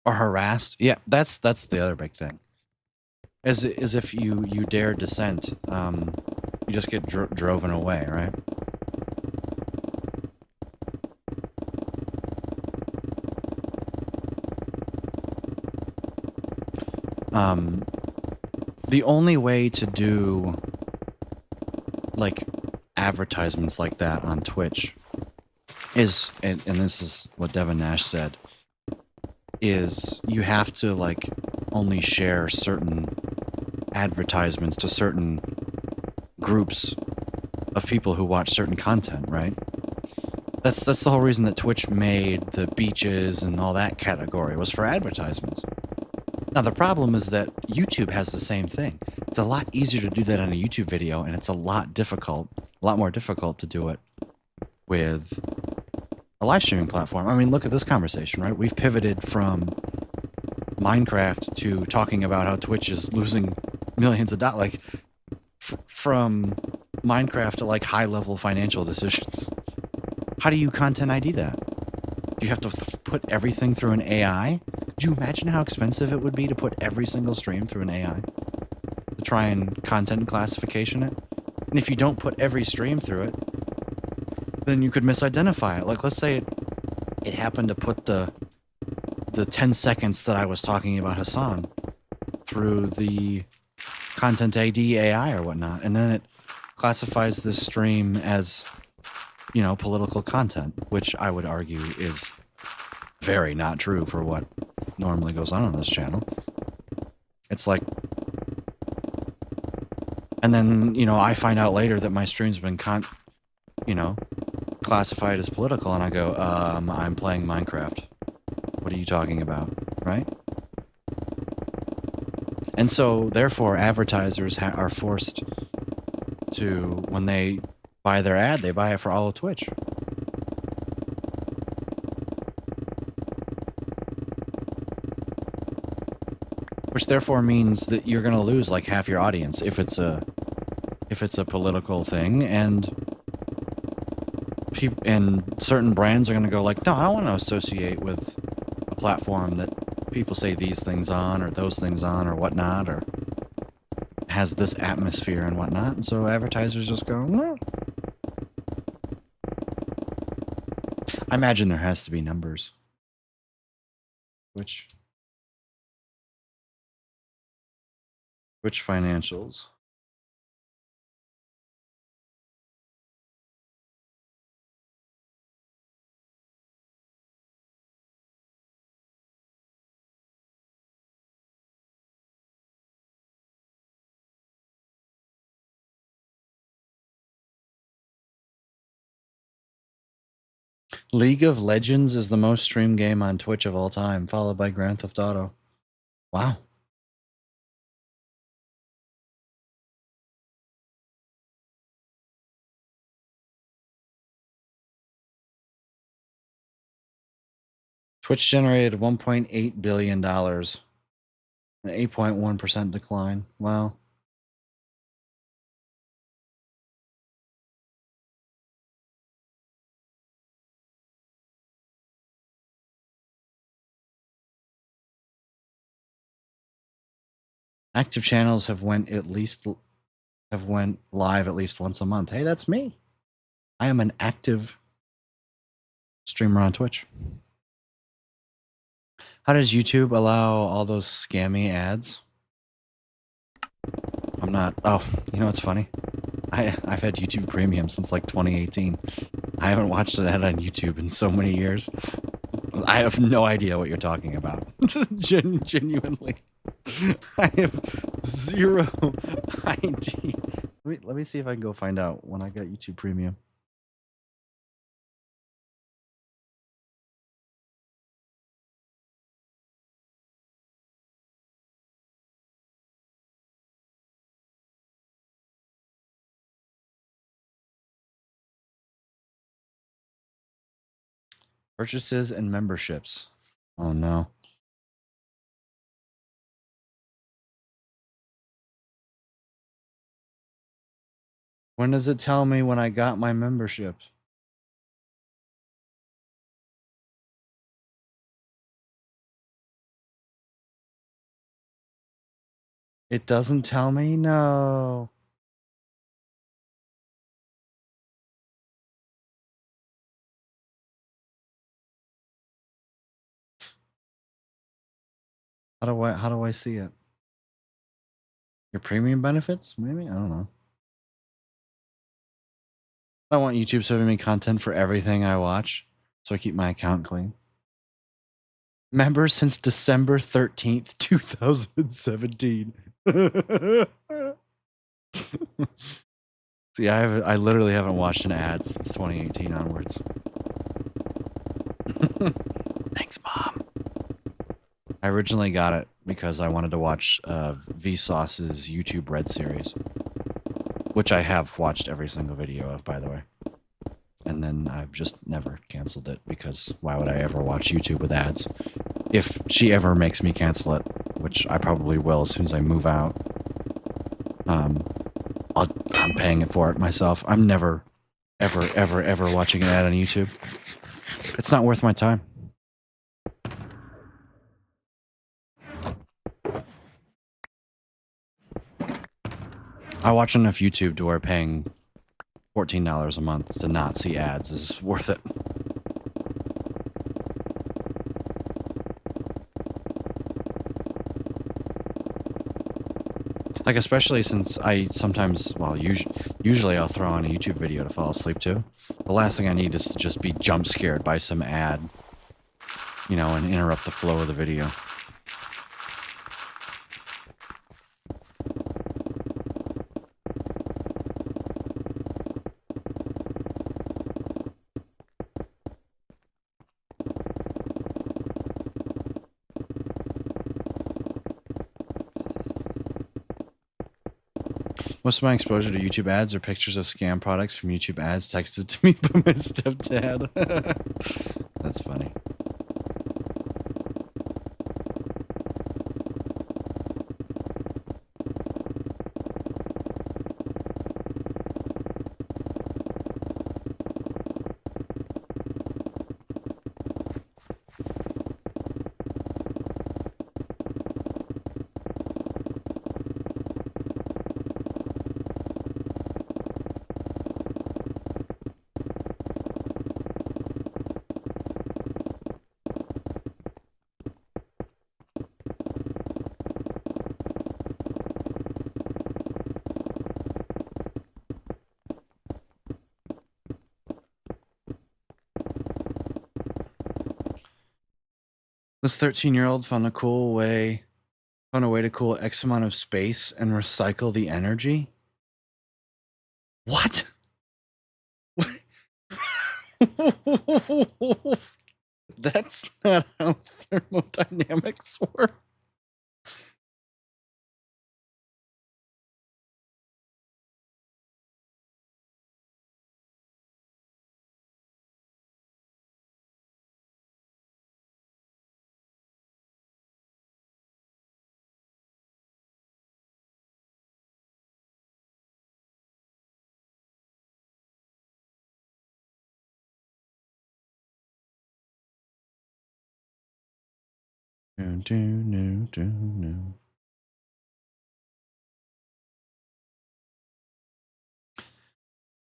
Or harassed. Yeah, that's the other big thing. As if you dare dissent, you just get driven away, right? The only way to do like advertisements like that on Twitch is, and this is what Devin Nash said, is you have to like only share certain advertisements to certain groups of people who watch certain content, right? That's the whole reason that Twitch made the beaches and all that category, was for advertisements. Now the problem is that YouTube has the same thing. It's a lot easier to do that on a YouTube video, and it's a lot more difficult to do it with a live streaming platform. I mean, look at this conversation, right? We've pivoted from Minecraft to talking about how Twitch is losing millions of dollars, like from Minecraft to like high-level financial decisions. How do you content ID that? Do you have to put everything through an AI? Could you imagine how expensive it would be to put every single stream through an AI to try and content classification it? And if you don't put every stream through it, then you could misidentify it. Like, let's say it happened to put the 10 seconds that I was talking about Hassan through the content ID AI or whatnot, and then it classifies this stream as, you know, political content, which I would argue is very not true for what normally goes on this channel. It's like, and then, you know, I find out later that my stream's been classified as political, and I go, I'm playing Minecraft. What are you talking about, right? And so, therefore, advertisers are forced to, when they buy their ad, they buy it for all of Twitch. Which therefore means that you're going to lose like half your audience if it's a political thing, and certain brands are going to go like, no, I don't want to associate with a platform that people say these things on or those things on or whatnot, or has this atmosphere and whatnot, and so advertisers just go, no. I imagine there has to be numbers. Which financials? League of Legends is the most streamed game on Twitch of all time, followed by Grand Theft Auto. Wow. Twitch generated $1.8 billion, an 8.1% decline. Wow. Active channels have went live at least once a month. Hey, that's me. I am an active streamer on Twitch. How does YouTube allow all those scammy ads? I'm not. Oh, you know what's funny? I've had YouTube Premium since like 2018. I haven't watched an ad on YouTube in so many years. I have no idea what you're talking about. Genuinely. I have zero idea. Let me see if I can go find out when I got YouTube Premium. Purchases and memberships. Oh no. When does it tell me when I got my membership? It doesn't tell me? No. How do I see it? Your premium benefits? Maybe? I don't know. I want YouTube serving me content for everything I watch, so I keep my account clean. Members since December 13th, 2017. See, I literally haven't watched an ad since 2018 onwards. Thanks, Mom. I originally got it because I wanted to watch Vsauce's YouTube Red series, which I have watched every single video of, by the way. And then I've just never canceled it because why would I ever watch YouTube with ads? If she ever makes me cancel it, which I probably will as soon as I move out, I'm paying it for it myself. I'm never, ever watching an ad on YouTube. It's not worth my time. I watch enough YouTube to where paying $14 a month to not see ads is worth it. Like, especially since I sometimes, well, usually I'll throw on a YouTube video to fall asleep to. The last thing I need is to just be jump scared by some ad, you know, and interrupt the flow of the video. Most of my exposure to YouTube ads are pictures of scam products from YouTube ads texted to me by my stepdad. That's funny. This 13-year-old found a way to cool X amount of space and recycle the energy. What? That's not how thermodynamics work.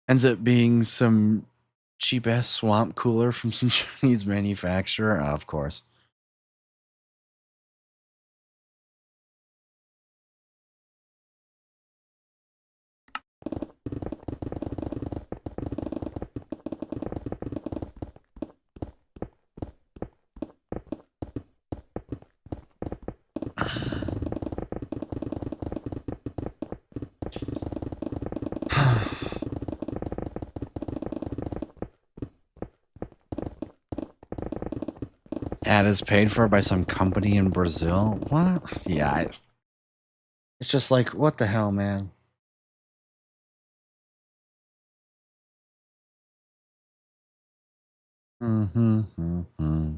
Ends up being some cheap ass swamp cooler from some Chinese manufacturer, of course. Ad is paid for by some company in Brazil. What? Yeah, it's just like, what the hell, man? Mm-hmm.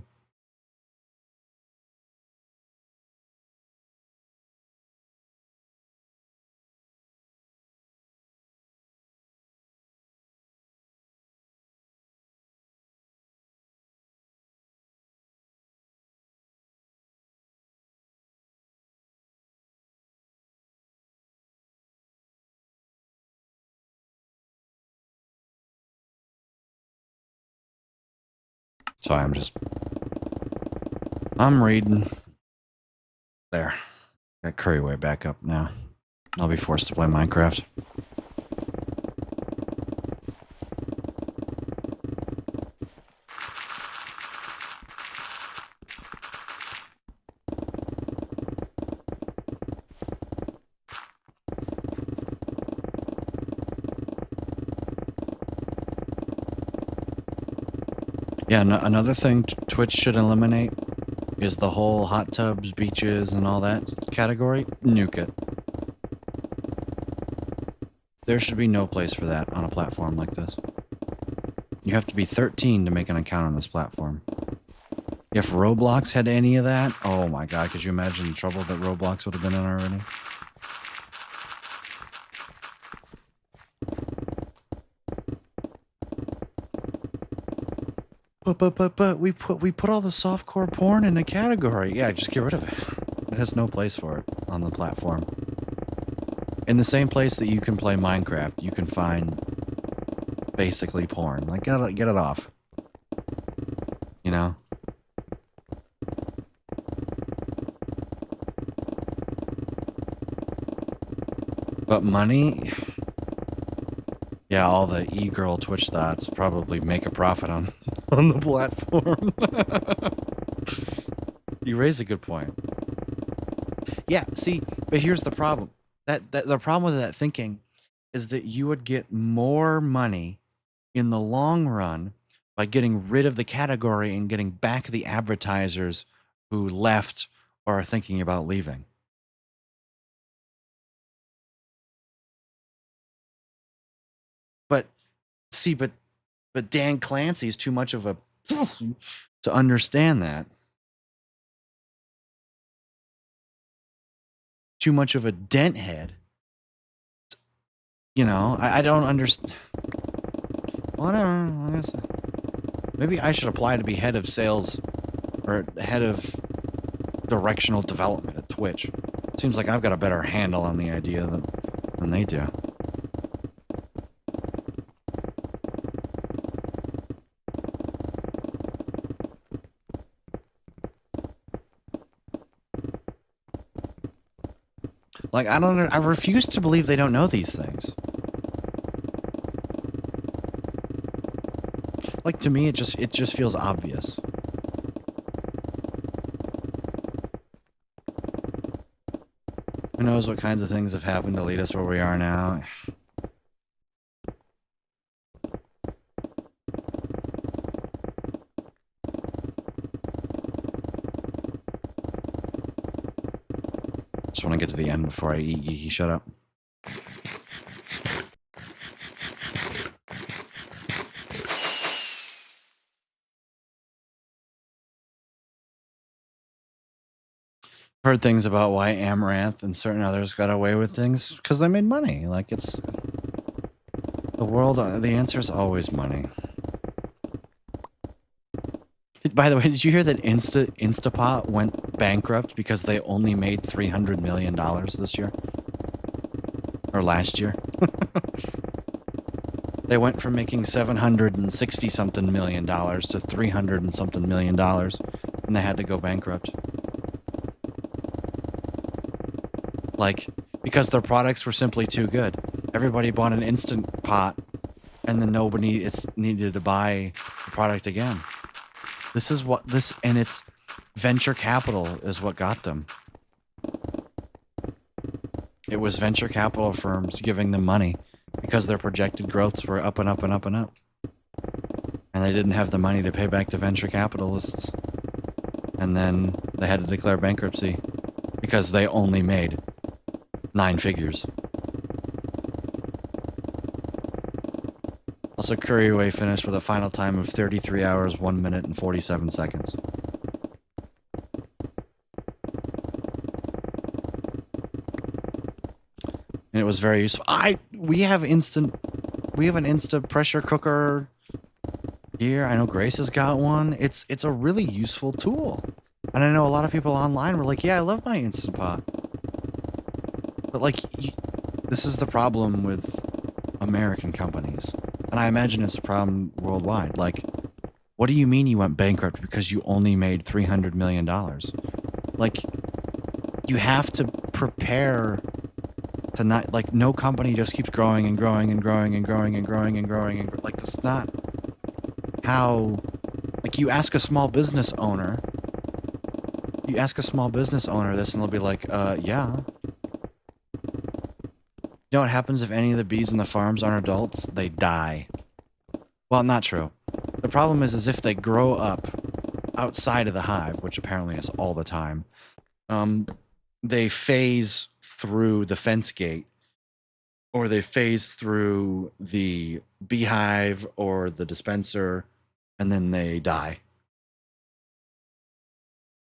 Sorry, I'm reading. There. Got Curry way back up now. I'll be forced to play Minecraft. Yeah, another thing Twitch should eliminate is the whole hot tubs, beaches, and all that category. Nuke it. There should be no place for that on a platform like this. You have to be 13 to make an account on this platform. If Roblox had any of that, oh my god, could you imagine the trouble that Roblox would have been in already? But we put all the softcore porn in a category. Yeah, just get rid of it. It has no place for it on the platform. In the same place that you can play Minecraft, you can find basically porn. Like, get it off. You know? But money? Yeah, all the e-girl Twitch thoughts probably make a profit on the platform. You raise a good point. Yeah, see, but here's the problem. The problem with that thinking is that you would get more money in the long run by getting rid of the category and getting back the advertisers who left or are thinking about leaving. But see, but Dan Clancy is too much of a to understand that. Too much of a dent head. You know, I don't understand. Whatever. Maybe I should apply to be head of sales or head of directional development at Twitch. Seems like I've got a better handle on the idea than they do. Like, I refuse to believe they don't know these things. Like, to me, it just feels obvious. Who knows what kinds of things have happened to lead us where we are now? Just want to get to the end before I eat Geeky. Shut up. Heard things about why Amaranth and certain others got away with things because they made money. Like, it's the world. The answer is always money. By the way, did you hear that Instapot went bankrupt because they only made $300 million this year? Or last year? They went from making $760-something million to $300-something million, and they had to go bankrupt. Like, because their products were simply too good. Everybody bought an Instant Pot, and then nobody needed to buy the product again. This is what this, and it's venture capital is what got them. It was venture capital firms giving them money because their projected growths were up and up and up and up. And they didn't have the money to pay back to venture capitalists. And then they had to declare bankruptcy because they only made 9 figures. Also, Curryway finished with a final time of 33 hours, 1 minute, and 47 seconds. And it was very useful. We have an instant pressure cooker here. I know Grace has got one. It's a really useful tool. And I know a lot of people online were like, yeah, I love my Instant Pot. But like, this is the problem with American companies. And I imagine it's a problem worldwide. Like, what do you mean you went bankrupt because you only made $300 million? Like, you have to prepare to not, like, no company just keeps growing and growing and growing and growing and growing and growing. And like, that's not how, like, you ask a small business owner this and they'll be like, yeah. You know what happens if any of the bees in the farms aren't adults? They die. Well, not true. The problem is if they grow up outside of the hive, which apparently is all the time, they phase through the fence gate, or they phase through the beehive or the dispenser, and then they die.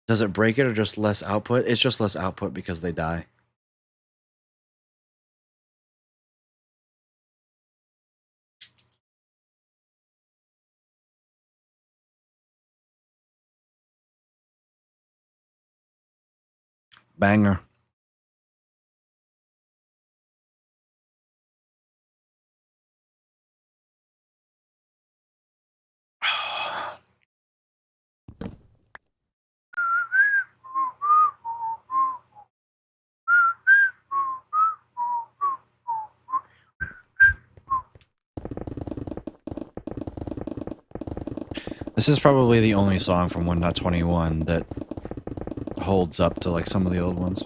Does it break it or just less output? It's just less output because they die. Banger. This is probably the only song from 1.21 that holds up to like some of the old ones.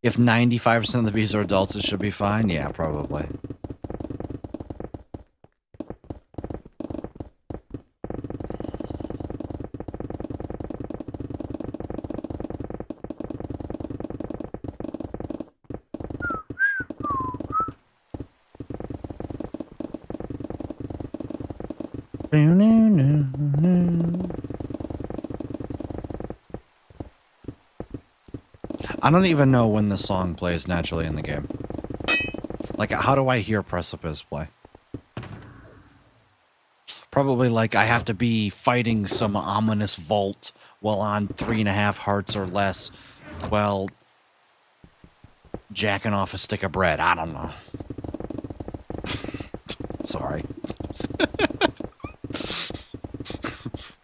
If 95% of the bees are adults, it should be fine. Yeah, probably. I don't even know when the song plays naturally in the game. Like, how do I hear Precipice play? Probably like I have to be fighting some ominous vault while on 3.5 hearts or less while jacking off a stick of bread. I don't know. Sorry.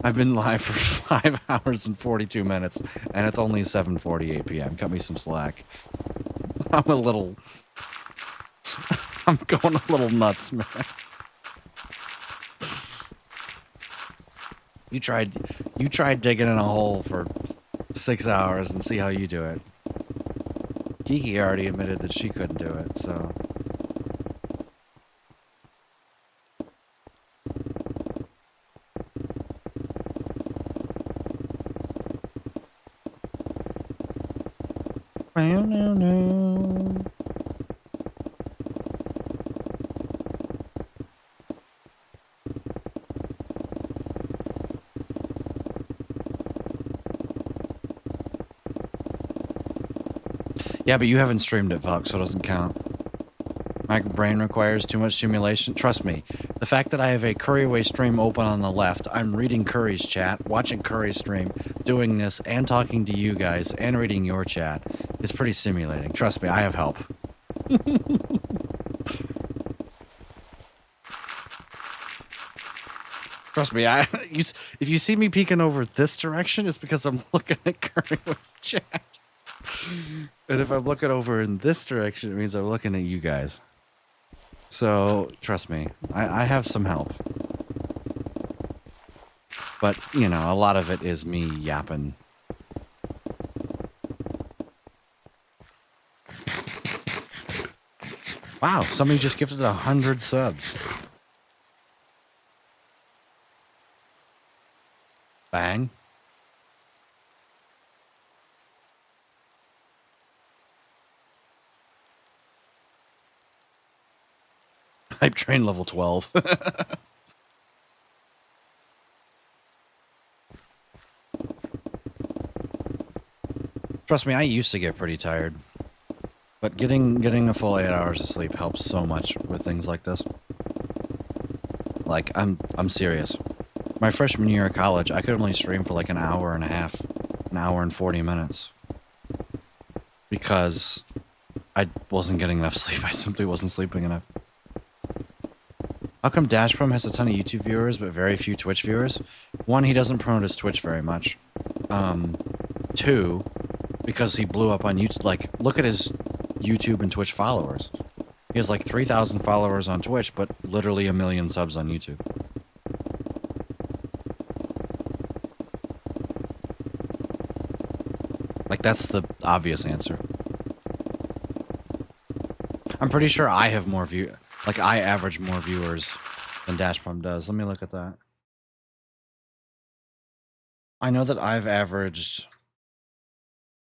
I've been live for 5 hours and 42 minutes, and it's only 7:48 p.m. Cut me some slack. I'm going a little nuts, man. You tried digging in a hole for 6 hours and see how you do it. Kiki already admitted that she couldn't do it, so. No. Yeah, but you haven't streamed it, Vox, so it doesn't count. My brain requires too much simulation. Trust me, the fact that I have a Curryway stream open on the left, I'm reading Curry's chat, watching Curry's stream, doing this, and talking to you guys, and reading your chat, is pretty stimulating. Trust me, I have help. Trust me, if you see me peeking over this direction, it's because I'm looking at Curryway's chat. And if I'm looking over in this direction, it means I'm looking at you guys. So, trust me, I have some help. But, you know, a lot of it is me yapping. Wow, somebody just gifted 100 subs. Bang. Hype train level 12. Trust me, I used to get pretty tired. But getting a full 8 hours of sleep helps so much with things like this. Like, I'm serious. My freshman year of college, I could only stream for like an hour and a half, an hour and 40 minutes. Because I wasn't getting enough sleep. I simply wasn't sleeping enough. How come Dashprom has a ton of YouTube viewers but very few Twitch viewers? One, he doesn't promote his Twitch very much. Two, because he blew up on YouTube. Like, look at his YouTube and Twitch followers. He has like 3,000 followers on Twitch, but literally 1 million subs on YouTube. Like, that's the obvious answer. I'm pretty sure I have more like, I average more viewers than Dashprom does. Let me look at that. I know that I've averaged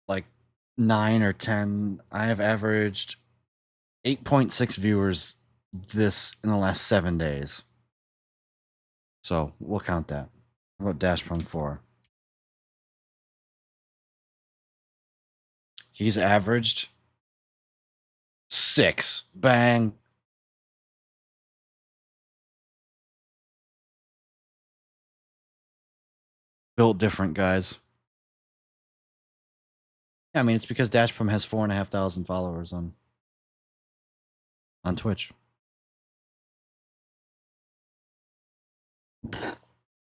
like 9 or 10. I have averaged 8.6 viewers in the last 7 days. So we'll count that. What about Dashprom 4? He's averaged 6. Bang. Built different, guys. Yeah, I mean, it's because Dashprom has 4,500 followers on Twitch.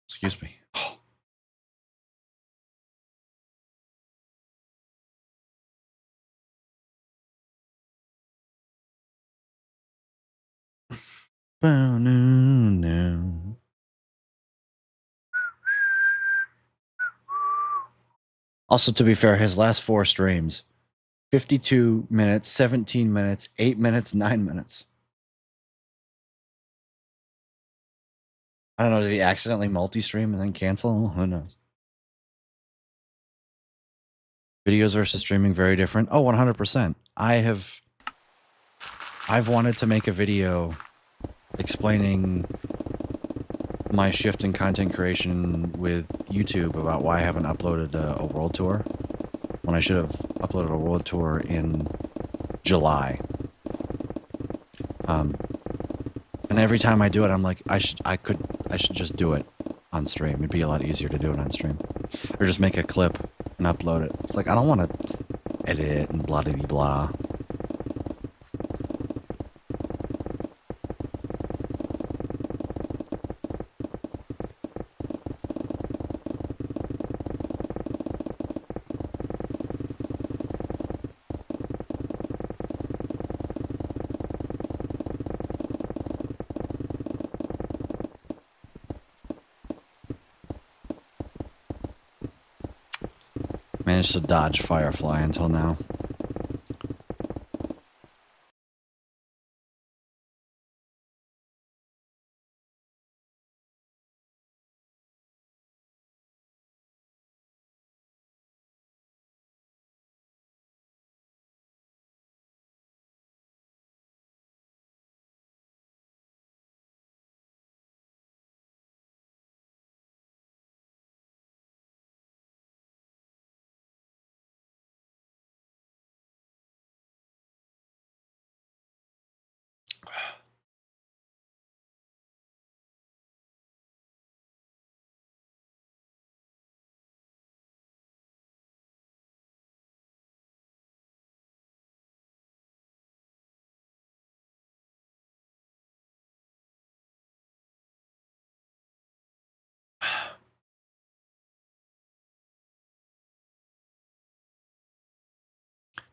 Excuse me. Oh, no. Also, to be fair, his last 4 streams, 52 minutes, 17 minutes, 8 minutes, 9 minutes. I don't know, did he accidentally multi-stream and then cancel? Who knows? Videos versus streaming, very different. Oh, 100%. I've wanted to make a video explaining my shift in content creation with YouTube about why I haven't uploaded a world tour when I should have uploaded a world tour in July. And every time I do it, I'm like, I should just do it on stream. It'd be a lot easier to do it on stream, or just make a clip and upload it. It's like I don't want to edit and blah blah blah. Managed to dodge Firefly until now.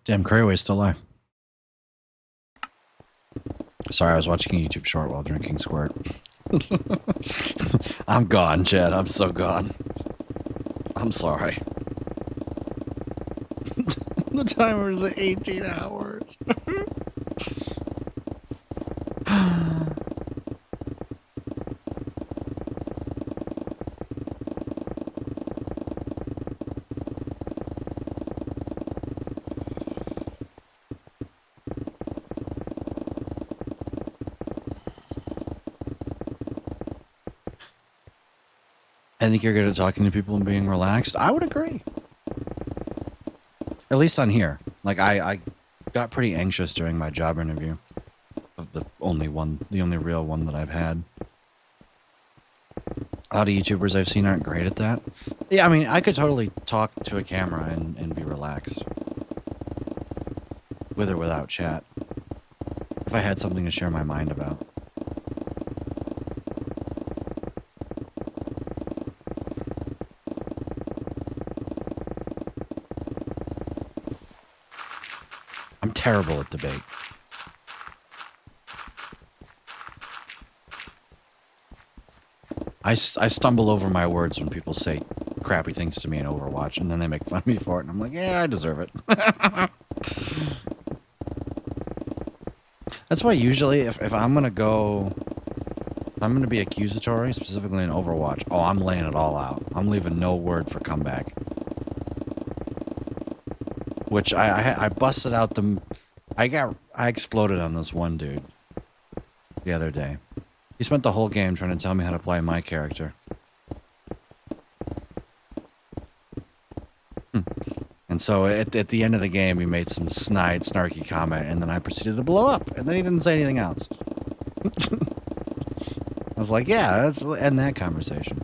Damn, Crayway's still alive. Sorry, I was watching a YouTube short while drinking Squirt. I'm gone, Chad. I'm so gone. I'm sorry. The timer is at 18 hours. I think you're good at talking to people and being relaxed. I would agree. At least on here. Like, I got pretty anxious during my job interview. Of the only real one that I've had. A lot of YouTubers I've seen aren't great at that. Yeah, I mean, I could totally talk to a camera and be relaxed. With or without chat. If I had something to share my mind about. I'm terrible at debate. I stumble over my words when people say crappy things to me in Overwatch, and then they make fun of me for it, and I'm like, yeah, I deserve it. That's why usually, if I'm gonna go... If I'm gonna be accusatory, specifically in Overwatch, oh, I'm laying it all out. I'm leaving no word for comeback. Which I busted out the... I exploded on this one dude the other day. He spent the whole game trying to tell me how to play my character. And so at the end of the game, he made some snide, snarky comment, and then I proceeded to blow up. And then he didn't say anything else. I was like, yeah, let's end that conversation.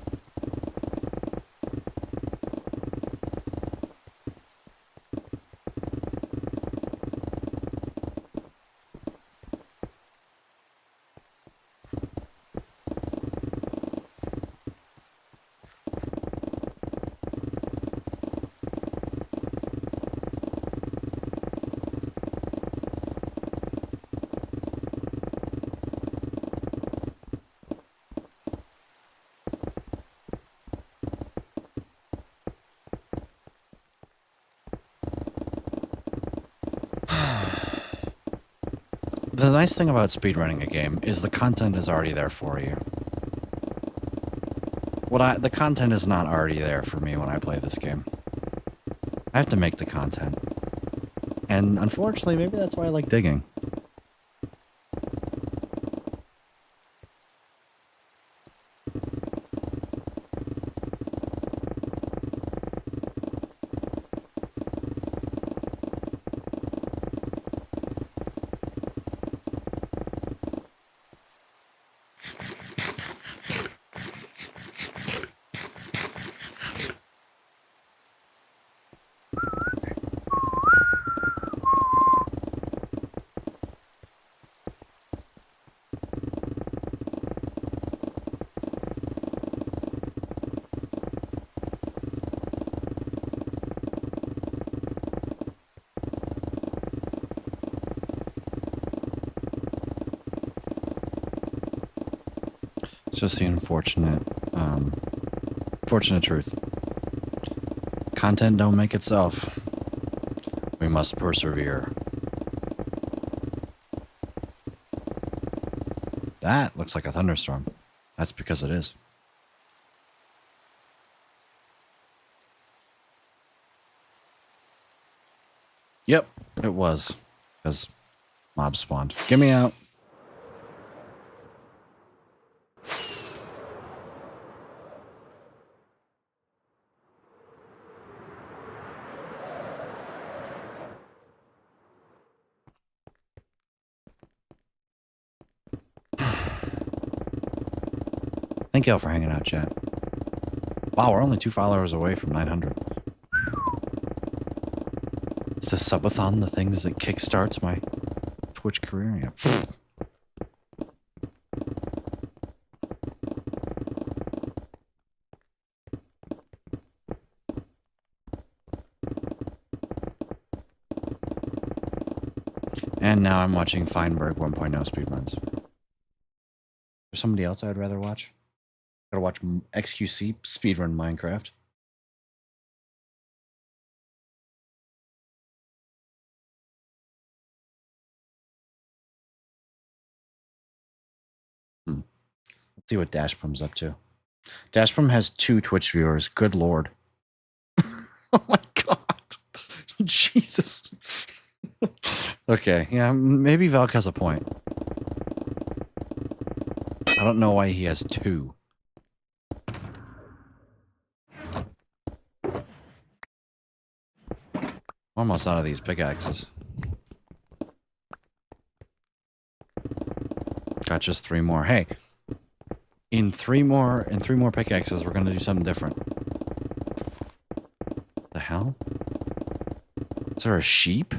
The nice thing about speedrunning a game is the content is already there for you. The content is not already there for me when I play this game. I have to make the content. And unfortunately, maybe that's why I like digging. It's just the unfortunate, fortunate truth. Content don't make itself. We must persevere. That looks like a thunderstorm. That's because it is. Yep, it was. Because mob spawned. Get me out. Thank y'all for hanging out, chat. Wow, we're only 2 followers away from 900. Is the subathon the things that kickstarts my Twitch career? Yeah. And now I'm watching Feinberg 1.0 speedruns. There's somebody else I'd rather watch. Gotta watch XQC speedrun Minecraft. Let's see what Dashprum's up to. Dashprum has 2 Twitch viewers. Good lord. Oh my god. Jesus. Okay, yeah, maybe Valk has a point. I don't know why he has 2. Almost out of these pickaxes. Got just 3 more. Hey, in 3 more pickaxes, we're gonna do something different. The hell? Is there a sheep?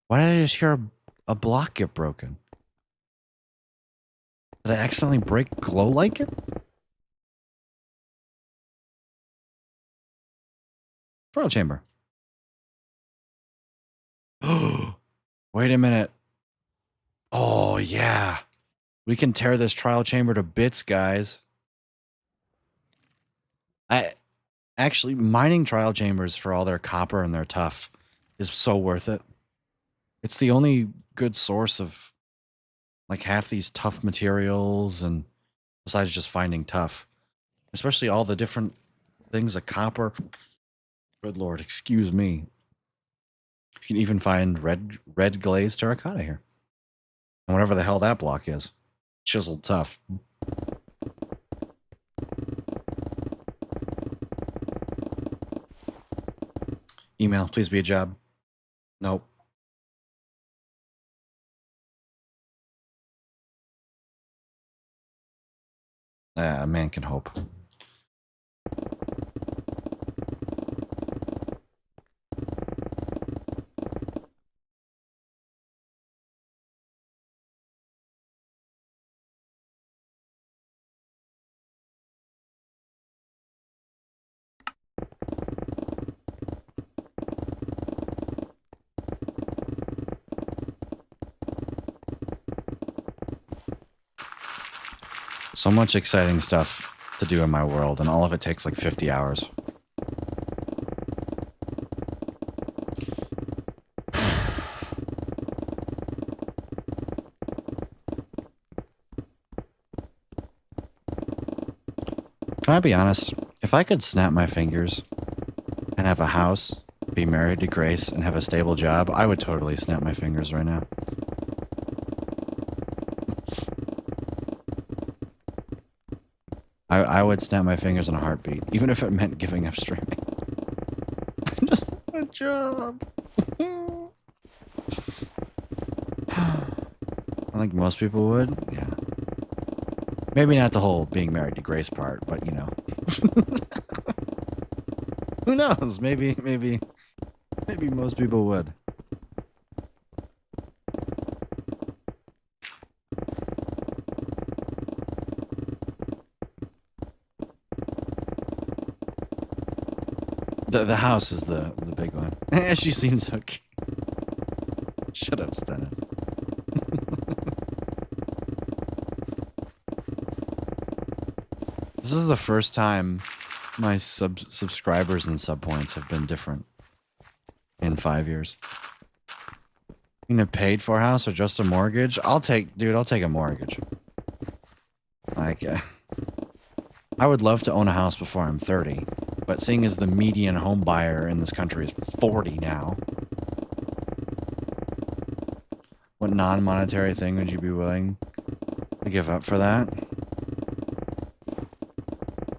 Why did I just hear a block get broken? Did I accidentally break glow like it? Trial chamber. Wait a minute. Oh, yeah. We can tear this trial chamber to bits, guys. Actually, mining trial chambers for all their copper and their tough is so worth it. It's the only good source of like half these tough materials, and besides just finding tough, especially all the different things of copper. Good lord, excuse me. You can even find red glazed terracotta here. And whatever the hell that block is. Chiseled tough. Email, please be a job. Nope. A man can hope. So much exciting stuff to do in my world, and all of it takes like 50 hours. Can I be honest? If I could snap my fingers and have a house, be married to Grace, and have a stable job, I would totally snap my fingers right now. I would snap my fingers in a heartbeat, even if it meant giving up streaming. I just want a job. I think most people would, yeah. Maybe not the whole being married to Grace part, but you know. Who knows? Maybe most people would. The house is the big one. She seems okay. Shut up, Stennis. This is the first time my subscribers and sub points have been different in 5 years. You know, paid for a house or just a mortgage? I'll take a mortgage. Like, I would love to own a house before I'm 30, but seeing as the median home buyer in this country is 40 now, what non-monetary thing would you be willing to give up for that?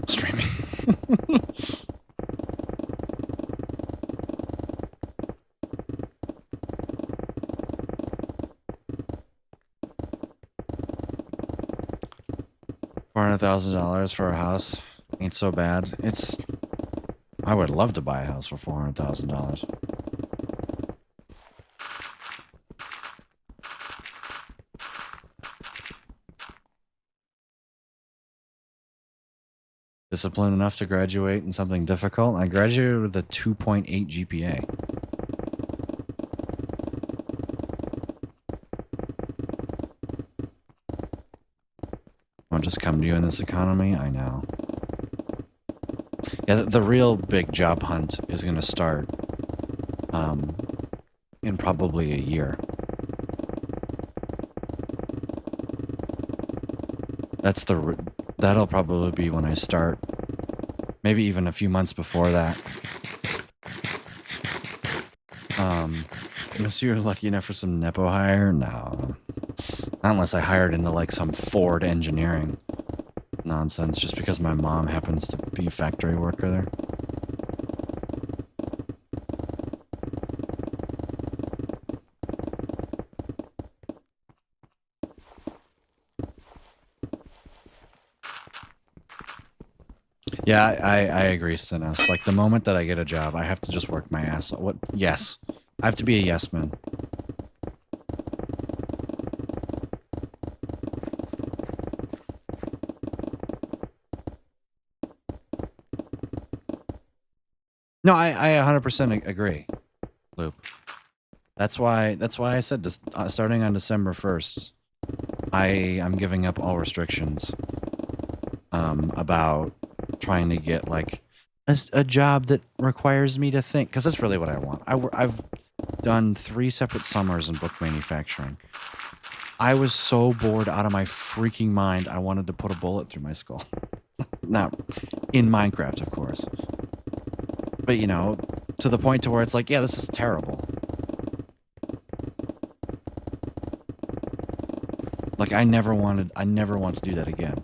Streaming. $400,000 for a house ain't so bad. I would love to buy a house for $400,000. Disciplined enough to graduate in something difficult? I graduated with a 2.8 GPA. just come to you in this economy. I know. Yeah, the real big job hunt is going to start in probably a year. That'll probably be when I start. Maybe even a few months before that. Unless you're lucky enough for some Nepo hire, no. Not unless I hired into like some Ford engineering nonsense just because my mom happens to be a factory worker there. Yeah, I agree, Stenos. Like, the moment that I get a job, I have to just work my ass off. What? Yes. I have to be a yes man. No, I 100% agree, Loop. That's why I said this, starting on December 1st, I'm giving up all restrictions about trying to get like a job that requires me to think, because that's really what I want. I've done 3 separate summers in book manufacturing. I was so bored out of my freaking mind, I wanted to put a bullet through my skull. Not in Minecraft, of course. But, you know, to the point to where it's like, yeah, this is terrible. Like, I never want to do that again.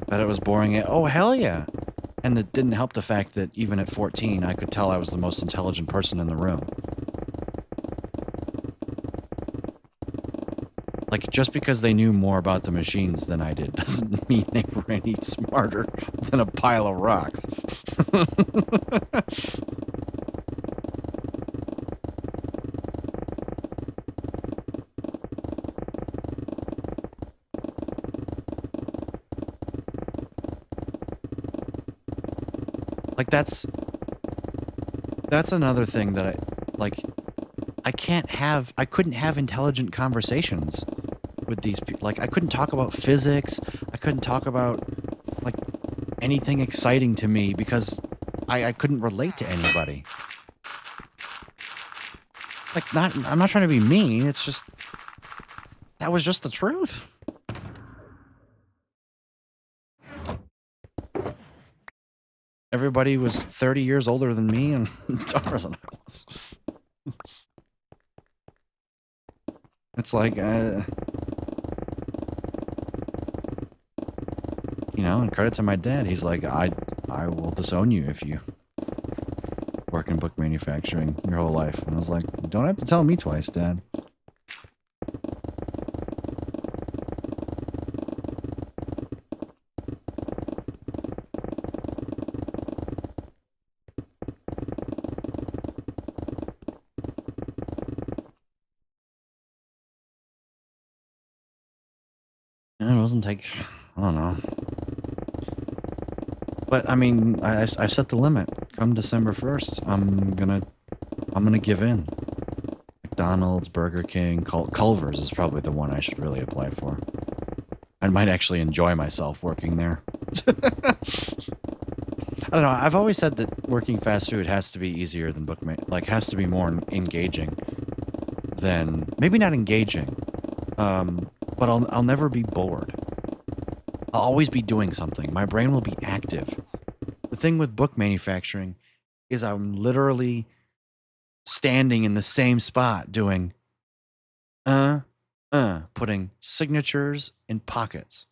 But it was boring. Oh, hell yeah. And it didn't help the fact that even at 14, I could tell I was the most intelligent person in the room. Like, just because they knew more about the machines than I did doesn't mean they were any smarter than a pile of rocks. Like, that's another thing that I couldn't have intelligent conversations with these people. Like, I couldn't talk about physics. I couldn't talk about, like, anything exciting to me because I couldn't relate to anybody. Like, I'm not trying to be mean. It's just, that was just the truth. Everybody was 30 years older than me and dumber than I was. It's like, you know, and credit to my dad. He's like, I will disown you if you work in book manufacturing your whole life. And I was like, you don't have to tell me twice, Dad. It wasn't like, I don't know. But I mean, I set the limit. Come December 1st, I'm gonna give in. McDonald's, Burger King, Culver's is probably the one I should really apply for. I might actually enjoy myself working there. I don't know. I've always said that working fast food has to be easier than has to be more engaging than, maybe not engaging, but I'll never be bored. I'll always be doing something. My brain will be active. The thing with book manufacturing is I'm literally standing in the same spot doing, putting signatures in pockets.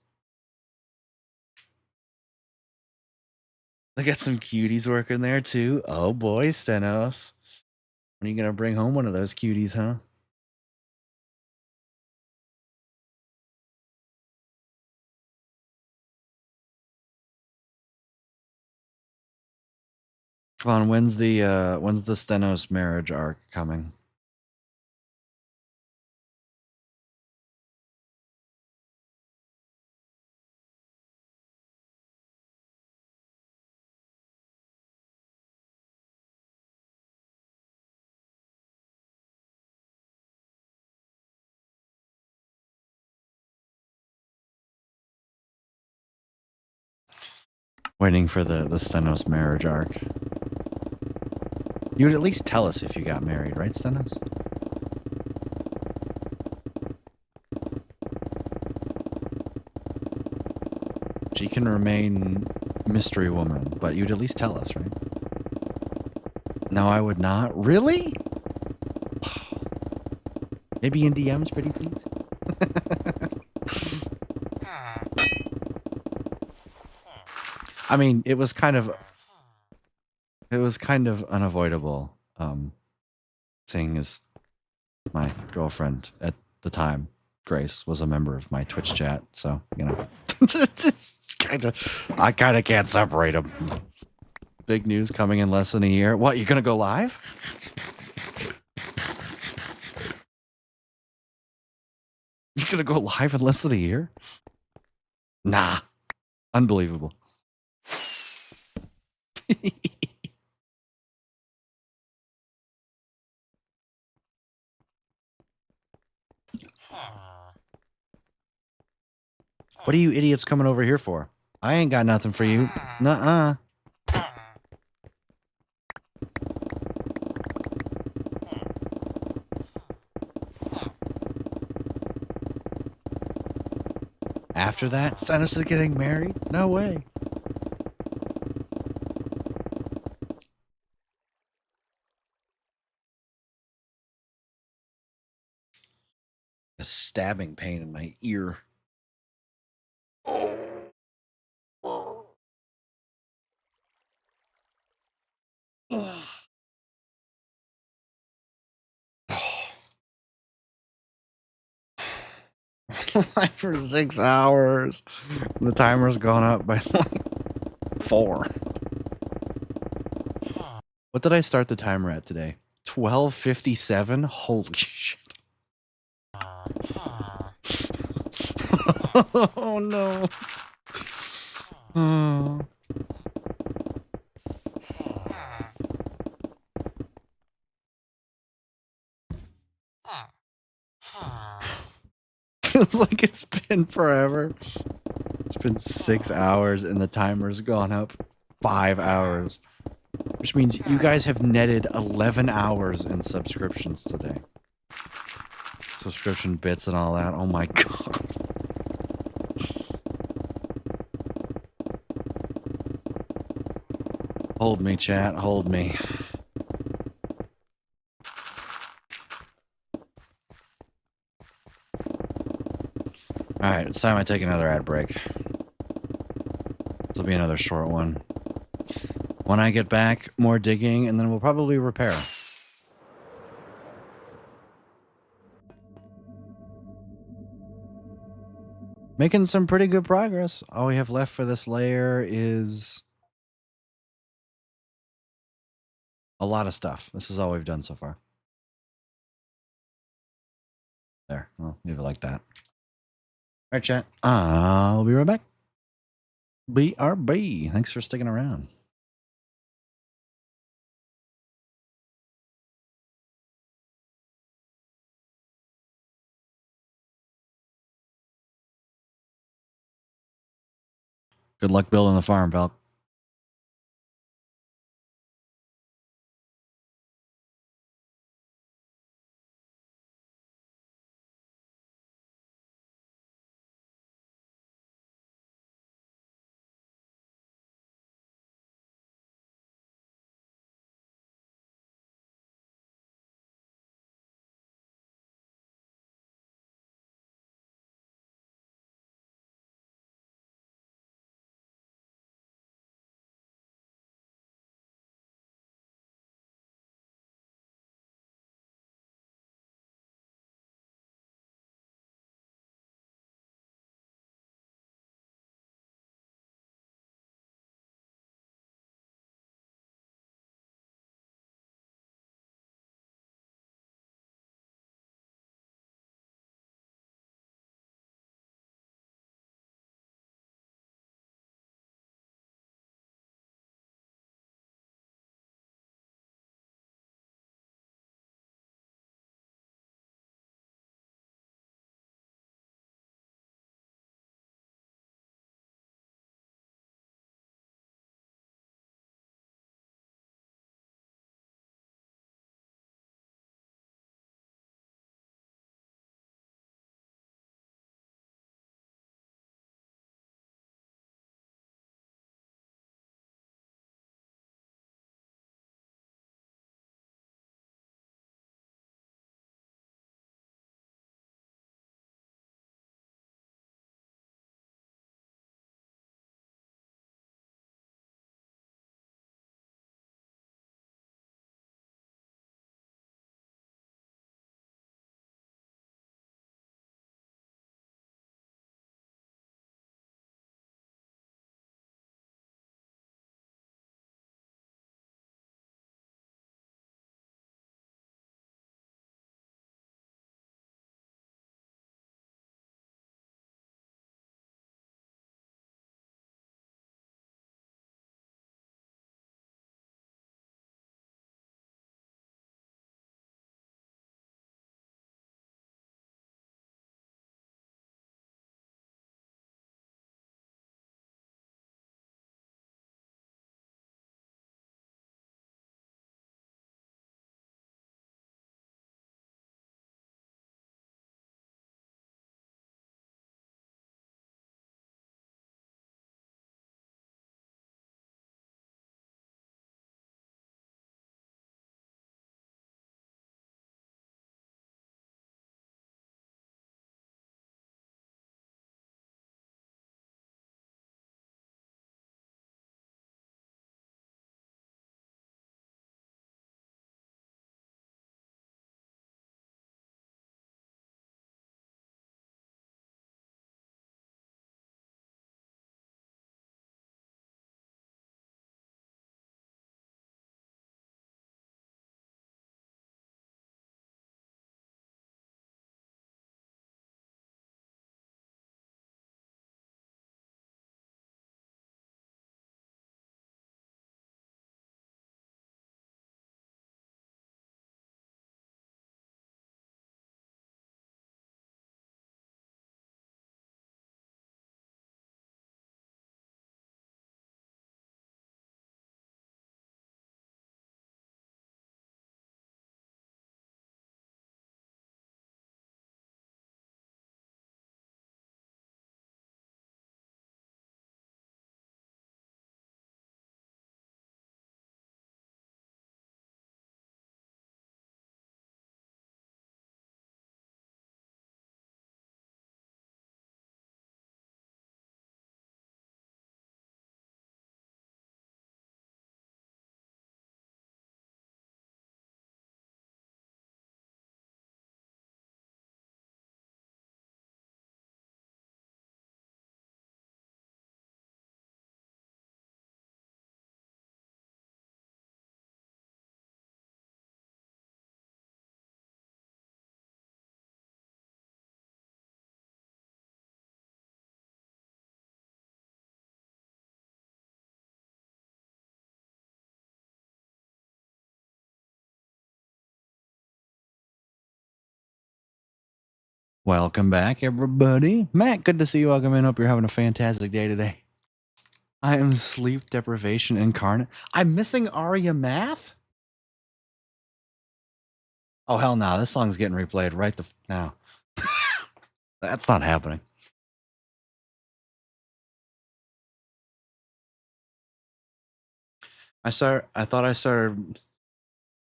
I got some cuties working there too. Oh boy, Stenos. When are you going to bring home one of those cuties, huh? Come on, when's the Stenos marriage arc coming? Waiting for the Stenos marriage arc. You would at least tell us if you got married, right, Stenos? She can remain mystery woman, but you'd at least tell us, right? No, I would not. Really? Maybe in DMs, pretty please. I mean, it was kind of unavoidable, seeing as my girlfriend at the time, Grace, was a member of my Twitch chat, so you know, it's I kind of can't separate them. Big news coming in less than a year. What, you gonna go live? You're gonna go live in less than a year? Nah, unbelievable. What are you idiots coming over here for? I ain't got nothing for you. Nuh-uh. After that, Stennis is getting married? No way. A stabbing pain in my ear. Like for 6 hours. The timer's gone up by like 4. What did I start the timer at today? 12:57? Holy shit. Oh no. Oh. Feels like it's been forever. It's been 6 hours and the timer's gone up 5 hours. Which means you guys have netted 11 hours in subscriptions today. Subscription bits and all that. Oh my god. Hold me, chat. Hold me. Alright, it's time I take another ad break. This will be another short one. When I get back, more digging, and then we'll probably repair. Making some pretty good progress. All we have left for this layer is a lot of stuff. This is all we've done so far. There, I'll leave it like that. All right, chat. I'll be right back. BRB. Thanks for sticking around. Good luck building the farm, Val. Welcome back, everybody. Matt, good to see you. Welcome in. Hope you're having a fantastic day today. I am sleep deprivation incarnate. I'm missing Aria Math? Oh, hell no. This song's getting replayed right now. That's not happening. I thought I started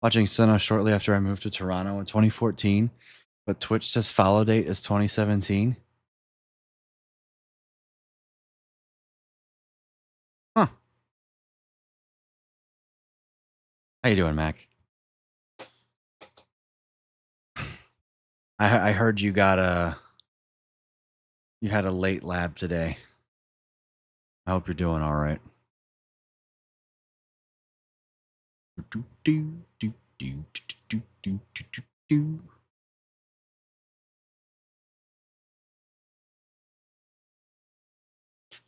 watching Senna shortly after I moved to Toronto in 2014, but Twitch says follow date is 2017. Huh. How you doing, Mac? I heard you got you had a late lab today. I hope you're doing all right. Did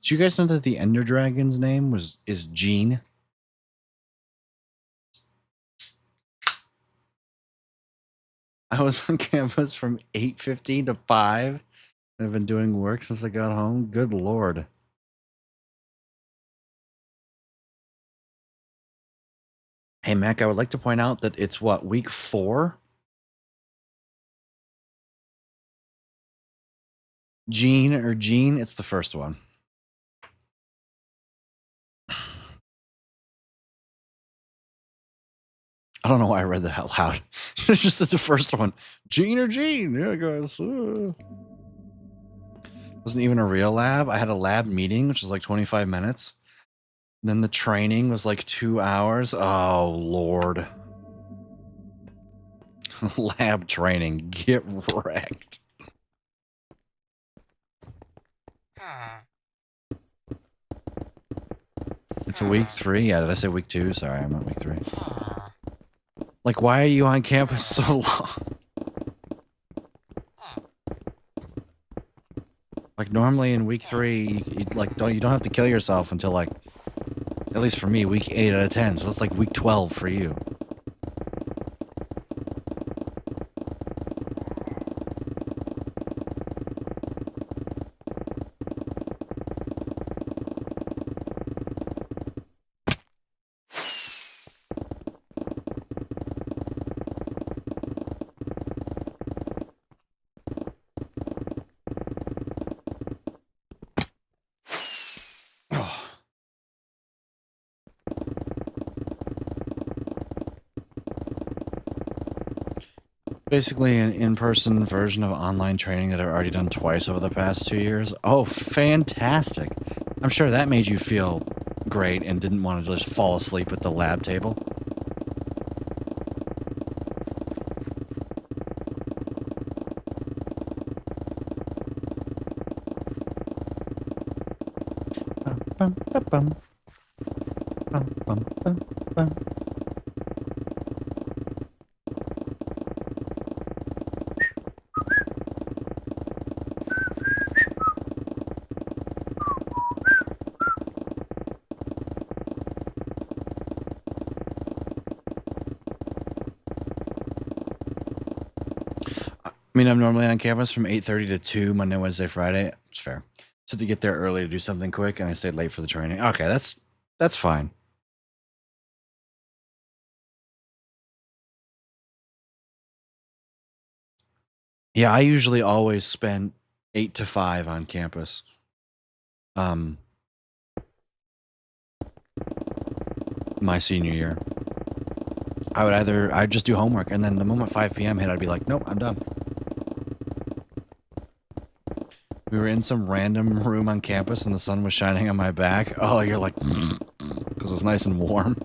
you guys know that the Ender Dragon's name is Jean? I was on campus from 8:15 to 5. I've been doing work since I got home. Good Lord. Hey, Mac, I would like to point out that it's what, week 4? Jean, it's the first one. I don't know why I read that out loud. It's just the first one. Jean. Yeah, guys. Wasn't even a real lab. I had a lab meeting, which was like 25 minutes. Then the training was like 2 hours. Oh, Lord. Lab training. Get wrecked. It's a week 3. Yeah, did I say week 2? Sorry, I'm at week 3. Like, why are you on campus so long? Like, normally in week 3, you don't have to kill yourself until, like, at least for me, week 8 out of 10. So that's like week 12 for you. Basically an in-person version of online training that I've already done twice over the past 2 years. Oh, fantastic. I'm sure that made you feel great and didn't want to just fall asleep at the lab table. Bum, bum, bum, bum, bum, bum, bum. I mean, I'm normally on campus from 8:30 to 2, Monday, Wednesday, Friday. It's fair. So to get there early to do something quick, and I stayed late for the training. Okay, that's fine. Yeah, I usually always spend 8 to 5 on campus. My senior year. I'd just do homework, and then the moment 5 p.m. hit, I'd be like, nope, I'm done. We were in some random room on campus, and the sun was shining on my back. Oh, you're like, because it's nice and warm.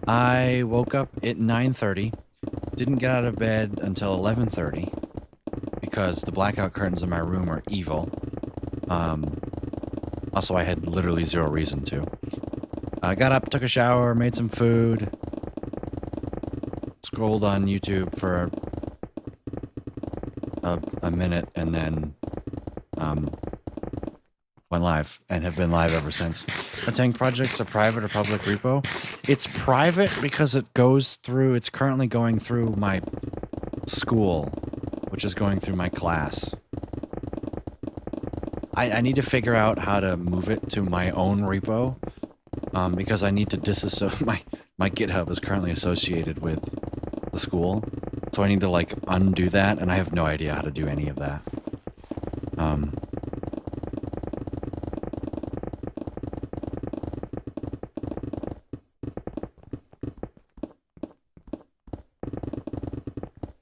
I woke up at 9:30, didn't get out of bed until 11:30, because the blackout curtains in my room are evil. Also, I had literally zero reason to. I got up, took a shower, made some food, scrolled on YouTube for a minute, and then went live, and have been live ever since. Are Tank projects a private or public repo? It's private because it's currently going through my school, which is going through my class. I need to figure out how to move it to my own repo, because I need to disassociate. My GitHub is currently associated with the school, so I need to like undo that, and I have no idea how to do any of that.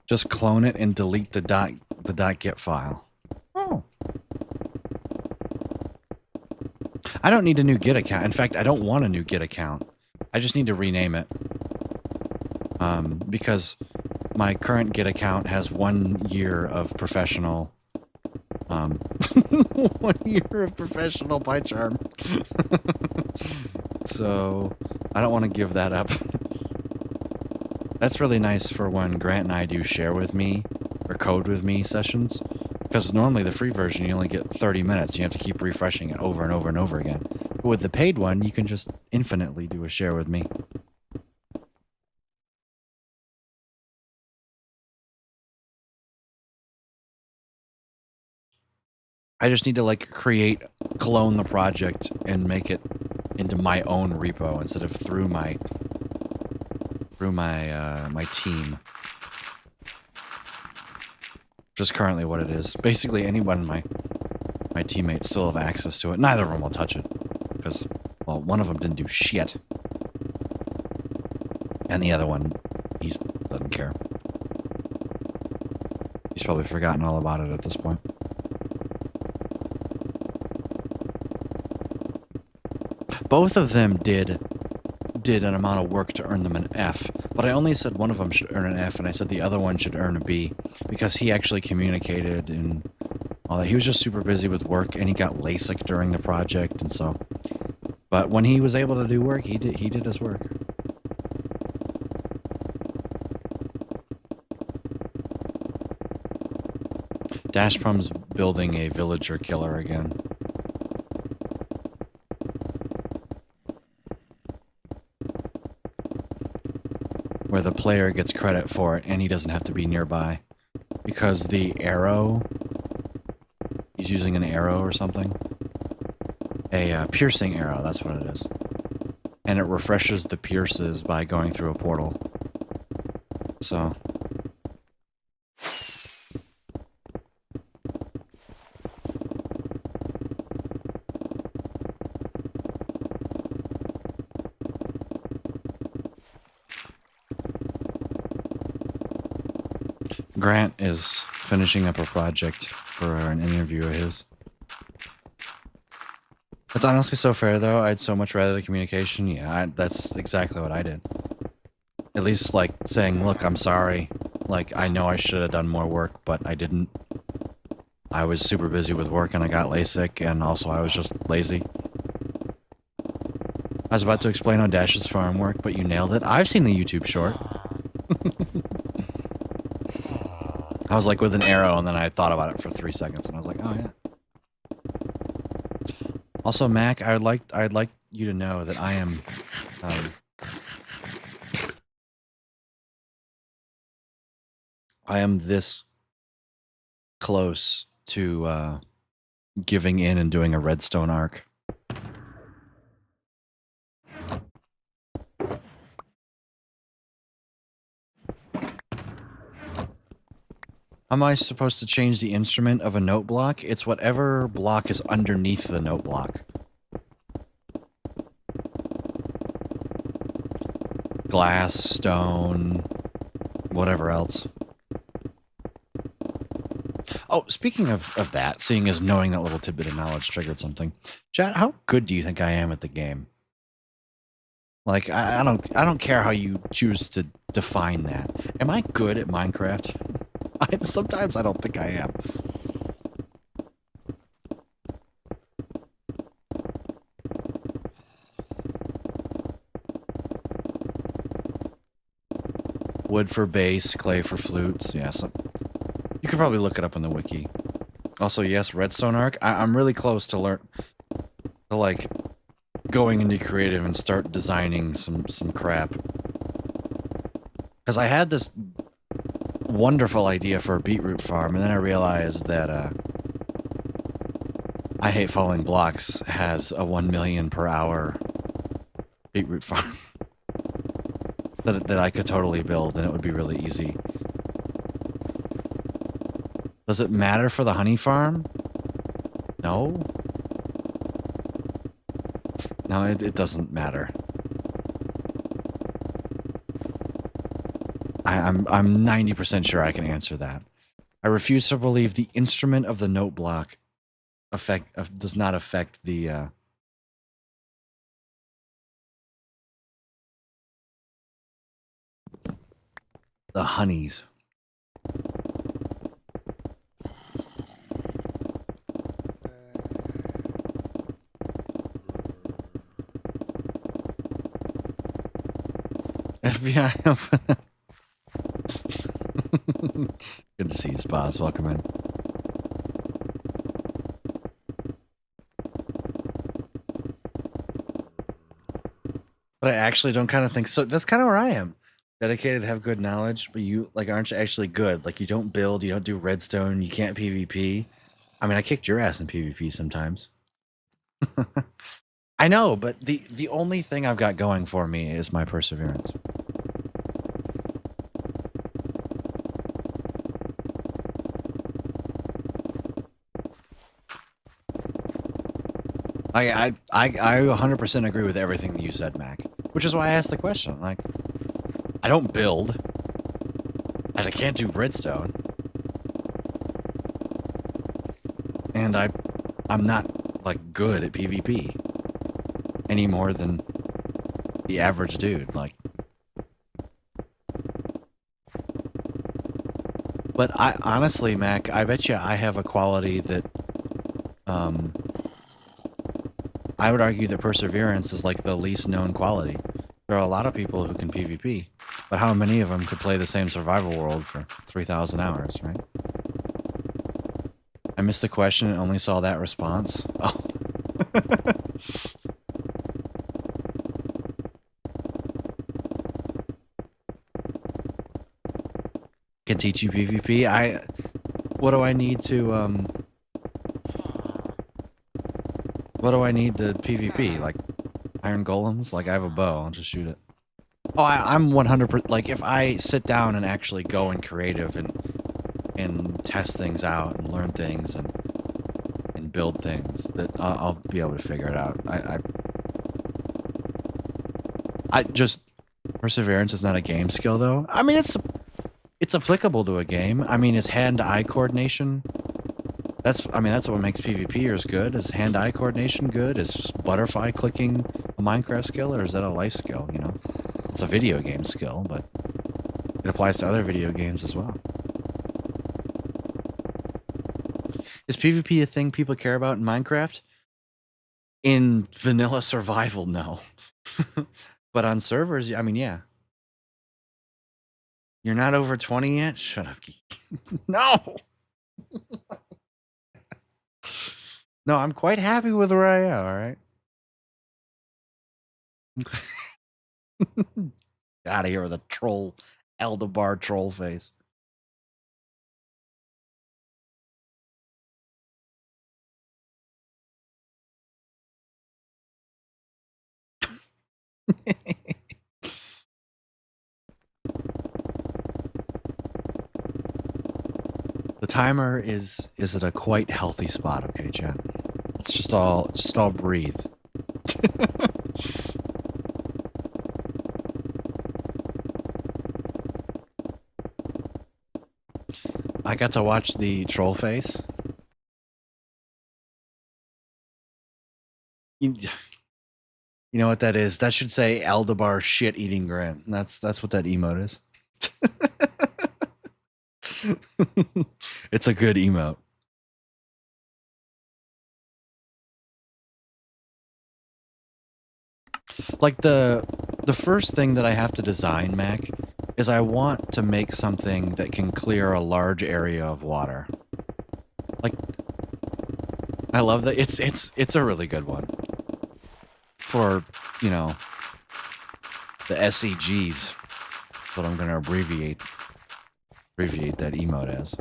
Just clone it and delete the .git file. Oh. I don't need a new Git account. In fact, I don't want a new Git account. I just need to rename it. Because my current Git account has 1 year of professional 1 year of professional PyCharm. So I don't want to give that up. That's really nice for when Grant and I do share with me or code with me sessions. Because normally the free version, you only get 30 minutes. You have to keep refreshing it over and over and over again. But with the paid one, you can just infinitely do a share with me. I just need to like clone the project and make it into my own repo instead of through my my team. Which is currently what it is. Basically, anyone in my teammates still have access to it. Neither of them will touch it because, well, one of them didn't do shit, and the other one, he doesn't care. He's probably forgotten all about it at this point. Both of them did an amount of work to earn them an F, but I only said one of them should earn an F, and I said the other one should earn a B, because he actually communicated and all that. He was just super busy with work, and he got LASIK during the project, and so. But when he was able to do work, he did his work. Dashprum's building a villager killer again. Where the player gets credit for it and he doesn't have to be nearby. Because the arrow, he's using an arrow or something. A piercing arrow, that's what it is. And it refreshes the pierces by going through a portal. So. Grant is finishing up a project for an interview of his. It's honestly so fair, though. I'd so much rather the communication. Yeah, that's exactly what I did. At least, like, saying, look, I'm sorry. Like, I know I should have done more work, but I didn't. I was super busy with work, and I got LASIK, and also I was just lazy. I was about to explain how Dash's farm worked, but you nailed it. I've seen the YouTube short. I was like with an arrow, and then I thought about it for 3 seconds, and I was like, oh yeah. Also, Mac, I'd like you to know that I am this close to giving in and doing a redstone arc. How am I supposed to change the instrument of a note block? It's whatever block is underneath the note block. Glass, stone, whatever else. Oh, speaking of that, seeing as knowing that little tidbit of knowledge triggered something. Chat, how good do you think I am at the game? Like, I don't care how you choose to define that. Am I good at Minecraft? Sometimes I don't think I am. Wood for bass, clay for flutes. Yeah, so you could probably look it up on the wiki. Also, yes, redstone arc. I'm really close to like going into creative and start designing some crap. Because I had this wonderful idea for a beetroot farm, and then I realized that I Hate Falling Blocks has a 1 million per hour beetroot farm that I could totally build, and it would be really easy. Does it matter for the honey farm? No? No, it doesn't matter. I'm 90% sure I can answer that. I refuse to believe the instrument of the note block does not affect the honeys. FBI. Good to see you, Spas. Welcome in. But I actually don't kind of think so. That's kind of where I am. Dedicated, have good knowledge, but you like aren't actually good. Like you don't build, you don't do redstone, you can't PvP. I mean, I kicked your ass in PvP sometimes. I know, but the only thing I've got going for me is my perseverance. I 100% agree with everything that you said, Mac. Which is why I asked the question. Like, I don't build, and I can't do redstone, and I'm not like good at PvP any more than the average dude. Like, but I honestly, Mac, I bet you I have a quality that I would argue that perseverance is like the least known quality. There are a lot of people who can PvP, but how many of them could play the same survival world for 3,000 hours, right? I missed the question and only saw that response. Oh. Can teach you PvP. What do I need to what do I need to PvP? Like iron golems? Like I have a bow, I'll just shoot it. Oh, I'm 100%. Like if I sit down and actually go in creative and test things out and learn things and build things, that I'll be able to figure it out. I just perseverance is not a game skill though. I mean it's applicable to a game. I mean, is hand-eye coordination. That's what makes PvPers good. Is hand-eye coordination good? Is butterfly clicking a Minecraft skill, or is that a life skill, you know? It's a video game skill, but it applies to other video games as well. Is PvP a thing people care about in Minecraft? In vanilla survival, no. But on servers, I mean, yeah. You're not over 20 yet? Shut up, geek. No! No, I'm quite happy with where I am, alright? Out of here with a troll, Eldebar troll face. The timer is at a quite healthy spot, okay, chat? It's just all breathe. I got to watch the troll face. You know what that is? That should say Eldebar shit eating grin. That's what that emote is. It's a good emote. Like the first thing that I have to design, Mac, is I want to make something that can clear a large area of water. Like, I love that. It's a really good one. For, you know, the SEGs, what I'm going to abbreviate. abbreviate that emote as.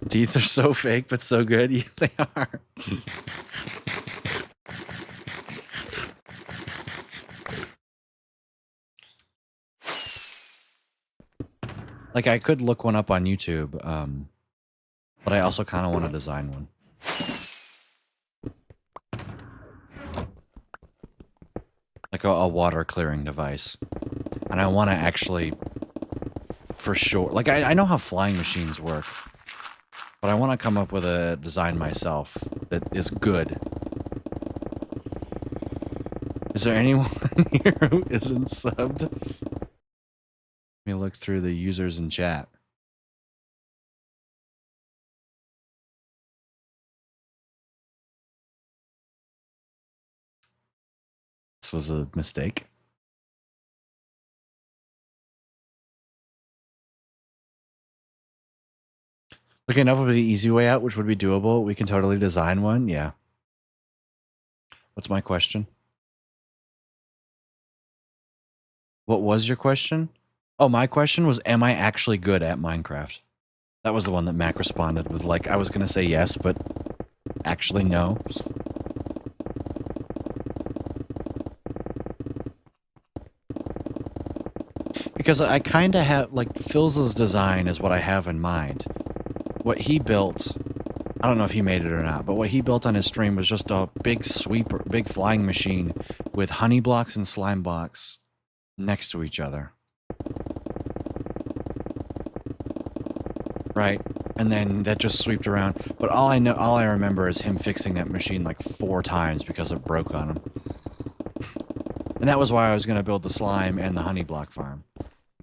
Teeth are so fake, but so good. Yeah, they are. Like, I could look one up on YouTube, but I also kind of want to design one. Like a water clearing device. And I want to actually, for sure, like I know how flying machines work, but I want to come up with a design myself that is good. Is there anyone here who isn't subbed? Let me look through the users in chat. This was a mistake. Looking up would be the easy way out, which would be doable. We can totally design one. Yeah. What's my question? What was your question? Oh, my question was, am I actually good at Minecraft? That was the one that Mac responded with, like, I was going to say yes, but actually no. Because I kind of have, like, Phil's design is what I have in mind. What he built, I don't know if he made it or not, but what he built on his stream was just a big sweeper, big flying machine with honey blocks and slime blocks next to each other. Right? And then that just swept around. But all I remember is him fixing that machine like 4 times because it broke on him. And that was why I was going to build the slime and the honey block farm.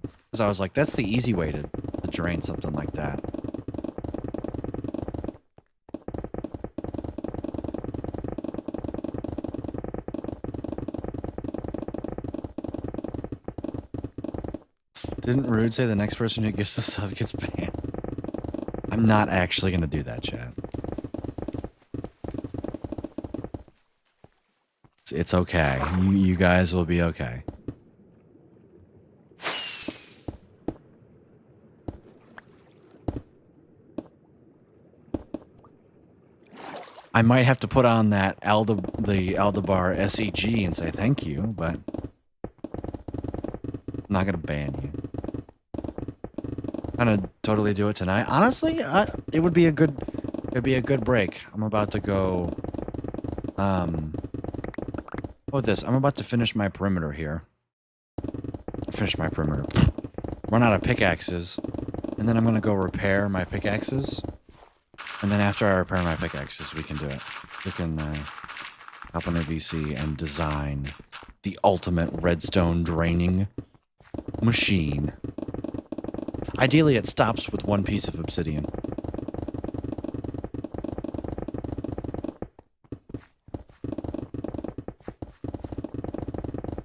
Because I was like, that's the easy way to drain something like that. Didn't Rude say the next person who gives the sub gets banned? I'm not actually going to do that, chat. It's okay. You guys will be okay. I might have to put on that the Aldebar SEG and say thank you, but I'm not going to ban you. I'm gonna totally do it tonight. Honestly, it would be a good break. I'm about to go. What this? I'm about to finish my perimeter here. Finish my perimeter. Run out of pickaxes, and then I'm gonna go repair my pickaxes. And then after I repair my pickaxes, we can do it. We can hop on a VC and design the ultimate redstone draining machine. Ideally, it stops with 1 piece of obsidian.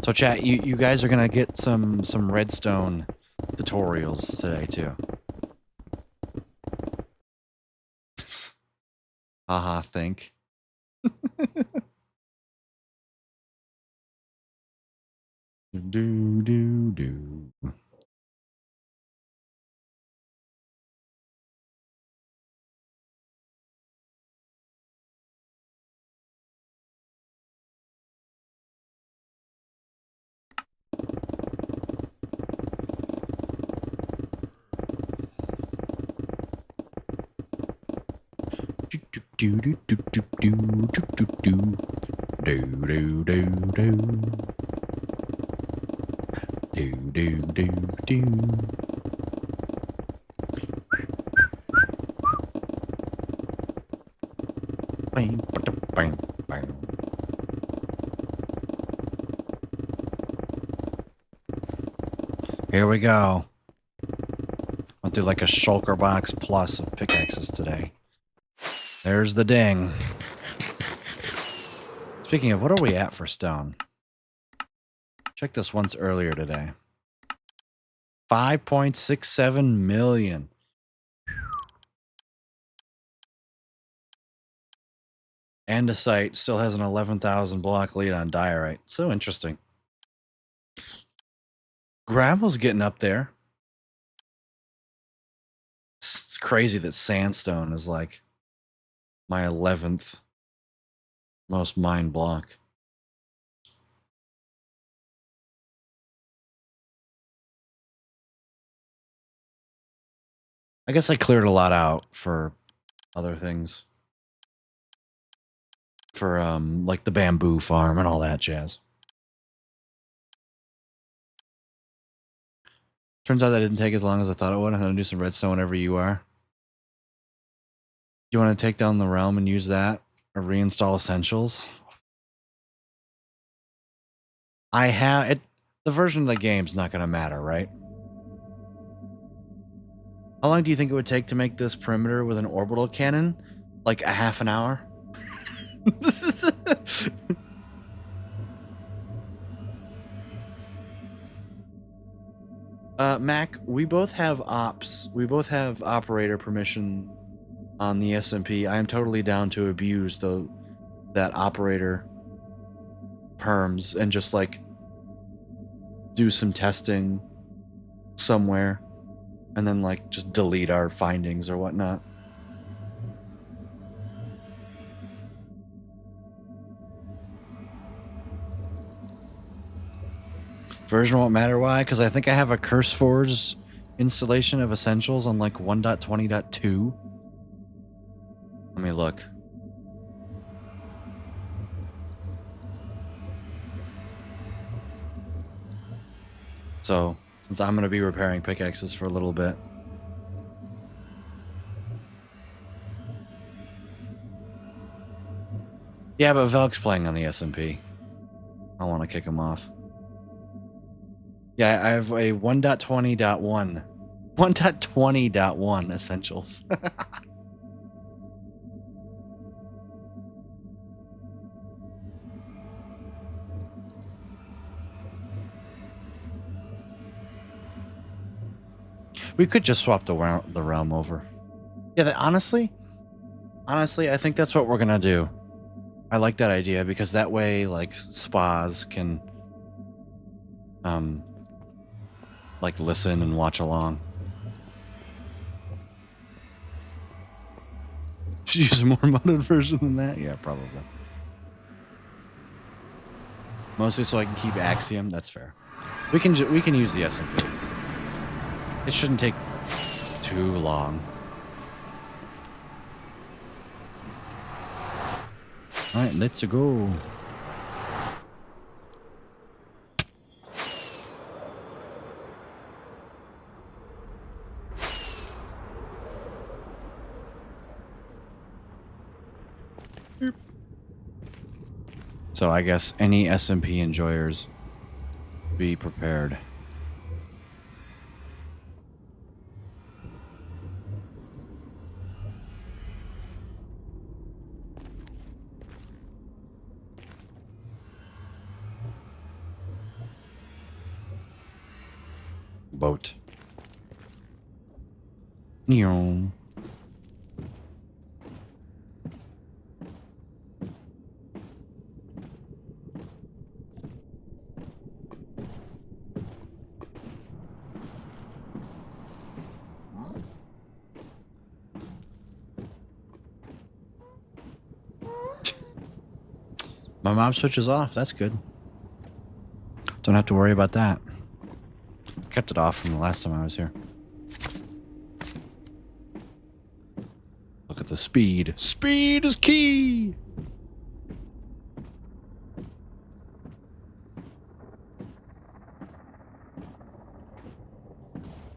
So chat, you guys are gonna get some redstone tutorials today too. Haha, think. do. Do do do do do do do do do do do do do do do. Bang, bang, bang. Here we go. I'll do like a shulker box plus of pickaxes today. There's the ding. Speaking of, what are we at for stone? Check this once earlier today. 5.67 million. Andesite still has an 11,000 block lead on diorite. So interesting. Gravel's getting up there. crazy that sandstone is like my 11th most mined block. I guess I cleared a lot out for other things. For like the bamboo farm and all that jazz. Turns out that didn't take as long as I thought it would. I'm gonna do some redstone whenever you are. You want to take down the realm and use that or reinstall essentials? I have it. The version of the game's not gonna matter, right? How long do you think it would take to make this perimeter with an orbital cannon? Like a half an hour? Mac, we both have ops. We both have operator permission on the SMP. I am totally down to abuse that operator perms and just like do some testing somewhere and then like just delete our findings or whatnot. Version won't matter. Why? Because I think I have a CurseForge installation of essentials on like 1.20.2. Let me look. So, since I'm going to be repairing pickaxes for a little bit. Yeah, but Velk's playing on the SMP. I want to kick him off. Yeah, I have a 1.20.1. 1.20.1 essentials. We could just swap the realm over. Yeah, honestly, I think that's what we're gonna do. I like that idea because that way, like, spas can, like, listen and watch along. Should use a more modded version than that? Yeah, probably. Mostly so I can keep Axiom. That's fair. We can use the SMP. It shouldn't take too long. All right, let's go. So I guess any SMP enjoyers, be prepared. Boat. Neon. My mob switch is off. That's good. Don't have to worry about that. Kept it off from the last time I was here. Look at the speed. Speed is key!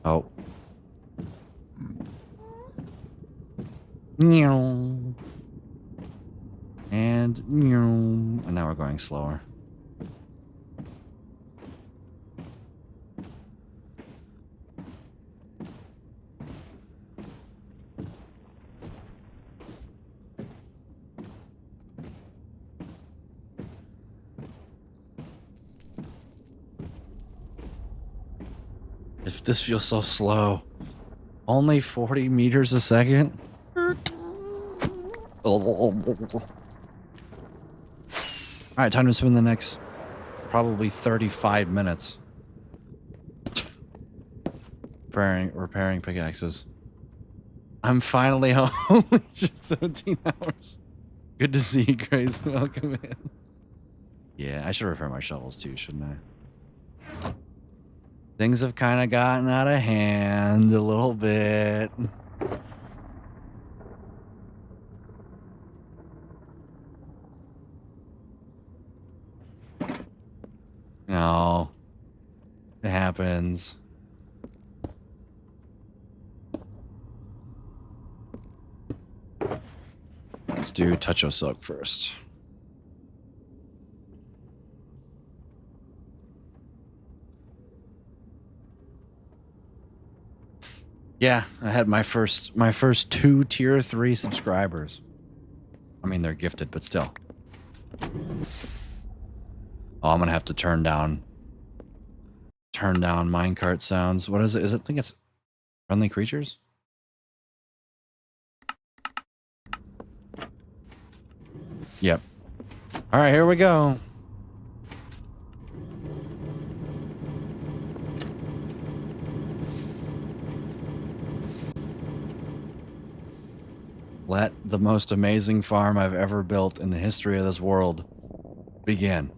Oh. And now we're going slower. If this feels so slow. Only 40 meters a second? Alright, time to spend the next probably 35 minutes repairing pickaxes. I'm finally home. Holy shit, 17 hours. Good to see you, Grace. Welcome in. Yeah, I should repair my shovels too, shouldn't I? Things have kind of gotten out of hand a little bit. No. It happens. Let's do Touch O Silk first. Yeah, I had my first 2 tier 3 subscribers. I mean, they're gifted, but still. Oh, I'm gonna have to turn down minecart sounds. What is it? I think it's friendly creatures? Yep. All right, here we go. Let the most amazing farm I've ever built in the history of this world begin.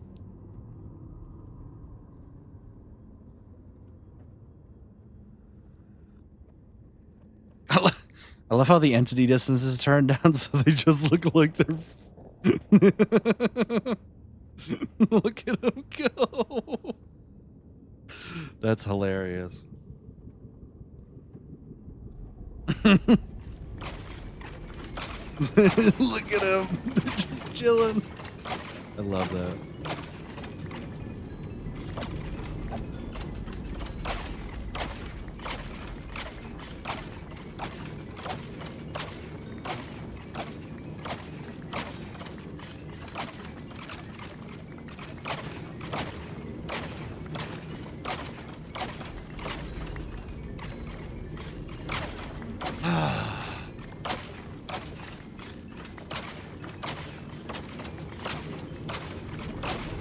I love how the entity distance is turned down so they just look like they're... Look at them go. That's hilarious. Look at them. They're just chilling. I love that.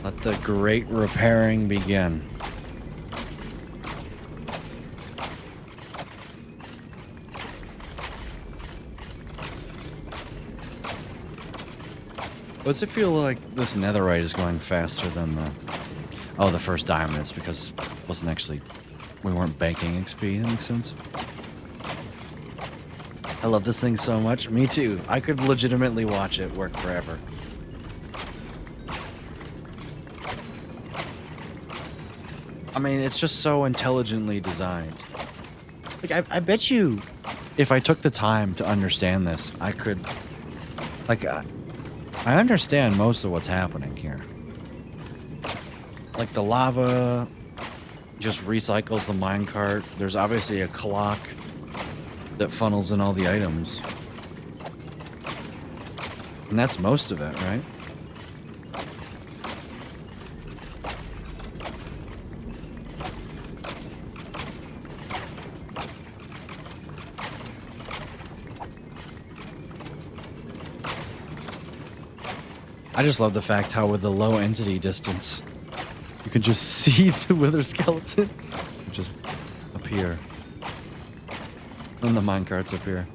Let the great repairing begin. What's it feel like this netherite is going faster than the... Oh, the first diamond is because it wasn't actually... We weren't banking XP, that makes sense. I love this thing so much. Me too. I could legitimately watch it work forever. I mean, it's just so intelligently designed. Like, I bet you, if I took the time to understand this, I could... Like, I understand most of what's happening here. Like, the lava just recycles the minecart. There's obviously a clock that funnels in all the items. And that's most of it, right? I just love the fact how with the low entity distance, you can just see the wither skeleton just appear. And the minecarts appear.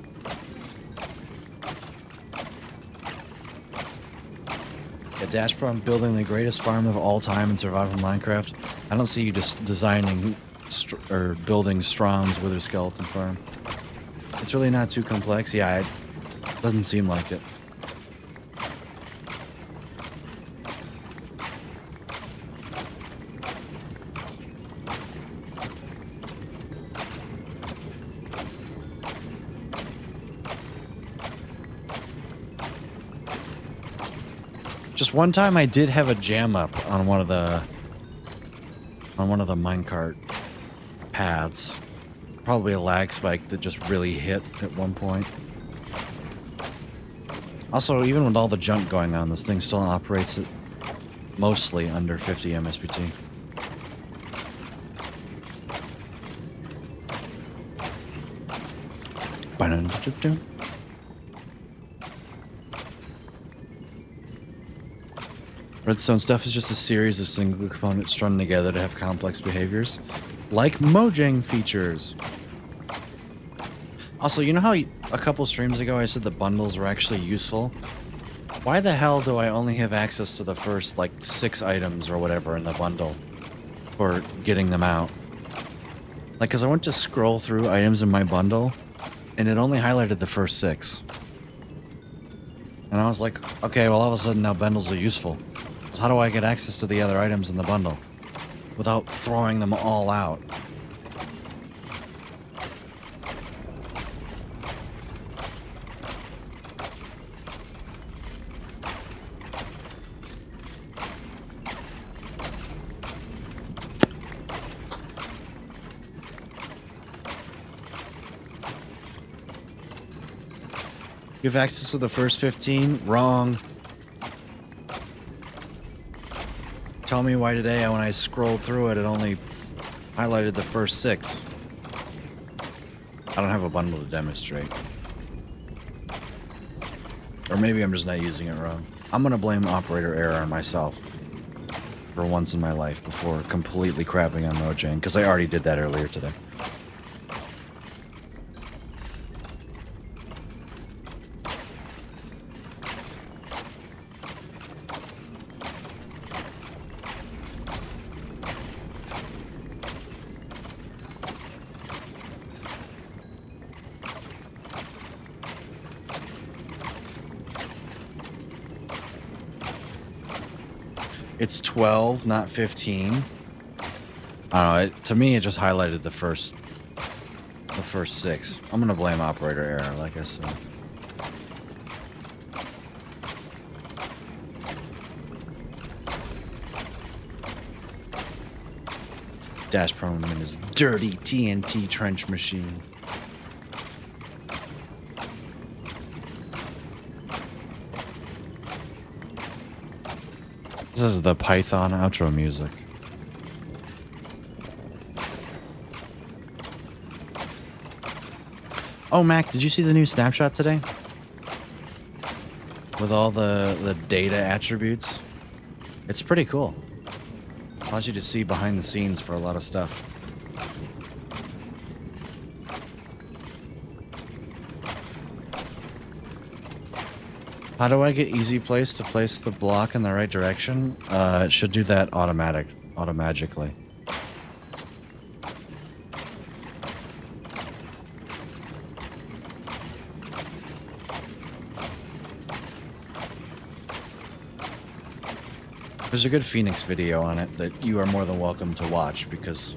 Yeah, Dash Pro, I'm building the greatest farm of all time in survival Minecraft. I don't see you just designing or building Strom's wither skeleton farm. It's really not too complex. Yeah, it doesn't seem like it. Just one time I did have a jam up on one of the minecart paths. Probably a lag spike that just really hit at one point. Also, even with all the junk going on, this thing still operates at mostly under 50 MSBT. Redstone stuff is just a series of single components strung together to have complex behaviors, like Mojang features. Also, you know how a couple streams ago I said the bundles were actually useful. Why the hell do I only have access to the first, like, 6 items or whatever in the bundle for getting them out? Like, because I went to scroll through items in my bundle, and it only highlighted the first 6. And I was like, okay, well, all of a sudden now bundles are useful. So how do I get access to the other items in the bundle without throwing them all out? You have access to the first 15? Wrong. Tell me why today, when I scrolled through it, it only highlighted the first 6. I don't have a bundle to demonstrate. Or maybe I'm just not using it wrong. I'm gonna blame operator error on myself for once in my life before completely crapping on Mojang, because I already did that earlier today. It's 12, not 15. To me, it just highlighted the first 6. I'm gonna blame operator error, like I said. Dash program in his dirty TNT trench machine. This is the Python outro music. Oh, Mac, did you see the new snapshot today? With all the data attributes? It's pretty cool. Allows you to see behind the scenes for a lot of stuff. How do I get easy place to place the block in the right direction? It should do that automatically. There's a good Phoenix video on it that you are more than welcome to watch, because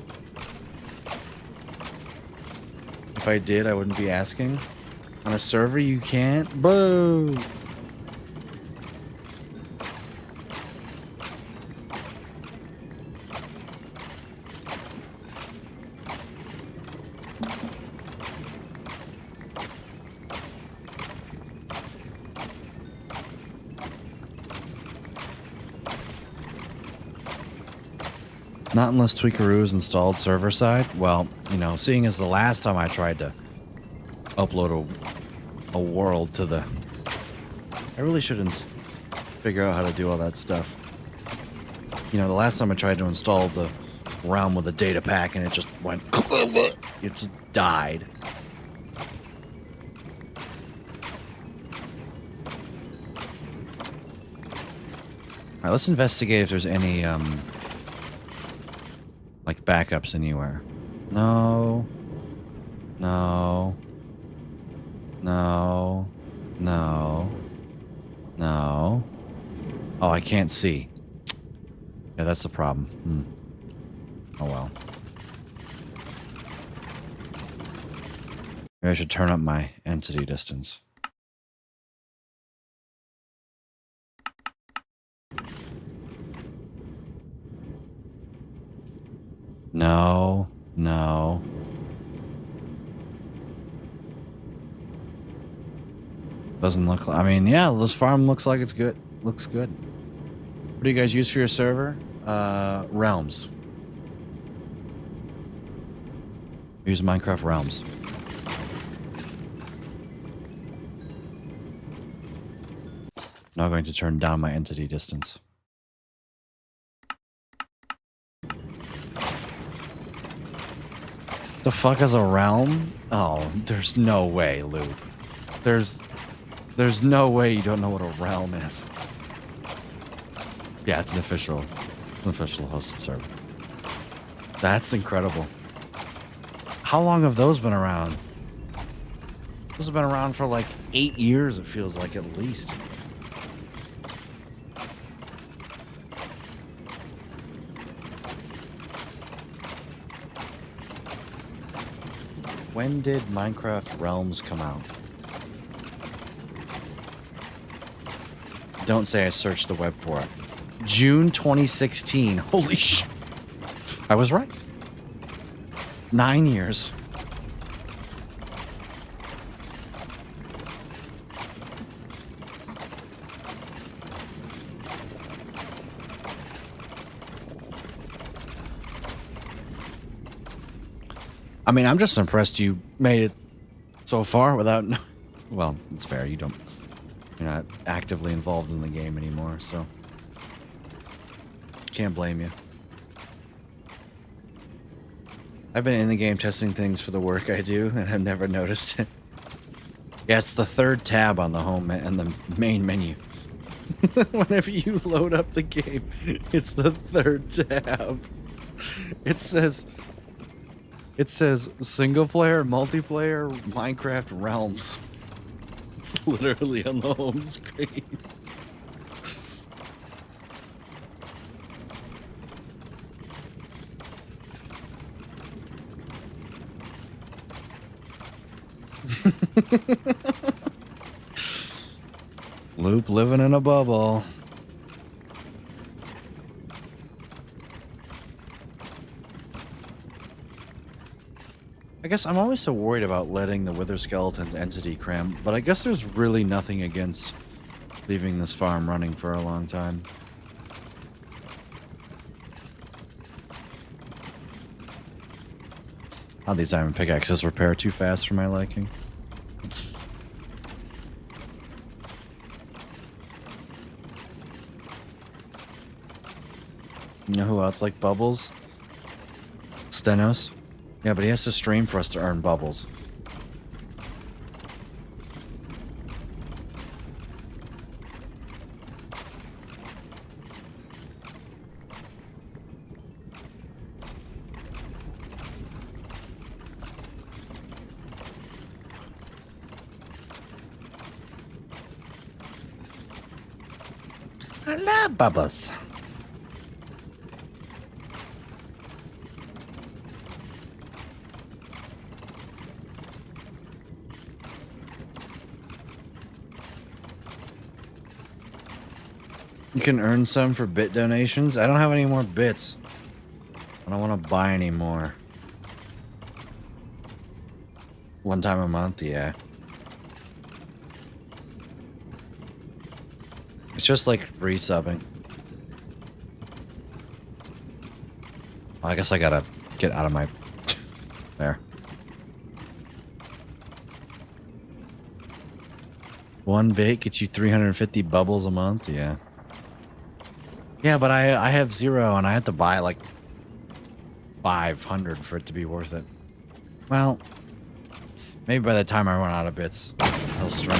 if I did, I wouldn't be asking. On a server, you can't? Boo! Not unless Tweakaroo is installed server side. Well, you know, seeing as the last time I tried to upload a world to the... I really shouldn't figure out how to do all that stuff. You know, the last time I tried to install the realm with a data pack and it just went... It just died. Alright, let's investigate if there's any, like backups anywhere. No. No. No. No. No. Oh, I can't see. Yeah, that's the problem. Oh well. Maybe I should turn up my entity distance. No, no. Doesn't look like, I mean, yeah, this farm looks like it's good. Looks good. What do you guys use for your server? Realms. Use Minecraft Realms. Now I'm going to turn down my entity distance. The fuck is a realm? Oh, there's no way, Luke. There's no way you don't know what a realm is. Yeah, it's an official hosted server. That's incredible. How long have those been around? Those have been around for like 8 years, it feels like, at least. When did Minecraft Realms come out? Don't say I searched the web for it. June 2016. Holy sh! I was right. 9 years. I mean, I'm just impressed you made it so far without... Well, it's fair. You're not actively involved in the game anymore, so... Can't blame you. I've been in the game testing things for the work I do, and I've never noticed it. Yeah, it's the third tab on the home and the main menu. Whenever you load up the game, it's the third tab. It says single player, multiplayer, Minecraft Realms. It's literally on the home screen. Loop living in a bubble. I guess I'm always so worried about letting the Wither Skeleton's entity cram, but I guess there's really nothing against leaving this farm running for a long time. How these diamond pickaxes repair too fast for my liking. You know who else like bubbles? Stenos. Yeah, but he has to stream for us to earn bubbles. I love bubbles. You can earn some for bit donations. I don't have any more bits. I don't want to buy any more. One time a month, yeah. It's just like resubbing. I guess I gotta get out of my... There. One bit gets you 350 bubbles a month? Yeah. Yeah, but I have 0 and I have to buy like 500 for it to be worth it. Well, maybe by the time I run out of bits, I'll stream.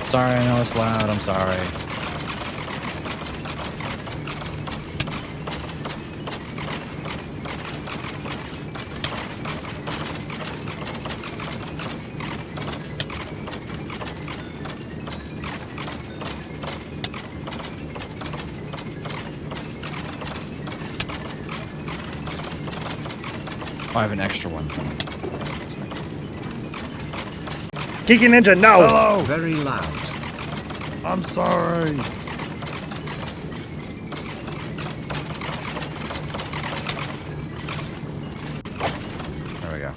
Sorry, I know it's loud. I'm sorry. I have an extra one for me. Geeky Ninja, no! Hello! Very loud. I'm sorry. There we go.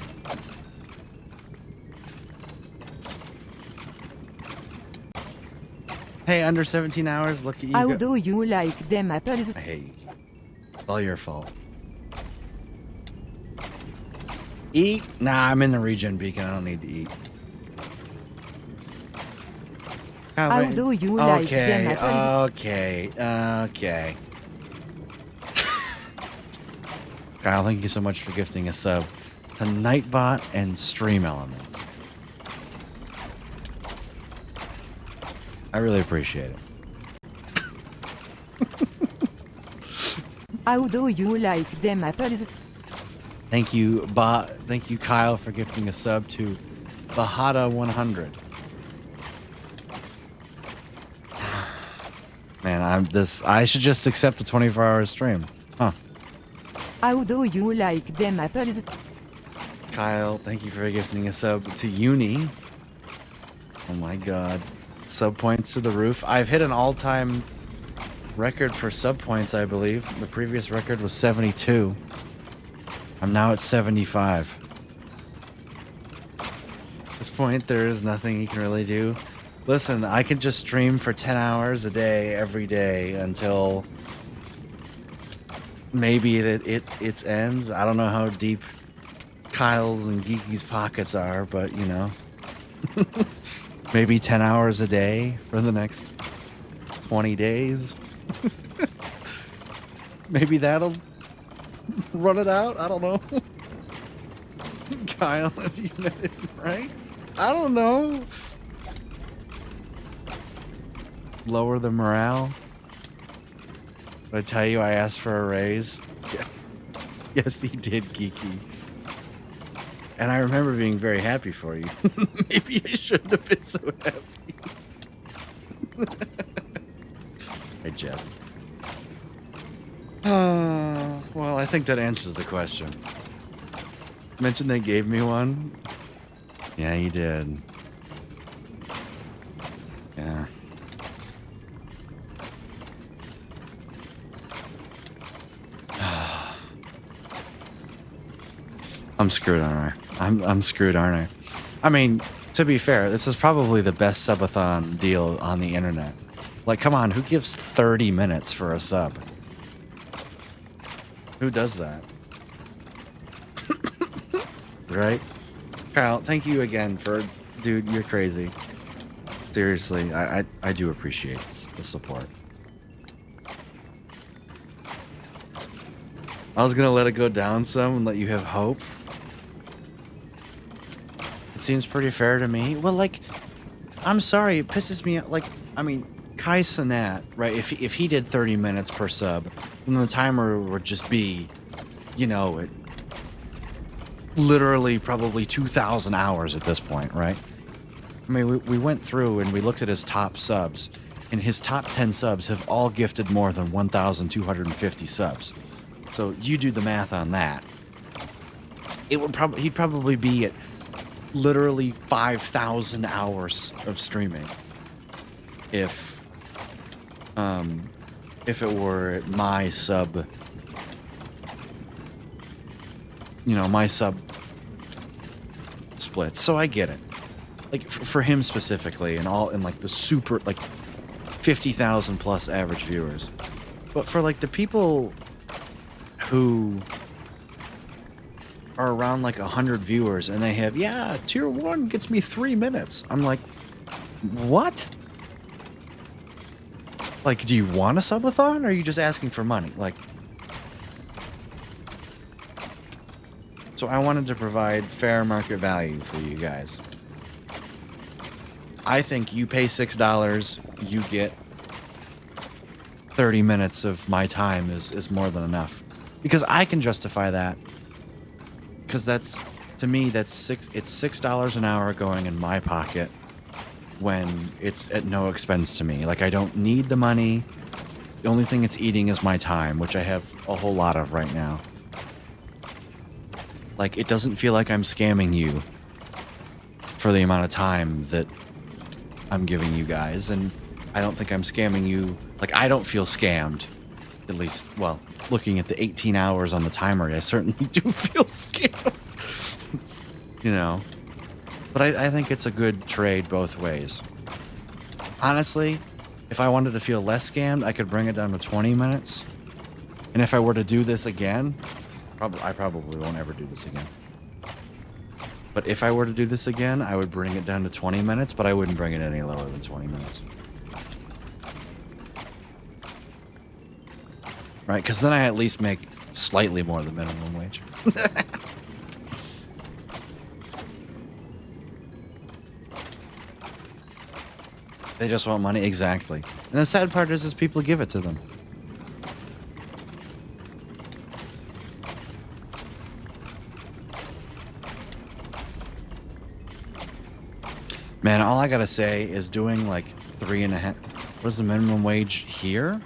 Hey, under 17 hours, look at you. How do you like them apples? Hey, it's all your fault. Eat? Nah, I'm in the regen beacon. I don't need to eat. How do you like them apples? Okay. Kyle, thank you so much for gifting a sub to Nightbot and Stream Elements. I really appreciate it. How do you like them apples? Thank you, Kyle, for gifting a sub to Bahada100. Man, I should just accept the 24-hour stream. Huh. How do you like them apples? Kyle, thank you for gifting a sub to Uni. Oh my god. Sub points to the roof. I've hit an all-time record for sub points, I believe. The previous record was 72. I'm now at 75. At this point, there is nothing you can really do. Listen, I can just stream for 10 hours a day, every day, until maybe it ends. I don't know how deep Kyle's and Geeky's pockets are, but, you know. Maybe 10 hours a day for the next 20 days. Maybe that'll run it out. I don't know. Kyle, if you know it, right? I don't know. Lower the morale. Did I tell you I asked for a raise? Yeah. Yes, he did, Geeky. And I remember being very happy for you. Maybe I shouldn't have been so happy. I jest. Well, I think that answers the question. Mentioned they gave me one. Yeah, you did. Yeah. I'm screwed, aren't I? I'm screwed, aren't I? I mean, to be fair, this is probably the best subathon deal on the internet. Like, come on, who gives 30 minutes for a sub? Who does that? Right? Kyle, thank you again for... Dude, you're crazy. Seriously, I do appreciate the support. I was gonna let it go down some and let you have hope. It seems pretty fair to me. Well, like, I'm sorry, it pisses me out. Like, I mean, Kai Cenat, right? If he did 30 minutes per sub, then the timer would just be, you know, literally probably 2,000 hours at this point, right? I mean, we went through and we looked at his top subs, and his top 10 subs have all gifted more than 1,250 subs. So you do the math on that. It would he'd probably be at literally 5,000 hours of streaming if it were my sub, you know, my sub splits. So I get it. Like for him specifically, and like the super, like 50,000 plus average viewers. But for like the people who are around like 100 viewers and they have, yeah, tier 1 gets me 3 minutes. I'm like, what? Like, do you want a subathon or are you just asking for money? Like, so I wanted to provide fair market value for you guys. I think you pay $6, you get 30 minutes of my time is more than enough. Because I can justify that. Because that's, to me, it's $6 an hour going in my pocket when it's at no expense to me. Like, I don't need the money. The only thing it's eating is my time, which I have a whole lot of right now. Like, it doesn't feel like I'm scamming you for the amount of time that I'm giving you guys. And I don't think I'm scamming you. Like, I don't feel scammed. At least, well, looking at the 18 hours on the timer, I certainly do feel scammed. You know? But I think it's a good trade both ways. Honestly, if I wanted to feel less scammed, I could bring it down to 20 minutes. And if I were to do this again, I probably won't ever do this again. But if I were to do this again, I would bring it down to 20 minutes, but I wouldn't bring it any lower than 20 minutes. Right? Because then I at least make slightly more than minimum wage. They just want money. Exactly. And the sad part is people give it to them. Man, all I gotta say is doing like 3.5. What is the minimum wage here?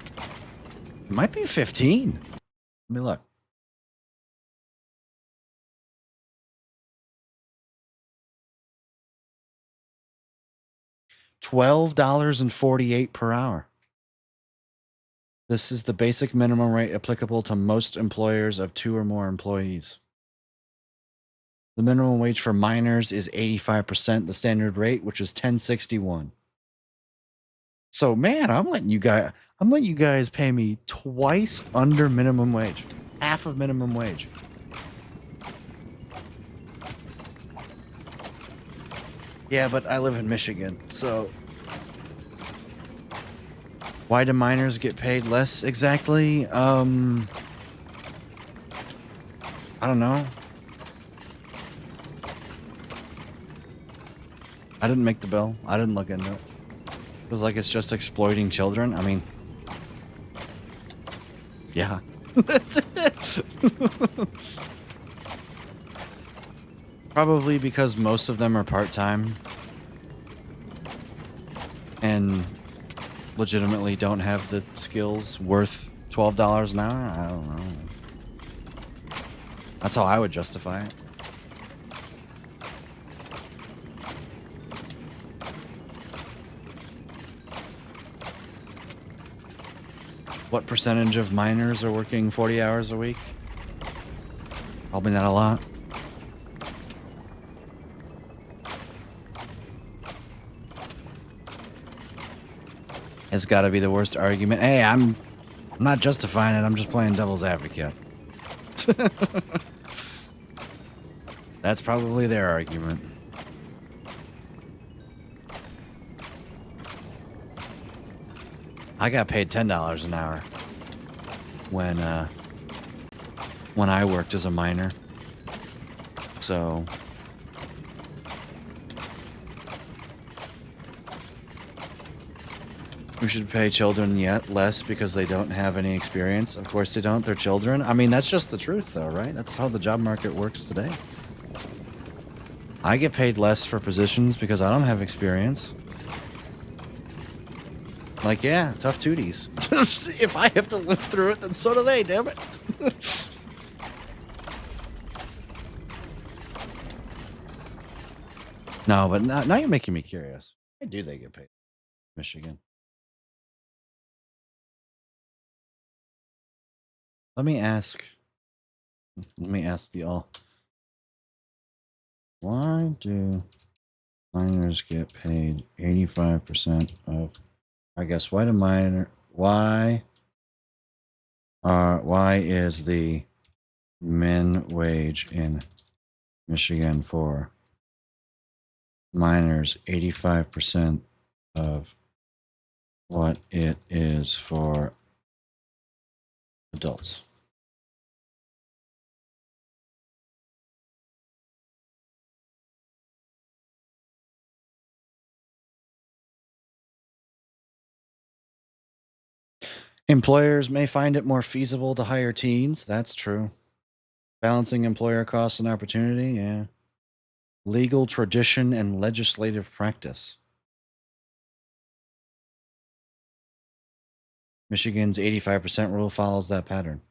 It might be 15. Let me look. $12.48 per hour. This is the basic minimum rate applicable to most employers of 2 or more employees. The minimum wage for minors is 85% the standard rate, which is $10.61. So, man, I'm letting you guys pay me twice under minimum wage, half of minimum wage. Yeah, but I live in Michigan, so why do minors get paid less exactly? I don't know. I didn't make the bill. I didn't look into it. It was like it's just exploiting children. I mean, yeah. Probably because most of them are part-time and legitimately don't have the skills worth $12 an hour. I don't know. That's how I would justify it. What percentage of minors are working 40 hours a week? Probably not a lot. It's got to be the worst argument. Hey, I'm not justifying it. I'm just playing devil's advocate. That's probably their argument. I got paid $10 an hour when I worked as a miner. So we should pay children yet less because they don't have any experience. Of course they don't. They're children. I mean, that's just the truth though, right? That's how the job market works today. I get paid less for positions because I don't have experience. Like, yeah, tough tooties. If I have to live through it, then so do they, damn it. No, but now you're making me curious. Why do they get paid? Michigan. Let me ask the all. Why do minors get paid 85% of, I guess, why is the min wage in Michigan for minors 85% of what it is for adults? Employers may find it more feasible to hire teens. That's true. Balancing employer costs and opportunity. Yeah. Legal tradition and legislative practice. Michigan's 85% rule follows that pattern.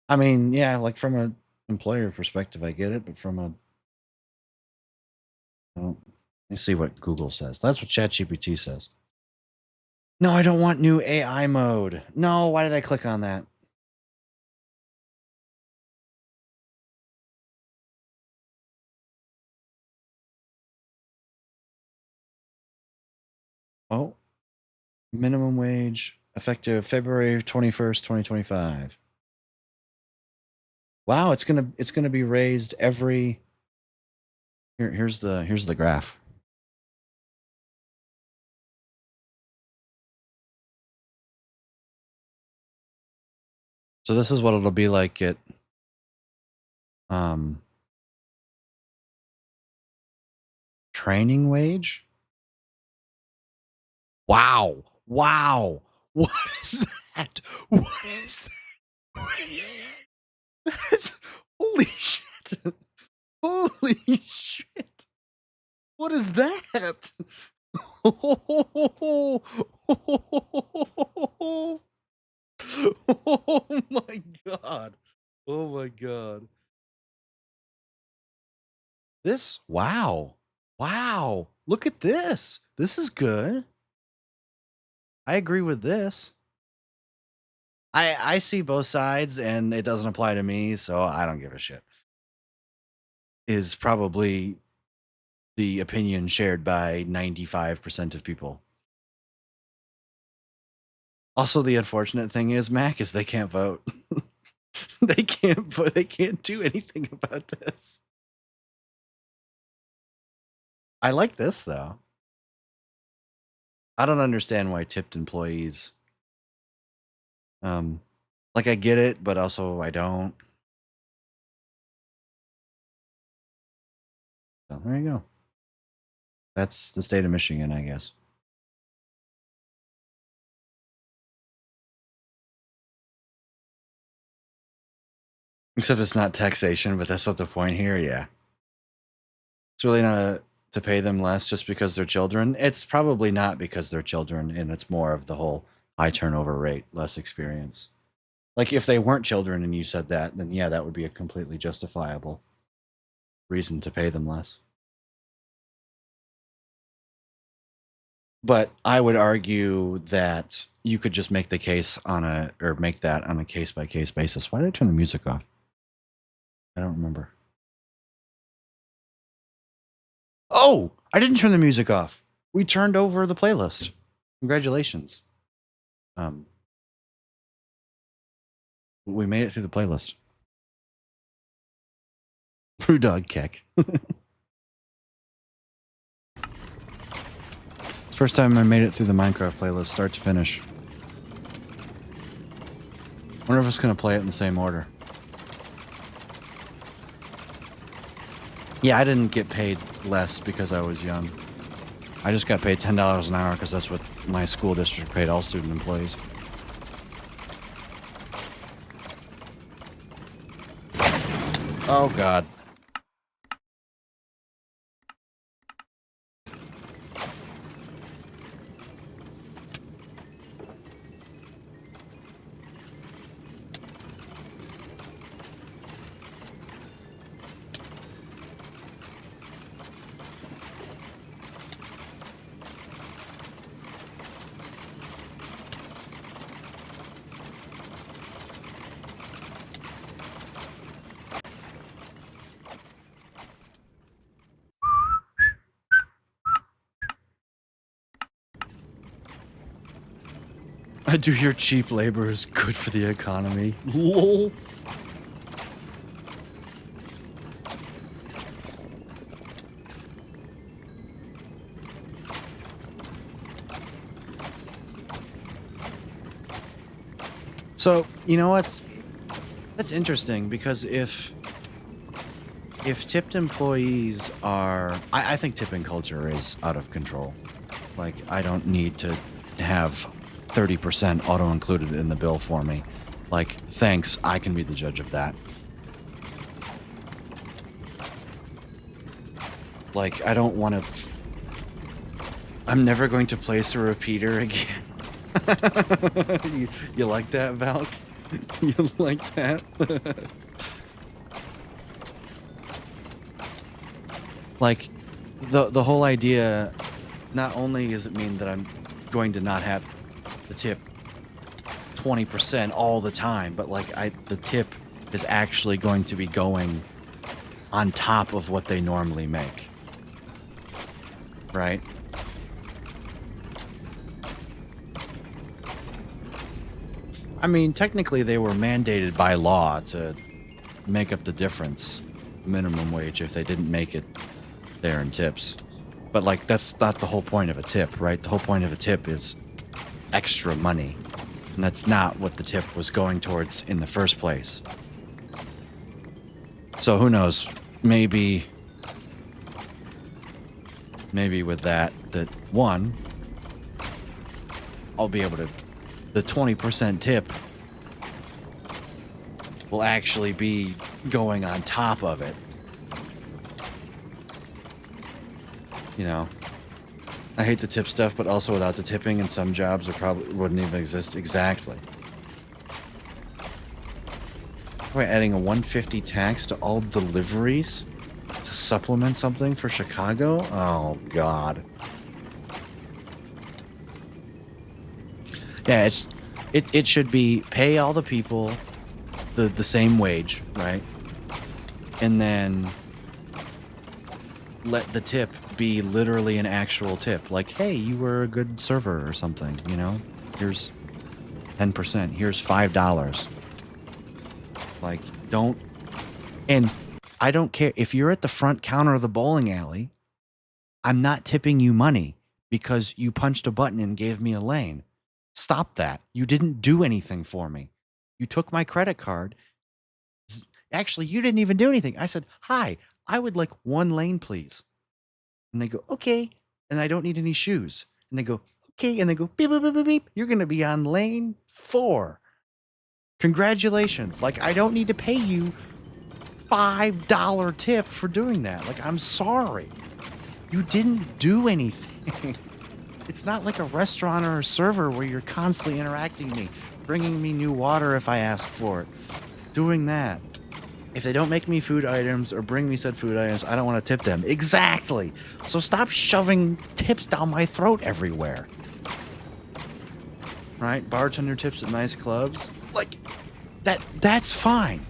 I mean, yeah, like from an employer perspective, I get it, but from a, well, let's see what Google says. That's what ChatGPT says. No, I don't want new AI mode. No, why did I click on that? Oh, minimum wage effective February 21st, 2025. Wow, it's gonna be raised every. Here's the graph. So this is what it'll be like at training wage. Wow. Wow. What is that? What is that? That's, holy shit. Holy shit. What is that? Oh my god. Oh my god. This, wow. Wow. Look at this. This is good. I agree with this. I see both sides and it doesn't apply to me, so I don't give a shit. Is probably the opinion shared by 95% of people. Also, the unfortunate thing is, Mac, is they can't vote. They can't vote. They can't do anything about this. I like this, though. I don't understand why tipped employees. Like, I get it, but also I don't. So there you go. That's the state of Michigan, I guess. Except it's not taxation, but that's not the point here. Yeah. It's really not to pay them less just because they're children. It's probably not because they're children, and it's more of the whole high turnover rate, less experience. Like, if they weren't children and you said that, then yeah, that would be a completely justifiable reason to pay them less. But I would argue that you could just make the case make that on a case by case basis. Why did I turn the music off? I don't remember. Oh, I didn't turn the music off. We turned over the playlist. Congratulations. We made it through the playlist. Brewdog Keck. First time I made it through the Minecraft playlist, start to finish. Wonder if it's gonna play it in the same order. Yeah, I didn't get paid less because I was young. I just got paid $10 an hour because that's what my school district paid all student employees. Oh, God. I do hear cheap labor is good for the economy. LOL. So, you know what's that's interesting because if tipped employees are I think tipping culture is out of control. Like, I don't need to have 30% auto included in the bill for me. Like, thanks, I can be the judge of that. Like, I don't want to I'm never going to place a repeater again. you like that, Valk? You like that? Like, the whole idea, not only does it mean that I'm going to not have the tip 20% all the time, but like the tip is actually going to be going on top of what they normally make. Right? I mean, technically they were mandated by law to make up the difference, minimum wage, if they didn't make it there in tips. But like, that's not the whole point of a tip, right? The whole point of a tip is extra money. And that's not what the tip was going towards in the first place. So who knows? Maybe with that one, I'll be able to, the 20% tip will actually be going on top of it. You know, I hate the tip stuff, but also without the tipping, and some jobs would probably wouldn't even exist. Exactly. We're adding a 150 tax to all deliveries to supplement something for Chicago? Oh, God. Yeah, it should be pay all the people the same wage, right? And then let the tip be literally an actual tip. Like, hey, you were a good server or something, you know? Here's 10%. Here's $5. Like, don't... And I don't care. If you're at the front counter of the bowling alley, I'm not tipping you money because you punched a button and gave me a lane. Stop that. You didn't do anything for me. You took my credit card. Actually, you didn't even do anything. I said, hi, I would like one lane, please. And they go, okay. And I don't need any shoes. And they go, okay. And they go, beep, beep, beep, beep, beep. You're going to be on lane 4. Congratulations. Like, I don't need to pay you $5 tip for doing that. Like, I'm sorry. You didn't do anything. It's not like a restaurant or a server where you're constantly interacting with me, bringing me new water if I ask for it, doing that. If they don't make me food items or bring me said food items, I don't want to tip them. Exactly. So stop shoving tips down my throat everywhere. Right? Bartender tips at nice clubs. Like, that's fine.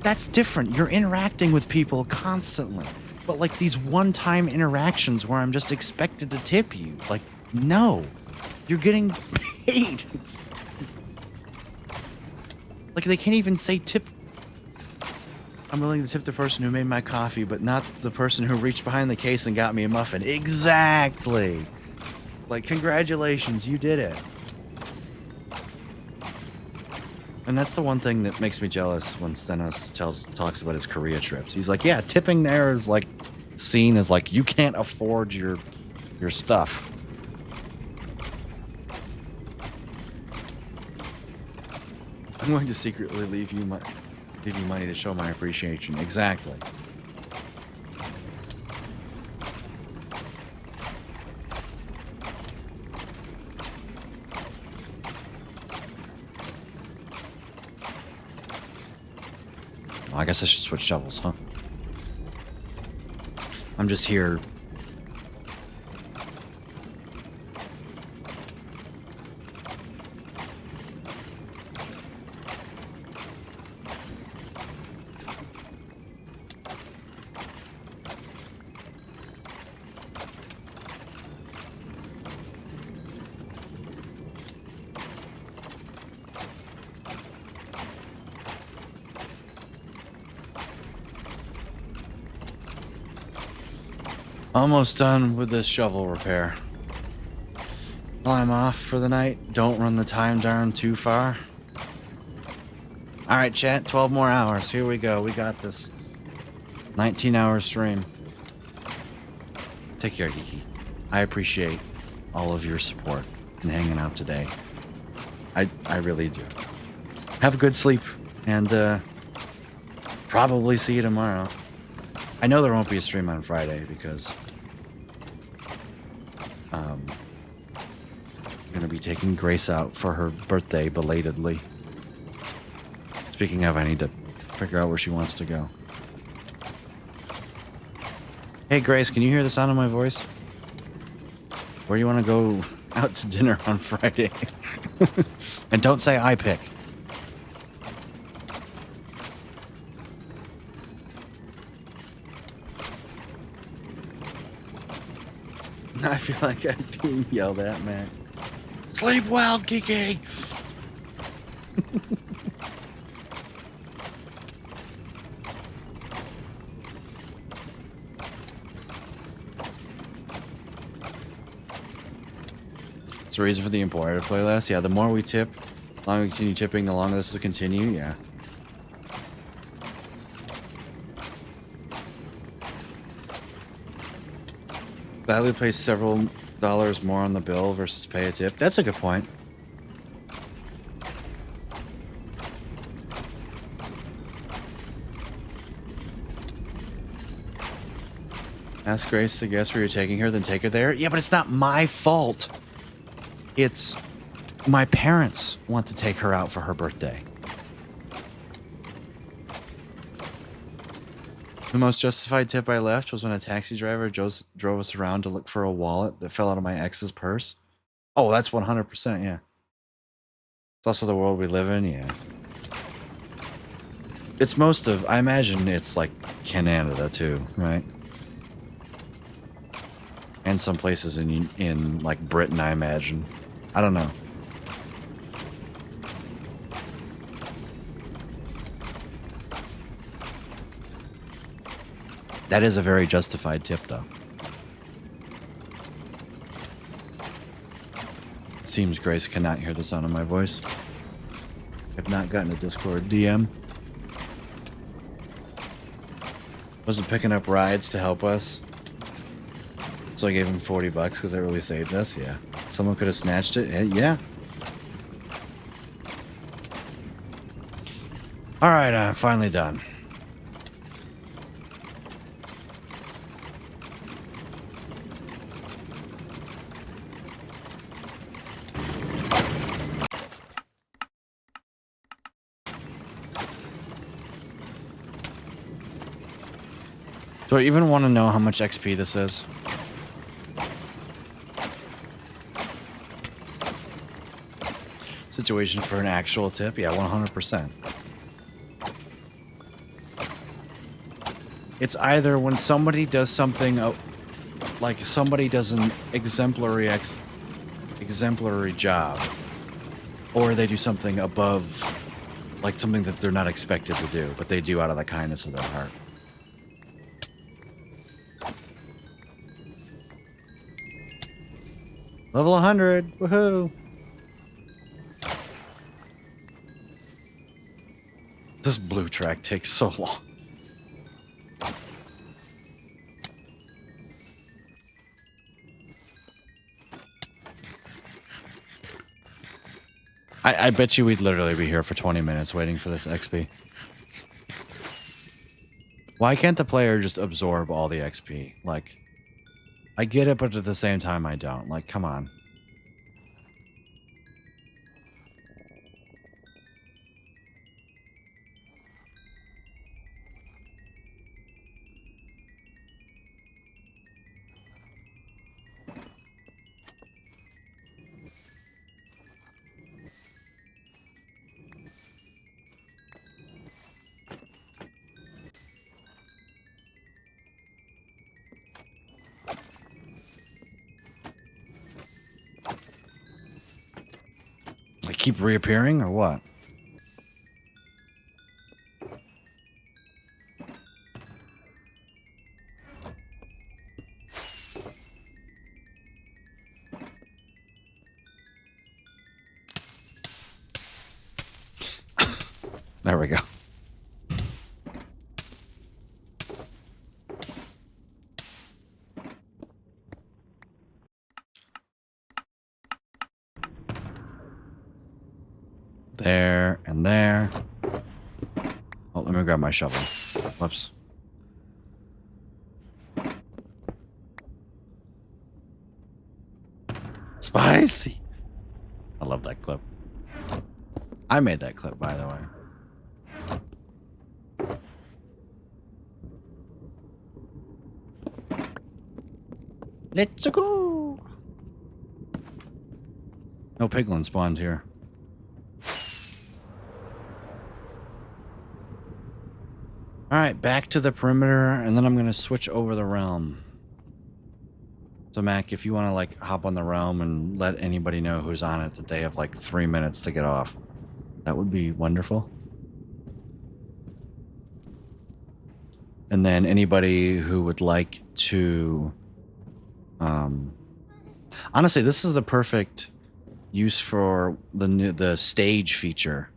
That's different. You're interacting with people constantly. But like these one-time interactions where I'm just expected to tip you. Like, no. You're getting paid. Like, they can't even say tip. I'm willing to tip the person who made my coffee, but not the person who reached behind the case and got me a muffin. Exactly. Like, congratulations, you did it. And that's the one thing that makes me jealous when Stenos talks about his Korea trips. He's like, yeah, tipping there is like seen as like you can't afford your stuff. I'm going to secretly leave you money to show my appreciation. Exactly. I guess I should switch shovels, huh? I'm just here. Almost done with this shovel repair. While I'm off for the night, don't run the time down too far. Alright, chat, 12 more hours. Here we go. We got this. 19-hour stream. Take care, Geeky. I appreciate all of your support and hanging out today. I really do. Have a good sleep, and probably see you tomorrow. I know there won't be a stream on Friday because I'm going to be taking Grace out for her birthday belatedly. Speaking of, I need to figure out where she wants to go. Hey, Grace, can you hear the sound of my voice? Where do you want to go out to dinner on Friday? And don't say I pick. I feel like I'm being yelled at, man. Sleep well, Kiki! It's a reason for the employer to play less. Yeah, the more we tip, the longer we continue tipping, the longer this will continue. Yeah. Gladly pay several dollars more on the bill versus pay a tip. That's a good point. Ask Grace to guess where you're taking her, then take her there. Yeah, but it's not my fault. It's my parents want to take her out for her birthday. The most justified tip I left was when a taxi driver drove us around to look for a wallet that fell out of my ex's purse. Oh, that's 100%, yeah. It's also the world we live in, yeah. It's most of, I imagine it's like Canada too, right? And some places in like Britain, I imagine. I don't know. That is a very justified tip, though. It seems Grace cannot hear the sound of my voice. I've not gotten a Discord DM. Wasn't picking up rides to help us. So I gave him 40 bucks because it really saved us. Yeah. Someone could have snatched it. Yeah. All right, I'm finally done. Do I even want to know how much XP this is? Situation for an actual tip? Yeah, 100%. It's either when somebody does something, like somebody does an exemplary job, or they do something above, like something that they're not expected to do, but they do out of the kindness of their heart. Level 100, woohoo! This blue track takes so long. I bet you we'd literally be here for 20 minutes waiting for this XP. Why can't the player just absorb all the XP? Like, I get it, but at the same time I don't. Like, come on. They keep reappearing or what? There we go. There and there. Oh, let me grab my shovel. Whoops. Spicy. I love that clip. I made that clip, by the way. Let's go. No piglin spawned here. Alright, back to the perimeter, and then I'm going to switch over the realm. So, Mac, if you want to, like, hop on the realm and let anybody know who's on it that they have, like, 3 minutes to get off, that would be wonderful. And then anybody who would like to... honestly, this is the perfect use for the stage feature.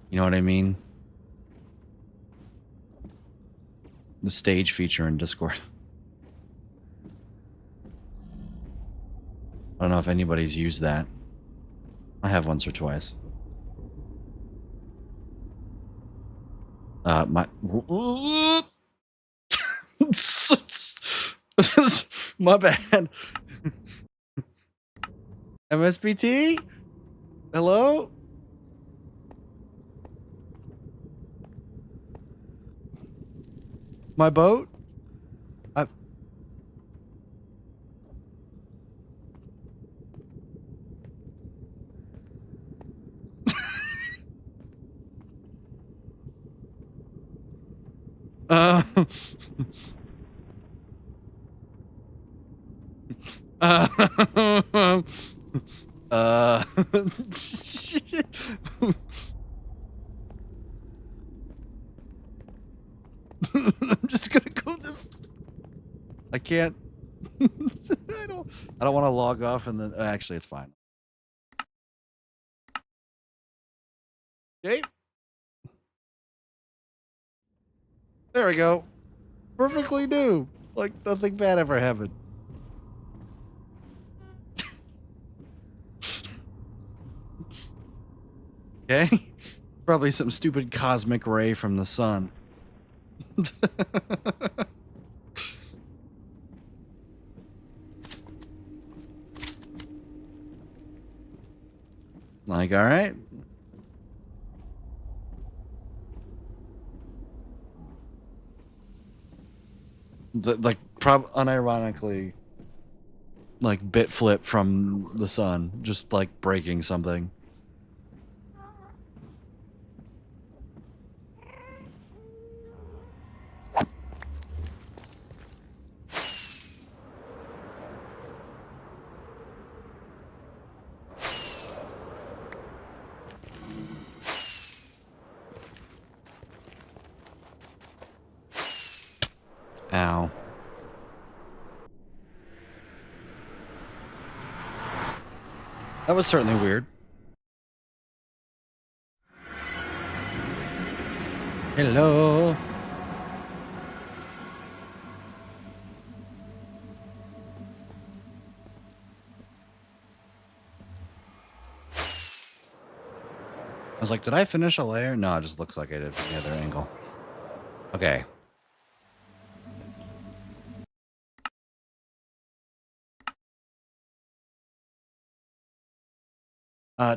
You know what I mean? The stage feature in Discord. I don't know if anybody's used that. I have once or twice. My my bad. MSPT? Hello? My boat? Uh, shit. I'm just gonna go this. I can't. I don't want to log off and then. Actually, it's fine. Okay. There we go. Perfectly new. Like nothing bad ever happened. Okay. Probably some stupid cosmic ray from the sun. Like, all right. Like, unironically, like bit flip from the sun, just like breaking something. Ow. That was certainly weird. Hello. I was like, did I finish a layer? No, it just looks like I did from the other angle. Okay.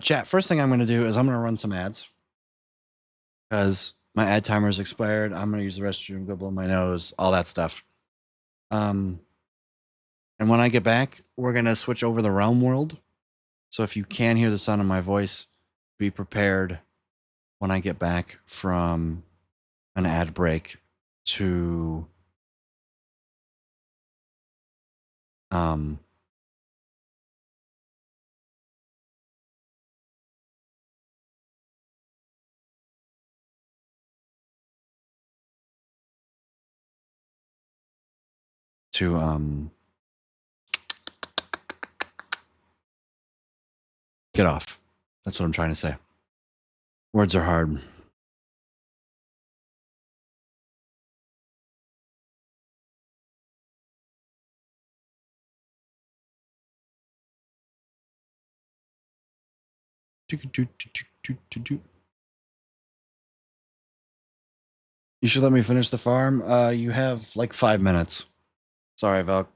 Chat, first thing I'm going to do is I'm going to run some ads. Because my ad timer's expired. I'm going to use the restroom, go blow my nose, all that stuff. And when I get back, we're going to switch over the realm world. So if you can hear the sound of my voice, be prepared when I get back from an ad break to get off. That's what I'm trying to say. Words are hard. You should let me finish the farm. You have like 5 minutes. Sorry, Valk.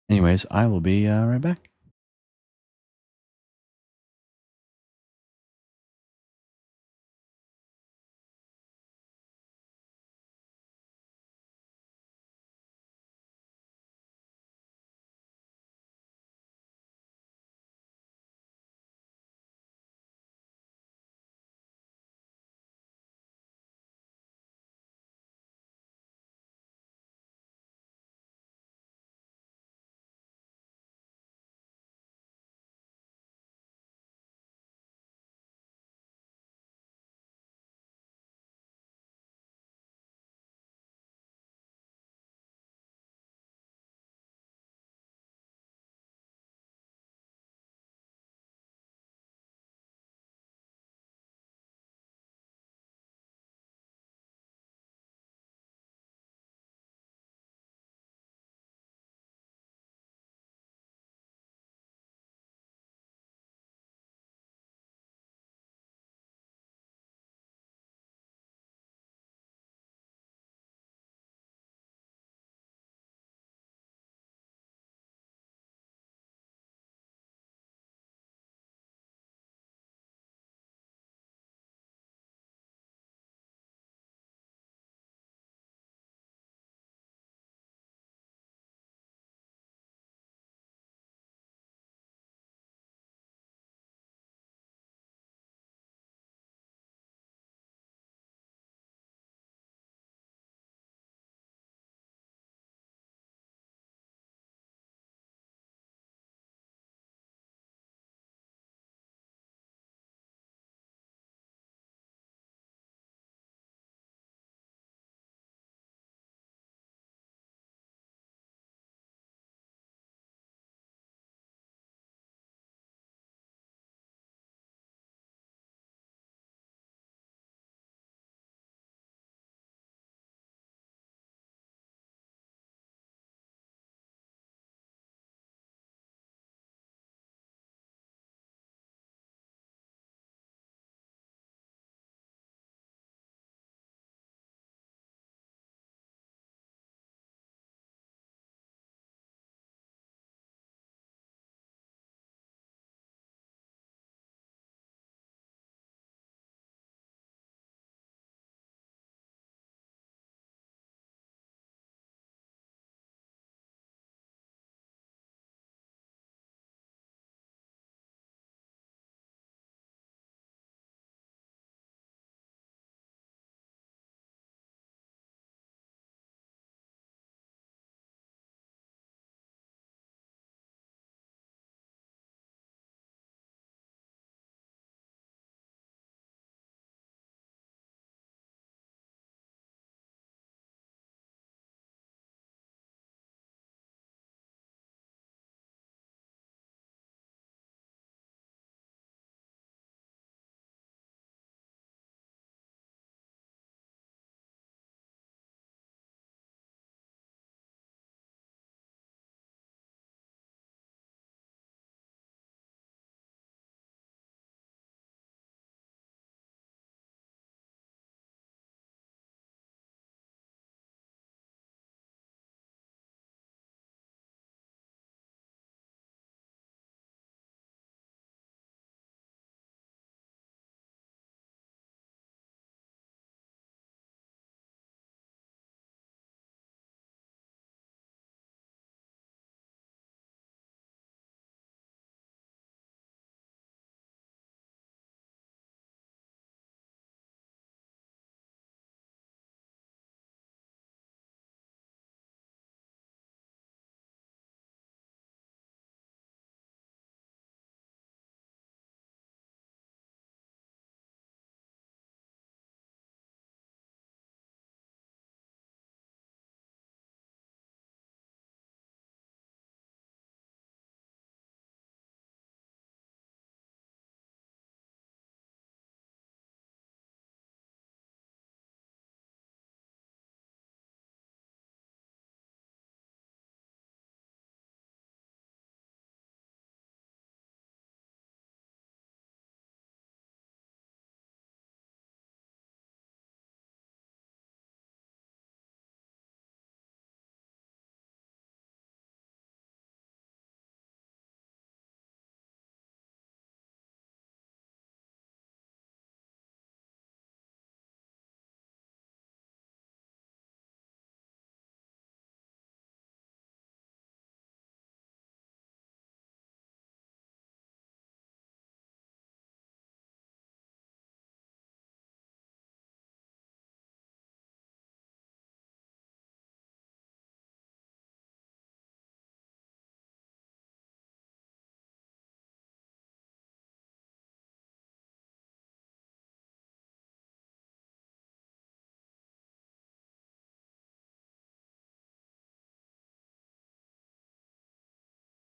Anyways, I will be right back.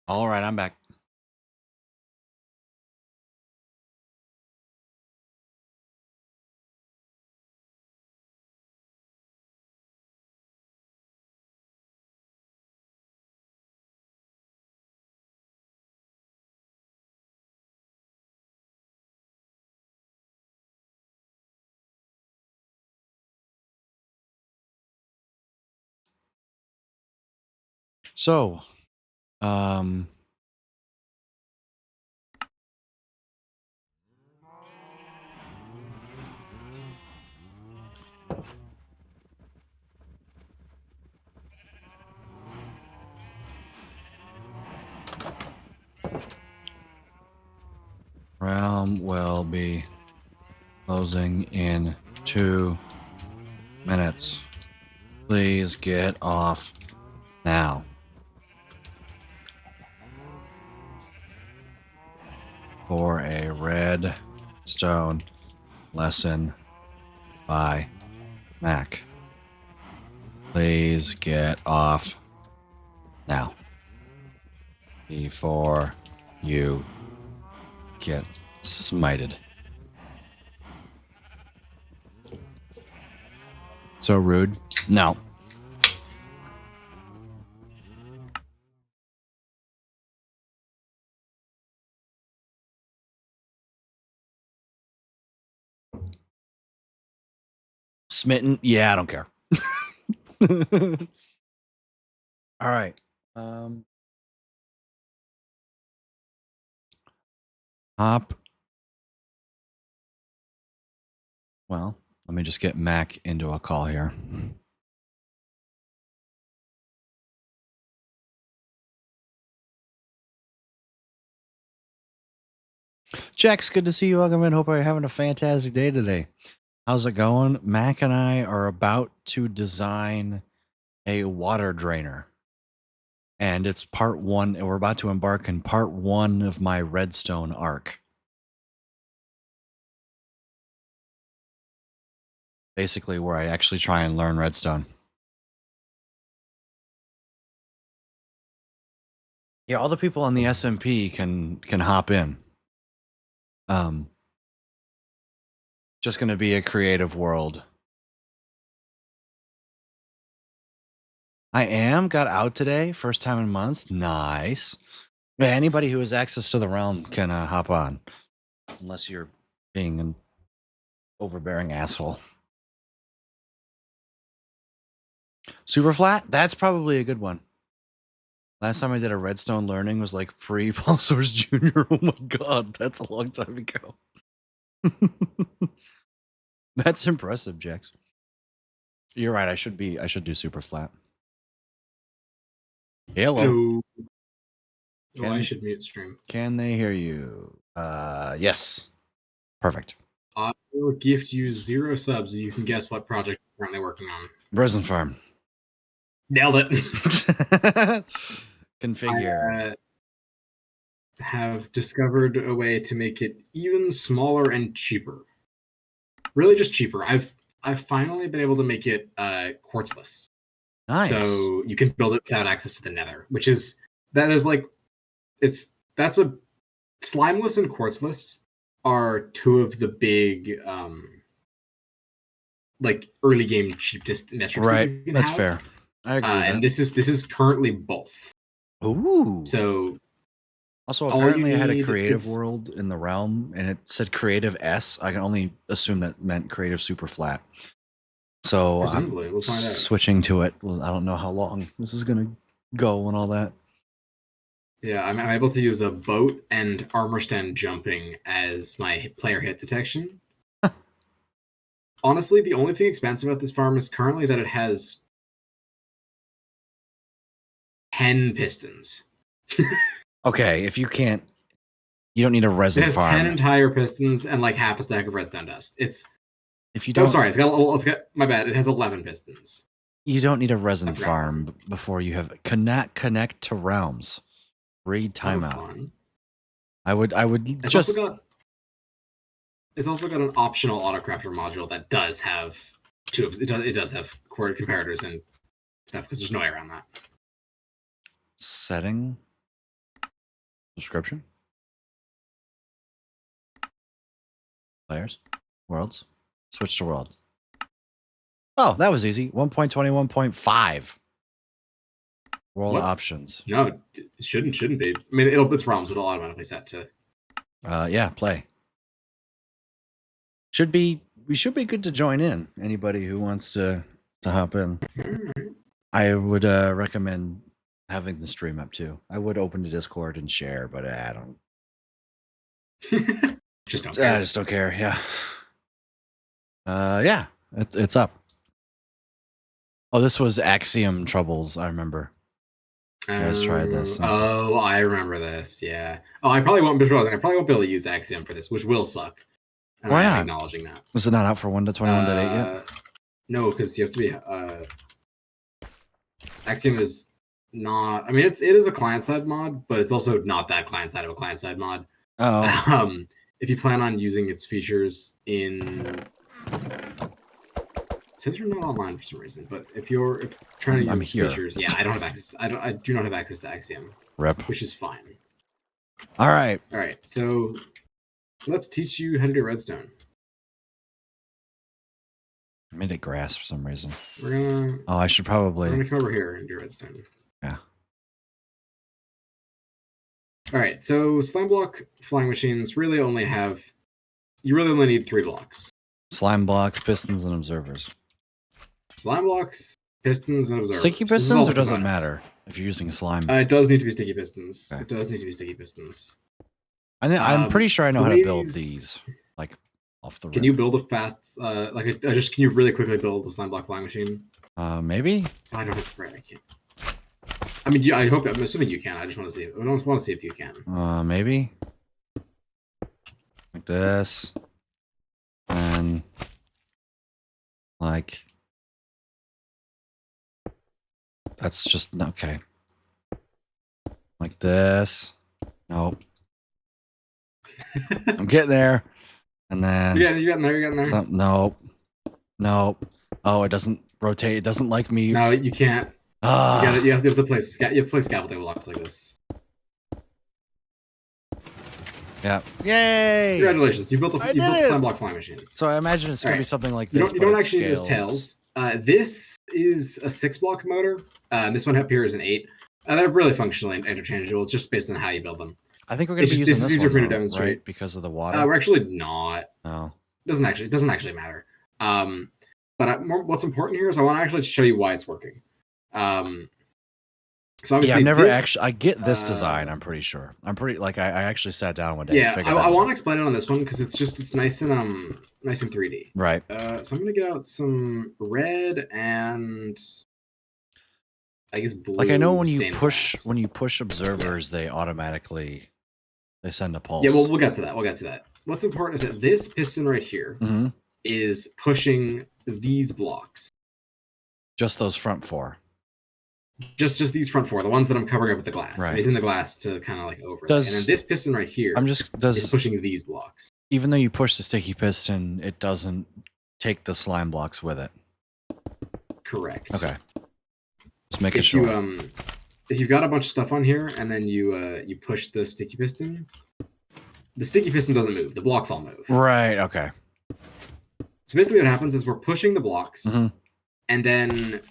All right, I'm back. So, realm will be closing in 2 minutes. Please get off now. For a red stone lesson by Mac. Please get off now. Before you get smited. So rude. No. Smitten? Yeah, I don't care. All right. Hop. Well, let me just get Mac into a call here. Jax, good to see you. Welcome in. Hope you're having a fantastic day today. How's it going? Mac and I are about to design a water drainer. And it's part 1, and we're about to embark in part 1 of my redstone arc. Basically, where I actually try and learn redstone. Yeah, all the people on the SMP can hop in. Just going to be a creative world. I got out today, first time in months. Nice. Yeah, anybody who has access to the realm can hop on, unless you're being an overbearing asshole. Super flat? That's probably a good one. Last time I did a redstone learning was like pre-Paul Source Jr. Oh my god, that's a long time ago. That's impressive, Jax. You're right. I should do super flat. Hello. Hello. I should mute stream. Can they hear you? Yes. Perfect. I will gift you 0 subs and you can guess what project I'm currently working on. Resin farm. Nailed it. Configure. I have discovered a way to make it even smaller and cheaper. Really just cheaper. I've finally been able to make it quartzless. Nice. So you can build it without access to the nether, which is that's a slimeless and quartzless are 2 of the big like early game cheapest metrics. Right. That's fair. I agree with and that. this is currently both. Ooh. So also apparently I had a creative world in the realm and it said creative S. I can only assume that meant creative super flat. So I'm we'll find out. switching to it. Well, I don't know how long this is gonna go and all that. Yeah, I'm able to use a boat and armor stand jumping as my player hit detection. Honestly, the only thing expensive about this farm is currently that it has 10 pistons. Okay, if you don't need a resin farm. It has 10 entire pistons and like half a stack of redstone dust. If you don't, it's got my bad. It has 11 pistons. You don't need a resin farm before you have connect to realms. Read timeout. I would it's also got an optional autocrafter module that does have tubes. It does have core comparators and stuff because there's no way around that. Setting. Subscription. Players. Worlds. Switch to world. Oh, that was easy. 1.21.5. World What? options. No, it shouldn't be. I mean, it's ROMs. It'll automatically set to. Yeah, play. We should be good to join in. Anybody who wants to hop in. I would recommend having the stream up too. I would open the Discord and share, but I don't. Just don't care. I just don't care. Yeah. Yeah, it's up. Oh, this was Axiom Troubles. I remember. You guys tried this. Oh, I remember this. Yeah. Oh, I probably won't be able to use Axiom for this, which will suck. And Why I am not? acknowledging that. Was it not out for 1.21.8 yet? No, because you have to be. Axiom is not. I mean, it is a client-side mod, but it's also not that client-side of a client-side mod. Oh. If you plan on using its features in. It says you're not online for some reason, but if you're trying to use its features, yeah, I don't have access. I do not have access to Axiom. Rep. Which is fine. All right. All right. So let's teach you how to do redstone. I made it grass for some reason. We're gonna. Oh, I should probably. We're gonna come over here and do redstone. Yeah. All right. So slime block flying machines really only have. You really only need 3 blocks. Slime blocks, pistons, and observers. Slime blocks, pistons, and observers. Sticky pistons, or does it matter if you're using slime? It does need to be sticky pistons. Okay. It does need to be sticky pistons. I'm pretty sure I know how to build these, like off the. Can you build a fast, can you really quickly build a slime block flying machine? Maybe. I don't have. Right, I can't. I mean, yeah, I'm assuming you can. I just want to see. I don't want to see if you can. Maybe. Like this. And like that's just okay. Like this. Nope. I'm getting there. And then you're getting there. Nope. Oh, it doesn't rotate. It doesn't like me. No, you can't. You have to place scaffolding blocks like this. Yeah. Yay! Congratulations, you built a slime block flying machine. So I imagine it's gonna be something like this. You don't actually use tails. This is a 6-block motor. This one up here is an 8. They're really functionally interchangeable. It's just based on how you build them. I think we're gonna be using this easier one, for me to demonstrate, right? Because of the water. We're actually not. No. It doesn't actually matter. But what's important here is I want to actually show you why it's working. So obviously, I've never actually. I get this design. I'm pretty sure. I actually sat down one day. Yeah, I want to explain it on this one because it's nice and nice in 3D. Right. So I'm gonna get out some red and I guess blue. Like I know when you push observers, they send a pulse. Yeah, well, we'll get to that. What's important is that this piston right here is pushing these blocks. Just those front 4. Just these front 4, the ones that I'm covering up with the glass. Right. I'm using the glass to kind of like overlay. And then this piston right here is pushing these blocks. Even though you push the sticky piston, it doesn't take the slime blocks with it. Correct. Okay. Just making sure. If you've got a bunch of stuff on here and then you push the sticky piston doesn't move. The blocks all move. Right. Okay. So basically, what happens is we're pushing the blocks, and then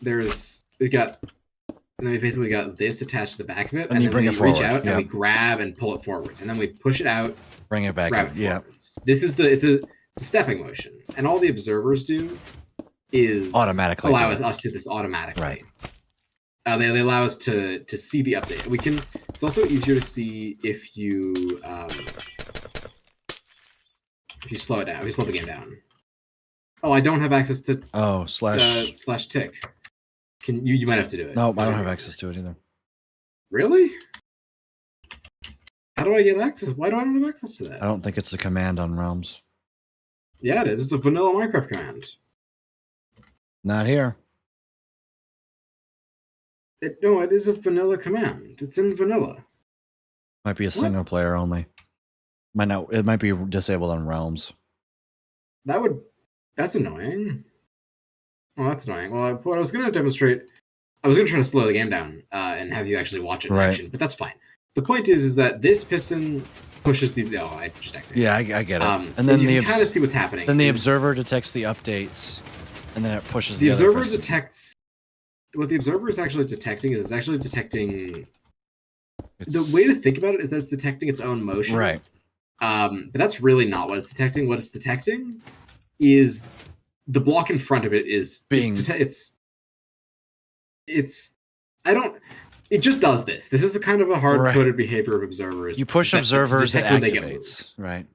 we basically got this attached to the back of it, and you then bring we it forward. reach out and we grab and pull it forwards, and then we push it out, bring it back. Grab it forwards. This is it's a stepping motion, and all the observers do is automatically allow us to do this automatically. Right. They allow us to see the update. It's also easier to see if you slow it down. If you slow the game down. Oh, I don't have access to slash tick. Can you might have to do it. No, I don't have access to it either. Really? How do I get access? Why do I not have access to that? I don't think it's a command on Realms. Yeah, it is. It's a vanilla Minecraft command. Not here. No, it is a vanilla command. It's in vanilla. Might be a single player only. It might be disabled on Realms. That's annoying. Well, that's annoying. Well, what I was going to demonstrate, I was going to try to slow the game down and have you actually watch it in action, but that's fine. the point is that this piston pushes these. Oh, I just activated. Yeah, I get it. And then you kind of see what's happening. Then the observer detects the updates, and then it pushes the other observer pistons. detects. What the observer is actually detecting is it's actually detecting. The way to think about it is that it's detecting its own motion. Right. But that's really not what it's detecting. What it's detecting is the block in front of it is being. It's. I don't. It just does this. This is a kind of a hard-coded behavior of observers. You push observers, it activates. Right.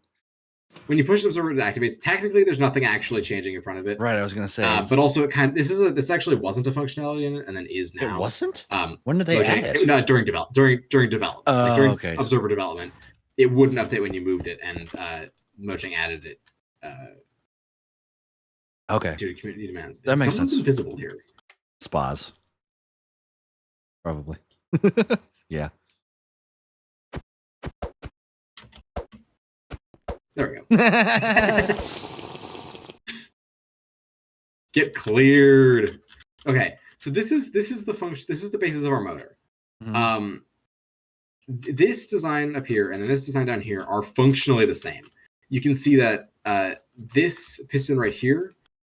When you push an observer, it activates. Technically, there's nothing actually changing in front of it. Right. I was gonna say. But also, it kind of this actually wasn't a functionality in it, and then is now. It wasn't. When did they add it? No, during development. Oh, during okay. Observer development, it wouldn't update when you moved it, and Mojang added it. Okay. Due to community demands. That makes sense. Invisible here. Spas. Probably. Yeah. There we go. Get cleared. Okay, so this is the function. This is the basis of our motor. Mm-hmm. This design up here and then this design down here are functionally the same. You can see that this piston right here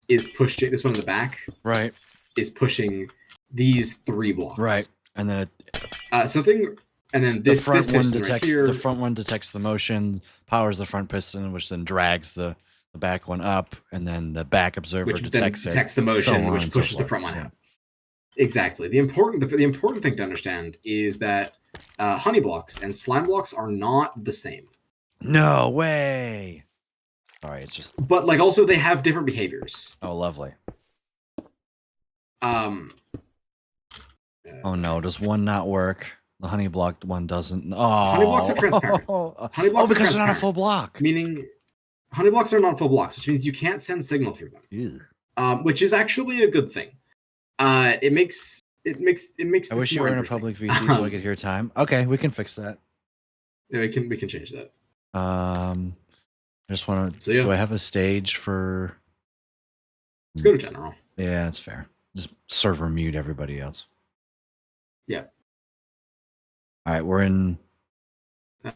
is pushing. This one in the back, right, is pushing these 3 blocks, right, and then something. And then this the front this one piston detects right here, the front one detects the motion, powers the front piston, which then drags the back one up, and then the back observer which detects then detects the motion, so which pushes the front one out. Exactly. The important thing to understand is that honey blocks and slime blocks are not the same. No way. All right, it's just. But like also they have different behaviors. Oh, lovely. Oh no, does one not work? The honey block one doesn't. Oh, honey blocks are transparent. Honey blocks because they're not a full block. Meaning, honey blocks are not full blocks, which means you can't send signal through them. Which is actually a good thing. It makes. I wish you were in a public VC so I could hear time. Okay, we can fix that. Yeah, we can change that. I just want to. So, yeah. Do I have a stage for? Let's go to general. Yeah, that's fair. Just server mute everybody else. Yeah. All right, we're in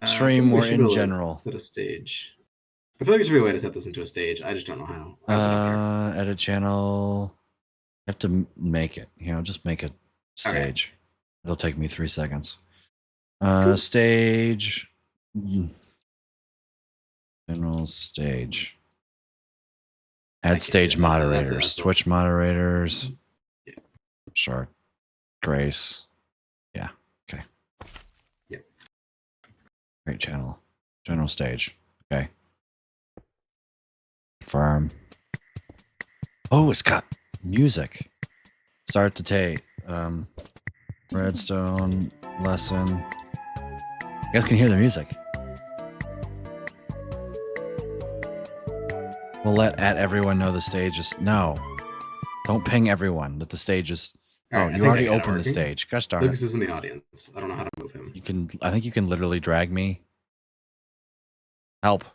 stream. We're in general. Set a stage. I feel like there should be a way to set this into a stage. I just don't know how. Edit channel. You have to make it. Just make a stage. Okay. It'll take me 3 seconds. Cool. Stage. General stage. Add stage moderators. That's Twitch moderators. Yeah. Sure. Grace. Yeah. Okay. Yep. Great channel. General stage. Okay. Confirm. Oh, it's got music. Start to tape. Redstone lesson. You guys can hear the music. We'll let everyone know the stage is no. Don't ping everyone that the stage is. Right, you already opened the stage. Gosh darn Lucas is in the audience. I don't know how to move him. I think you can literally drag me. Help.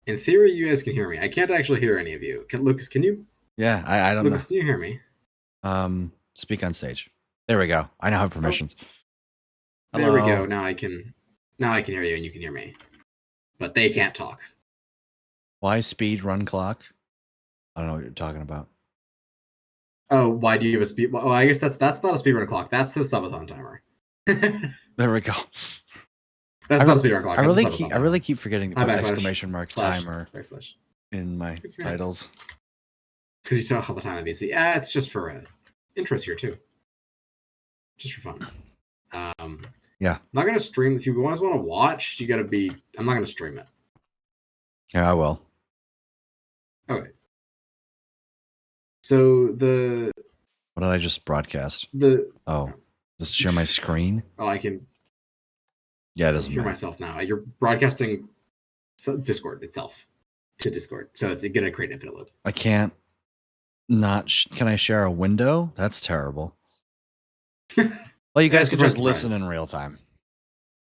In theory, you guys can hear me. I can't actually hear any of you. Lucas, can you? Yeah, I don't Lucas, know. Can you hear me? Speak on stage. There we go. I now have permissions. Oh. There we go. Now I can hear you and you can hear me. But they can't talk. Why speed run clock? I don't know what you're talking about. Oh, why do you have a speed? Well, I guess that's not a speedrun clock. That's the subathon timer. There we go. That's not a speedrun clock. I really keep forgetting to put exclamation mark timer in my titles. Because you talk all the time on VC. Yeah, it's just for interest here too. Just for fun. Yeah. I'm not gonna stream. If you guys want to watch, you gotta be. I'm not gonna stream it. Yeah, I will. Okay. So what did I just broadcast? Just share my screen. Oh, I can. Yeah, it doesn't hear matter. myself now. You're broadcasting Discord itself to Discord, so it's gonna create an infinite loop. I can't. Can I share a window? That's terrible. Well, you guys can just listen in real time.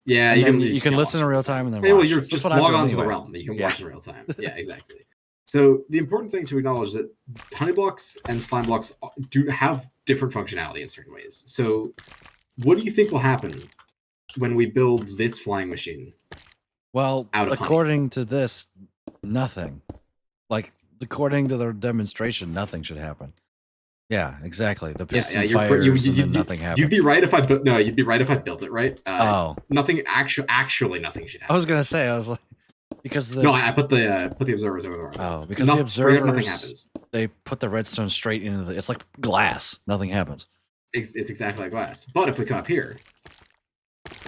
Yeah, you can listen in real time and then watch. Well, you're just log on to the realm. You can watch in real time. Yeah, exactly. So the important thing to acknowledge is that honey blocks and slime blocks do have different functionality in certain ways. So what do you think will happen when we build this flying machine. Well, Out of according to this, nothing. Like, according to the demonstration, nothing should happen. Yeah, exactly. The piston fires and then nothing happens. You'd be right if I you'd be right if I built it right. Nothing. Actually, nothing should happen. I was gonna say, I was like, because no, I put the observers over there. Oh, because the observers, nothing happens. They put the redstone straight into the. It's like glass. Nothing happens. It's exactly like glass. But if we come up here,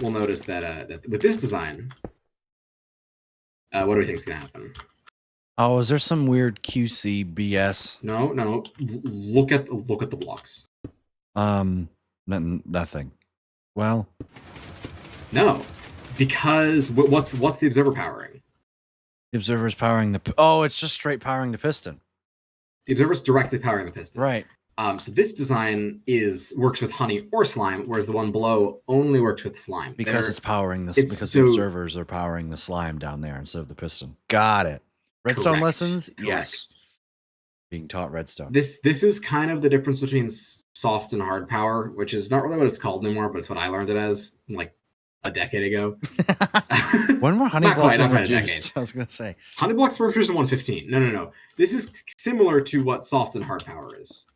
we'll notice that that with this design, what do we think is gonna happen? Oh, is there some weird QC BS? No. Look at the blocks. Nothing. Well, no, because what's the observer powering? The observer is powering the. Oh, it's just straight powering the piston. The observer is directly powering the piston. Right. So this design works with honey or slime, whereas the one below only works with slime. Because it's powering this. Because the observers are powering the slime down there instead of the piston. Got it. Redstone lessons? Correct. Yes. Being taught redstone. This is kind of the difference between soft and hard power, which is not really what it's called anymore, but it's what I learned it as like a decade ago. When were honey blocks introduced? I was going to say. Honey blocks were introduced in 1.15. No. This is similar to what soft and hard power is.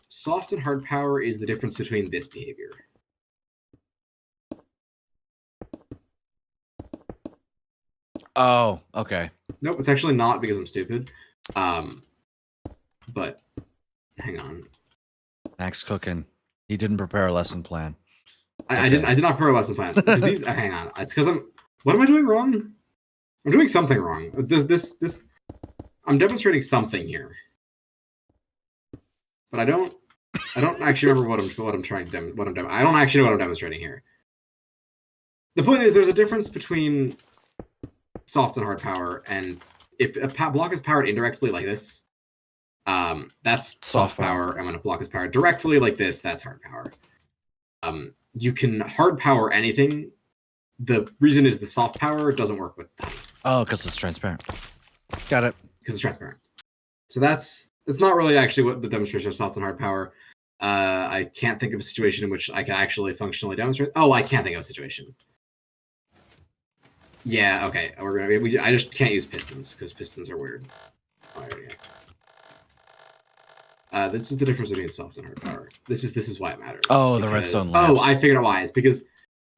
Soft and hard power is the difference between this behavior. Oh, okay. Nope, it's actually not because I'm stupid. But hang on. Max cooking. He didn't prepare a lesson plan. I did not prepare a lesson plan. Hang on. It's because what am I doing wrong? I'm doing something wrong. This I'm demonstrating something here. But I don't actually remember what I'm trying to I don't actually know what I'm demonstrating here. The point is there's a difference between soft and hard power, and if a block is powered indirectly like this, that's soft power, and when a block is powered directly like this, that's hard power. You can hard power anything. The reason is the soft power doesn't work with honey. Oh, because it's transparent. Got it. Because it's transparent. So it's not really actually what the demonstration of soft and hard power. I can't think of a situation in which I can actually functionally demonstrate. Oh, I can't think of a situation. Yeah, okay. I just can't use pistons because pistons are weird. This is the difference between soft and hard power. This is why it matters. Oh, the redstone lamps. Oh, I figured out why. It's because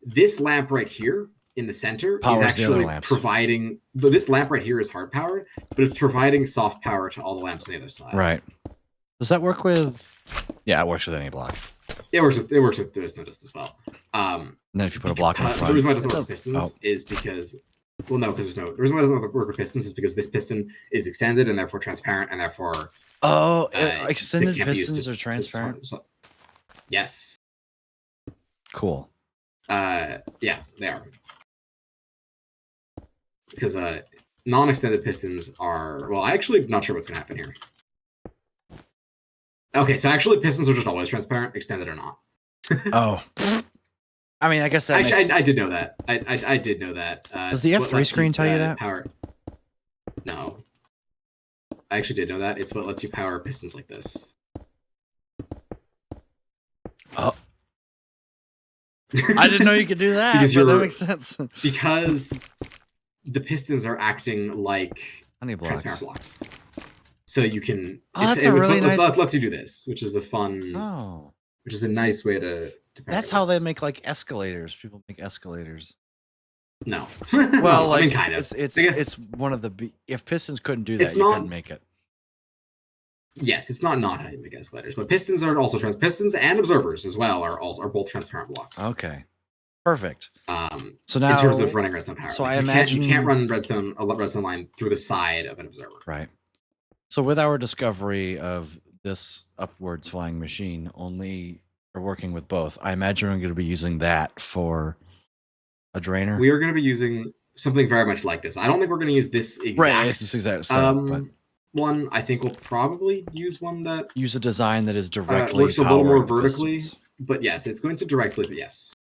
this lamp right here in the center is actually providing. This lamp right here is hard powered, but it's providing soft power to all the lamps on the other side. Right. Does that work with? Yeah, it works with any block. It works with redstone dust as well. And then if you put a block in the front, the reason why it doesn't work with pistons is because. Well, no, because the reason why it doesn't work with pistons is because this piston is extended and therefore transparent and therefore. Oh, extended pistons are transparent. Yes. Cool. Yeah, they are. Because non-extended pistons are. Well, I actually not sure what's gonna happen here. Okay, so actually pistons are just always transparent, extended or not. Oh. I mean, I guess that actually, I did know that. I did know that. Does the F3 screen tell you that? Power. No. I actually did know that. It's what lets you power pistons like this. Oh. I didn't know you could do that, but that makes sense. Because the pistons are acting like honey blocks. Transparent blocks. So you can... Oh, that's a really nice... It lets you do this, which is a fun... Oh. Which is a nice way to that's how they make, like, escalators. People make escalators. No. Well, like, I mean, kind of. It's one of the... If pistons couldn't do that, you couldn't make it. Yes, it's not how you make escalators, but pistons are also pistons and observers as well are both transparent blocks. Okay. Perfect. So now... In terms of running redstone power. So I imagine... You can't run a redstone line through the side of an observer. Right. So with our discovery of this upwards flying machine, only are working with both, I imagine we're going to be using that for a drainer. We are going to be using something very much like this. I don't think we're going to use this exact, right, it's this exact setup, but one. I think we'll probably use one that use a design that is directly works a little more vertically. But yes, it's going to directly. But yes.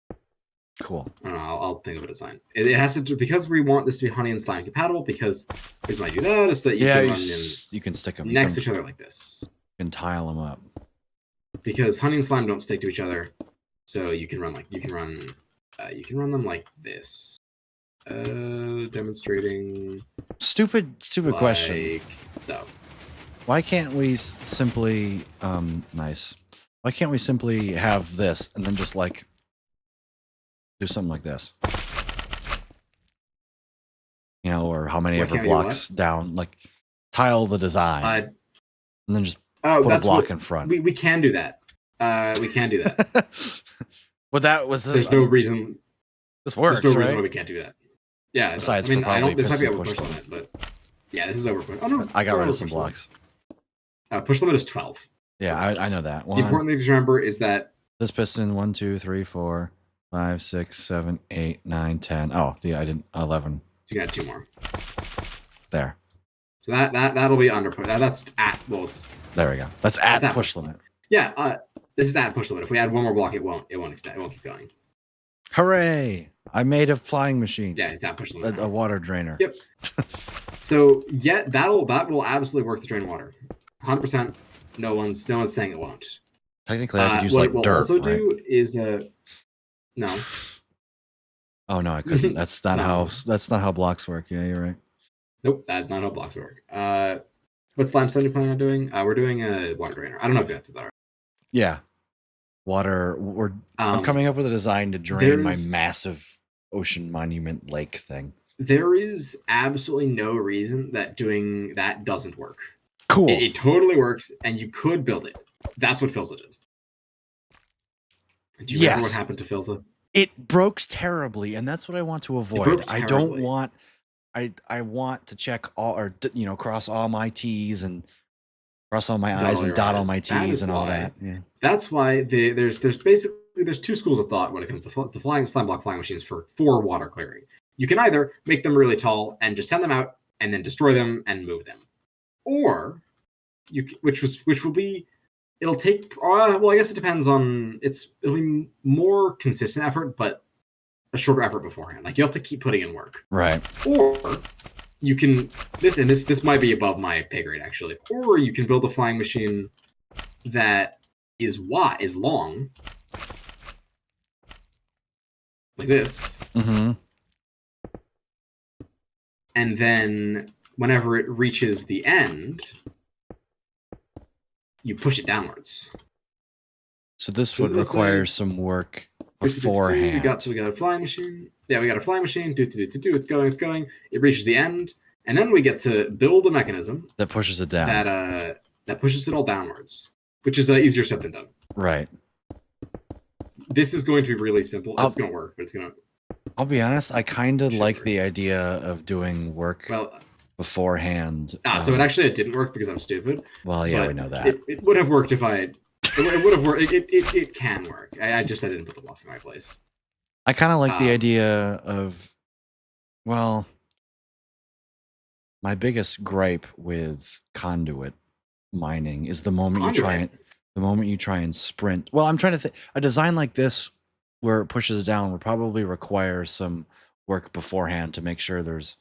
Cool. I don't know, I'll think of a design. It has to do, because we want this to be honey and slime compatible. Because the reason why I do that is that you can stick them next to each other like this. You can tile them up. Because honey and slime don't stick to each other, so you can run You can run them like this. Demonstrating Stupid question. So Why can't we simply nice? Why can't we simply have this and then just like do something like this? You know, or how many ever blocks down, like tile the design and then just put a block in front. We can do that. We can do that. But that was there's no reason this works. There's no reason right? why we can't do that. Yeah, besides, I mean, I don't. This might be overpush limit, but yeah, this is overpush. Oh no, I got rid of some blocks. Push limit is 12. Yeah, I know that. The important thing to remember is that this piston 1, 2, 3, 4, 5, 6, 7, 8, 9, 10. Oh, yeah, I didn't 11. You got 2 more. There. So that'll be under push. That's at there we go. That's at push limit. Yeah, this is at push limit. If we add one more block, it won't extend. It won't keep going. Hooray! I made a flying machine. Yeah, it's at push limit. A water drainer. Yep. So that will absolutely work to drain water. 100%. No one's saying it won't. Technically, I could use what like it will dirt. Also right? do is no. Oh no, I couldn't. That's not how blocks work. Yeah, you're right. Nope, that's not how blocks work. What slime stone you planning on doing? We're doing a water drainer. I don't know if that's that. Yeah, water. I'm coming up with a design to drain my massive ocean monument lake thing. There is absolutely no reason that doing that doesn't work. Cool. It totally works, and you could build it. That's what Filza did. Do you remember what happened to Filza? It broke terribly, and that's what I want to avoid. I don't want. I want to check all, or cross all my T's and cross all my I's and dot all my T's and all that. Yeah. That's why there's basically 2 schools of thought when it comes to flying slime block flying machines for water clearing. You can either make them really tall and just send them out and then destroy them and move them, or it'll take well, I guess it depends on it'll be more consistent effort, but a shorter effort beforehand. Like you have to keep putting in work, right? Or you can this might be above my pay grade actually, or you can build a flying machine that is long, like this, and then whenever it reaches the end, you push it downwards. So this would require some work beforehand. We got a flying machine. Yeah, we got a flying machine. It's going. It reaches the end, and then we get to build a mechanism that pushes it down. That pushes it all downwards, which is easier said than done. Right. This is going to be really simple. It's going to work, but it's going to. I'll be honest. I kind of like the idea of doing work beforehand. So it didn't work because I'm stupid. Well, yeah, we know that. It would have worked if I. It would have worked. It can work. I didn't put the blocks in the right place. I kind of like the idea of, well, my biggest gripe with conduit mining is the moment you try and sprint. Well, I'm trying to think. A design like this, where it pushes down, would probably require some work beforehand to make sure there's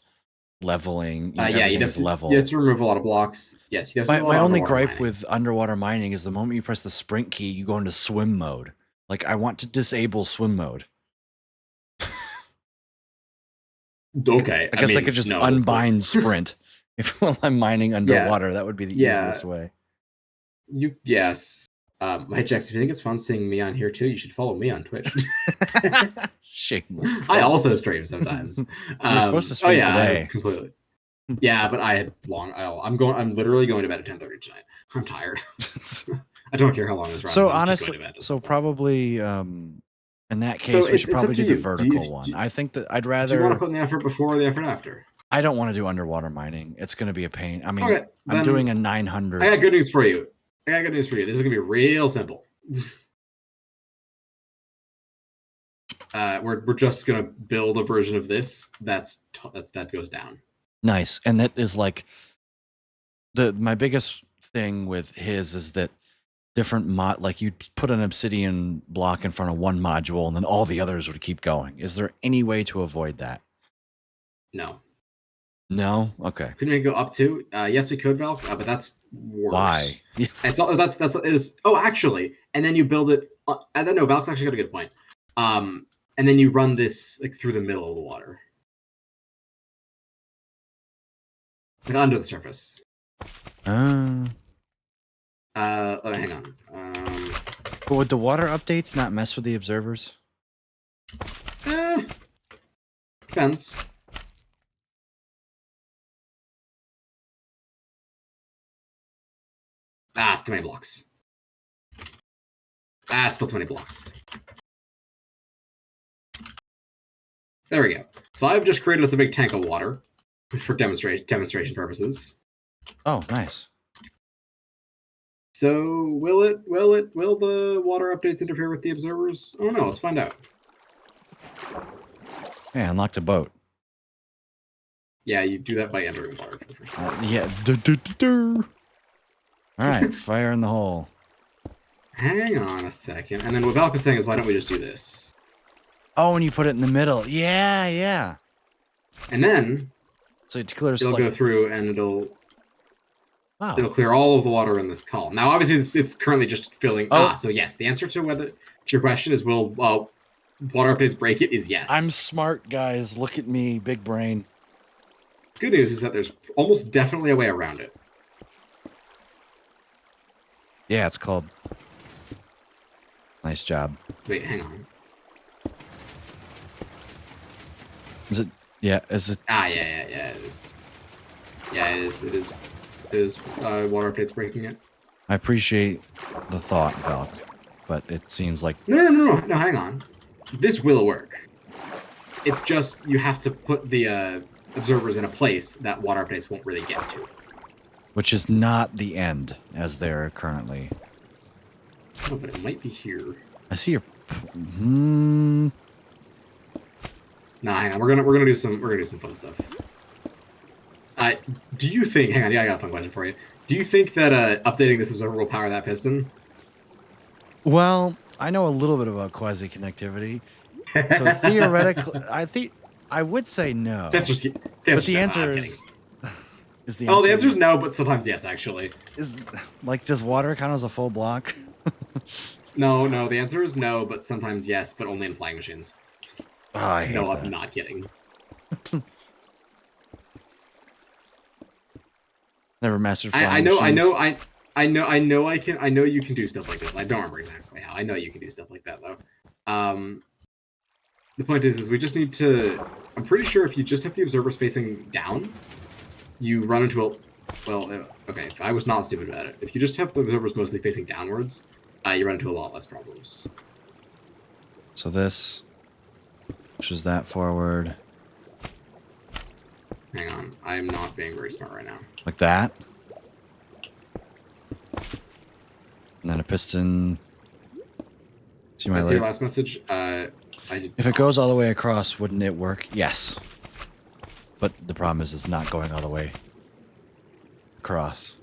leveling. You'd have to remove a lot of blocks. Yes. My only gripe with underwater mining is the moment you press the sprint key, you go into swim mode. Like I want to disable swim mode. Okay. I guess I could just unbind sprint while I'm mining underwater. That would be the easiest way. Yes. Hey Jax, if you think it's fun seeing me on here too, you should follow me on Twitch. Shameless. I also stream sometimes. You're supposed to stream today. Completely. Yeah, but I had long. I'm literally going to bed at 10:30 tonight. I'm tired. I don't care how long this runs. So honestly, probably in that case, we should probably do the vertical one. I think that I'd rather. Do you want to put in the effort before or the effort after? I don't want to do underwater mining. It's going to be a pain. I mean, I'm doing a 900. I got good news for you. This is gonna be real simple. We're just gonna build a version of this that goes down. Nice, and that is like my biggest thing with his is that different like you put an obsidian block in front of one module, and then all the others would keep going. Is there any way to avoid that? No. No? Okay. Couldn't we go up to? Yes, we could, Valk, but that's worse. Why? It's all, that's it is. Oh, actually, and then you build it. No, Valk's actually got a good point. And and then you run this like through the middle of the water, like under the surface. Uh, Hang on. but would the water updates not mess with the observers? Depends. It's too many blocks. It's still 20 blocks. There we go. So I've just created us a big tank of water for demonstration purposes. Oh, nice. So will the water updates interfere with the observers? I don't know. Let's find out. Hey, I unlocked a boat. Yeah, you do that by entering water for the first time. Yeah. All right, fire in the hole. Hang on a second. And then what Valk was saying is, why don't we just do this? Oh, and you put it in the middle. Yeah. And then so it clears. It'll go through and it'll clear all of the water in this column. Now, obviously, it's currently just filling. So yes, the answer to your question is, will water updates break it? Is yes. I'm smart, guys. Look at me, big brain. Good news is that there's almost definitely a way around it. Yeah, it's called. Nice job. Wait, hang on. Is it? Yeah, is it? Yeah, it is. Yeah, it is. Water updates breaking it. I appreciate the thought, Valk, but it seems like No, hang on. This will work. It's just you have to put the observers in a place that water updates won't really get to. Which is not the end, as they're currently. Oh, but it might be here. I see your. Hmm. Nah, hang on. We're gonna do some fun stuff. Do you think? Hang on, yeah, I got a fun question for you. Do you think that updating this observer will power that piston? Well, I know a little bit about quasi connectivity, so theoretically, I would say no. That's just. But the answer is. The answer is no, but sometimes yes, actually. Does water count as a full block? No, the answer is no, but sometimes yes, but only in flying machines. Oh, I hate that. I'm not kidding. Never mastered flying I know machines. you can do stuff like this. I don't remember exactly how. I know you can do stuff like that though. The point is we just need to. I'm pretty sure if you just have the observers facing down, you run into a. Well, okay. I was not stupid about it. If you just have the observers mostly facing downwards, you run into a lot less problems. So this pushes that forward. Hang on, I'm not being very smart right now. Like that. And then a piston. See my see your last message? If it goes all the way across, wouldn't it work? Yes. But the problem is it's not going all the way across.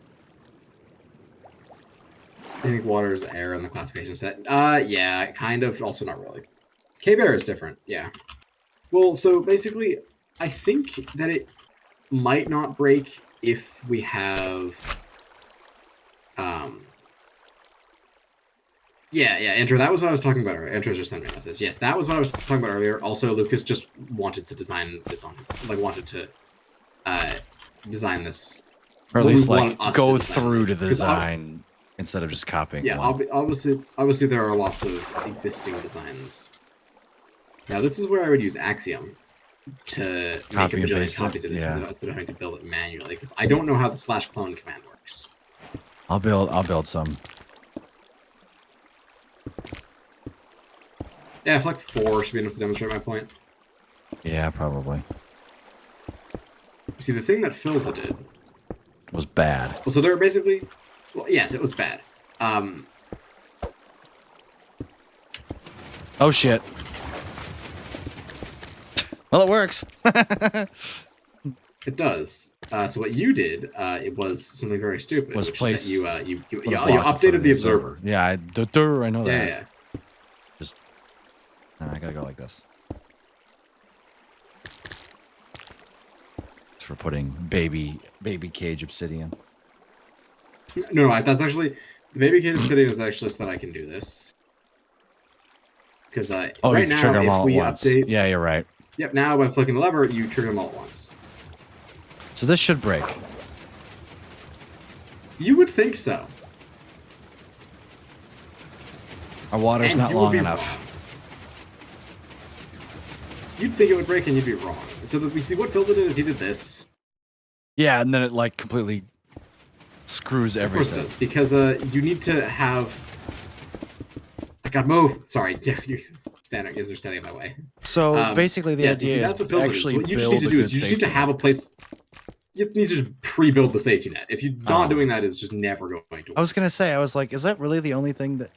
I think water is air in the classification set. Yeah, kind of. Also not really. K-Bear is different, yeah. Well, so basically, I think that it might not break if we have... Yeah, Andrew, that was what I was talking about earlier. Andrew just sent me a message. Yes, that was what I was talking about earlier. Also, Lucas just wanted to design this on his... wanted to design this... Or at least, go through to the design instead of just copying one. Obviously there are lots of existing designs. Now, this is where I would use Axiom to make a bajillion copies of this instead of having to build it manually, because I don't know how the /clone command works. I'll build some. Yeah, I feel like 4 should be enough to demonstrate my point. Yeah, probably. See, the thing that Philza did was bad. Well, so they're basically... Well, yes, it was bad. Oh, shit. Well, it works. It does. So what you did, it was something very stupid. Was place... You updated the observer. Yeah, I know that. Yeah. Just... I gotta go like this. It's for putting baby cage obsidian. No, that's actually... The baby cage obsidian is actually so that I can do this. Because Oh, right you now, trigger them if all at we once. update, Yeah, you're right. yep, now by flicking the lever, you trigger them all at once. So this should break. You would think so. Our water's And not you would long be enough. wrong. You'd think it would break and you'd be wrong. So that we see what Philza did is he did this. Yeah, and then it like completely screws Of course it everything. does, because you need to have. I got move. Sorry, you're standing in my way. So basically, the idea that's is what Philza actually did. So what you just build need to a do good is you just need to safety have net. a place. You need to just pre-build the safety net. If you're not Oh. doing that, it's just never going to work. I was gonna say, I was like, is that really the only thing that?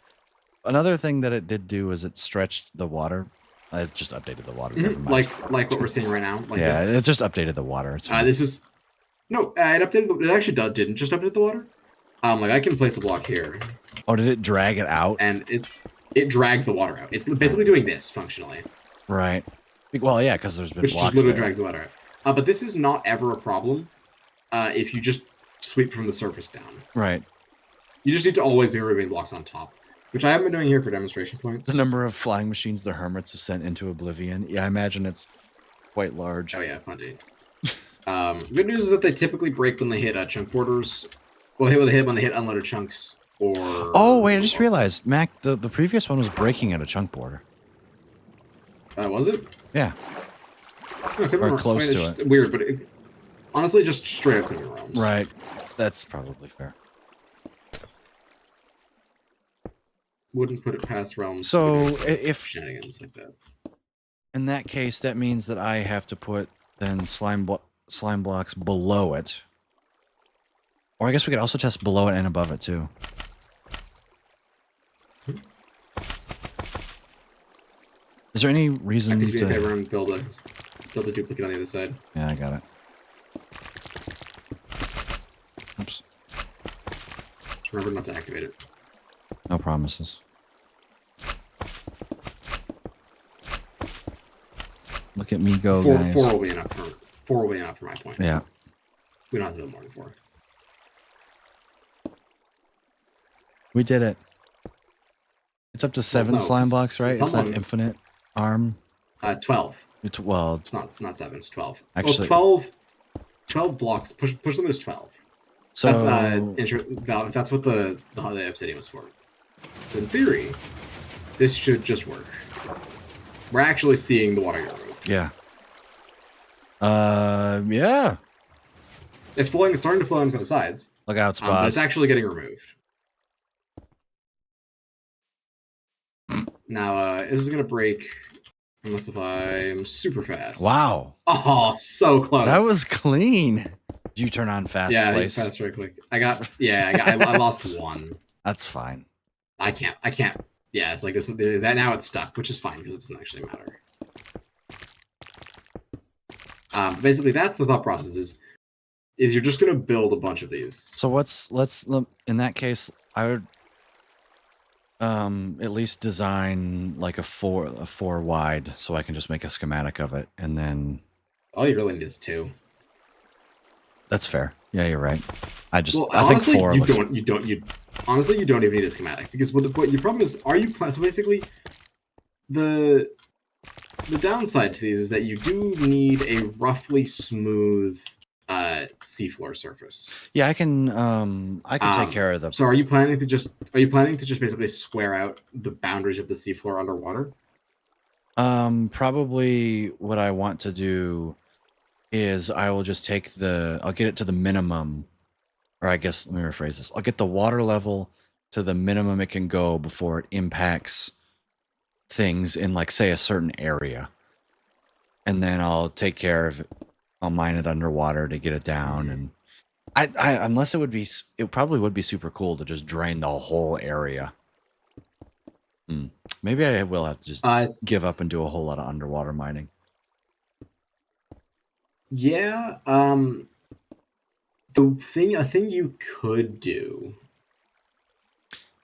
Another thing that it did do was it stretched the water. It just updated the water. Never mind. Like what we're seeing right now. Like yeah, this. it just updated the water. It's fine. This is no. It updated. It actually didn't just update the water. Like I can place a block here. Oh, did it drag it out? And it drags the water out. It's basically doing this functionally. Right. Well, yeah, because there's been Which blocks just literally there. drags the water out. But this is not ever a problem if you just sweep from the surface down. Right. You just need to always be removing blocks on top, which I haven't been doing here for demonstration points. The number of flying machines the hermits have sent into oblivion. Yeah, I imagine it's quite large. Oh yeah, plenty. Good news is that they typically break when they hit chunk borders. Well, when they hit unloaded chunks or. Oh wait, I just realized, Mac, the previous one was breaking at a chunk border. Was it? Yeah. No, or close to it. Weird, but honestly, just straight up couldn't be realms. Right. That's probably fair. Wouldn't put it past realms. So if shenanigans like that. In that case, that means that I have to put then slime blocks below it. Or I guess we could also test below it and above it too. Is there any reason I could do to... me a favor and build a duplicate on the other side. Yeah, I got it. Oops. Just remember not to activate it. No promises. Look at me go, guys. Four will be enough for my point. Yeah. We don't have to build more than 4. We did it. It's up to 7 no, slime blocks, right? It's not someone- infinite arm. 12. Well, It's not 7. It's 12. Actually- 12 blocks. Push them as 12. So That's what the obsidian was for. So in theory, this should just work. We're actually seeing the water get removed. yeah. Yeah. It's starting to flow in from the sides. Look out, But spots. it's actually getting removed. Now, this is gonna break unless if I'm super fast. Wow. Oh, so close. That was clean. Do you turn on fast place? Fast right click. I lost 1. That's fine. I can't. Yeah, it's like this. That now it's stuck, which is fine because it doesn't actually matter. Basically, that's the thought process. Is you're just gonna build a bunch of these. So let's in that case, I would at least design like a 4 wide so I can just make a schematic of it, and then All you really need is 2. that's fair. Yeah, you're right. I think honestly, 4 you looks... honestly you don't even need a schematic because what your problem is, so basically the downside to these is that you do need a roughly smooth seafloor surface. Yeah, I can take care of the... So are you planning to just basically square out the boundaries of the seafloor underwater? Probably what I want to do is I will just I'll get it to the minimum, or I guess, let me rephrase this. I'll get the water level to the minimum it can go before it impacts things in, like, say, a certain area. And then I'll take care of it. I'll mine it underwater to get it down. And unless it probably would be super cool to just drain the whole area. Maybe I will have to just give up and do a whole lot of underwater mining. Yeah. A thing you could do.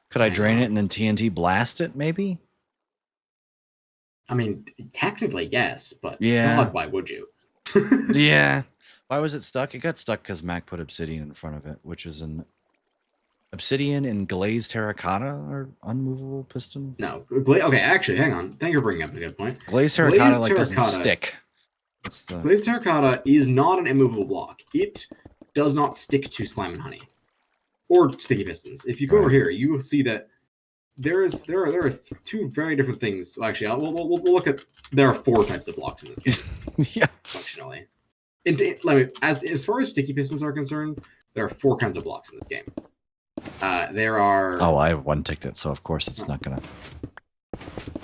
Could I drain it and then TNT blast it, maybe? I mean, technically, yes, but Yeah. God, why would you? Yeah. Why was it stuck? It got stuck because Mac put obsidian in front of it, which is Obsidian and glazed terracotta are unmovable piston. No. Okay, actually, hang on. Thank you for bringing up a good point. Glazed terracotta like doesn't stick. Glazed terracotta is not an immovable block. It does not stick to slime and honey or sticky pistons. If you go over here, you will see that there are two very different things. Well, actually, we'll look at. There are 4 types of blocks in this game. Yeah. Functionally, as far as sticky pistons are concerned, there are 4 kinds of blocks in this game. There are. Oh, I have 1 ticket, so of course it's not gonna.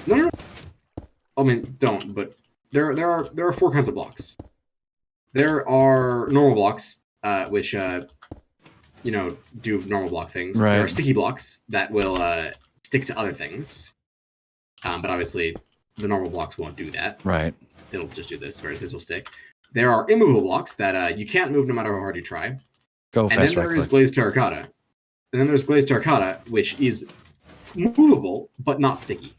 No. I mean, don't. But there are 4 kinds of blocks. There are normal blocks, which do normal block things. Right. There are sticky blocks that will stick to other things, but obviously the normal blocks won't do that. Right. It'll just do this, whereas this will stick. There are immovable blocks that you can't move no matter how hard you try. Go fast. And then there is glazed terracotta. And then there's glazed terracotta, which is movable but not sticky.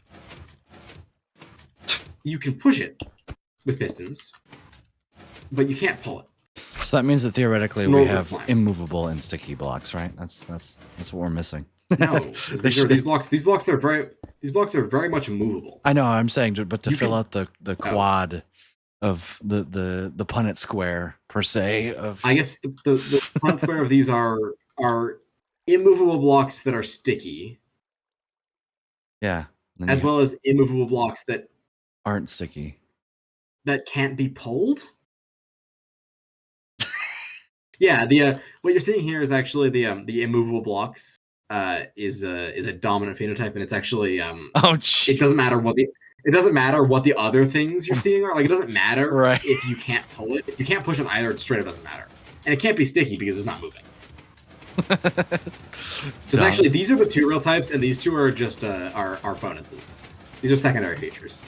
You can push it with pistons, but you can't pull it. So that means that theoretically Normal we have slime. immovable and sticky blocks, right? That's what we're missing. No, these blocks are very much movable. I know. I'm saying, but to You fill can- out the quad of the Punnett square per se of. I guess the front square of these are immovable blocks that are sticky, Yeah. And then as you well as immovable blocks that aren't sticky. can't be pulled. Yeah, what you're seeing here is actually the immovable blocks is a dominant phenotype, and it's actually Oh, geez. it doesn't matter what the other things you're seeing are. Like, it doesn't matter Right. if you can't pull it. If you can't push them either, it straight up doesn't matter. And it can't be sticky because it's not moving. Because actually, these are the 2 real types, and these 2 are just are bonuses. These are secondary features.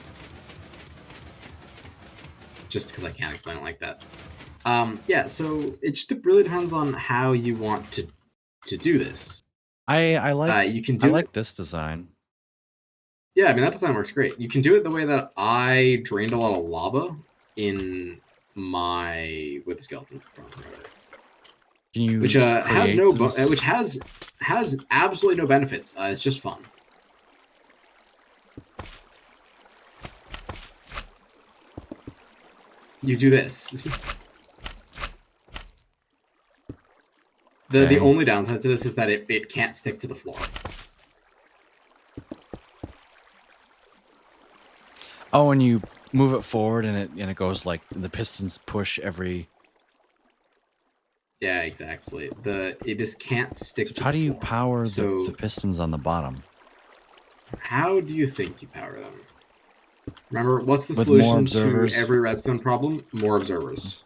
Just because I can't explain it like that. Yeah, so it just really depends on how you want to do this. I like You can do I like this design. Yeah, I mean, that design works great. You can do it the way that I drained a lot of lava in my with the skeleton, Can you which has no create which has absolutely no benefits. It's just fun. You do this. The only downside to this is that it can't stick to the floor. Oh, and you move it forward, and it goes like the pistons push every. Yeah, exactly. It just can't stick. So how do you power So- the pistons on the bottom? How do you think you power them? Remember, what's the With more solution observers? to every redstone problem? More observers.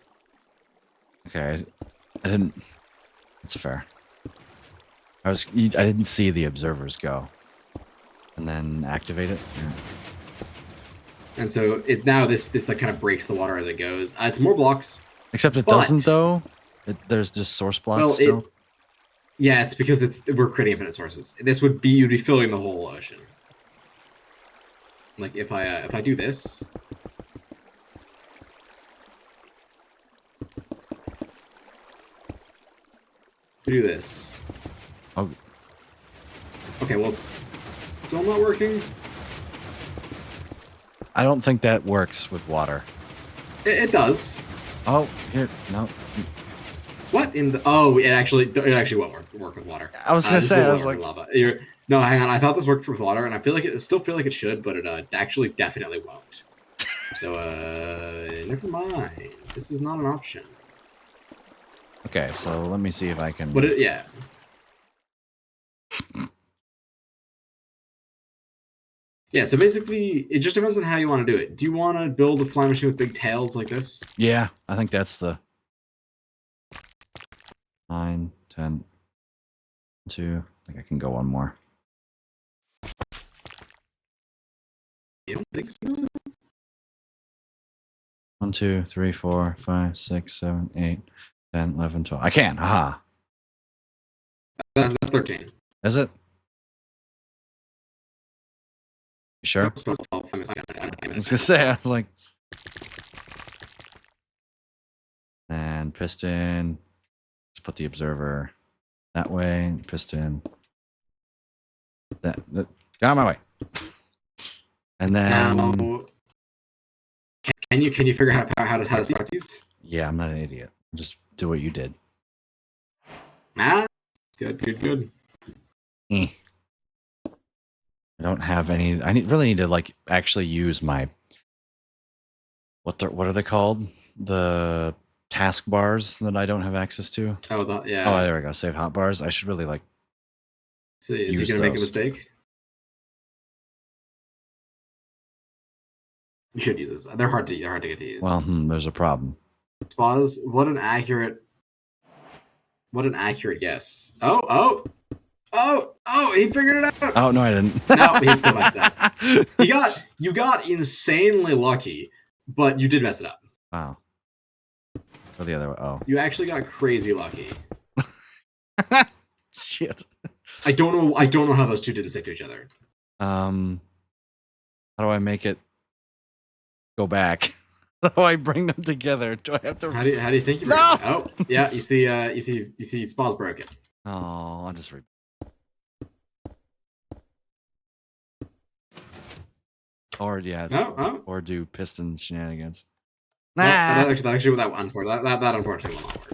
Okay, I didn't. That's fair. I didn't see the observers go, and then activate it. Yeah. And so this like kind of breaks the water as it goes. It's more blocks. Except it But- doesn't though. There's just source blocks Well, still. Yeah, it's because we're creating infinite sources. You'd be filling the whole ocean. Like if I do this. Do this. Oh. Okay, well, it's still not working. I don't think that works with water. It does. Oh, here, no. What in the? Oh, it actually won't work with water. I was gonna This say, will I was work like, with lava. No, hang on. I thought this worked with water, and I still feel like it should, but it actually definitely won't. So never mind. This is not an option. okay, so let me see if I can. But yeah. Yeah, so basically, it just depends on how you want to do it. Do you want to build a flying machine with big tails like this? Yeah, I think that's the 9, 10, 2. I think I can go one more. You don't think so? 1, 2, 3, 4, 5, 6, 7, 8, 10, 11, 12. I can. Haha. That's 13. Is it? You sure? I was gonna say, I was like. And piston. Let's put the observer. That way, piston. That get out of my way. And then Now, can you figure out how to start these? yeah, I'm not an idiot. Just do what you did. Ah, good. Eh. I don't have any. Really need to like actually use my what are they called? The task bars that I don't have access to. Oh, yeah. Oh, there we go. Save hotbars. I should really like. So is he gonna make a mistake? You should use this. They're hard to get to use. Well, there's a problem. Spas, what an accurate guess. Oh, he figured it out. Oh no, I didn't. No, he still messed up. You got insanely lucky, but you did mess it up. Wow. Or the other way. Oh. You actually got crazy lucky. Shit. I don't know how those two didn't stick to each other. How do I make it go back? How do I bring them together? Do I have to? How do you think you? No! Oh, yeah. You see, Spa's broken. Oh, I'll just or yeah. No. Or do piston shenanigans. Nah. Nah. That unfortunately will not work.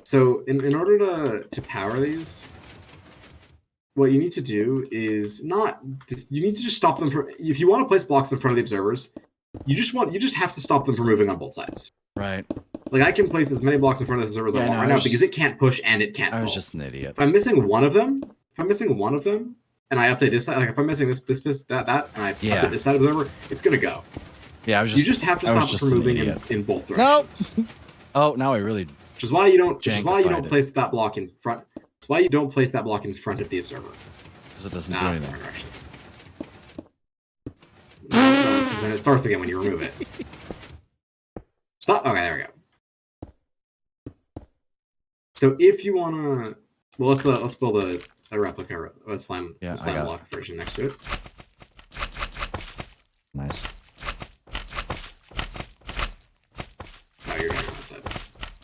So in order to power these, what you need to do is you need to just stop them from. If you want to place blocks in front of the observers, you just have to stop them from moving on both sides. Right. Like I can place as many blocks in front of the observers as I want right now because it can't push and it can't. I was pull. just an idiot. If I'm missing one of them, and I update this side, like if I'm missing this, that, and I update this side observer, it's gonna go. Yeah, you just have to stop it from moving in both directions. Nope. Oh, now I really. Which is why you don't place that block in front. That's why you don't place that block in front of the observer. Because it doesn't do anything. Because then it starts again when you remove it. Stop. Okay, there we go. So if you wanna, well, let's build a replica, a slime block version next to it. Nice. Oh, you're doing it on that side.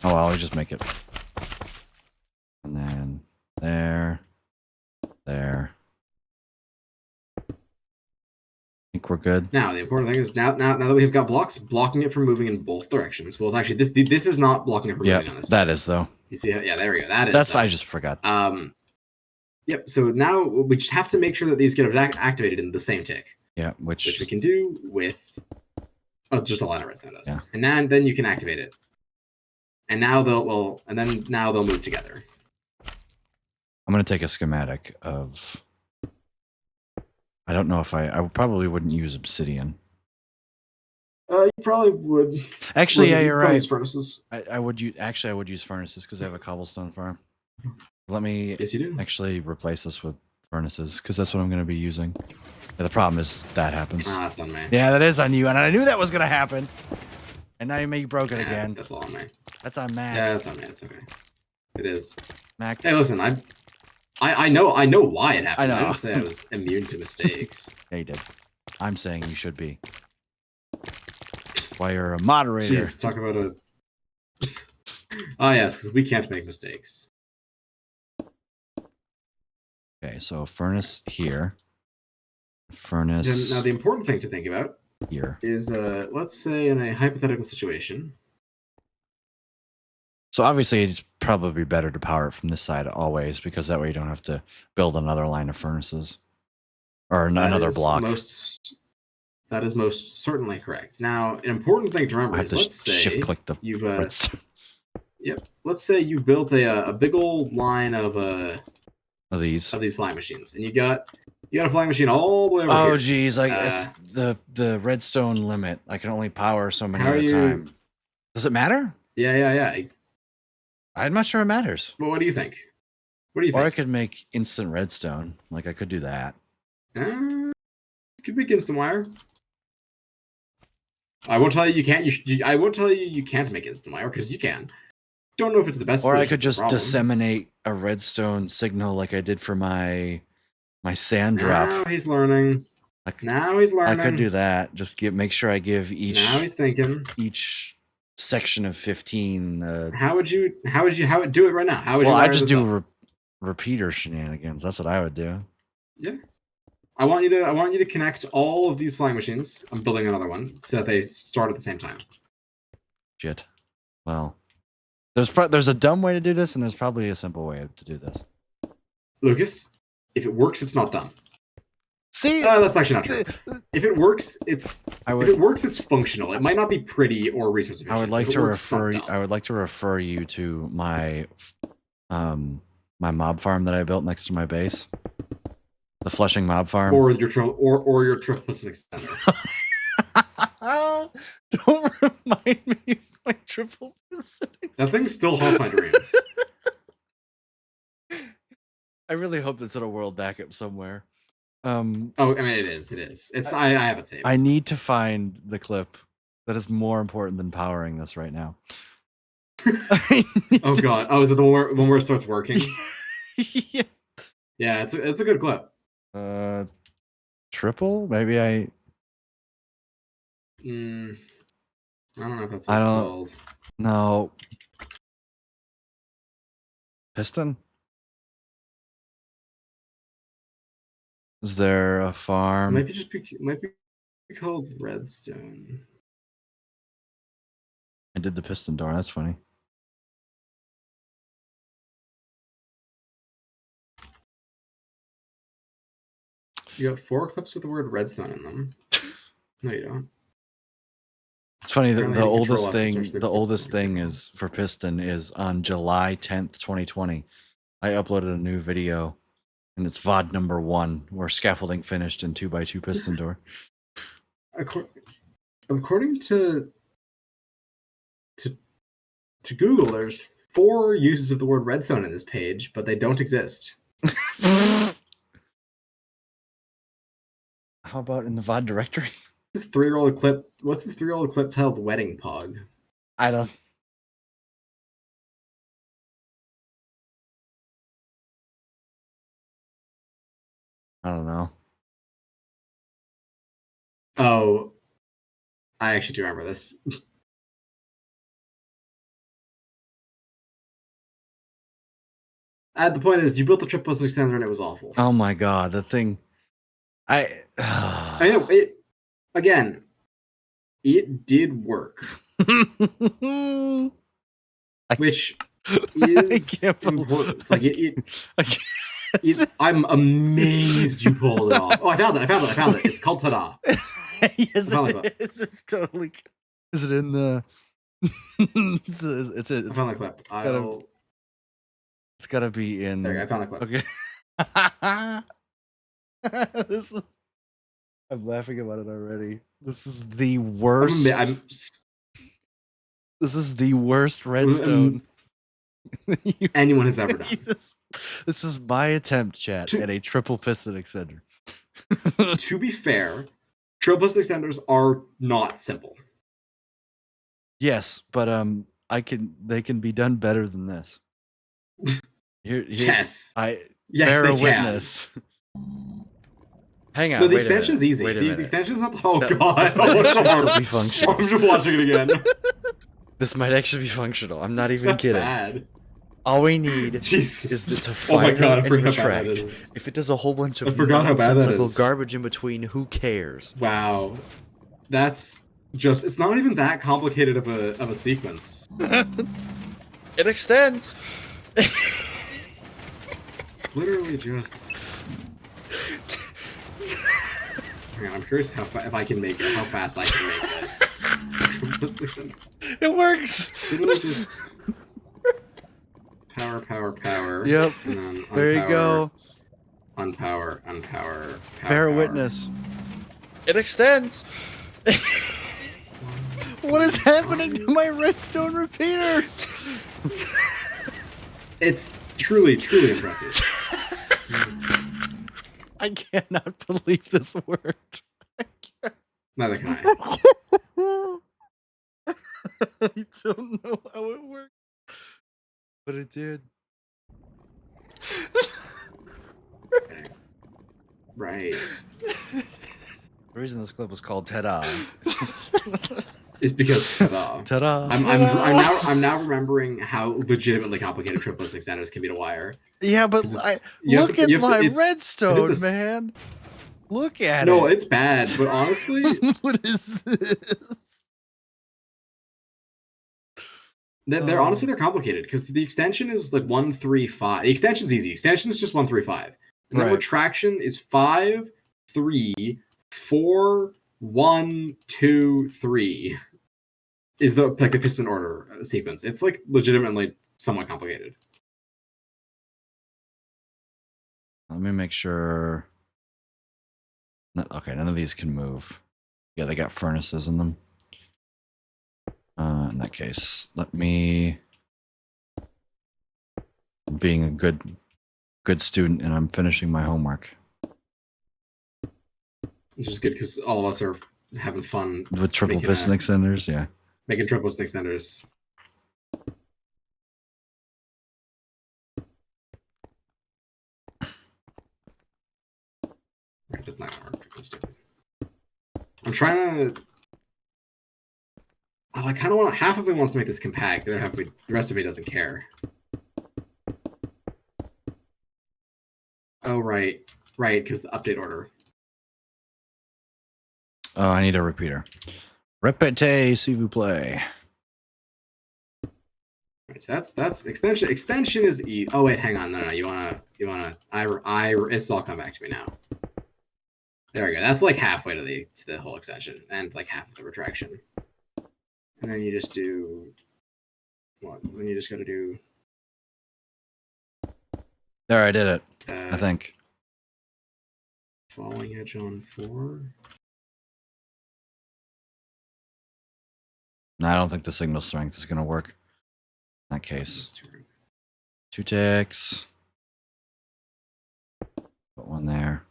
Oh, I'll just make it. And then there. I think we're good. Now the important thing is now that we've got blocks, blocking it from moving in both directions. Well, it's actually this is not blocking it from moving on this side. That is though. You see, yeah, there we go. That's I just forgot. Yep. So now we just have to make sure that these get activated in the same tick. Yeah, which we can do with just a line of redstone dust. Yeah. And then you can activate it. And now they'll move together. I'm gonna take a schematic of. I don't know if I probably wouldn't use obsidian. You probably would. Actually, yeah, you're right. Use furnaces. I would use furnaces because I have a cobblestone farm. Let me yes, you do. Actually replace this with furnaces because that's what I'm going to be using. Yeah, the problem is that happens. Ah, that's on me. Yeah, that is on you, and I knew that was going to happen. And now you make broken again. That's all on me. That's on Mac. Yeah, that's on me. It's okay. It is. Mac. Hey, listen, I know why it happened. I know. I didn't say I was immune to mistakes. Yeah, you did. I'm saying you should be. Why you're a moderator. Jeez, talk about a. Oh yes, because we can't make mistakes. Okay, so furnace here. Furnace. Now the important thing to think about here is, let's say in a hypothetical situation. So obviously it's probably better to power it from this side always, because that way you don't have to build another line of furnaces. Or another block. That is most certainly correct. Now, an important thing to remember is, let's say shift click the you've yep. Let's say you built a big old line of these flying machines, and you got a flying machine all the way over here. Oh geez, like it's the redstone limit. I can only power so many at a time. Does it matter? Yeah. I'm not sure it matters. Well, what do you think? What do you think? Or I could make instant redstone. Like I could do that. You could make instant wire. I won't tell you you can't. I won't tell you you can't make instant wire, because you can. Don't know if it's the best. Or I could just disseminate a redstone signal like I did for my sand drop. Now he's learning. Now he's learning. I could do that. Just make sure I give each. Now he's thinking. Each section of 15. How would you do it right now? How would well, you I wire just this do up? repeater shenanigans. That's what I would do. Yeah. I want you to connect all of these flying machines. I'm building another one so that they start at the same time. Shit. Well, there's a dumb way to do this, and there's probably a simple way to do this. Lucas, if it works, it's not dumb. See, that's actually not true. If it works, it's functional. It might not be pretty or resource efficient. I would like If it to works, it's not refer. dumb. I would like to refer you to my my mob farm that I built next to my base, the Flushing mob farm. Or your triple piston extender. Don't remind me of my triple piston. That thing still haunts my dreams. I really hope it's in a world backup somewhere. Oh, I mean, it is. It's I have it saved. I need to find the clip that is more important than powering this right now. Oh god! Oh, is it the one where it starts working? Yeah. Yeah, it's a good clip. Triple? Maybe I don't know if that's what it's called. No. Piston? Is there a farm? Might be called Redstone. I did the piston door. That's funny. You got 4 clips with the word Redstone in them. No, you don't. It's funny that Apparently the I can oldest control thing, officers, the they're oldest clips. thing is for piston is on July 10th, 2020. I uploaded a new video, and it's VOD number 1, where scaffolding finished in 2x2 piston door. According to Google, there's 4 uses of the word redstone in this page, but they don't exist. How about in the VOD directory? This 3-year-old clip. What's this 3-year-old clip titled "Wedding Pog"? I don't. I don't know. Oh, I actually do remember this. The point is, you built the triple piston extender and it was awful. Oh my god, the thing. I know it. Again, it did work, which is important. Like I'm amazed you pulled it off. Oh, I found it. It's called Ta-da. Yes, it is. It's totally. Is it in the? it's I found the clip. It's gotta be in. There, I found the clip. Okay. This is. I'm laughing about it already. This is the worst. This is the worst redstone anyone has ever done. This is my attempt, chat, at a triple piston extender. To be fair, triple piston extenders are not simple. Yes, but they can be done better than this. Yes. Bear they a witness. Hang on. No, the extension's easy. The extension's not. Oh god! This might actually be functional. I'm just watching it again. This might actually be functional. I'm not even That's kidding. bad. All we need Jesus. is to fire and retract. If it does a whole bunch of nonsensical garbage in between, who cares? Wow, that's just. It's not even that complicated of a sequence. It extends. Literally just. Hang on, I'm curious if I can make it. How fast I can make it. It works. Literally just. Power. Yep. And then there you go. Unpower. Bear witness. It extends. What is happening to my redstone repeaters? It's truly impressive. I cannot believe this worked. Neither can I. I don't know how it worked, but it did. Right. The reason this clip was called Ta-da. is because ta-da. Ta-da. I'm now remembering how legitimately complicated triplets and extenders can be to wire. Yeah, but look at my redstone, man. Look at it. No, it's bad, but honestly, what is this? They're honestly they're complicated because the extension is like 135. The extension's easy. Extension is just 135. And then retraction is 5, 3, 4, 1, 2, 3. Is the piston order sequence. It's like legitimately somewhat complicated. Let me make sure. Okay, none of these can move. Yeah, they got furnaces in them. In that case, let me. I'm being a good student, and I'm finishing my homework. Which is good because all of us are having fun with triple piston extenders. Yeah, making triple piston extenders. Right, that's not gonna work. I'm trying to. Oh, I kind of want. Half of me wants to make this compact. The rest of me doesn't care. Oh right, because the update order. Oh, I need a repeater. Repete, s'il vous plaît. Right, so that's extension. Extension is E. Oh wait, hang on. No, you wanna. It's all come back to me now. There we go. That's like halfway to the whole extension, and like half of the retraction. And then you just do. What? Then you just got to do. There, I did it. I think. Falling edge on 4. No, I don't think the signal strength is going to work. In that case. 2 ticks. Put one there.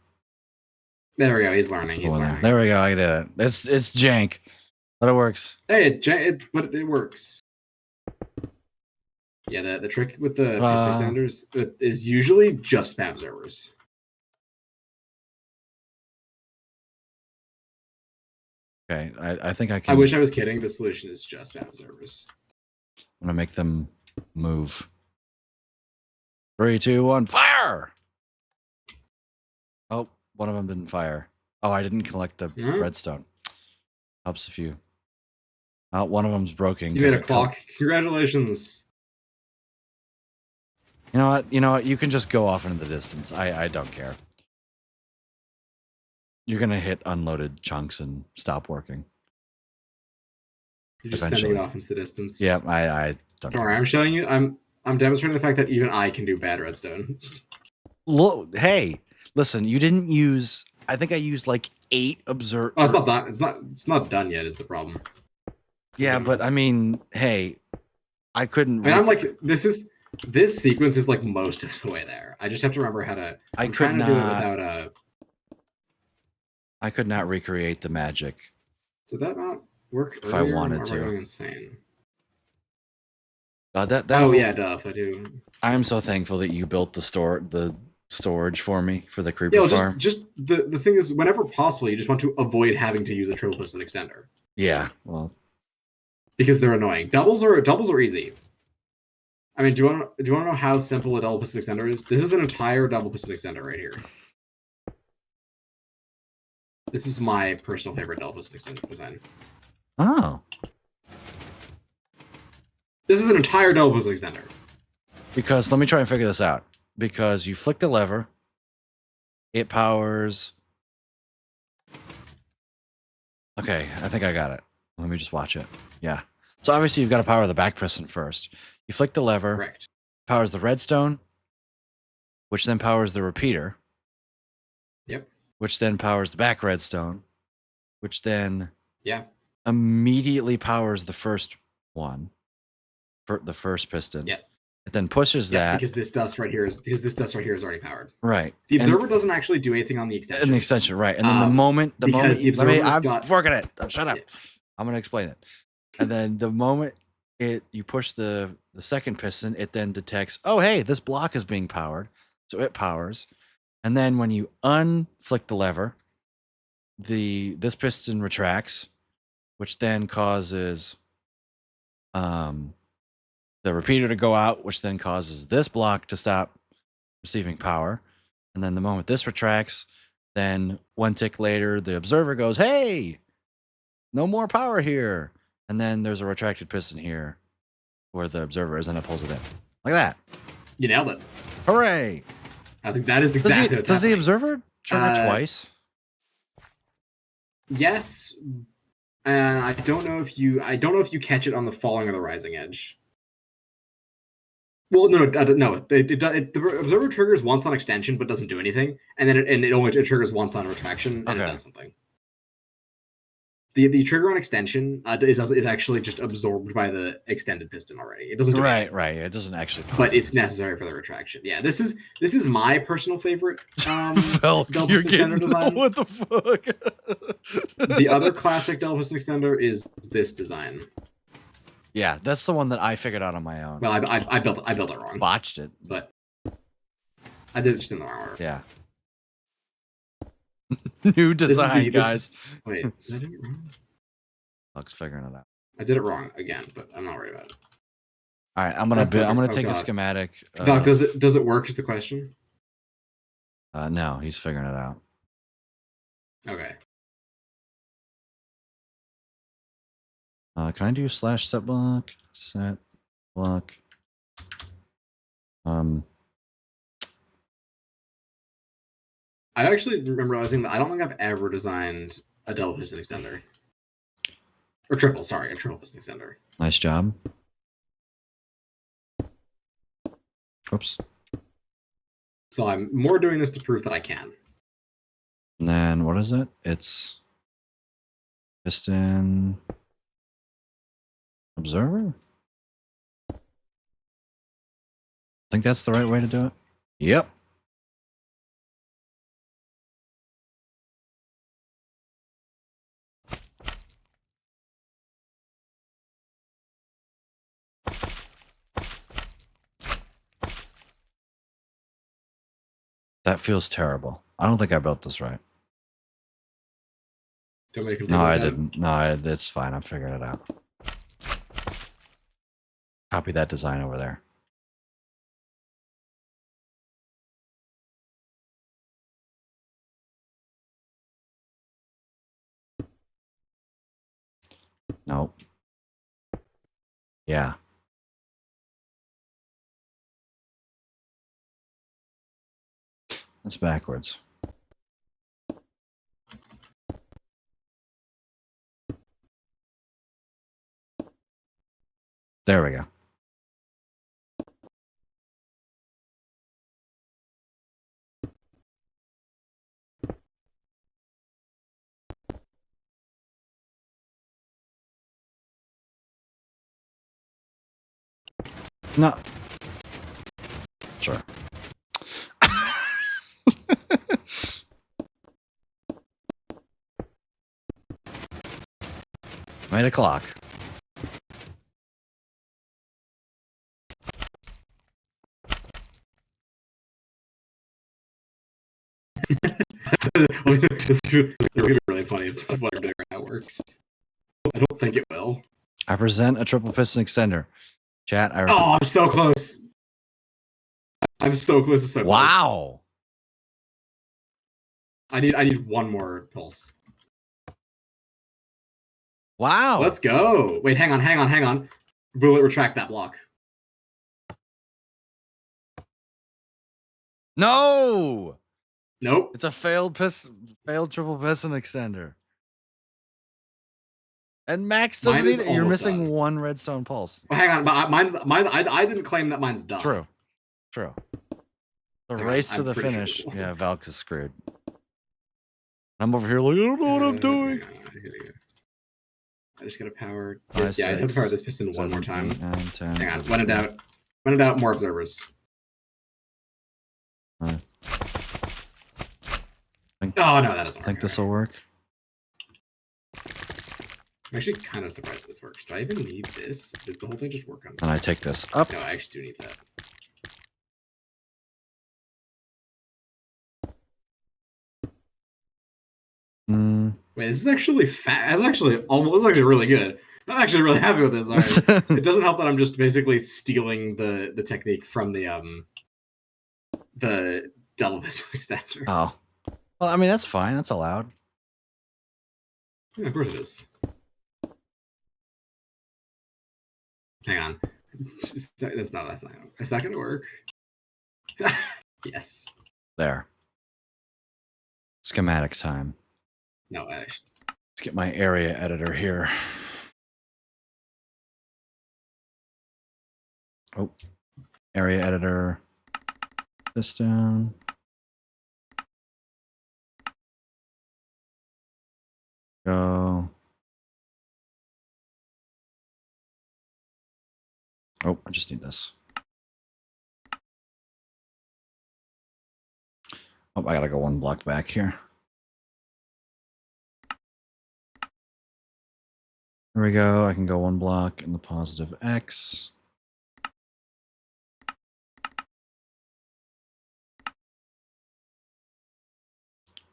There we go. He's learning. He's learning. There we go. I did it. It's jank, but it works. Hey, but it works. Yeah, the trick with the piston extenders is usually just spam servers. Okay, I think I can. I wish I was kidding. The solution is just spam servers. I'm gonna make them move. 3, 2, 1, fire! Oh, one of them didn't fire. Oh, I didn't collect the redstone. Helps a few. Oh, one of them's broken. You made a clock. Congratulations. You know what? You can just go off into the distance. I don't care. You're gonna hit unloaded chunks and stop working. You're just sending it off into the distance. Yeah, I don't worry. I'm showing you. I'm demonstrating the fact that even I can do bad redstone. Look, hey, listen. You didn't use. I think I used like 8 observe. Oh, it's not done. It's not done yet. Is the problem? Yeah, but I mean, hey, I couldn't. And I'm like, this sequence is like most of the way there. I just have to remember how to. I could not do it without I could not recreate the magic. Did that not work? If I wanted to. Going insane. Oh yeah, Duff, I do. I'm so thankful that you built the storage for me for the creeper farm. Just the thing is, whenever possible, you just want to avoid having to use a triple piston extender. Yeah, well, because they're annoying. Doubles are easy. I mean, do you want to know how simple a double piston extender is? This is an entire double piston extender right here. This is my personal favorite double piston extender design. Oh. This is an entire double piston extender. Because let me try and figure this out. Because you flick the lever, it powers. Okay, I think I got it. Let me just watch it. Yeah. So obviously you've got to power the back piston first. You flick the lever. Correct. Powers the redstone, which then powers the repeater. Yep. Which then powers the back redstone, which then immediately powers the first one, for the first piston. Yeah. It then pushes that because this dust right here is already powered. Right. The observer doesn't actually do anything on the extension. And the extension, right? And then the moment I'm working it. Shut up. Yeah. I'm gonna explain it. And then the moment you push the second piston, it then detects, oh hey, this block is being powered, so it powers. And then when you unflick the lever, this piston retracts, which then causes the repeater to go out, which then causes this block to stop receiving power. And then the moment this retracts, then one tick later, the observer goes, hey, no more power here. And then there's a retracted piston here where the observer is, and it pulls it in. Like that. You nailed it. Hooray. I think that is exactly what's Does the happening. observer trigger twice? Yes. I don't know if you catch it on the falling or the rising edge. Well, no. The observer triggers once on extension, but doesn't do anything, and then it triggers once on retraction, and it does something. The trigger on extension is actually just absorbed by the extended piston already. It doesn't do anything. Right. It doesn't actually pop. But it's necessary for the retraction. Yeah, this is my personal favorite Velk, double you're piston getting, extender design. what the fuck? The other classic double piston extender is this design. Yeah, that's the one that I figured out on my own. Well, I built it wrong. Botched it. But I did it just in the wrong order. Yeah. New design, guys. Wait, did I do it wrong? Buck's figuring it out. I did it wrong again, but I'm not worried about it. All right, I'm gonna take a schematic. Doc, does it work? Is the question? No, he's figuring it out. Okay. Can I do slash set block? Set block. I actually remember realizing that I don't think I've ever designed a double piston extender. Or triple, sorry, a triple piston extender. Nice job. Oops. So I'm more doing this to prove that I can. And then what is it? It's piston observer? I think that's the right way to do it. Yep. That feels terrible. I don't think I built this right. No, I didn't. No, it's fine. I'm figuring it out. Copy that design over there. Nope. Yeah. That's backwards. There we go. No. Sure. 8 o'clock. It's really funny if whatever that works. I don't think it will. I present a triple piston extender. Chat. Oh, I'm so close. I'm so close to so close. Wow. I need one more pulse. Wow. Let's go. Wait, hang on. Will it retract that block? No. Nope. It's a failed triple piston extender. And Max doesn't need it. You're missing one redstone pulse. Well, hang on, mine. I didn't claim that mine's done. True. The race to the finish. Sure. Yeah, Valk is screwed. I'm over here like, I don't know what I'm doing. I just gotta power this. I have to power this piston one more time. 8, 9, 10, hang on. When in doubt, more observers. Oh no, that doesn't work. Think this will work? I'm actually kind of surprised this works. Do I even need this? Does the whole thing just work on this? And I take this up. No, I actually do need that. Wait, this is actually fat. That's actually almost. It's actually really good. I'm actually really happy with this. Alright. It doesn't help that I'm just basically stealing the technique from the double pistol extender. Oh. Well, I mean, that's fine. That's allowed. Yeah, of course it is. Hang on. That's not going to work. Yes. There. Schematic time. No, actually. Let's get my area editor here. Oh. Area editor. This down. Go. Oh, I just need this. Oh, I gotta go one block back here. There we go. I can go one block in the positive X.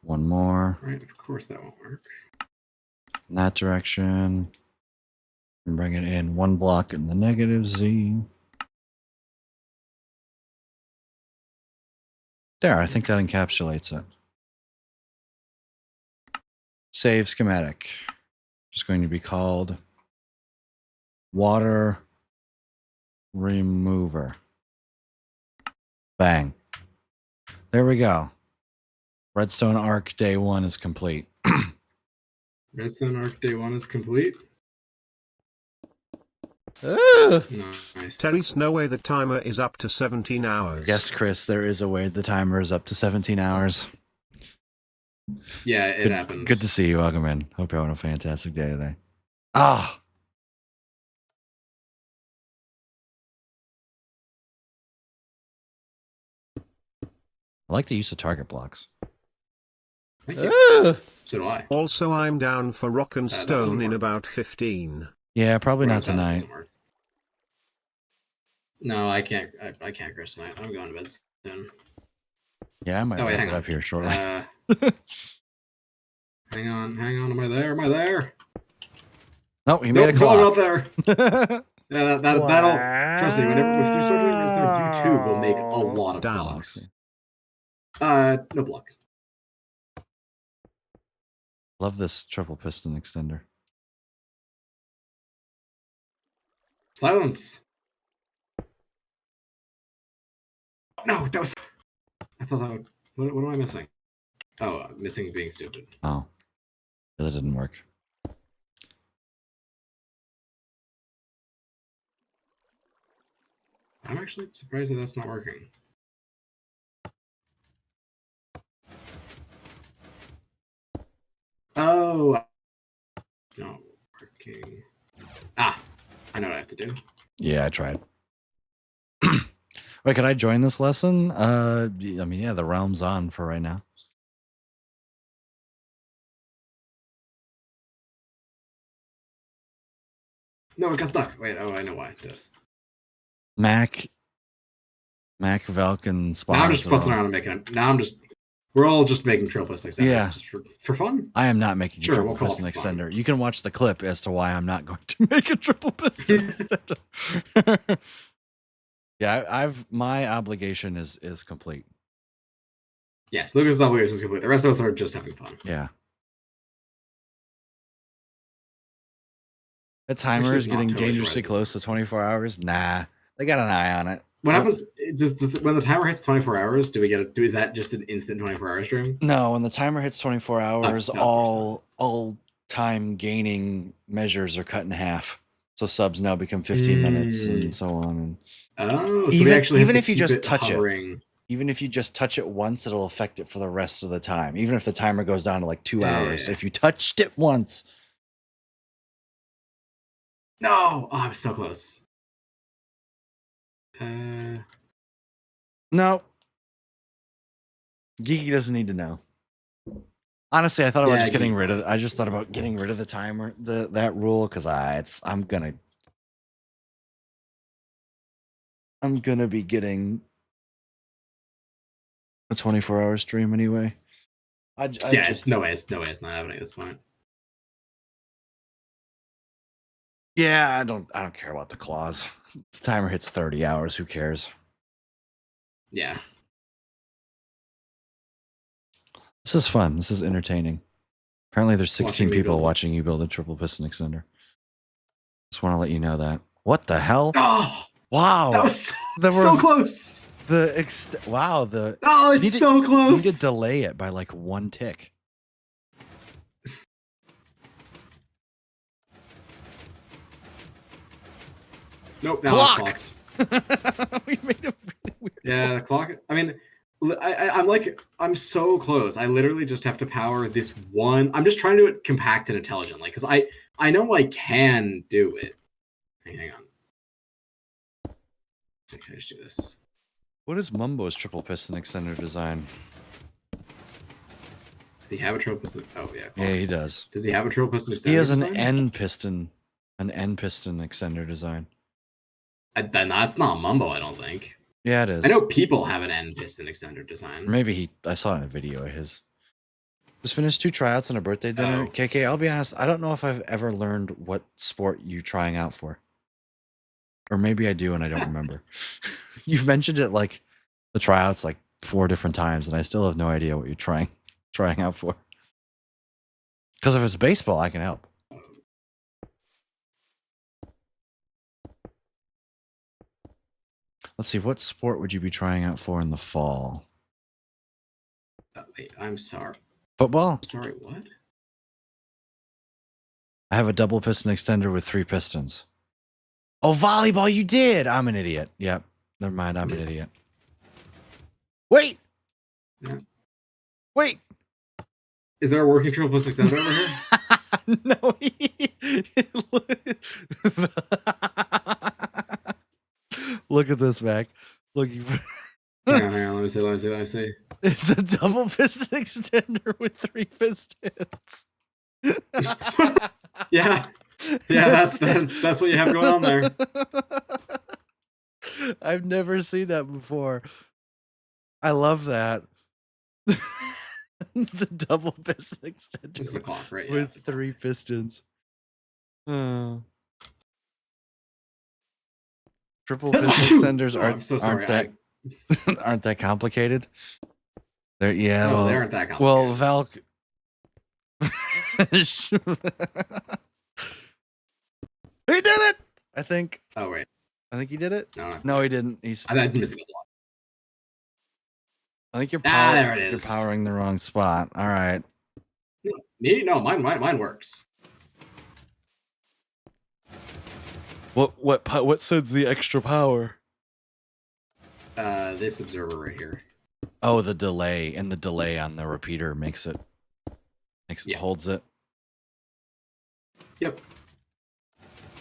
One more. Right, of course that won't work. In that direction. And bring it in one block in the negative Z. There, I think that encapsulates it. Save schematic. Just going to be called water remover. Bang. There we go. Redstone arc day 1 is complete. Redstone arc day 1 is complete. Nice. Terry's no way the timer is up to 17 hours. Yes, Chris, there is a way the timer is up to 17 hours. Yeah, it happened. Good to see you. Welcome in. Hope you're having a fantastic day today. Ah. I like the use of target blocks. Thank you. So do I. Also, I'm down for rock and stone in about 15. Yeah, probably not tonight. No, I can't. I can't Chris tonight. I'm going to bed soon. Yeah, I might wait, wrap hang it on. up here shortly. Hang on. Am I there? Am I there? No, he made a Nope, clock. I'm not there. Yeah, that'll trust me. Whenever if you start doing this, you too will make a lot of blocks. No block. Love this triple piston extender. Silence. No, that was. I thought that would. What am I missing? Oh, missing being stupid. Oh, yeah, that didn't work. I'm actually surprised that that's not working. Oh, not working. Ah, I know what I have to do. Yeah, I tried. Wait, can I join this lesson? I mean, yeah, the realm's on for right now. No, it got stuck. Wait, oh, I know why. Mac, Velk, and Spot. Now I'm just futzing around and making it. Now I'm just. We're all just making triple piston extenders. Yeah. Just for fun. I am not making a Sure, triple we'll call piston it fun. extender. You can watch the clip as to why I'm not going to make a triple piston extender. Yeah, my obligation is complete. Yes, Lucas' obligation is complete. The rest of us are just having fun. Yeah. The timer is getting dangerously close to 24 hours. Nah, they got an eye on it. What happens? When the timer hits 24 hours? Do we get is that just an instant 24-hour stream? No, when the timer hits 24 hours, no, all time gaining measures are cut in half. So subs now become 15 minutes and so on. And oh, so even if you just touch it, even if you just touch it once, it'll affect it for the rest of the time. Even if the timer goes down to like 2 hours, if you touched it once. No, oh, I'm so close. No. Geeky doesn't need to know. Honestly, I thought about just getting rid of. I just thought about getting rid of the timer, that rule, because I'm gonna be getting a 24-hour stream anyway. No way, it's not happening at this point. Yeah, I don't care about the claws. The timer hits 30 hours. Who cares? Yeah. This is fun. This is entertaining. Apparently, there's 16 Watching me people build. watching you build a triple piston extender. Just want to let you know that. What the hell? Oh, Wow. that was so close. Wow. Oh, it's so close. You need to delay it by like 1 tick. Nope. Now Clock! clocks. We made a really weird. Yeah, the clock. I mean, I'm so close. I literally just have to power this one. I'm just trying to do it compact and intelligently because I know I can do it. Hang on. Can I just do this? What is Mumbo's triple piston extender design? Does he have a triple piston? Oh yeah. Yeah, he does. Does he have a triple piston extender? He has an design? N piston extender design. Then that's not Mumbo, I don't think. Yeah, it is. I know people have an N piston extender design. Maybe I saw it in a video of his. Just finished 2 tryouts and a birthday dinner. Oh. KK, I'll be honest, I don't know if I've ever learned what sport you're trying out for. Or maybe I do and I don't remember. You've mentioned it like the tryouts like 4 different times and I still have no idea what you're trying out for. Because if it's baseball, I can help. Let's see, what sport would you be trying out for in the fall? Wait, I'm sorry. Football? Sorry, what? I have a double piston extender with 3 pistons. Oh, volleyball, you did! I'm an idiot. Yep. Never mind, I'm an idiot. Wait! Yeah. Wait! Is there a working triple piston extender over here? No. Look at this, Mac. Looking for. hang on. Let me see. It's a double piston extender with 3 pistons. Yeah. That's what you have going on there. I've never seen that before. I love that. The double piston extender. This is a clock, right? Yeah, with 3 pistons. Oh. Triple piston extenders I'm so sorry. aren't that complicated? They're They aren't that complicated. Well, Valk. He did it! I think. Oh wait. I think he did it. No, he didn't. I'm missing a block. I think you're there it is. You're powering the wrong spot. All right. No, mine works. What sends the extra power? This observer right here. Oh, the delay, and the delay on the repeater makes it holds it. Yep.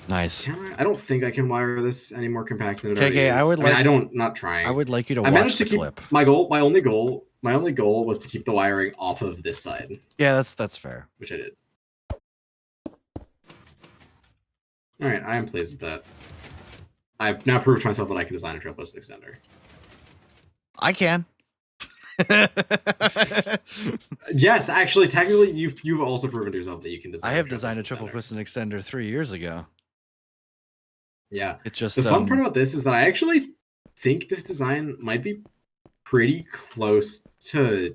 Nice. I don't think I can wire this any more compact than it already KK, is. Not trying. I would like you to I watch managed the to keep clip. my only goal was to keep the wiring off of this side. Yeah, that's fair. Which I did. All right, I am pleased with that. I've now proved to myself that I can design a triple piston extender. I can. Yes, actually, technically, you've also proven to yourself that you can design. I have designed a triple piston extender 3 years ago. Yeah, it's just the fun part about this is that I actually think this design might be pretty close to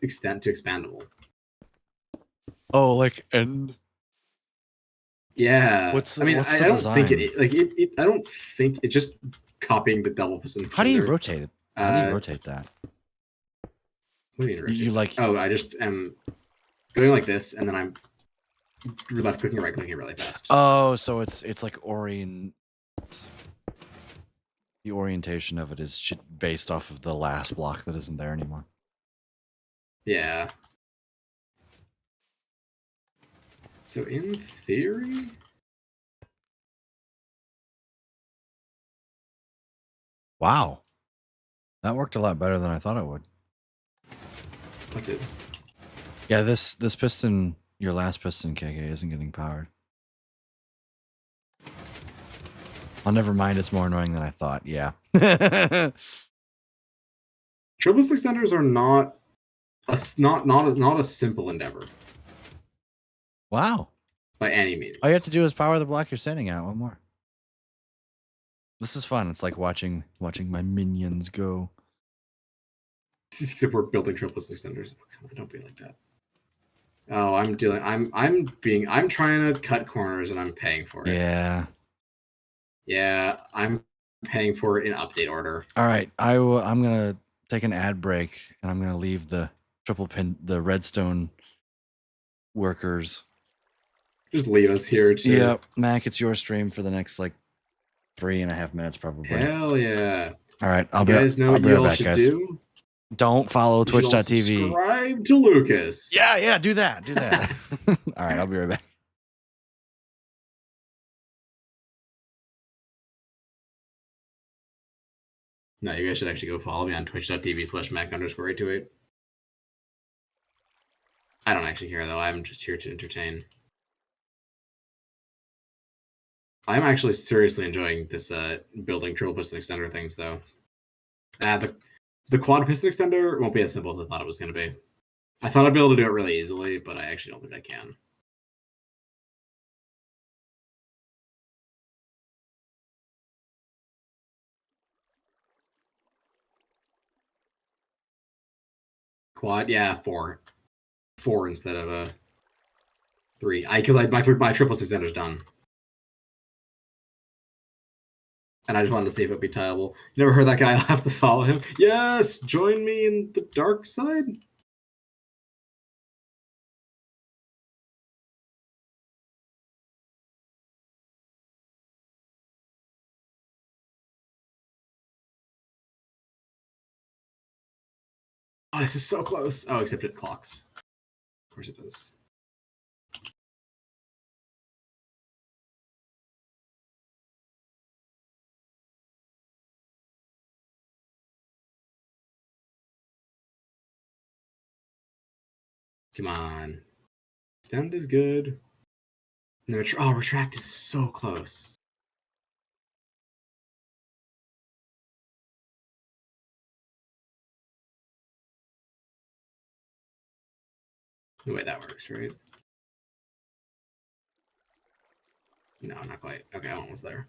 expandable. Oh, like and. Yeah. What's I don't design? think it I don't think it's just copying the double piston. How do you rotate it? How do you rotate that? What do you mean rotate? You like? Oh, I just am going like this, and then I'm left clicking, right clicking really fast. Oh, so it's like the orientation of it is based off of the last block that isn't there anymore. Yeah. So in theory, wow, that worked a lot better than I thought it would. What's it? Yeah, this piston, your last piston, KK, isn't getting powered. Oh, never mind. It's more annoying than I thought. Yeah. triple piston extenders are not a simple endeavor. Wow. by any means. All you have to do is power the block you're standing at. One more. This is fun. It's like watching my minions go. Except we're building triple extenders. Oh, come on, don't be like that. Oh, I'm trying to cut corners and I'm paying for it. Yeah. Yeah, I'm paying for it in update order. All right. I'm gonna take an ad break and I'm gonna leave the the redstone workers. Just leave us here too. Yep. Mac, it's your stream for the next like 3.5 minutes probably. Hell yeah. All right. You guys know what you all should do? Don't follow twitch.tv. Subscribe to Lucas. Yeah, do that. All right, I'll be right back. No, you guys should actually go follow me on twitch.tv/Mac_828. I don't actually care though. I'm just here to entertain. I'm actually seriously enjoying this building triple piston extender things though. The quad piston extender won't be as simple as I thought it was going to be. I thought I'd be able to do it really easily, but I actually don't think I can. Quad, yeah, 4 instead of 3. Because my triple extender's done. And I just wanted to see if it would be tieable. You never heard that guy? I'll have to follow him. Yes, join me in the dark side. Oh, this is so close. Oh, except it clocks. Of course it does. Come on. Stand is good. No, retract is so close. The way that works, right? No, not quite. Okay, I'm almost there.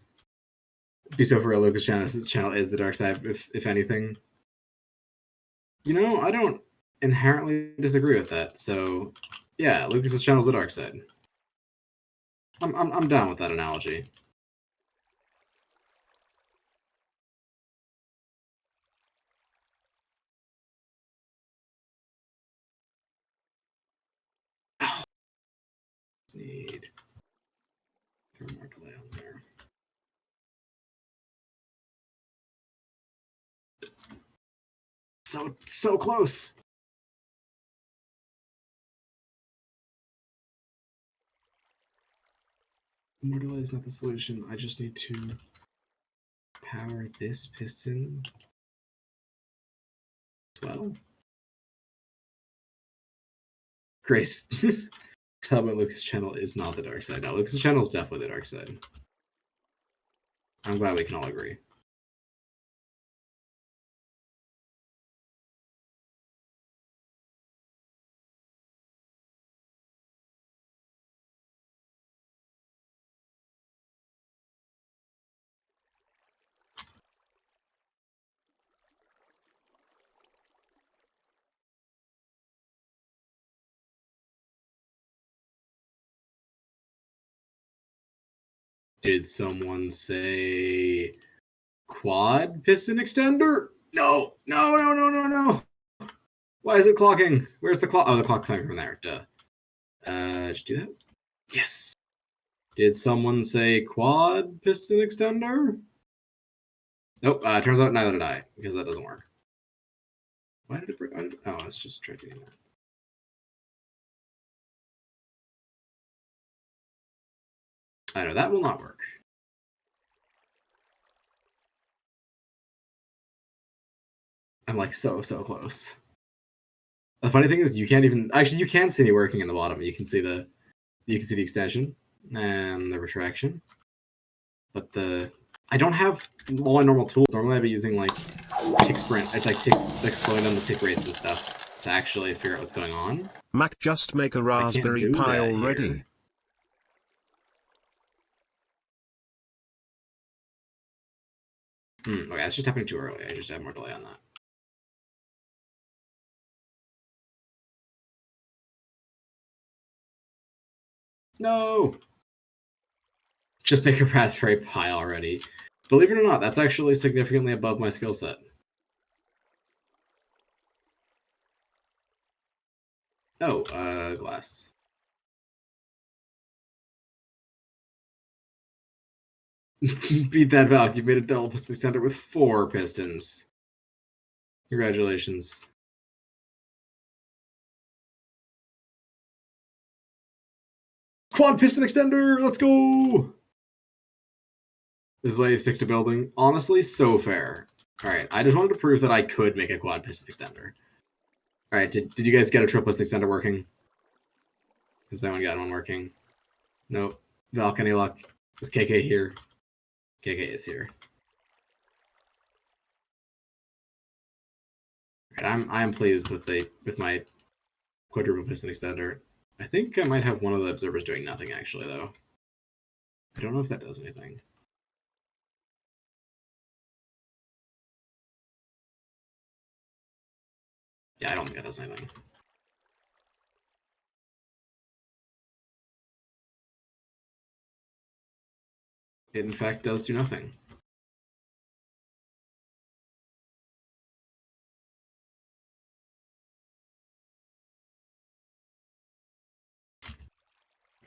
Be so for real, Lucas channel is the dark side, if anything. You know, I don't inherently disagree with that. So, yeah, Lucas's channel is the dark side. I'm down with that analogy. Oh. Need throw more delay on there. So close. More delay is not the solution. I just need to power this piston as well. Grace, tell about Lucas' channel is not the dark side. No, Lucas' channel is definitely the dark side. I'm glad we can all agree. Did someone say quad piston extender? No. Why is it clocking? Where's the clock? Oh, the clock coming from there. Duh. Did you do that? Yes. Did someone say quad piston extender? Nope. Turns out neither did I, because that doesn't work. Why did it break? Oh, it's just tricky. I know that will not work. I'm like so close. The funny thing is, you can't even actually. You can see me working in the bottom. You can see the extension and the retraction. But I don't have all my normal tools. Normally, I'd be using like tick sprint. I'd like slowing down the tick rates and stuff to actually figure out what's going on. Mac, just make a Raspberry Pi already. Here. Okay, that's just happening too early. I just have more delay on that. No! Just make a raspberry Pi already. Believe it or not, that's actually significantly above my skill set. Oh, glass. Beat that, Valk. You made a double piston extender with 4 pistons. Congratulations. Quad piston extender! Let's go! This is why you stick to building. Honestly, so fair. Alright, I just wanted to prove that I could make a quad piston extender. Alright, did you guys get a triple piston extender working? Has anyone got one working? Nope. Valk, any luck? Is KK here? KK is here. Alright, I am pleased with my quadruple piston extender. I think I might have one of the observers doing nothing actually though. I don't know if that does anything. Yeah, I don't think that does anything. It in fact does do nothing.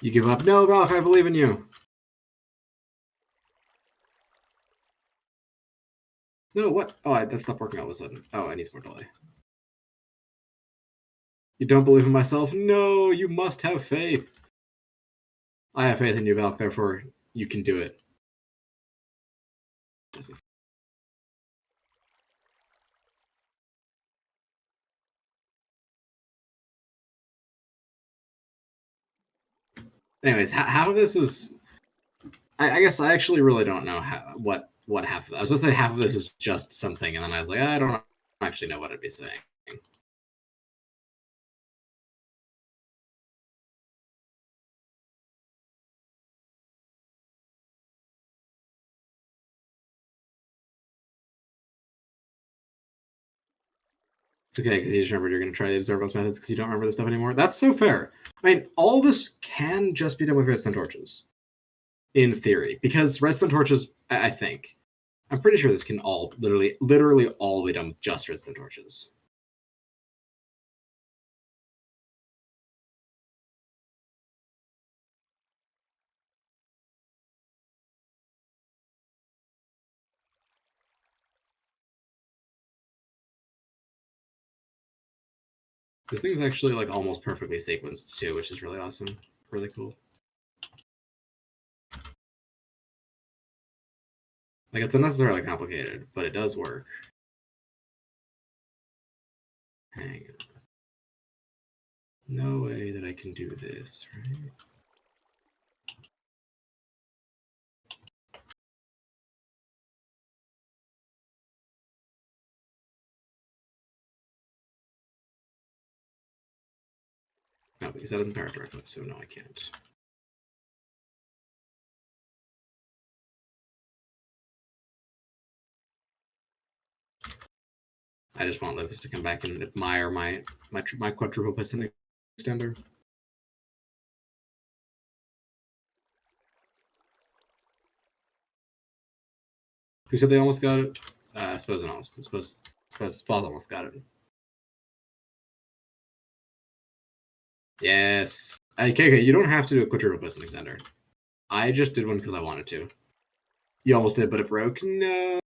You give up? No, Valk, I believe in you. No, what? Oh, that stopped working all of a sudden. Oh, I need some more delay. You don't believe in myself? No, you must have faith. I have faith in you, Valk, therefore you can do it. Anyways, half of this is... I guess I actually really don't know what half of... I was supposed to say half of this is just something, and then I was like, I don't actually know what I'd be saying. It's okay, because you just remembered you're going to try the observance methods because you don't remember this stuff anymore. That's so fair. I mean, all this can just be done with redstone torches. In theory. Because redstone torches, I think. I'm pretty sure this can all, literally all be done with just redstone torches. This thing is actually like almost perfectly sequenced too, which is really awesome. Really cool. Like, it's unnecessarily complicated, but it does work. Hang on. No way that I can do this, right? No, because that doesn't power directly, so no, I can't. I just want Lucas to come back and admire my quadruple piston extender. Who said they almost got it? I suppose Spaz almost got it. Yes. Okay, you don't have to do a quadruple piston extender. I just did one because I wanted to. You almost did, but it broke. No.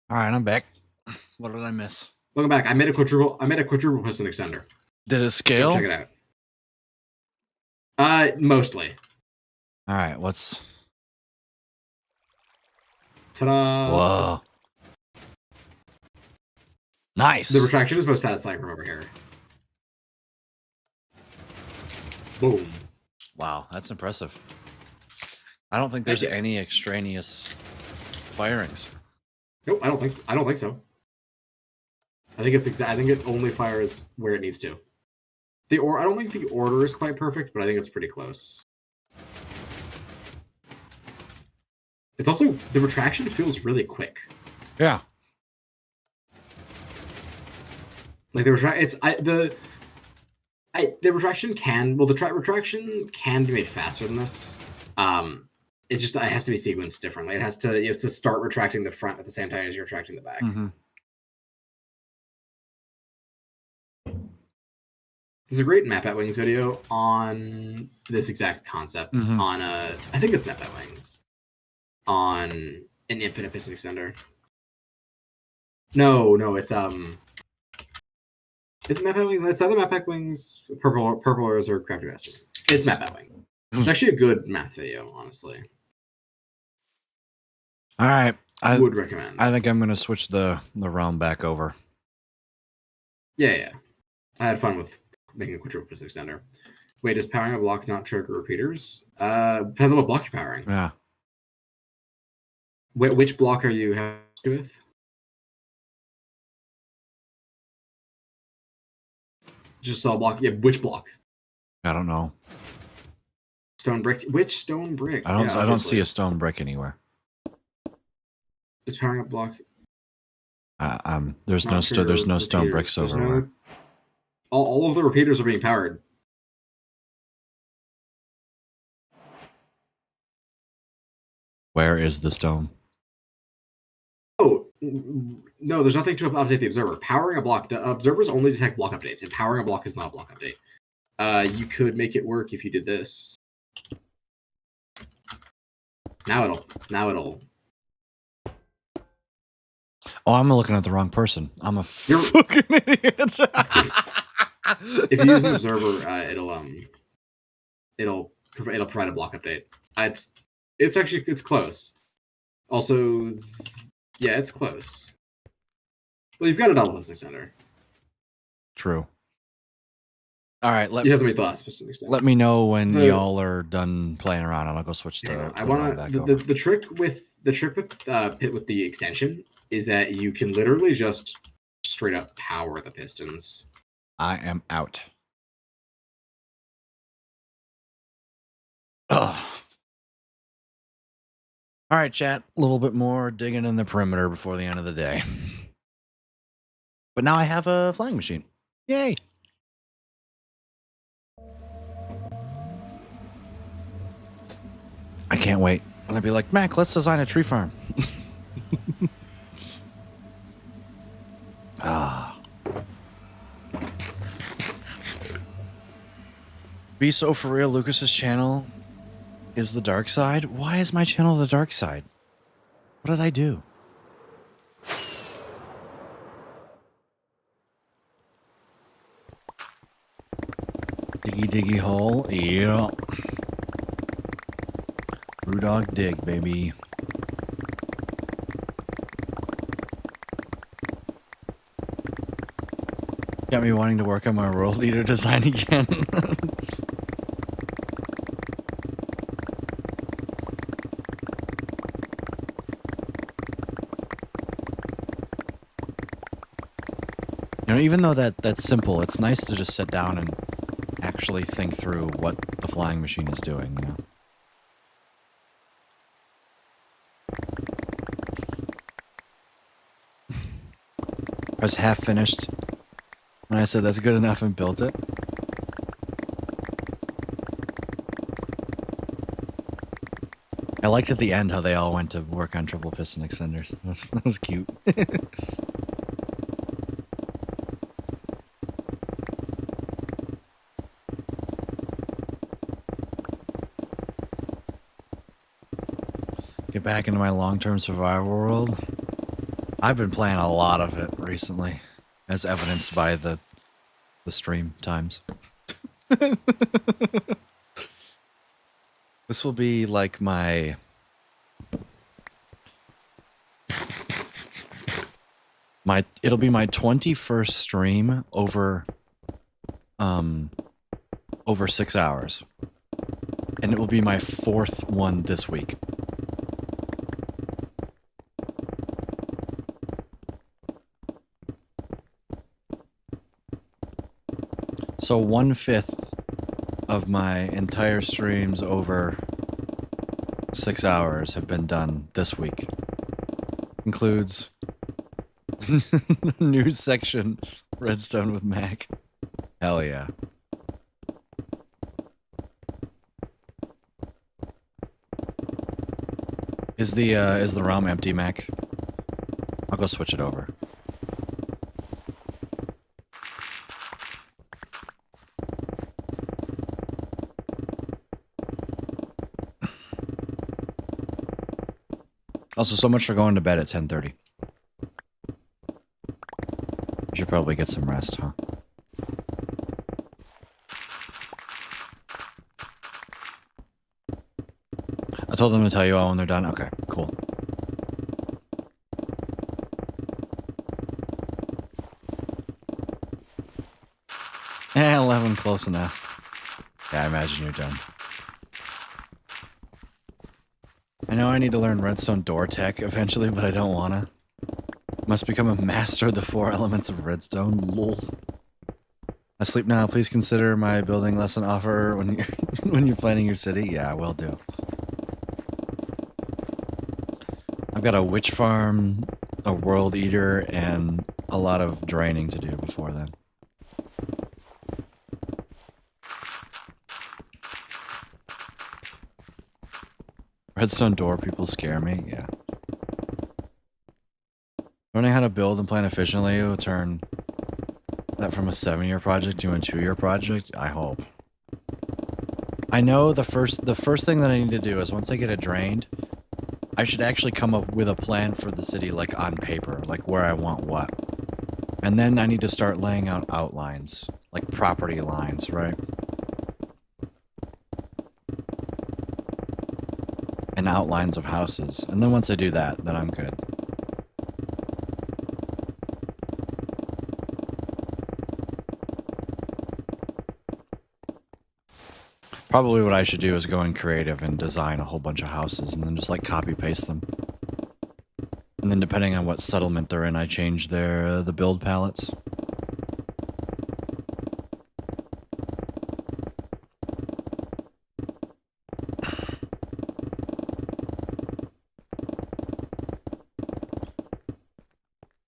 All right, I'm back. What did I miss? Welcome back. I made a quadruple piston extender. Did it scale? So check it out. Mostly. All right, what's... Ta-da! Whoa. Nice. The retraction is most satisfying from over here. Boom. Wow, that's impressive. I don't think there's any extraneous firings. Nope, I don't think so. I don't think so. I think it's I think it only fires where it needs to. I don't think the order is quite perfect, but I think it's pretty close. It's also the retraction feels really quick. Yeah. Like the retraction can retraction can be made faster than this. It has to be sequenced differently. You have to start retracting the front at the same time as you're retracting the back. Mm-hmm. There's a great Map at Wings video on this exact concept on I think it's Map at Wings on an infinite piston extender. No, it's Map at Wings. It's either Map at Wings, Purple or Crafty Master. It's Map at Wings. It's actually a good math video, honestly. All right, I would recommend. I think I'm gonna switch the realm back over. Yeah. I had fun with making a quadruple piston extender. Wait, does powering a block not trigger repeaters? Depends on what block you're powering. Yeah. Which block are you happy with? Just saw a block. Yeah, which block? I don't know. Stone brick. Which stone brick? I don't see a stone brick anywhere. Is powering up block? There's no stone bricks over. All of the repeaters are being powered. Where is the stone? Oh no, there's nothing to update the observer. Powering a block. Observers only detect block updates, and powering a block is not a block update. You could make it work if you did this. Now it'll. Oh, I'm looking at the wrong person. I'm a fucking idiot. If you use an observer, it'll provide a block update. It's close. Also, yeah, it's close. Well, you've got a double piston extender. True. All right, you have to make the last piston extender. Let me know when y'all are done playing around, and I'll go switch the. I want the trick with Pit with the extension is that you can literally just straight up power the pistons. I am out. Ugh. All right, chat. A little bit more digging in the perimeter before the end of the day. But now I have a flying machine. Yay! I can't wait. I'm gonna be like, Mac, let's design a tree farm. Be so for real, Lucas's channel is the dark side. Why is my channel the dark side? What did I do? Diggy hole. Yeah. Brewdog dig, baby. Got me wanting to work on my world leader design again. You know, even though that's simple, it's nice to just sit down and actually think through what the flying machine is doing, you know? I was half finished when I said that's good enough and built it. I liked at the end how they all went to work on triple piston extenders. That was cute. Get back into my long-term survival world. I've been playing a lot of it recently, as evidenced by the stream times. This will be like it'll be my 21st stream over 6 hours. And it will be my 4th one this week. So 1/5 of my entire streams over 6 hours have been done this week. Includes the news section, Redstone with Mac. Hell yeah. Is the ROM empty, Mac? I'll go switch it over. Also, so much for going to bed at 10:30. You should probably get some rest, huh? I told them to tell you all when they're done. Okay, cool. Eh, 11, close enough. Yeah, I imagine you're done. I know I need to learn redstone door tech eventually, but I don't wanna. Must become a master of the 4 elements of redstone. Lol. I sleep now. Please consider my building lesson offer when you're when you're planning your city. Yeah, will do. I've got a witch farm, a world eater, and a lot of draining to do before then. Redstone door people scare me, yeah. Learning how to build and plan efficiently will turn that from a 7-year project to a 2-year project, I hope. I know the first thing that I need to do is once I get it drained, I should actually come up with a plan for the city, like on paper, like where I want what. And then I need to start laying out outlines, like property lines, right? And outlines of houses. And then once I do that, then I'm good. Probably what I should do is go in creative and design a whole bunch of houses and then just like copy paste them. And then depending on what settlement they're in, I change the build palettes.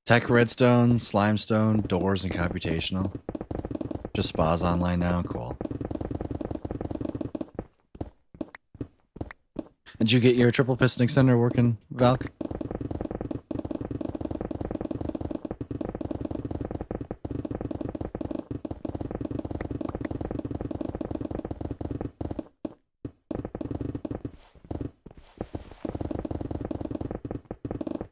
Tech redstone, slimestone, doors, and computational. Just spas online now, cool. Did you get your triple piston extender working, Valk?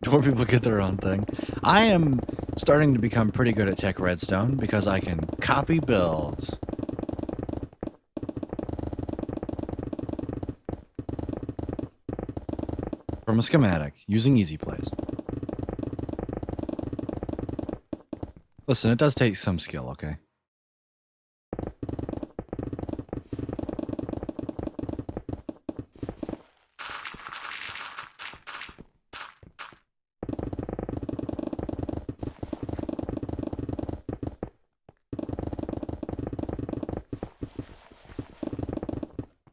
More people get their own thing. I am starting to become pretty good at tech redstone because I can copy builds. From a schematic, using easy plays. Listen, it does take some skill, okay?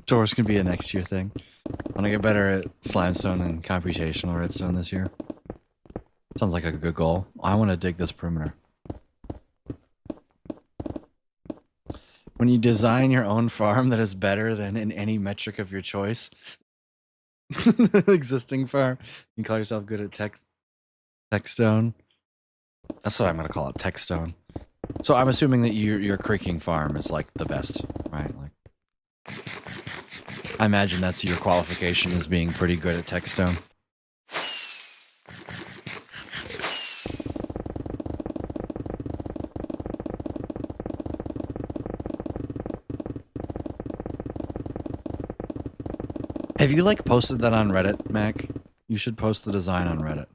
Doors can be a next year thing. I want to get better at slimestone and computational redstone this year. Sounds like a good goal. I want to dig this perimeter. When you design your own farm that is better than in any metric of your choice, existing farm, you call yourself good at techstone. That's what I'm going to call it, techstone. So I'm assuming that your creaking farm is like the best, right? Like, I imagine that's your qualification as being pretty good at techstone. Have you like posted that on Reddit, Mac? You should post the design on Reddit.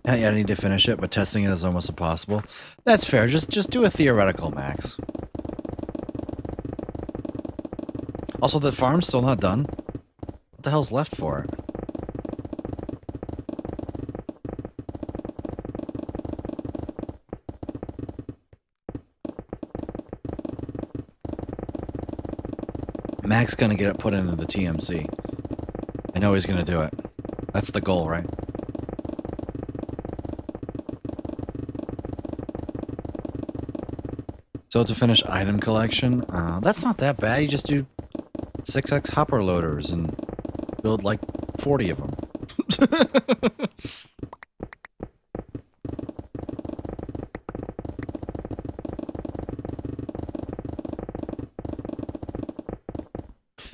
I need to finish it, but testing it is almost impossible. That's fair. Just do a theoretical max. Also, the farm's still not done. What the hell's left for it? Mac's gonna get it put into the TMC. I know he's gonna do it. That's the goal, right? So to finish item collection, that's not that bad. You just do 6x hopper loaders and build like 40 of them.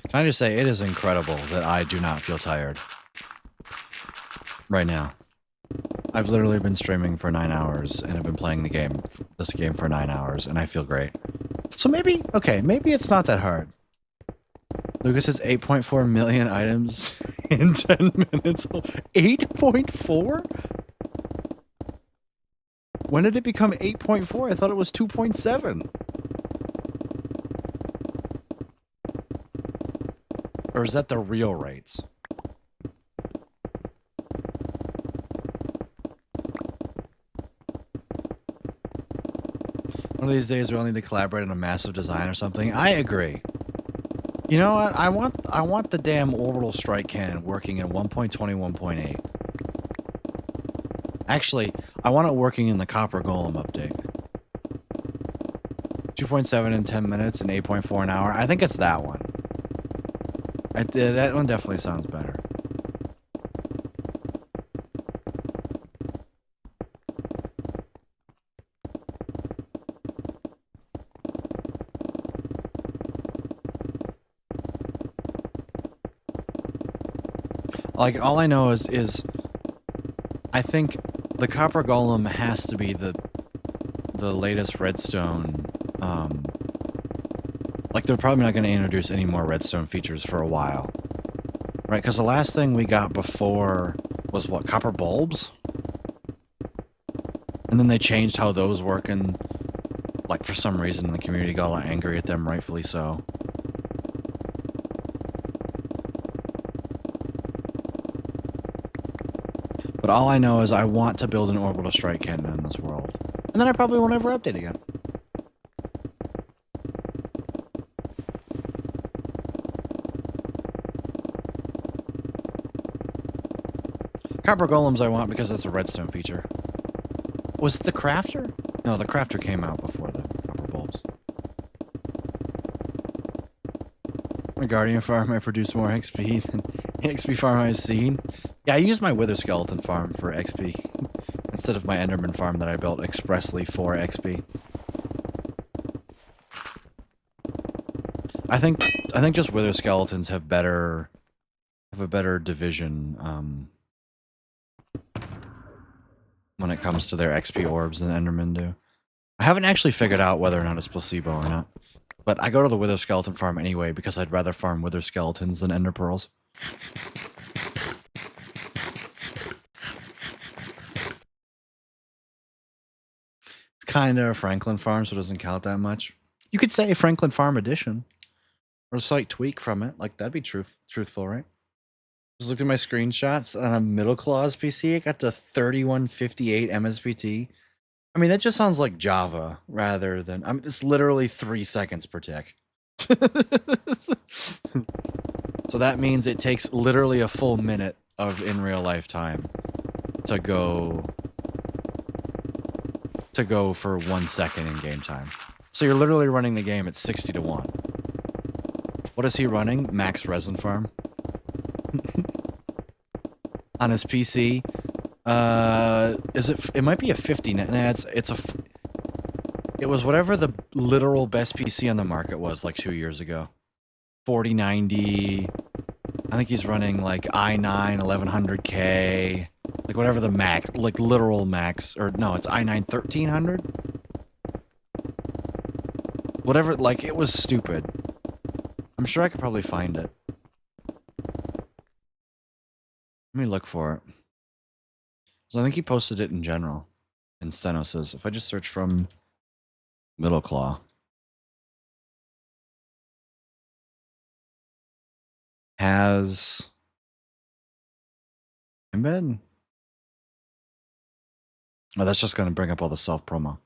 Can I just say, it is incredible that I do not feel tired right now. I've literally been streaming for 9 hours and I've been playing this game for 9 hours, and I feel great. So maybe, okay, maybe it's not that hard. Lucas has 8.4 million items in 10 minutes. 8.4? When did it become 8.4? I thought it was 2.7. Or is that the real rates? One of these days we'll need to collaborate on a massive design or something. I agree. You know what? I want the damn orbital strike cannon working in 1.21.8. Actually, I want it working in the Copper Golem update. 2.7 in 10 minutes and 8.4 an hour. I think it's that one. That one definitely sounds better. Like, all I know is I think the Copper Golem has to be the latest redstone. Like, they're probably not going to introduce any more redstone features for a while, right? Because the last thing we got before was what, copper bulbs, and then they changed how those work, and like for some reason the community got a lot angry at them, rightfully so. But all I know is I want to build an orbital strike cannon in this world. And then I probably won't ever update again. Copper golems I want because that's a redstone feature. Was it the crafter? No, the crafter came out before the copper bulbs. My Guardian farm, I produce more XP than the XP farm I've seen. Yeah, I used my Wither Skeleton farm for XP instead of my Enderman farm that I built expressly for XP. I think just Wither Skeletons have a better division when it comes to their XP orbs than Endermen do. I haven't actually figured out whether or not it's placebo or not, but I go to the Wither Skeleton farm anyway because I'd rather farm Wither Skeletons than Ender Pearls. It's kind of a Franklin farm, so it doesn't count that much. You could say Franklin Farm Edition, or a slight tweak from it. Like, that'd be truthful, right? Just looked at my screenshots on a middle clause PC. It got to 3158 MSPT. I mean, that just sounds like Java rather than. I mean, it's literally 3 seconds per tick. So that means it takes literally a full minute of in real life time to go for 1 second in game time. So you're literally running the game at 60 to 1. What is he running? Max Resin Farm. On his PC. It might be a 50. Nah, it was whatever the literal best PC on the market was like 2 years ago. 4090. I think he's running like i9 1100K. Like whatever the max, like literal max, or no, it's i9 1300. Whatever, like it was stupid. I'm sure I could probably find it. Let me look for it. So I think he posted it in general. And Steno says, if I just search from Middle Claw, has embed. Oh, that's just going to bring up all the self promo.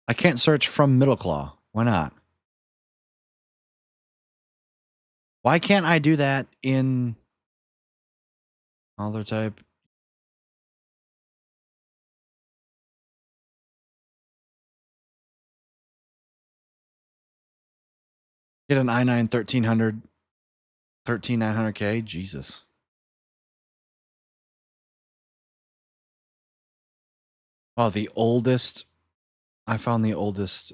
I can't search from Middle Claw. Why not? Why can't I do that in other type? Get an i9 1300, 13900K? Jesus. Oh, the oldest. I found the oldest.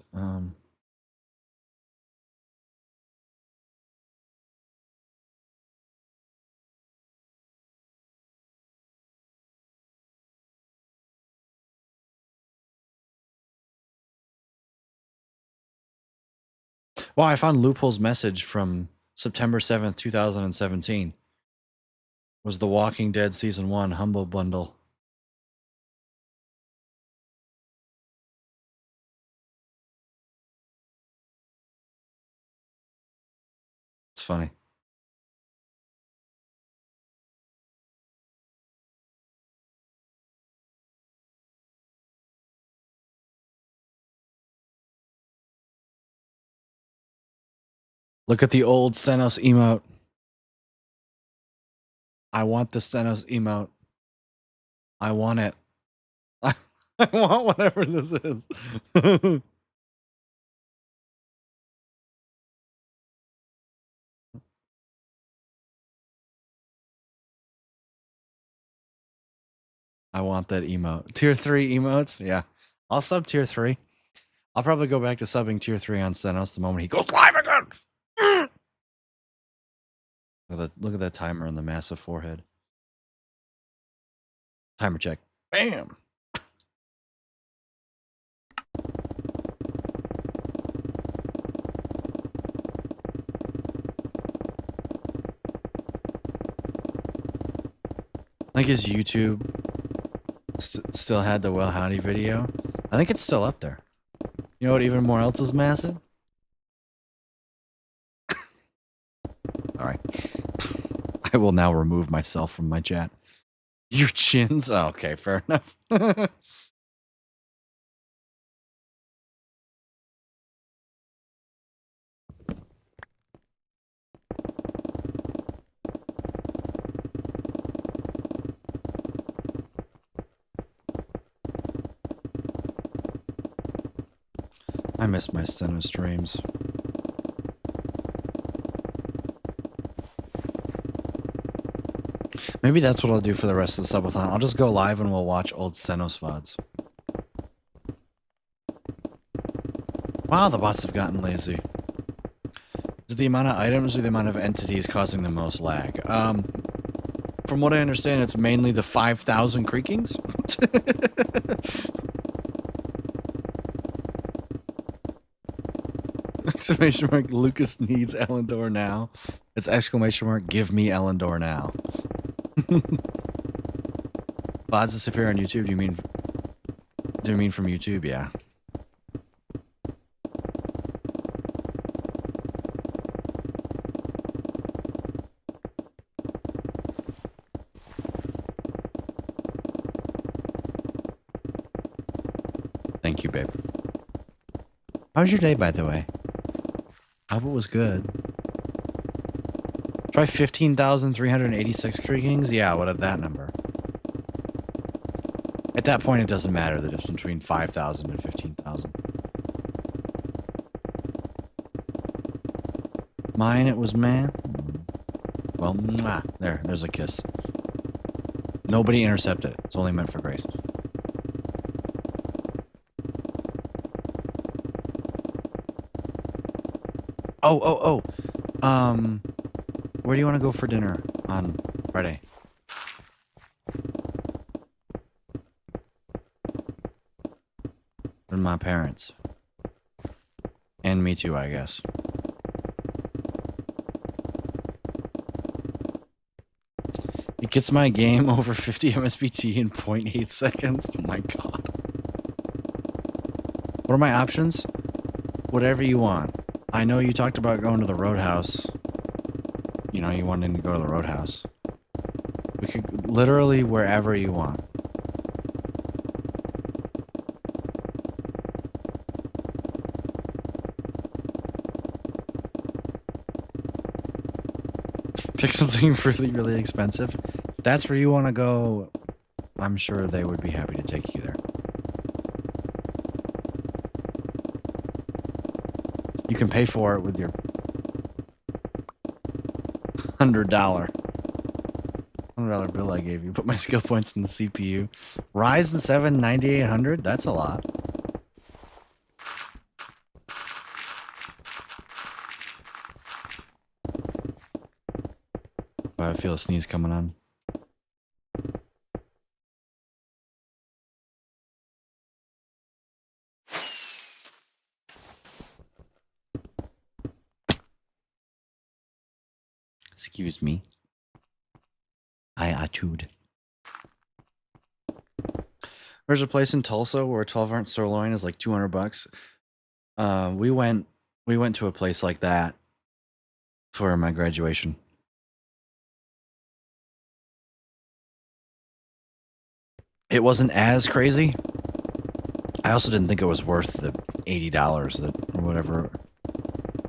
Well, I found Loophole's message from September 7th, 2017. Was The Walking Dead Season 1 Humble Bundle. It's funny. Look at the old Stenos emote. I want the Stenos emote. I want it. I want whatever this is. I want that emote. Tier 3 emotes? Yeah. I'll sub tier 3. I'll probably go back to subbing tier 3 on Stenos the moment he goes live again. Look at that timer on the massive forehead. Timer check. Bam. I think his YouTube still had the Well Howdy video. I think it's still up there. You know what even more else is massive? Alright. I will now remove myself from my chat. Your chins? Oh, okay, fair enough. I miss my Steno streams. Maybe that's what I'll do for the rest of the subathon. I'll just go live and we'll watch old Stenos VODs. Wow, the bots have gotten lazy. Is it the amount of items or the amount of entities causing the most lag? From what I understand, it's mainly the 5,000 creakings. Exclamation mark, Lucas needs Elendor now. It's exclamation mark, give me Elendor now. VODs disappear on YouTube, do you mean from YouTube? Yeah. Thank you, babe. How was your day, by the way? I hope it was good. Try 15,386 creakings? Yeah, what at that number? At that point, it doesn't matter the difference between 5,000 and 15,000. Mine, it was man. Well, mwah. There's a kiss. Nobody intercepted it. It's only meant for Grace. Oh. Where do you want to go for dinner on Friday? With my parents. And me too, I guess. You It gets my game over 50 MSBT in 0.8 seconds. Oh my god. What are my options? Whatever you want. I know you talked about going to the Roadhouse. You know, you wanted to go to the Roadhouse. We could literally wherever you want. Pick something really, really expensive. If that's where you want to go, I'm sure they would be happy to take you there. You can pay for it with your $100 bill I gave you. Put my skill points in the CPU. Ryzen 7 9800, that's a lot. I feel a sneeze coming on. Excuse me. I attitude. There's a place in Tulsa where a 12-ounce sirloin is like $200. We went to a place like that for my graduation. It wasn't as crazy. I also didn't think it was worth the $80 that or whatever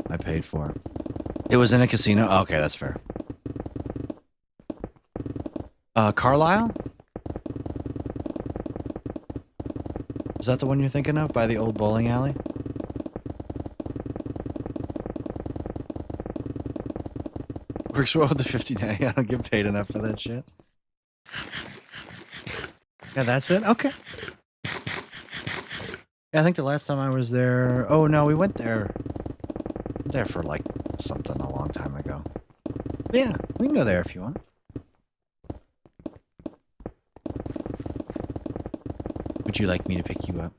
I paid for it. It was in a casino. Oh, okay, that's fair. Carlisle? Is that the one you're thinking of by the old bowling alley? Works well with the 50 day. I don't get paid enough for that shit. Yeah, that's it? Okay. Yeah, I think the last time I was there... Oh, no, we went there for, like, something a long time ago. But yeah, we can go there if you want. Would you like me to pick you up?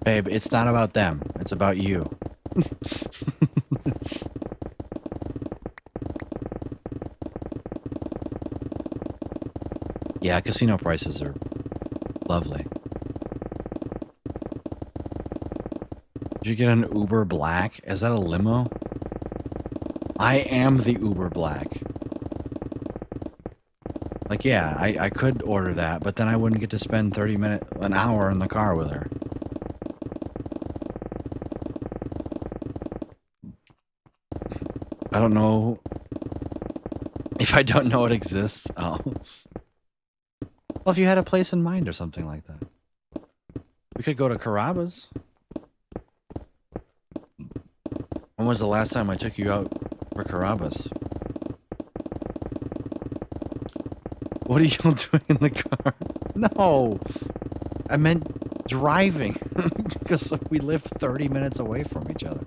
Babe, it's not about them. It's about you. Yeah, casino prices are lovely. Did you get an Uber Black? Is that a limo? I am the Uber Black. Like, yeah, I could order that, but then I wouldn't get to spend an hour in the car with her. I don't know. If I don't know it exists, oh. Well, if you had a place in mind or something like that. We could go to Carrabba's. When was the last time I took you out for Carrabba's? What are you doing in the car? No! I meant driving. Because we live 30 minutes away from each other.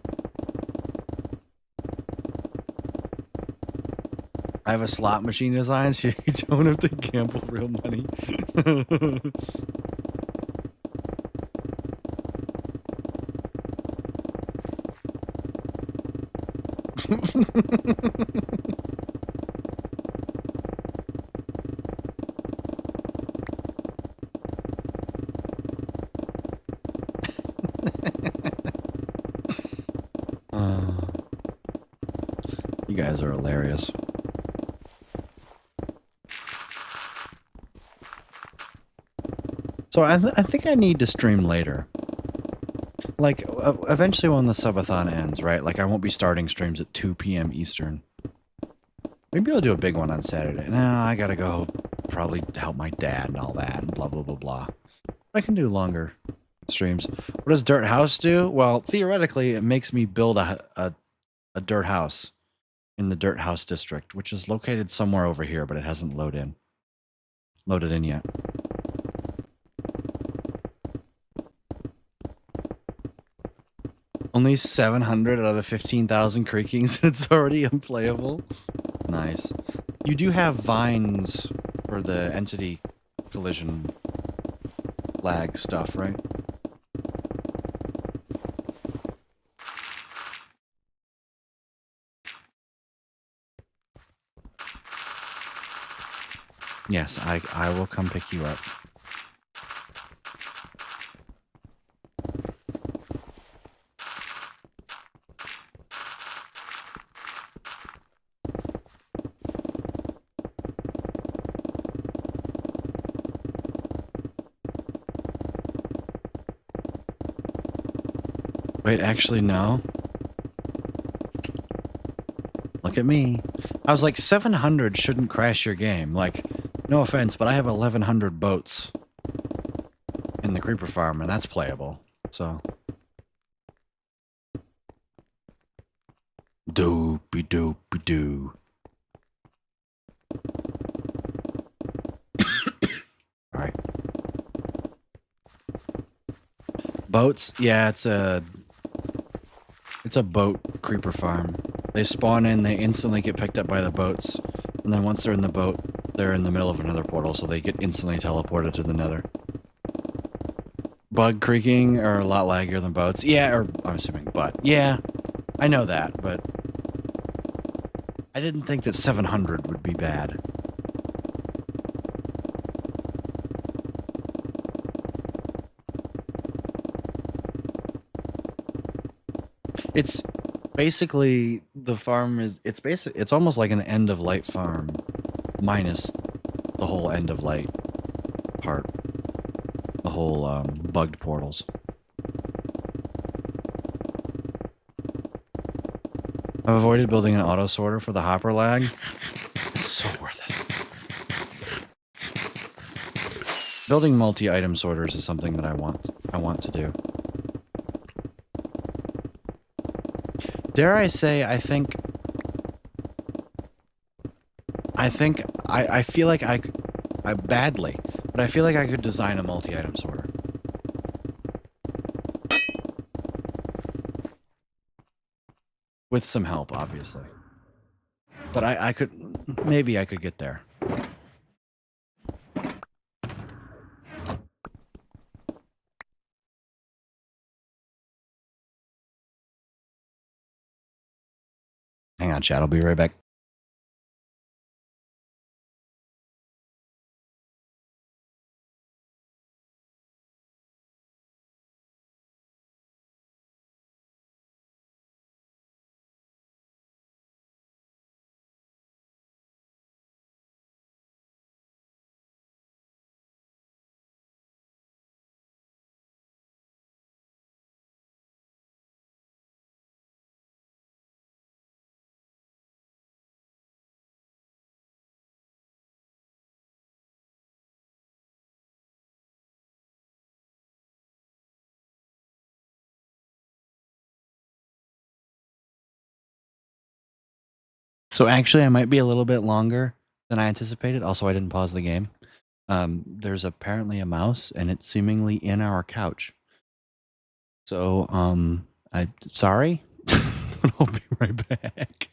I have a slot machine design, so you don't have to gamble real money. You guys are hilarious. So I think I need to stream later. Like, eventually when the subathon ends, right? Like, I won't be starting streams at 2 p.m. Eastern. Maybe I'll do a big one on Saturday. No, I gotta go probably help my dad and all that and blah, blah, blah, blah. I can do longer streams. What does Dirt House do? Well, theoretically, it makes me build a dirt house in the Dirt House district, which is located somewhere over here, but it hasn't loaded in yet. Only 700 out of the 15,000 creakings. It's already unplayable. Nice. You do have vines for the entity collision lag stuff, right? Yes, I will come pick you up. Wait, actually, no. Look at me. I was like, 700 shouldn't crash your game. Like, no offense, but I have 1,100 boats in the creeper farm, and that's playable. So. Doopy doopy doo. Alright. Boats? Yeah, it's a boat creeper farm. They spawn in, they instantly get picked up by the boats, and then once they're in the boat, they're in the middle of another portal, so they get instantly teleported to the nether. Bug creaking are a lot laggier than boats. Yeah, or I'm assuming, but yeah, I know that, but I didn't think that 700 would be bad. It's basically the farm is it's almost like an end of light farm minus the whole end of light part. The whole bugged portals. I've avoided building an auto sorter for the hopper lag. It's so worth it. Building multi-item sorters is something that I want to do. Dare I say, I feel like I badly, but I feel like I could design a multi-item sorter. With some help, obviously. But I could, maybe I could get there. Hang on, chat, I'll be right back. So actually, I might be a little bit longer than I anticipated. Also, I didn't pause the game. There's apparently a mouse, and it's seemingly in our couch. So, I'm sorry. I'll be right back.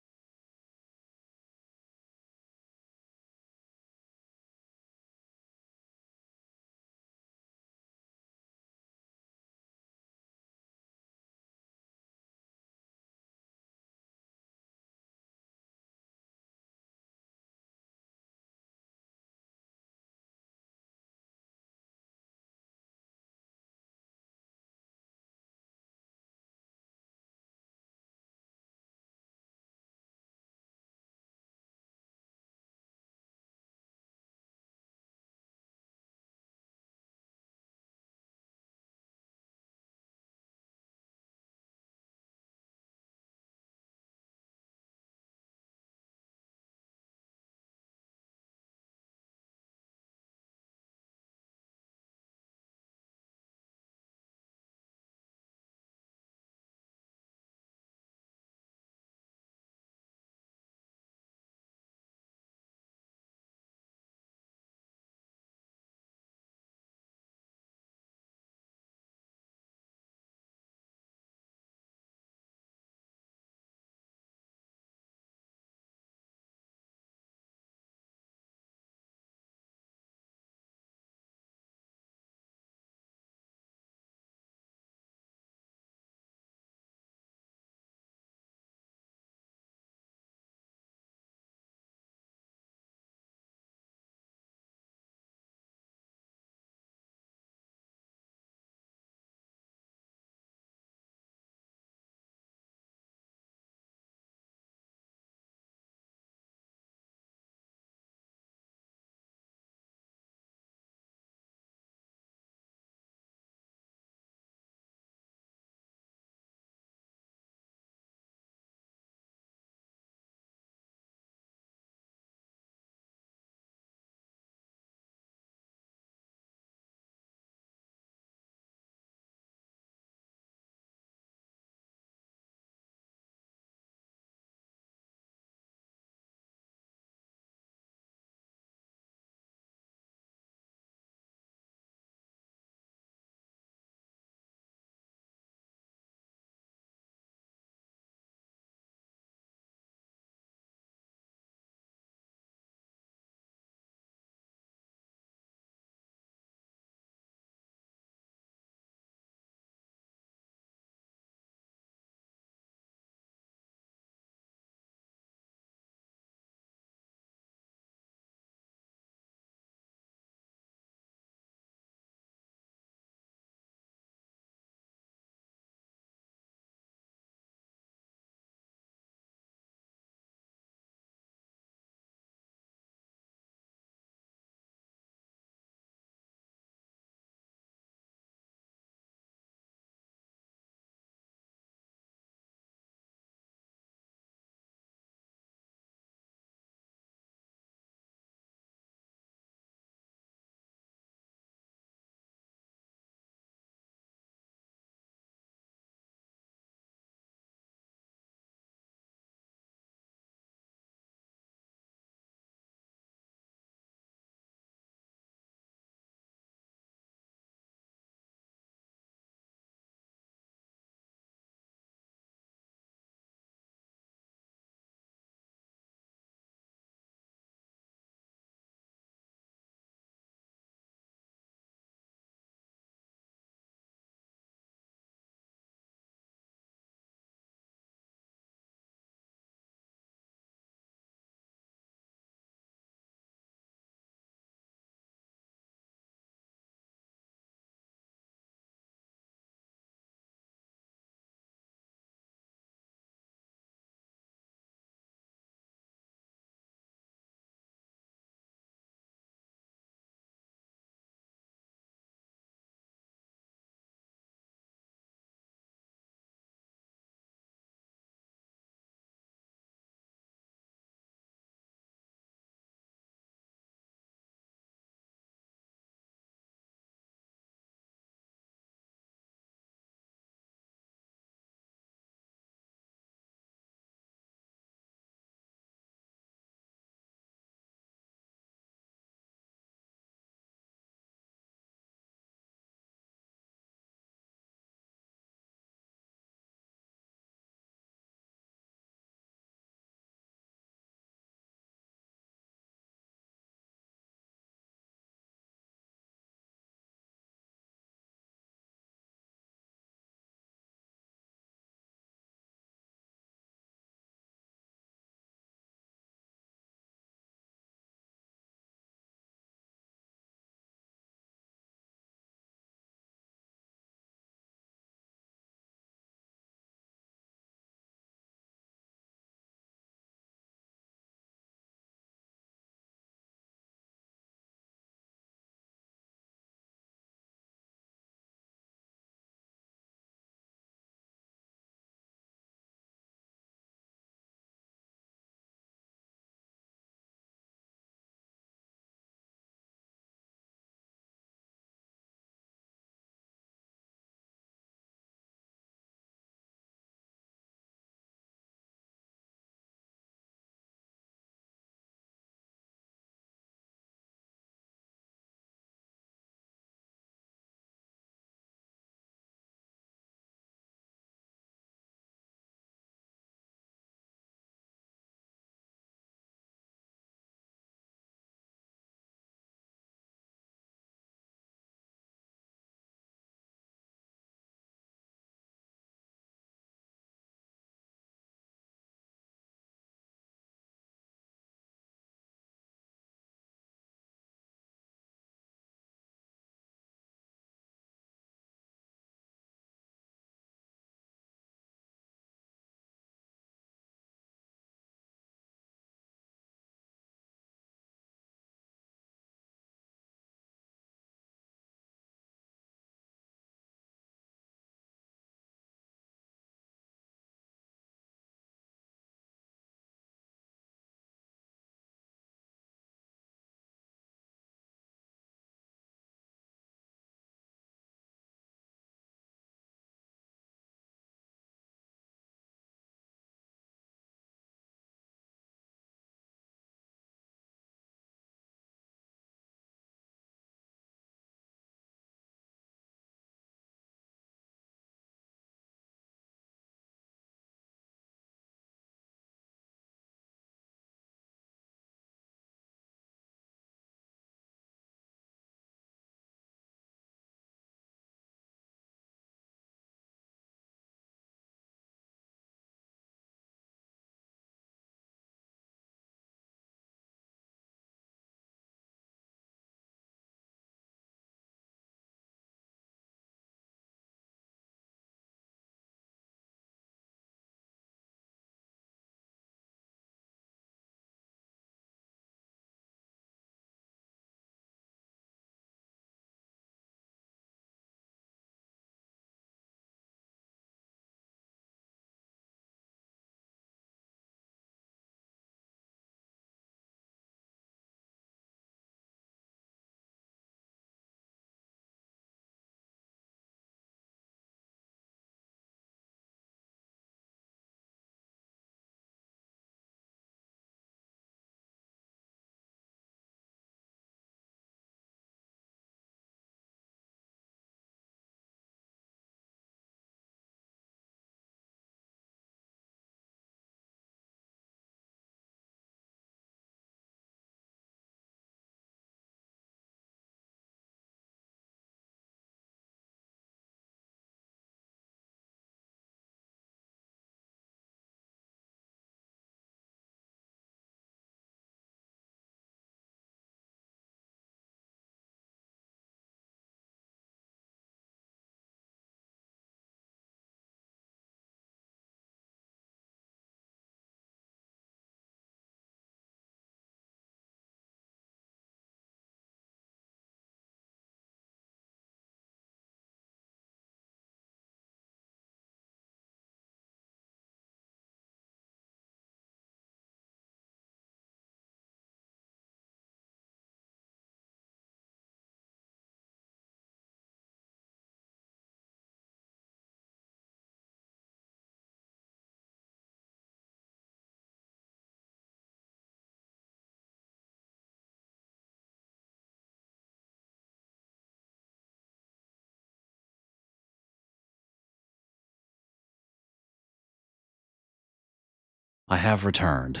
I have returned.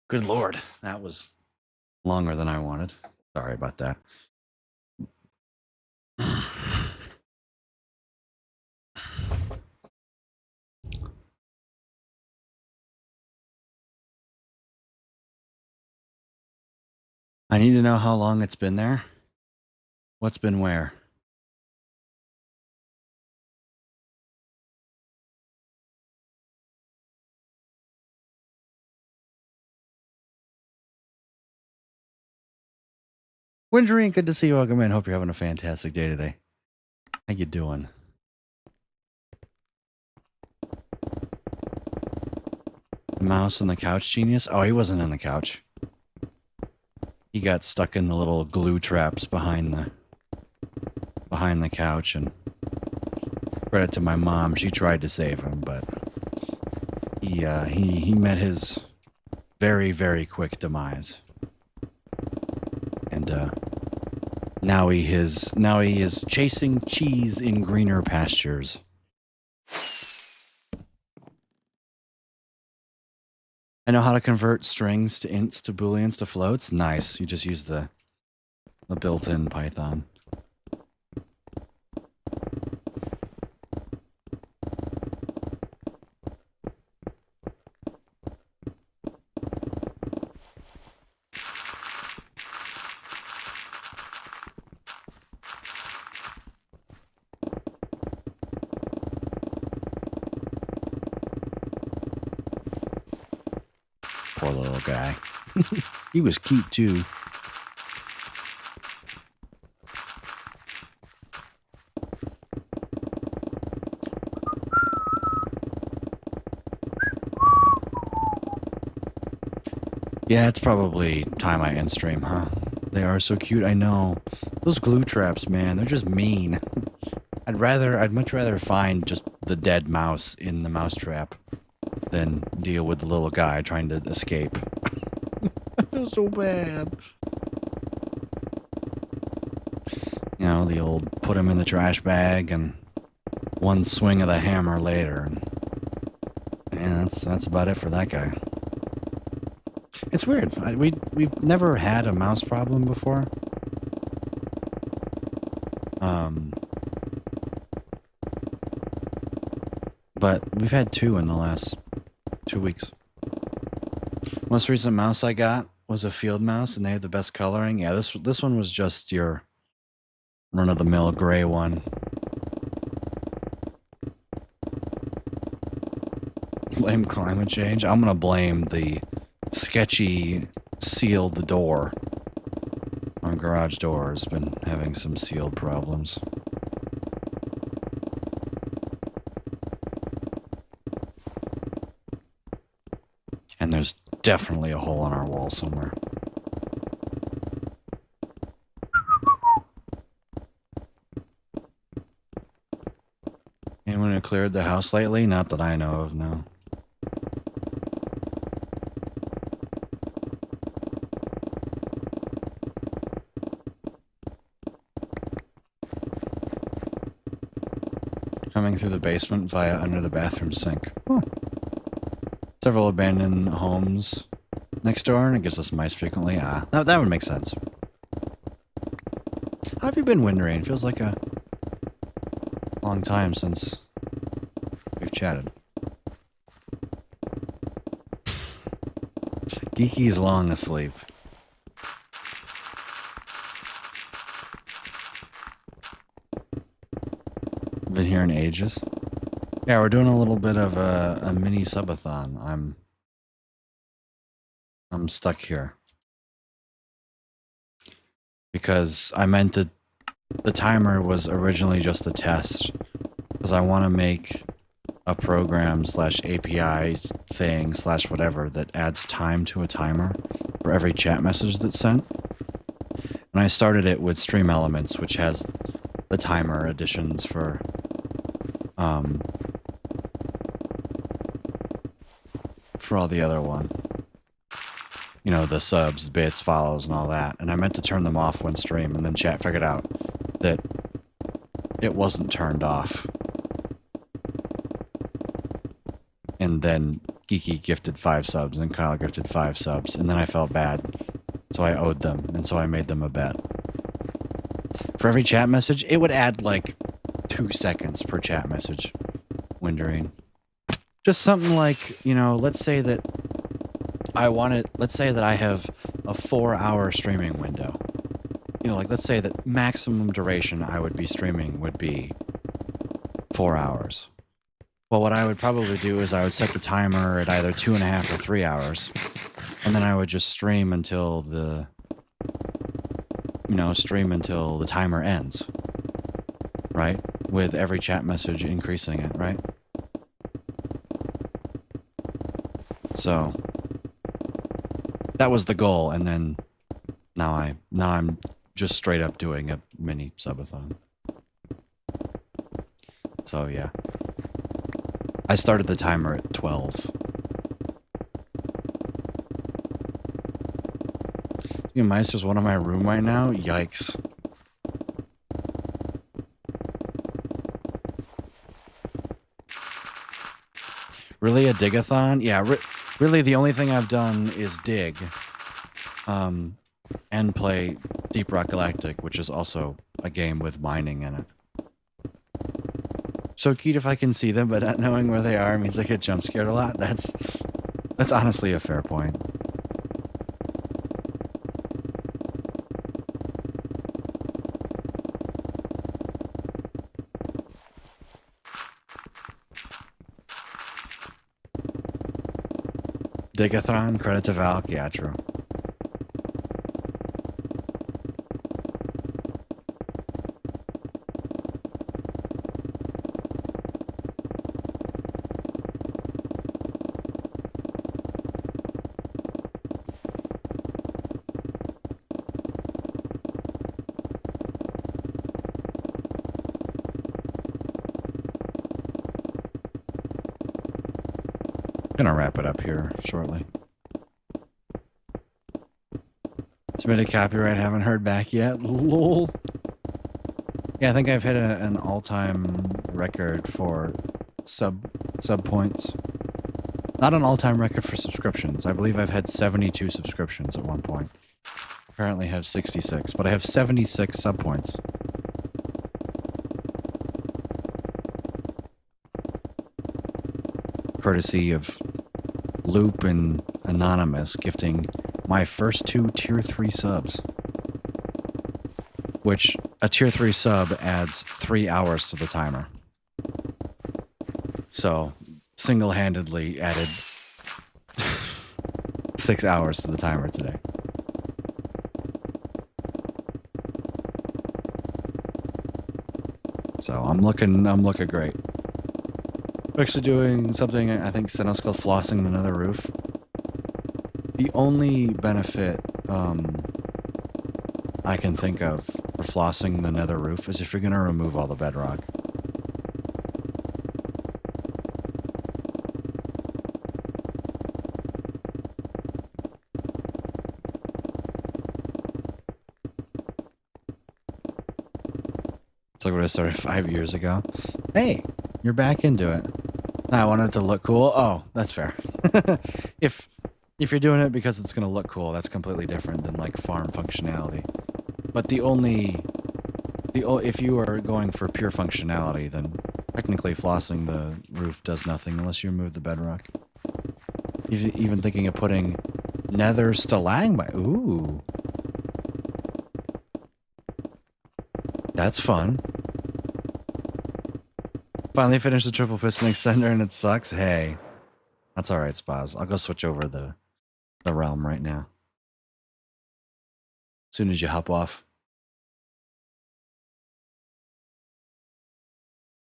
Good lord, that was longer than I wanted. Sorry about that. I need to know how long it's been there. What's been where? Windry, good to see you. Welcome in. Hope you're having a fantastic day today. How you doing? Mouse on the couch genius? Oh, he wasn't on the couch. He got stuck in the little glue traps behind the couch, and credit to my mom, she tried to save him, but he met his very, very quick demise. And now he is chasing cheese in greener pastures. I know how to convert strings to ints to booleans to floats. Nice. You just use the built-in Python. Poor little guy. He was cute too. Yeah, it's probably time I end stream, huh? They are so cute, I know. Those glue traps, man, they're just mean. I'd much rather find just the dead mouse in the mouse trap than deal with the little guy trying to escape. I feel so bad. You know, the old put him in the trash bag and one swing of the hammer later. And that's about it for that guy. It's weird. We've never had a mouse problem before. But we've had two in the last 2 weeks. Most recent mouse I got was a field mouse, and they have the best coloring. Yeah, this one was just your run-of-the-mill gray one. Blame climate change? I'm gonna blame the sketchy sealed door. Our garage door has been having some sealed problems. And there's definitely a hole in our wall somewhere. Anyone who cleared the house lately? Not that I know of, no. Coming through the basement via under the bathroom sink. Huh. Several abandoned homes next door, and it gives us mice frequently. Ah, that would make sense. How have you been, Windrain? Feels like a long time since we've chatted. Geeky's long asleep. Been here in ages. Yeah, we're doing a little bit of a mini subathon. I'm stuck here because I meant to. The timer was originally just a test because I want to make a program / API thing / whatever that adds time to a timer for every chat message that's sent. And I started it with Stream Elements, which has the timer additions for all the other one. You know, the subs, bits, follows, and all that. And I meant to turn them off when stream, and then chat figured out that it wasn't turned off. And then Geeky gifted 5 subs, and Kyle gifted 5 subs, and then I felt bad. So I owed them, and so I made them a bet. For every chat message, it would add like 2 seconds per chat message. Wondering. Just something like, you know, let's say that let's say that I have a 4-hour streaming window. You know, like let's say that maximum duration I would be streaming would be 4 hours. Well, what I would probably do is I would set the timer at either 2.5 or 3 hours, and then I would just stream until the timer ends, right? With every chat message increasing it, right? So that was the goal, and then now I'm just straight up doing a mini subathon. So yeah. I started the timer at 12. Meister's one in my room right now? Yikes. Really a digathon? Yeah, really the only thing I've done is dig. And play Deep Rock Galactic, which is also a game with mining in it. So cute if I can see them, but not knowing where they are means I get jump scared a lot. That's honestly a fair point. Digathon, credit to Valk, yeah, true. Gonna wrap it up here shortly. Submitted copyright, haven't heard back yet. Lol. Yeah, I think I've hit an all-time record for sub points. Not an all-time record for subscriptions. I believe I've had 72 subscriptions at one point. Apparently have 66, but I have 76 sub points. Courtesy of Loop and Anonymous gifting my first 2 tier 3 subs. Which a tier 3 sub adds 3 hours to the timer. So single-handedly added 6 hours to the timer today. So I'm looking great. We're actually doing something I think Senos called flossing the nether roof. The only benefit I can think of for flossing the nether roof is if you're going to remove all the bedrock. It's like what I started 5 years ago. Hey, you're back into it. I wanted it to look cool. Oh, that's fair. If you're doing it because it's going to look cool, that's completely different than like farm functionality. But if you are going for pure functionality, then technically flossing the roof does nothing unless you remove the bedrock. Even thinking of putting nether stalagmite. Ooh. That's fun. Finally finished the triple piston extender and it sucks. Hey, that's all right, Spaz. I'll go switch over the realm right now. As soon as you hop off.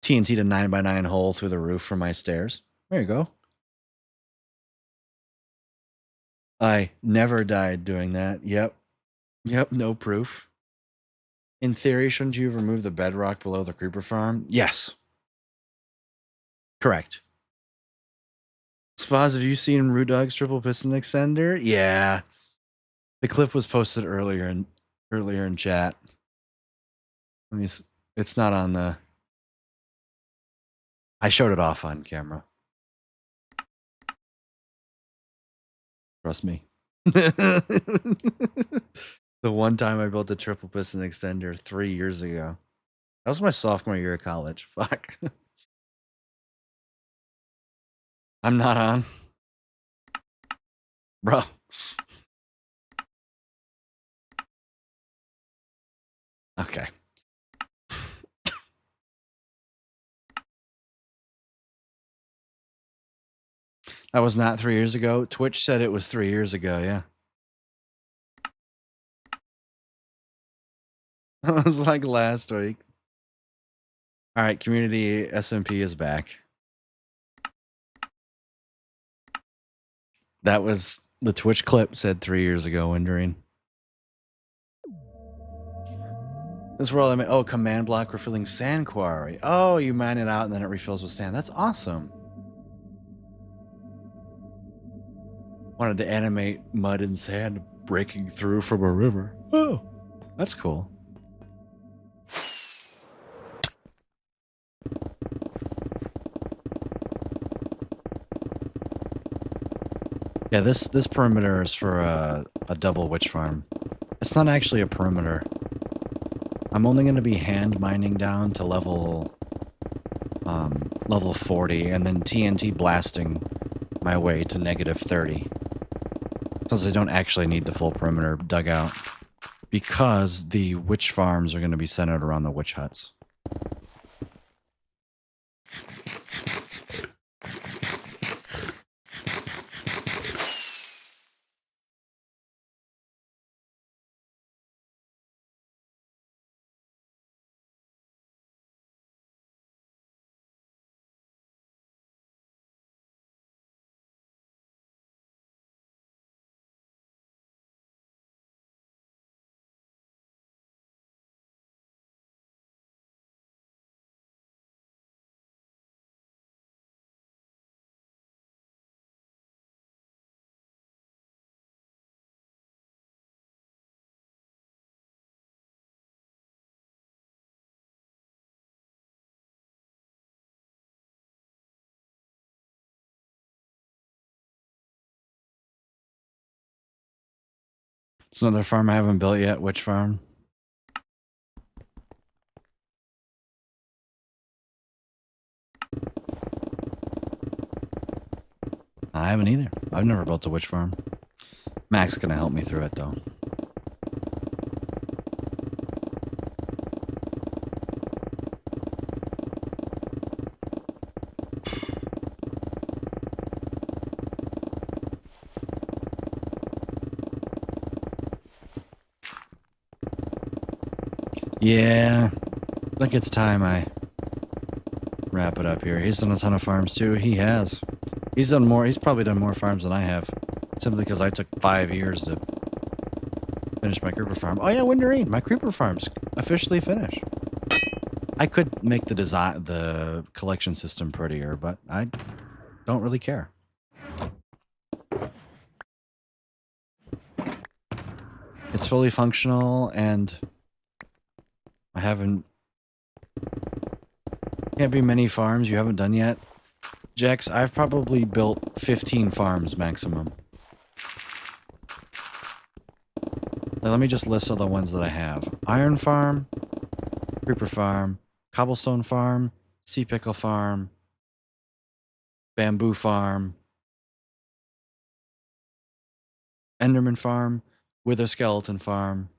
TNT to 9x9 hole through the roof from my stairs. There you go. I never died doing that. Yep, no proof. In theory, shouldn't you have removed the bedrock below the creeper farm? Yes. Correct. Spaz, have you seen Root Dog's triple piston extender? Yeah. The clip was posted earlier in chat. It's not on the... I showed it off on camera. Trust me. The one time I built a triple piston extender 3 years ago. That was my sophomore year of college. Fuck. I'm not on. Bro. Okay. That was not 3 years ago. Twitch said it was 3 years ago, yeah. It was like last week. All right, community SMP is back. That was the Twitch clip said 3 years ago, Wondering. This world, I mean, oh, command block refilling sand quarry. Oh, you mine it out and then it refills with sand. That's awesome. Wanted to animate mud and sand breaking through from a river. Oh, that's cool. Yeah, this perimeter is for a double witch farm. It's not actually a perimeter. I'm only going to be hand mining down to level 40 and then TNT blasting my way to negative 30. Since I don't actually need the full perimeter dug out because the witch farms are going to be centered around the witch huts. It's another farm I haven't built yet. Which farm? I haven't either. I've never built a witch farm. Mac's gonna help me through it though. Yeah, I think it's time I wrap it up here. He's done a ton of farms too. He has. He's done more. He's probably done more farms than I have. Simply because I took 5 years to finish my creeper farm. Oh yeah, Winterine, my creeper farm's officially finished. I could make the collection system prettier, but I don't really care. It's fully functional and I haven't... Can't be many farms you haven't done yet. Jax, I've probably built 15 farms maximum. Now, let me just list all the ones that I have. Iron farm, creeper farm, cobblestone farm, sea pickle farm, bamboo farm, enderman farm, wither skeleton farm.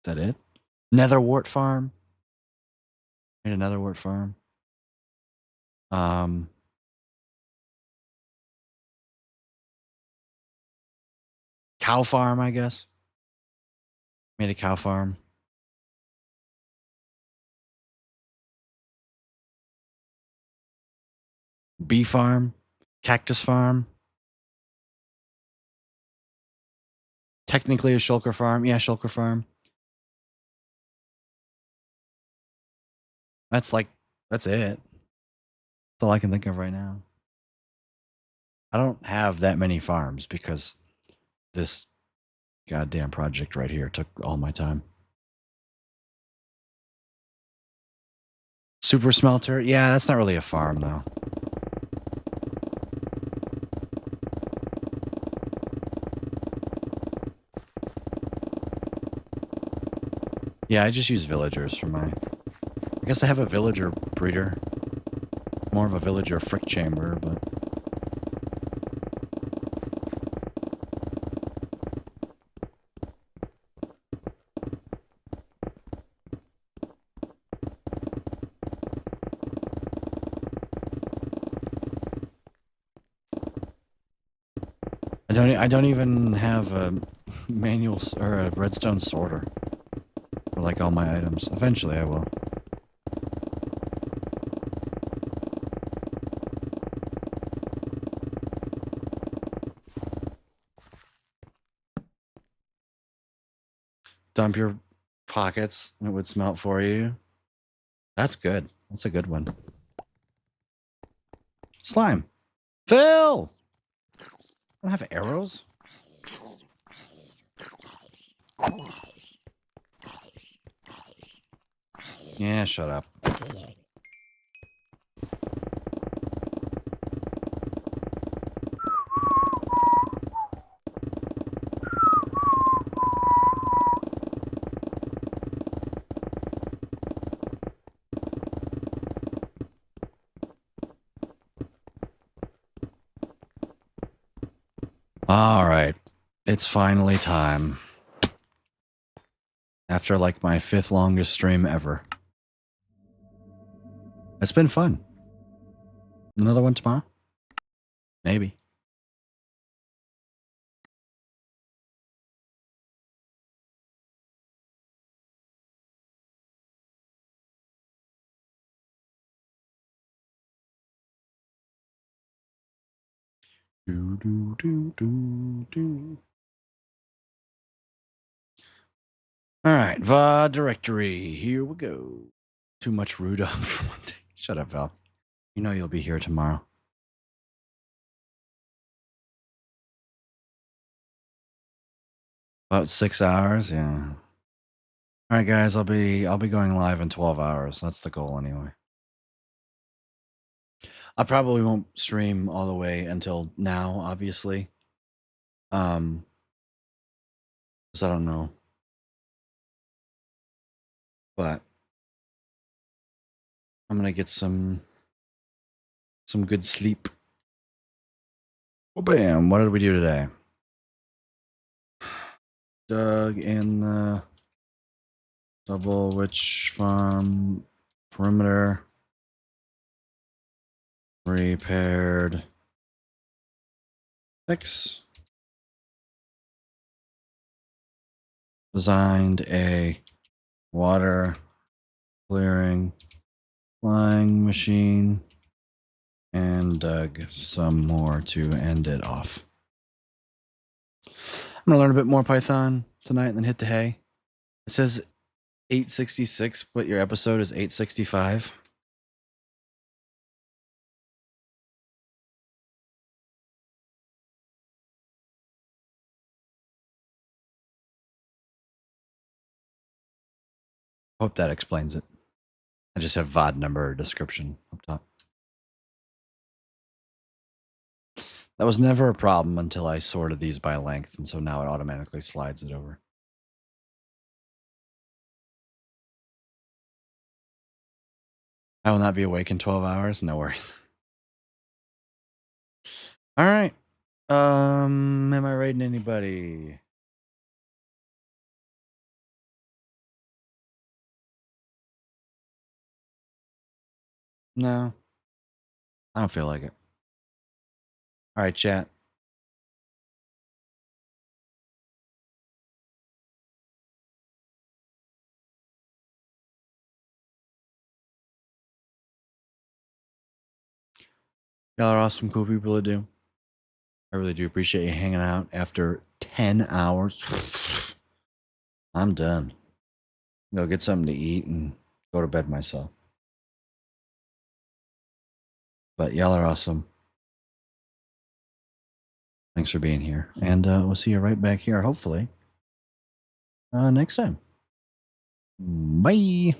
Is that it? Netherwort farm. Made a netherwort farm. Cow farm, I guess. Made a cow farm. Bee farm. Cactus farm. Technically a shulker farm. Yeah, shulker farm. That's it. That's all I can think of right now. I don't have that many farms because this goddamn project right here took all my time. Super smelter? Yeah, that's not really a farm, though. Yeah, I just use villagers for my... I guess I have a villager breeder. More of a villager frick chamber, but... I don't even have a manual or a redstone sorter for like all my items. Eventually I will. Dump your pockets and it would smelt for you. That's good. That's a good one. Slime. Phil! I don't have arrows. Yeah, shut up. All right. It's finally time. After like my 5th longest stream ever. It's been fun. Another one tomorrow? Maybe. Do, do, do, do, do. All right, VOD directory. Here we go. Too much root up for one day. Shut up, Val. You know you'll be here tomorrow. About 6 hours, yeah. All right, guys, I'll be going live in 12 hours. That's the goal anyway. I probably won't stream all the way until now, obviously. Because I don't know. But I'm gonna get some good sleep. Oh, bam! What did we do today? Dug in the double witch farm perimeter. Repaired. Fix. Designed a water clearing flying machine. And dug some more to end it off. I'm going to learn a bit more Python tonight and then hit the hay. It says 866, but your episode is 865. Hope that explains it. I just have VOD number description up top. That was never a problem until I sorted these by length, and so now it automatically slides it over. I will not be awake in 12 hours. No worries. All right. Am I raiding anybody? No. I don't feel like it. All right, chat. Y'all are awesome, cool people to do. I really do appreciate you hanging out after 10 hours. I'm done. Go get something to eat and go to bed myself. But y'all are awesome. Thanks for being here. And we'll see you right back here, hopefully, next time. Bye.